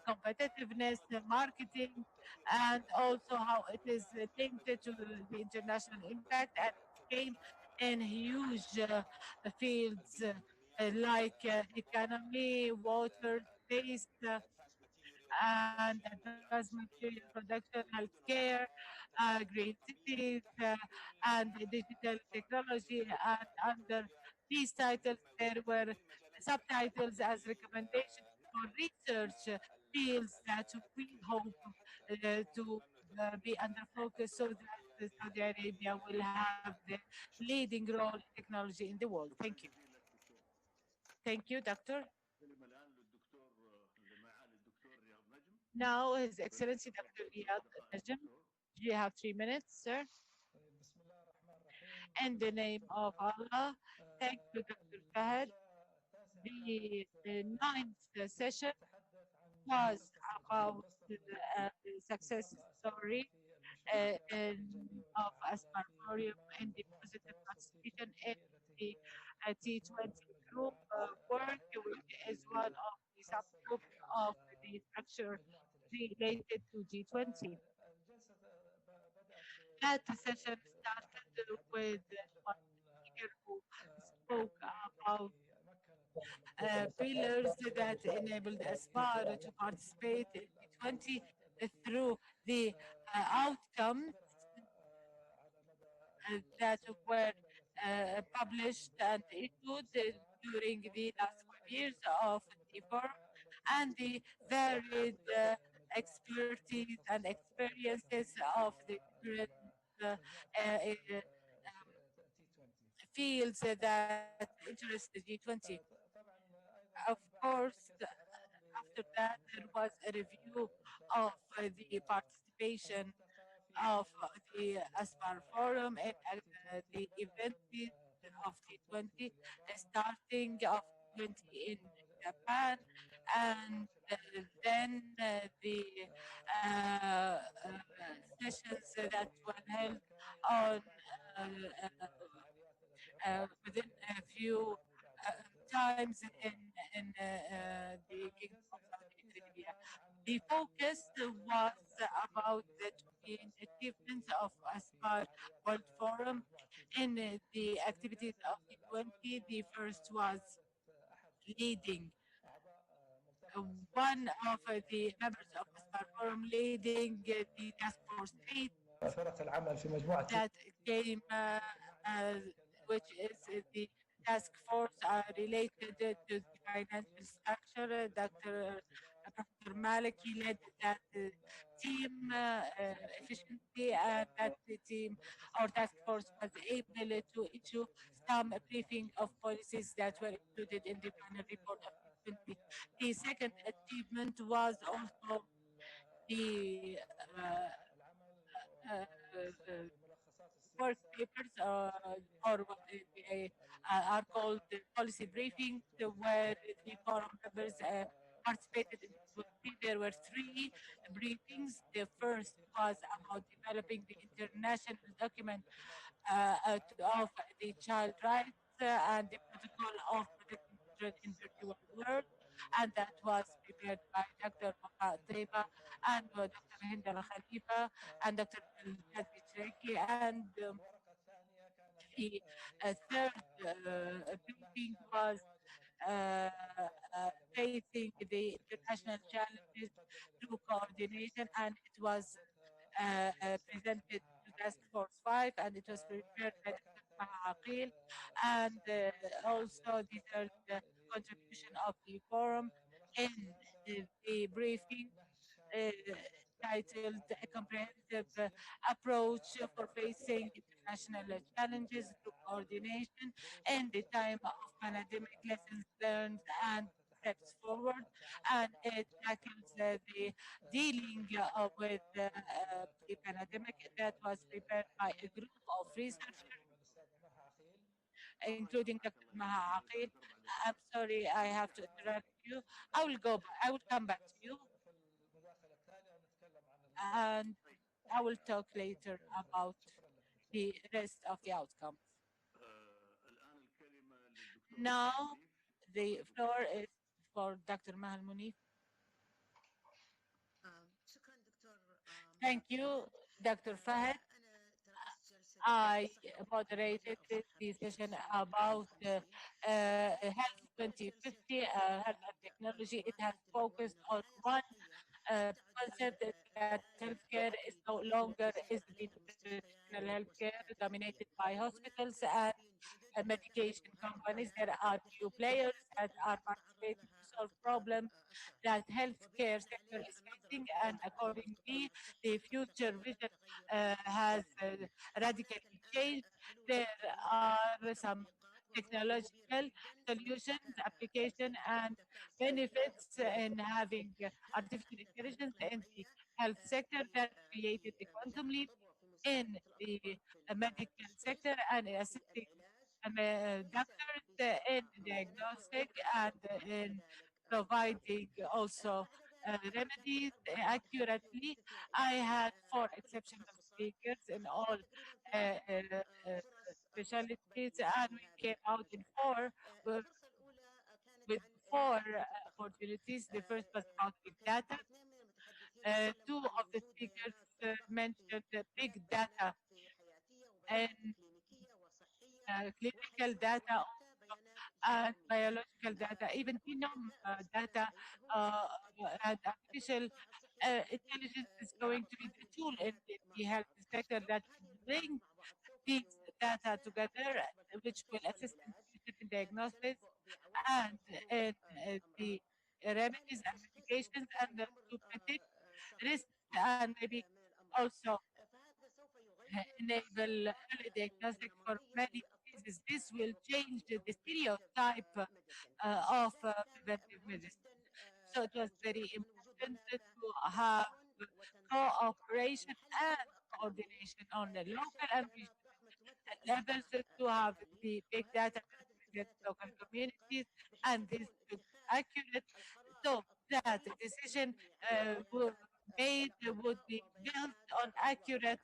competitiveness, marketing, and also how it is linked to the international impact, and it came in huge fields like economy, water, space, and advanced material production, healthcare, green cities, and digital technology. And under these titles, there were subtitles as recommendations for research fields that we hope to be under focus so that Saudi Arabia will have the leading role in technology in the world. Thank you. Thank you, Doctor. Now, His Excellency Dr. Riyad Najm. You have 3 minutes, sir. In the name of Allah, thank you, Dr. Fahad. The ninth session was about the success story of Asbár Forum and the positive participation in the T20 group work, which is one of the subgroups of the structure related to G20. That session started with one speaker who spoke about pillars that enabled Asbár to participate in G20 through the outcomes that were published and issued during the last 5 years of the forum, and the varied expertise and experiences of the different fields that interest the G20. Of course, after that, there was a review of the participation of the Asbár Forum and the event of T20, starting of 20 in Japan, and then the sessions that were held on within a few times in the Kingdom of Saudi Arabia. The focus was about the 20 achievements of Asbar World Forum in the activities of the 20. The first was leading one of the members of Asbar Forum leading the task force 8 that came, which is the task force related to the financial structure. Professor Malik, he led that team efficiently, and that team or task force was able to issue some briefing of policies that were included in the final report of the 20. The second achievement was also the work papers or what they are called the policy briefings, where the forum members participated in the 20. There were three briefings. The first was about developing the international document of the child rights and the protocol of protecting children in virtual world, and that was prepared by Dr. Wafa Taiba and Dr. Hind Al Khalifa and Dr. Kazmi Shreki, and the third briefing was facing the international challenges through coordination, and it was presented to Task Force 5, and it was prepared by Dr. Maha Aqil, and also the third contribution of the forum in the briefing uh, titled A Comprehensive Approach for Facing International Challenges Through Coordination in the Time of Pandemic, Lessons Learned and Steps Forward. And it tackles the dealing with the pandemic that was prepared by a group of researchers, including Dr. Maha Aqil. I'm sorry, I have to interrupt you. I will come back to you, and I will talk later about the rest of the outcomes. Now, the floor is for Dr. Mahal Munif. Thank you, Dr. Fahad. I moderated the session about Health 2050, health and technology. It has focused on one concept that healthcare is no longer is the traditional healthcare dominated by hospitals and medication companies. There are new players that are participating to solve problems that healthcare sector is facing, and accordingly, the future vision has radically changed. There are some technological solutions, application, and benefits in having artificial intelligence in the health sector that created the quantum leap in the medical sector and assisting doctors in diagnostic and in providing also remedies accurately. I had 4 exceptional speakers in all specialties, and we came out in 4 with 4 opportunities. The first was about big data. 2 of the speakers mentioned big data and clinical data and biological data, even genome data, and artificial intelligence is going to be the tool in the health sector that will bring these data together, which will assist in diagnostics and in the remedies and medications, and to predict risks and maybe also enable early diagnostic for many diseases. This will change the stereotype of preventive medicine. So it was very important to have cooperation and coordination on the local and regional levels to have the big data target local communities, and this should be accurate so that the decision made would be built on accurate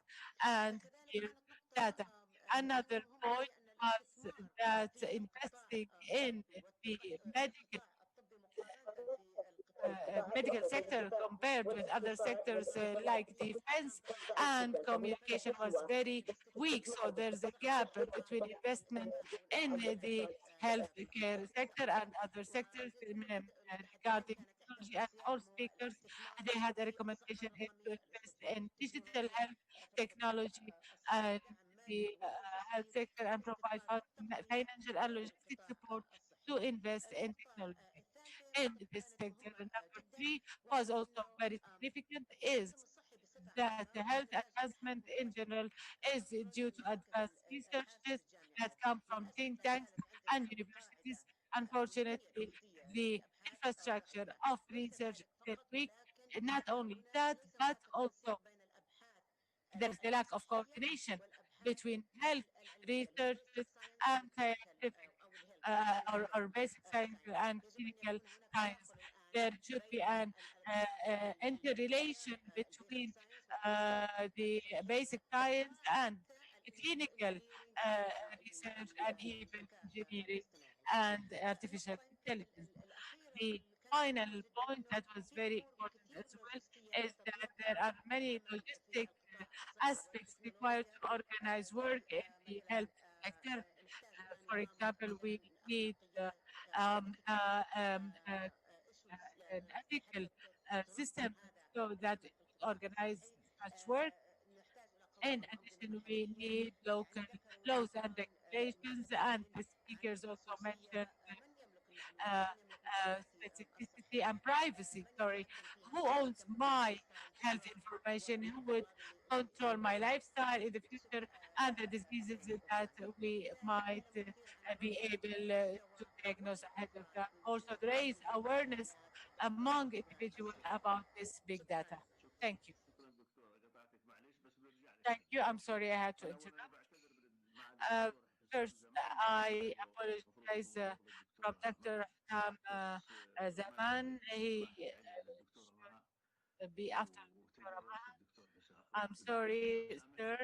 and clear data. Another point was that investing in the medical sector compared with other sectors like defense and communication was very weak. So there's a gap between investment in the healthcare sector and other sectors regarding technology. And all speakers, they had a recommendation to invest in digital health technology and the health sector and provide financial and logistic support to invest in technology in this sector. Number three was also very significant is that the health advancement in general is due to advanced researches that come from think tanks and universities. Unfortunately, the infrastructure of research is very weak. Not only that, but also there's the lack of coordination between health researchers and scientific or basic science and clinical science. There should be an interrelation between the basic science and clinical research and even engineering and artificial intelligence. The final point that was very important as well is that there are many logistic aspects required to organize work in the health sector. For example, we need an ethical system so that it organize such work. In addition, we need local laws and regulations, and the speakers also mentioned specificity and privacy. Sorry, who owns my health information? Who would control my lifestyle in the future and the diseases that we might be able to diagnose ahead of time? Also, raise awareness among individuals about this big data. Thank you. Thank you. I'm sorry I had to interrupt. First, I apologize from Dr. Ham Zaman. He be after Dr. Rahman. I'm sorry, sir.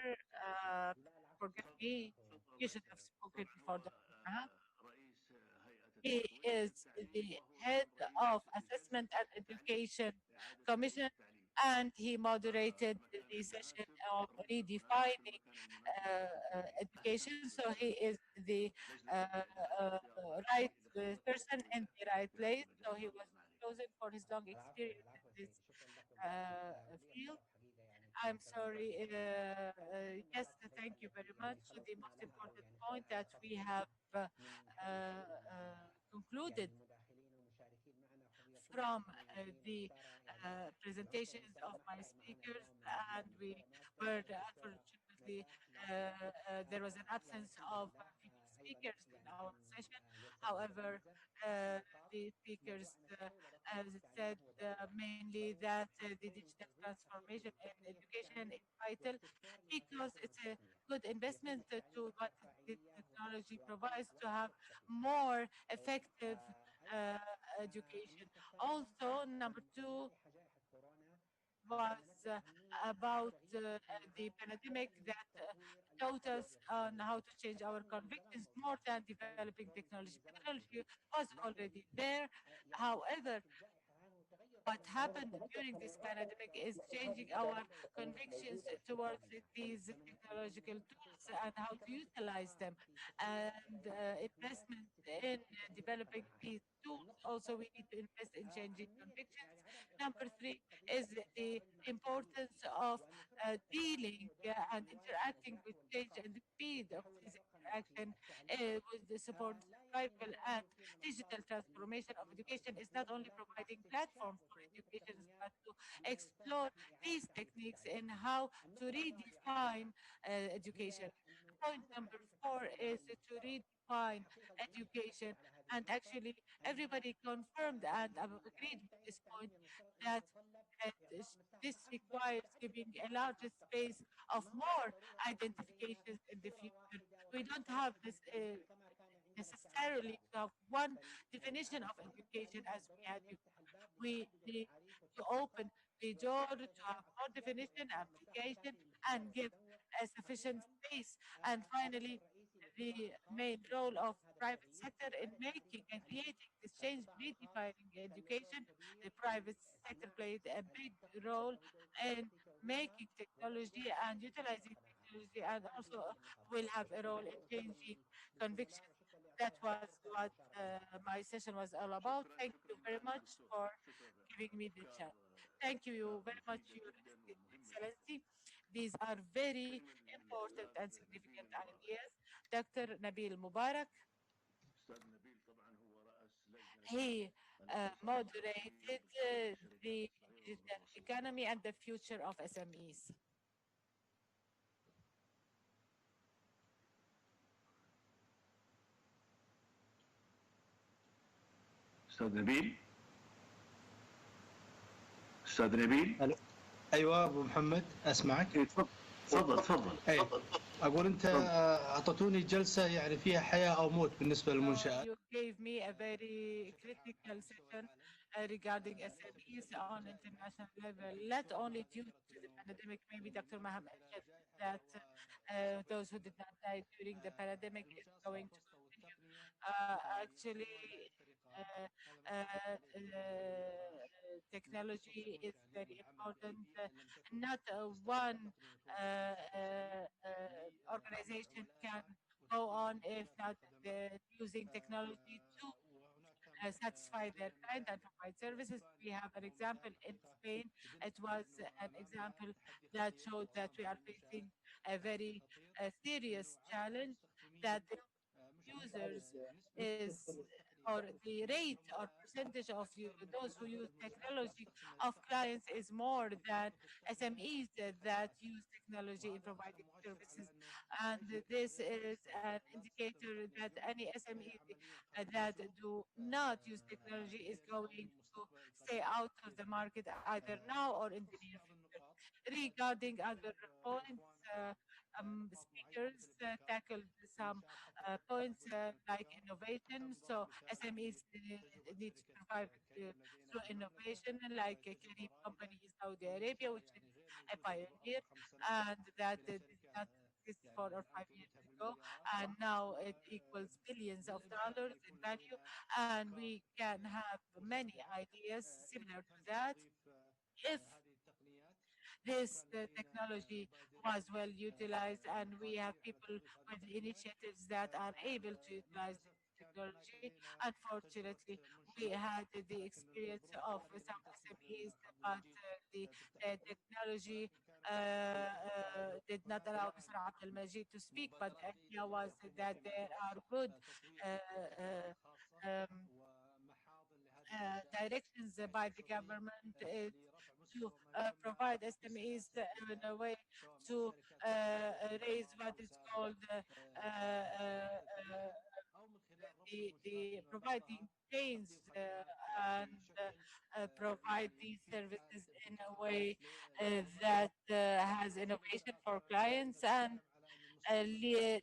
Forgive me. You should have spoken before Dr. Rahman. He is the head of Assessment and Education Commission, and he moderated the session of redefining education. So he is the right person in the right place. So he was chosen for his long experience in this field. I'm sorry. Yes, thank you very much. The most important point that we have concluded from the presentations of my speakers, and we were unfortunately there was an absence of female speakers in our session. However, the speakers said mainly that the digital transformation in education is vital because it's a good investment to what the technology provides to have more effective education. Also, number two was about the pandemic that taught us on how to change our convictions more than developing technology. Technology was already there. However, what happened during this pandemic is changing our convictions towards these technological tools and how to utilize them. And investment in developing these tools, also we need to invest in changing convictions. Number three is the importance of dealing and interacting with change and the speed of this interaction with the support survival and digital transformation of education is not only providing platforms for education, but to explore these techniques in how to redefine education. Point number four is to redefine education. And actually, everybody confirmed and agreed with this point that this requires giving a larger space of more identifications in the future. We don't have this necessarily to have one definition of education as we had before. We need to open the door to have more definition, application, and give a sufficient space. And finally, the main role of private sector in making and creating this change, redefining education. The private sector played a big role in making technology and utilizing technology, and also will have a role in changing convictions. That was what my session was all about. Thank you very much for giving me the chance. Thank you very much, Your Excellency. These are very important and significant ideas. Dr. Nabil Mubarak, he moderated the digital economy and the future of SMEs. استاذ نبيل استاذ نبيل الو ايوه ابو محمد اسمعك. تفضل. اقول انت اعطيتوني جلسه يعني فيها حياه او موت بالنسبه للمنشات. You gave me a very critical session regarding SMEs on international level, not only due to the pandemic. Maybe Dr. Maham mentioned that those who did not die during the pandemic is going to continue. Actually, technology is very important. Not one organization can go on if not using technology to satisfy their client and provide services. We have an example in Spain. It was an example that showed that we are facing a very serious challenge, that the users is, or the rate or percentage of those who use technology of clients is more than SMEs that use technology in providing services. And this is an indicator that any SME that do not use technology is going to stay out of the market either now or in the near future. Regarding other points, speakers tackled some points like innovation. So SMEs need to survive through innovation, like a Kareem company in Saudi Arabia, which is a pioneer, and that did not exist 4 or 5 years ago, and now it equals billions of dollars in value, and we can have many ideas similar to that if this technology was well utilized, and we have people with initiatives that are able to utilize this technology. Unfortunately, we had the experience of some SMEs, but the technology did not allow Mr. Abdel Majid to speak, but the idea was that there are good directions by the government to provide SMEs in a way to raise what is called the providing chains and provide these services in a way that has innovation for clients. And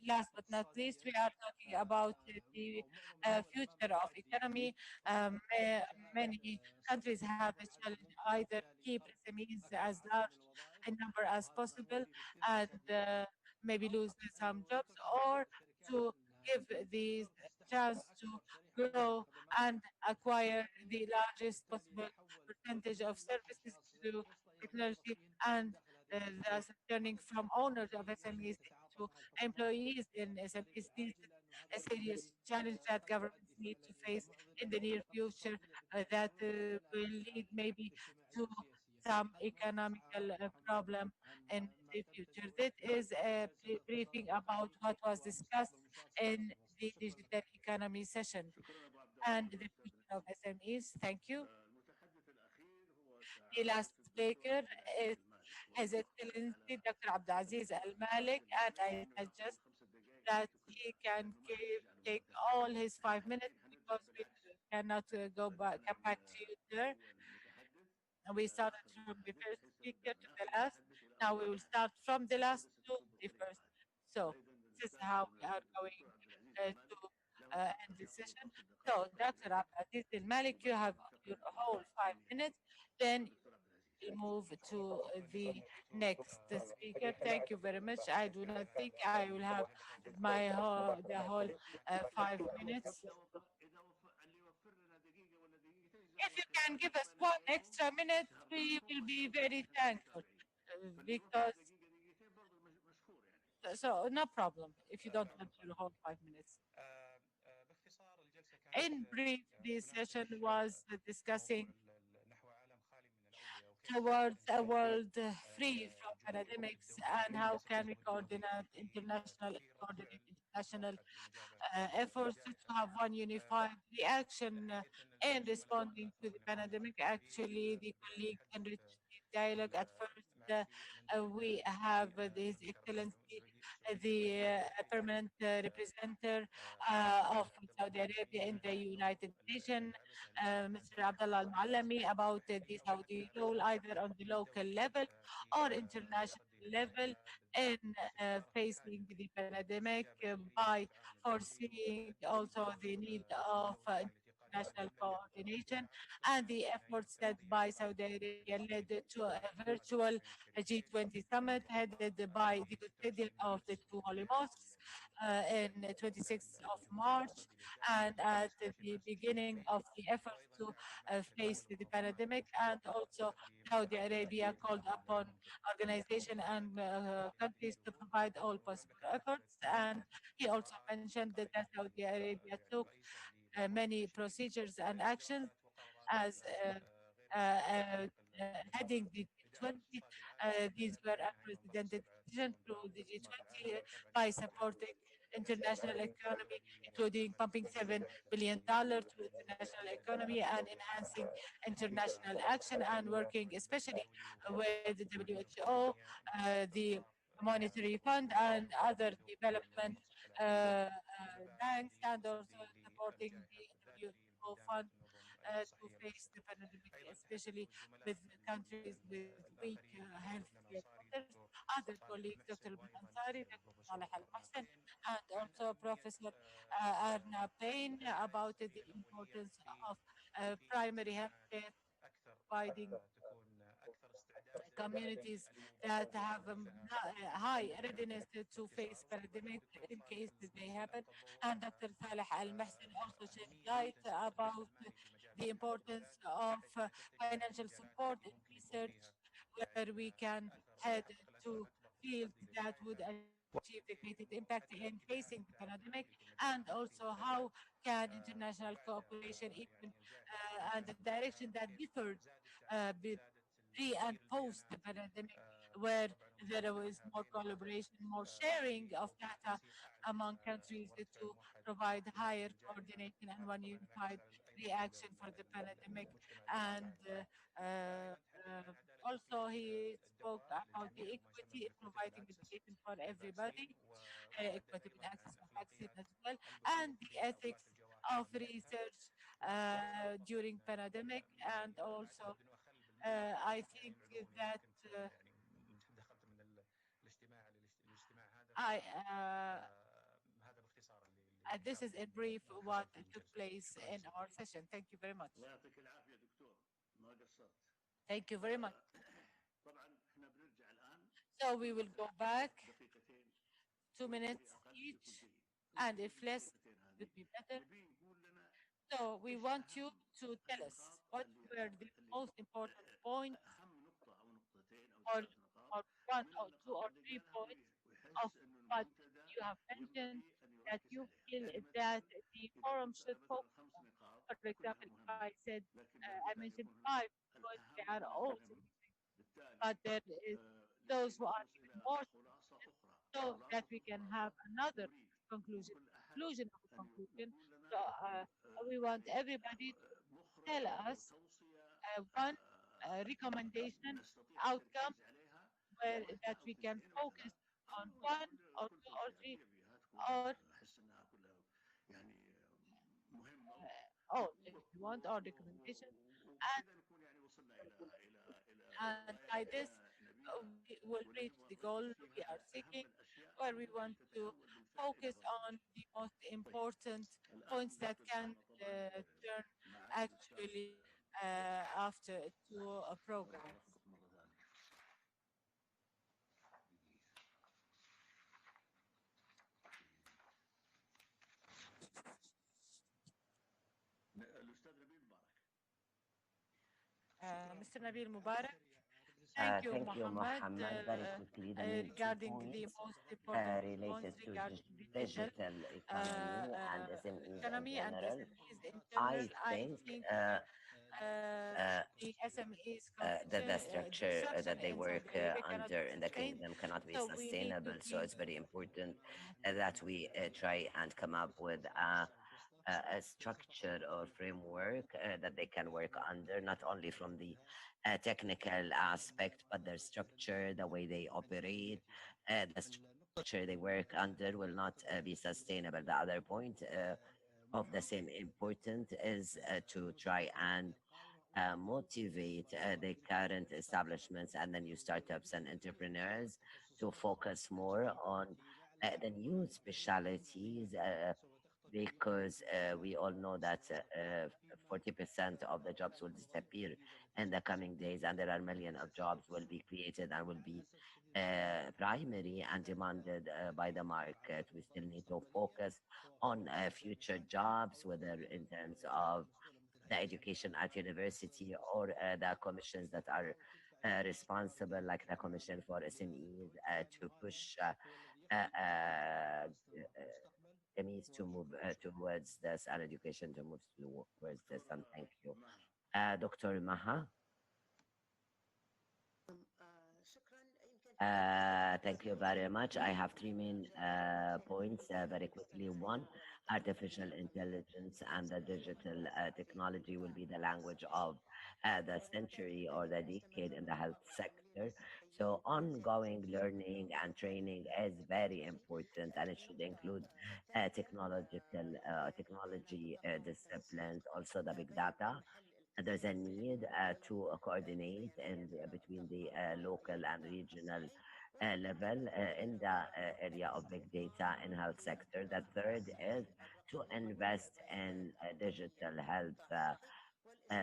last but not least, we are talking about the future of economy. Many countries have a challenge, either keep SMEs as large in number as possible and maybe lose some jobs, or to give these chance to grow and acquire the largest possible percentage of services to technology, and thus turning from owners of SMEs to employees in SMEs. This is a serious challenge that governments need to face in the near future that will lead maybe to some economical problem in the future. That is a briefing about what was discussed in the digital economy session and the future of SMEs. Thank you. The last speaker is His Excellency Dr. Abdulaziz Al Malik, and I suggest that he can take all his 5 minutes because we cannot come back to you there. We started from the first speaker to the last. Now we will start from the last to the first. So this is how we are going to end this session. So, Dr. Abdulaziz Al Malik, you have your whole 5 minutes. Then we'll move to the next speaker. Thank you very much. I do not think I will have the whole 5 minutes. If you can give us 1 extra minute, we will be very thankful because so no problem if you don't want your whole 5 minutes. In brief, this session was discussing towards a world free from pandemics and how can we coordinate international efforts to have one unified reaction in responding to the pandemic. Actually, the colleague enriched the dialogue. At first, we have His Excellency, the permanent representative of Saudi Arabia in the United Nations, Mr. Abdullah Al-Muallami, about the Saudi role either on the local level or international level in facing the pandemic by foreseeing also the need of international coordination and the efforts that by Saudi Arabia led to a virtual G20 summit headed by the custodian of the two holy mosques in 26th of March, and at the beginning of the efforts to face the pandemic. And also Saudi Arabia called upon organizations and countries to provide all possible efforts. And he also mentioned that Saudi Arabia took many procedures and actions as heading the G20. These were unprecedented decisions through the G20 by supporting international economy, including pumping $7 billion to international economy and enhancing international action and working especially with the WHO, the Monetary Fund and other development banks, and also supporting the WHO fund to face the pandemic, especially with countries with weak health sectors. Other colleagues, Dr. Ansari, Dr. Saleh Al-Mohsen, and also Professor Arna Payne about the importance of primary health care, providing communities that have high readiness to face pandemic in case they happen. And Dr. Saleh Al-Mohsen also shed light about the importance of financial support in research, where we can head to fields that would achieve the greatest impact in facing the pandemic, and also how can international cooperation even and the direction that differed pre and post the pandemic, where there was more collaboration, more sharing of data among countries to provide higher coordination and one unified reaction for the pandemic. And also he spoke about the equity in providing education for everybody, equitable access to vaccine as well, and the ethics of research during pandemic. And also I think that I this is in brief what took place in our session. Thank you very much. Thank you very much. So we will go back 2 minutes each, and if less, it would be better. So we want you to tell us what were the most important points, or one or two or three points of what you have mentioned that you feel that the forum should focus on. For example, if I said, I mentioned 5 points, they are all significant, but there is those who are even more significant, so that we can have another conclusion of a conclusion. So we want everybody to tell us one recommendation outcome where that we can focus on one or two or three or all if you want our recommendation. And by this we will reach the goal we are seeking, where we want to focus on the most important points that can turn actually after to a program. Mr. Nabil Mubarak. Thank you, Mohammed. Very quickly, the main Regarding points the most important points related to regarding digital economy and SMEs in economy and general. SMEs in general, I think the SMEs the structure that they in work Saudi Arabia cannot under be in the sustained. kingdom cannot be So we need to sustainable. So keep it's very important that we try and come up with a structure or framework that they can work under, not only from the technical aspect, but their structure, the way they operate, the structure they work under will not be sustainable. The other point of the same important is to try and motivate the current establishments and the new startups and entrepreneurs to focus more on the new specialities because we all know that 40% of the jobs will disappear in the coming days, and there are millions of jobs will be created and will be primary and demanded by the market. We still need to focus on future jobs, whether in terms of the education at university or the commissions that are responsible, like the commission for SMEs, to push SMEs to move towards this and education to move towards this. And thank you. Dr. Maha. Thank you very much. I have three main points very quickly. One, artificial intelligence and the digital technology will be the language of the century or the decade in the health sector. So ongoing learning and training is very important, and it should include technology disciplines, also the big data. There's a need to coordinate and between the local and regional level in the area of big data in health sector. The third is to invest in digital health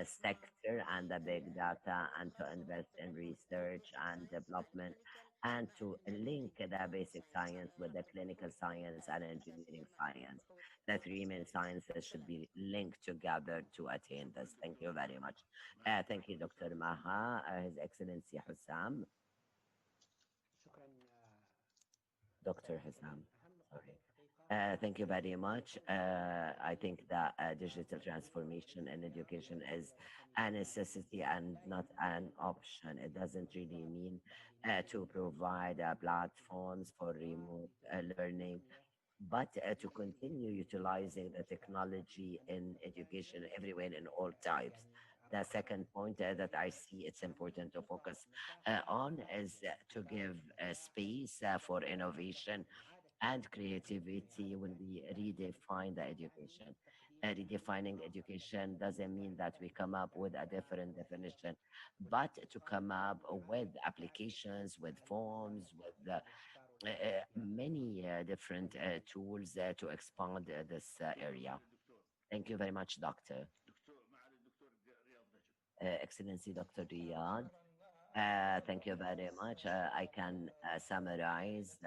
sector and the big data, and to invest in research and development, and to link the basic science with the clinical science and engineering science. The three main sciences should be linked together to attain this. Thank you very much. Thank you, Dr. Maha, His Excellency Hussam. Dr. Hussam, sorry. Thank you very much. I think that digital transformation in education is a necessity and not an option. It doesn't really mean to provide platforms for remote learning, but to continue utilizing the technology in education everywhere in all types. The second point that I see it's important to focus on is to give space for innovation and creativity when we redefine the education. Redefining education doesn't mean that we come up with a different definition, but to come up with applications, with forms, with many different tools to expand this area. Thank you very much, Doctor. Excellency Dr. Riyad. Thank you very much. I can summarize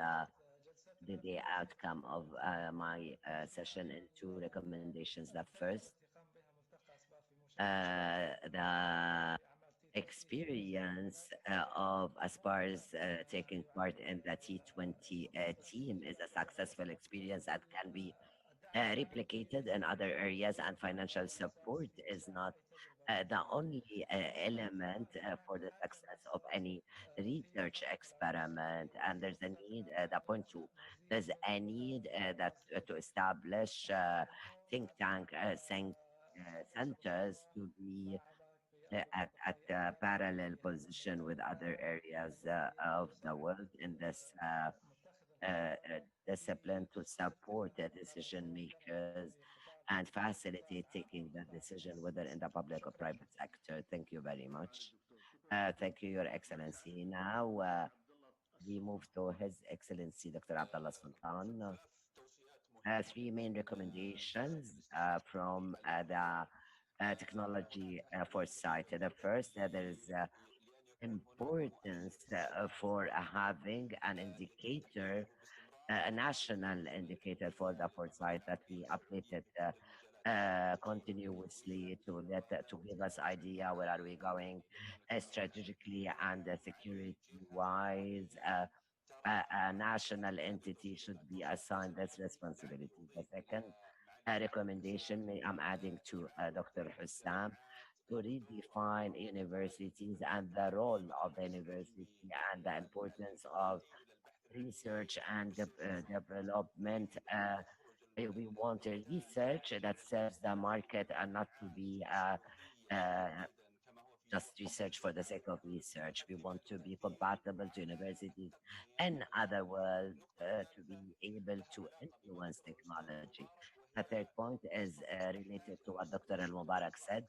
the outcome of my session in two recommendations. The first, the experience of Asbar's taking part in the T20 team is a successful experience that can be replicated in other areas, and financial support is not the only element for the success of any research experiment. And there's a need, the point two, there's a need that to establish think tank centers to be at a parallel position with other areas of the world in this discipline to support the decision makers and facilitate taking the decision, whether in the public or private sector. Thank you very much. Thank you, Your Excellency. Now, we move to His Excellency Dr. Abdullah Sultan. Three main recommendations from the technology foresight. The first, there is importance for having an indicator, a national indicator for the foresight that we updated continuously to give us idea where are we going strategically and security wise. A national entity should be assigned this responsibility. The second recommendation I'm adding to Dr. Hussam to redefine universities and the role of the university and the importance of research and development. We want a research that serves the market and not to be just research for the sake of research. We want to be compatible to universities and other world to be able to influence technology. The third point is related to what Dr. Al Mubarak said.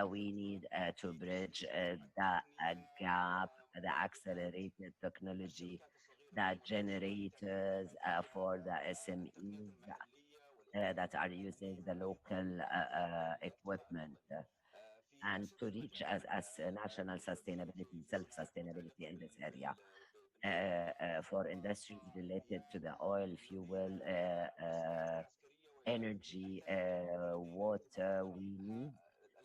We need to bridge the gap, the accelerated technology, the generators for the SMEs that are using the local equipment and to reach as national sustainability, self-sustainability in this area. For industries related to the oil, fuel, energy, water, we need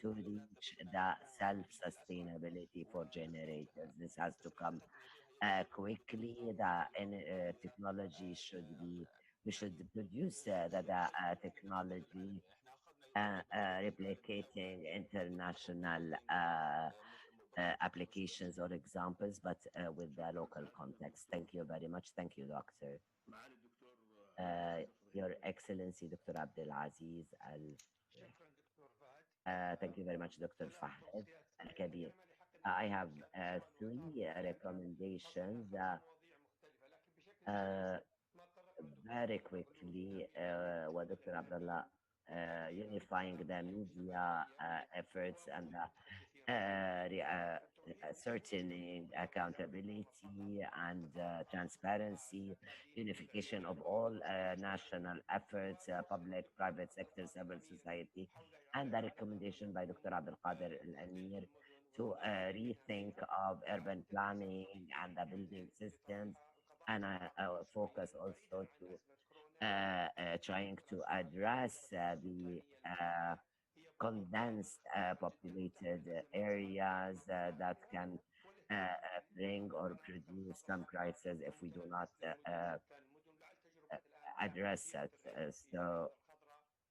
to reach the self-sustainability for generators. This has to come quickly. The technology should be, we should produce the technology replicating international applications or examples, but with the local context. Thank you very much. Thank you, Doctor. Your Excellency, Dr. Abdulaziz Al. Thank you very much, Dr. Fahd Al-Kabir. I have three recommendations. Very quickly, what Dr. Abdullah unifying the media efforts and ascertaining accountability and transparency, unification of all national efforts, public, private sector, civil society, and the recommendation by Dr. Abdul Qadir Al-Amir to rethink of urban planning and the building systems, and focus also to trying to address the condensed populated areas that can bring or produce some crisis if we do not address it. So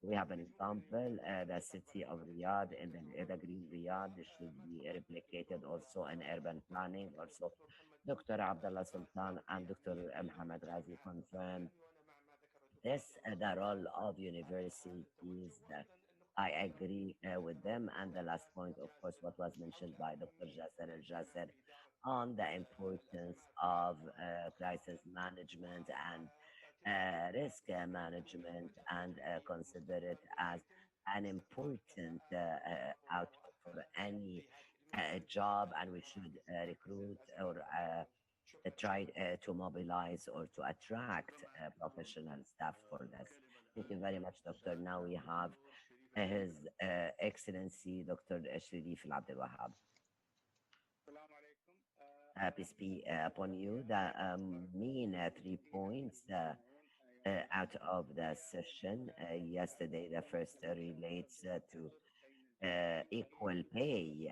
we have an example, the city of Riyadh and the Green Riyadh should be replicated also in urban planning. Also, Dr. Abdullah Sultan and Dr. Muhammad Ghazi confirmed this, the role of universities. I agree with them. And the last point, of course, what was mentioned by Dr. Jasser Al-Jasser on the importance of crisis management and risk management and consider it as an important output for any job, and we should recruit or try to mobilize or to attract professional staff for this. Thank you very much, Doctor. Now we have His Excellency Dr. Sharif Al Abdul Wahab. Peace be upon you. The main 3 points out of the session yesterday, the first relates to equal pay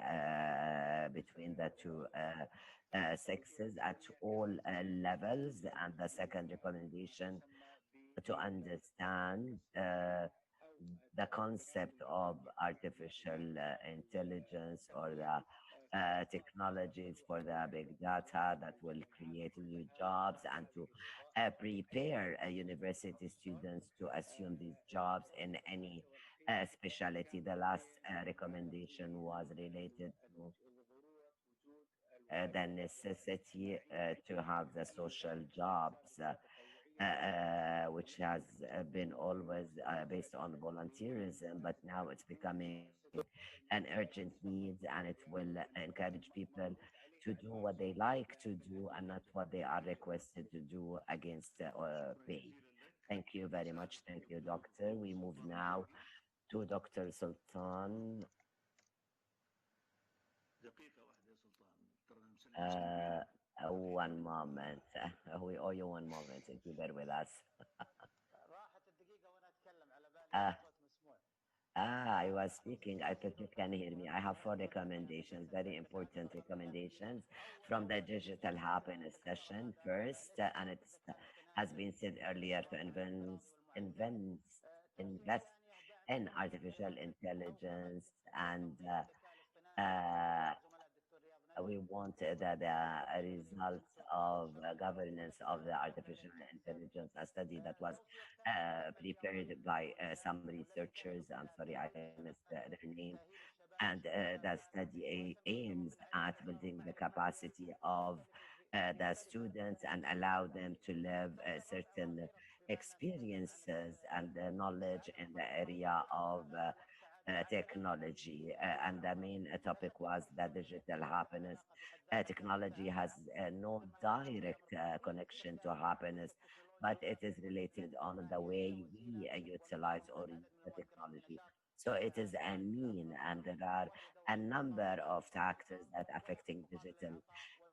between the two sexes at all levels, and the second recommendation to understand the concept of artificial intelligence or the technologies for the big data that will create new jobs, and to prepare university students to assume these jobs in any specialty. The last recommendation was related to the necessity to have the social jobs, which has been always based on volunteerism, but now it's becoming an urgent need, and it will encourage people to do what they like to do and not what they are requested to do against pay. Thank you very much. Thank you, doctor. We move now to Dr. Sultan. One moment. We owe you one moment if you bear with us. I was speaking. I thought you can hear me. I have 4 recommendations, very important recommendations from the digital happiness session first, and it has been said earlier to invest in artificial intelligence, and we want the results of governance of the artificial intelligence, a study that was prepared by some researchers. I'm sorry, I missed their name. And the study aims at building the capacity of the students and allow them to live certain experiences and knowledge in the area of technology. And the main topic was that digital happiness. Technology has no direct connection to happiness, but it is related on the way we utilize or use the technology. So it is a mean, and there are a number of factors that affecting digital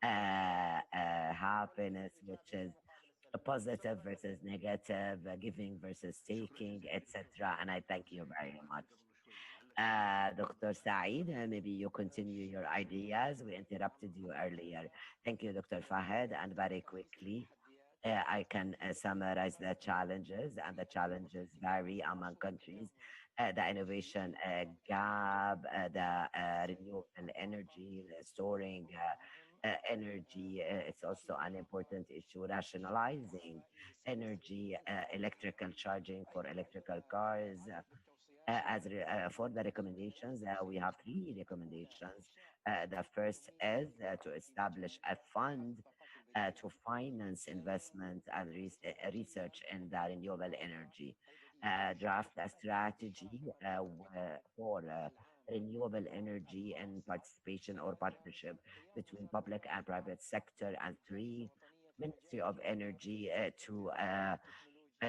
happiness, which is positive versus negative, giving versus taking, etc. And I thank you very much. Dr. Saeed, maybe you continue your ideas. We interrupted you earlier. Thank you, Dr. Fahed. And very quickly, I can summarize the challenges, and the challenges vary among countries. The innovation gap, the renewable energy, the storing energy, it's also an important issue. Rationalizing energy, electrical charging for electrical cars, for the recommendations, we have 3 recommendations. The first is to establish a fund to finance investment and research in the renewable energy. Draft a strategy for renewable energy and participation or partnership between public and private sector. And 3, Ministry of Energy to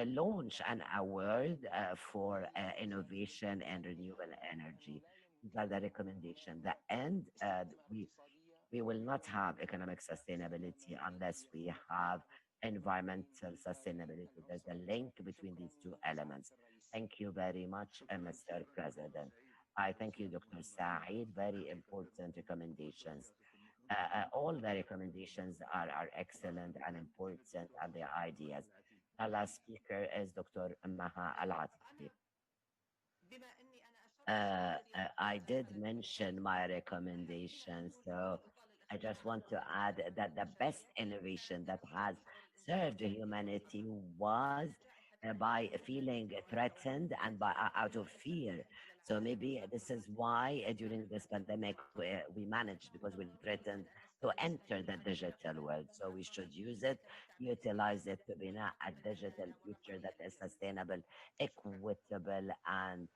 launch an award for innovation and renewable energy. These are the recommendation. The end, we will not have economic sustainability unless we have environmental sustainability. There's a link between these 2 elements. Thank you very much, Mr. President. I thank you, Dr. Saeed. Very important recommendations. All the recommendations are excellent and important, and the ideas. The last speaker is Dr. Maha Al-Atifi. I did mention my recommendations, so I just want to add that the best innovation that has served humanity was by feeling threatened and by out of fear. So maybe this is why during this pandemic we managed, because we threatened to enter the digital world. So we should use it, utilize it to build a digital future that is sustainable, equitable, and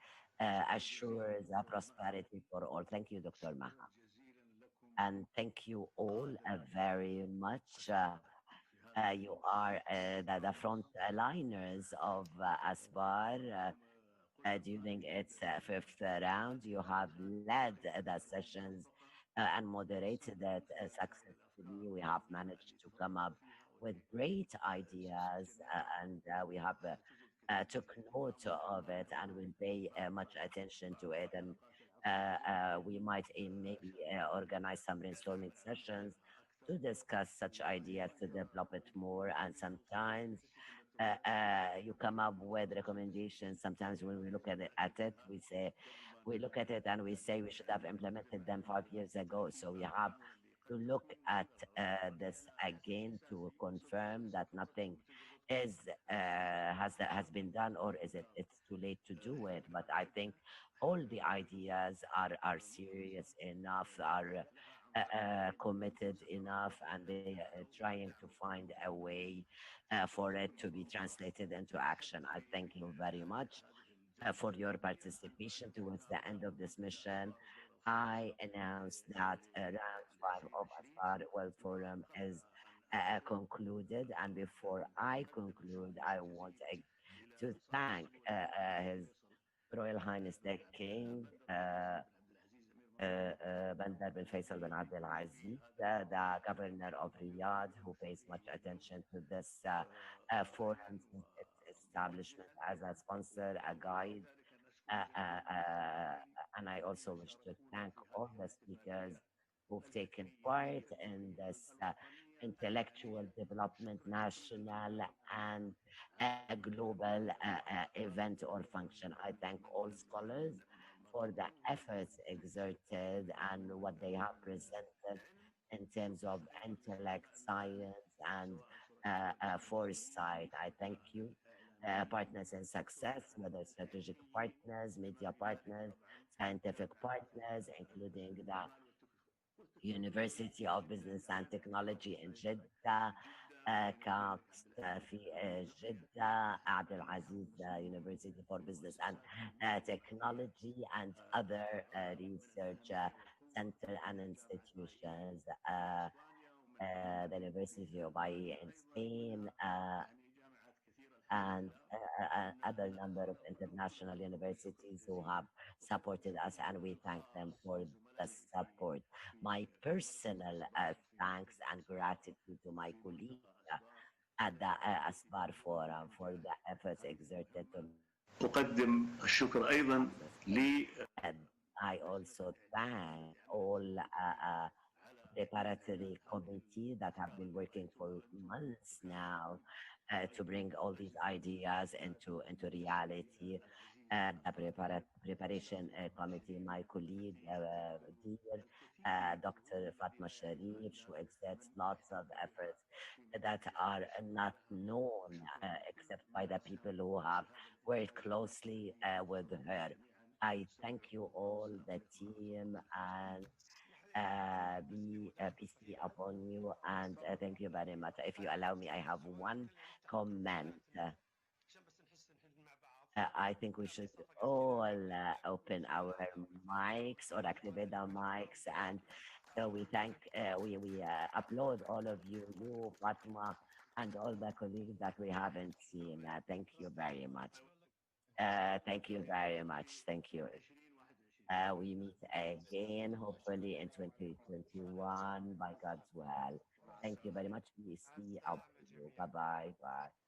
assures prosperity for all. Thank you, Dr. Maha. And thank you all very much. You are the front liners of Asbar during its 5th round. You have led the sessions and moderated it successfully. We have managed to come up with great ideas, and we have took note of it, and will pay much attention to it. And we might maybe organize some brainstorming sessions to discuss such ideas, to develop it more. And sometimes you come up with recommendations. Sometimes when we look at it, we look at it and we say we should have implemented them 5 years ago. So we have to look at this again to confirm that nothing is has been done, or is it's too late to do it. But I think all the ideas are serious enough, are committed enough, and they are trying to find a way for it to be translated into action. I thank you very much for your participation towards the end of this mission. I announced that round 5 of Asbar World Forum is concluded. And before I conclude, I want to thank His Royal Highness the King, Bandar bin Faisal bin Abdul Aziz, the Governor of Riyadh, who pays much attention to this forum since its establishment as a sponsor, a guide. And I also wish to thank all the speakers who've taken part in this intellectual development, national and global event or function. I thank all scholars for the efforts exerted and what they have presented in terms of intellect, science, and foresight. I thank you. Partners in success, whether strategic partners, media partners, scientific partners, including the University of Business and Technology in Jeddah, كاكس في جدة, عبد العزيز University for Business and Technology, and other research center and institutions, the University of IE in Spain, and other number of international universities who have supported us, and we thank them for the support. My personal thanks and gratitude to my colleagues at the Asbar Forum for the efforts exerted to. أقدم الشكر أيضا ل. I also thank all preparatory committee that have been working for months now to bring all these ideas into reality. The preparation committee, my colleague, dear Dr. Fatma Sharif, who exerts lots of efforts that are not known except by the people who have worked closely with her. I thank you all, the team, and peace upon you, and thank you very much. If you allow me, I have one comment. I think we should all open our mics or activate our mics, and so we thank, we upload all of you, Fatma, and all the colleagues that we haven't seen. Thank you very much. Thank you very much. Thank you. We meet again, hopefully in 2021, by God's will. Thank you very much. Peace be up to you. Bye-bye. Bye.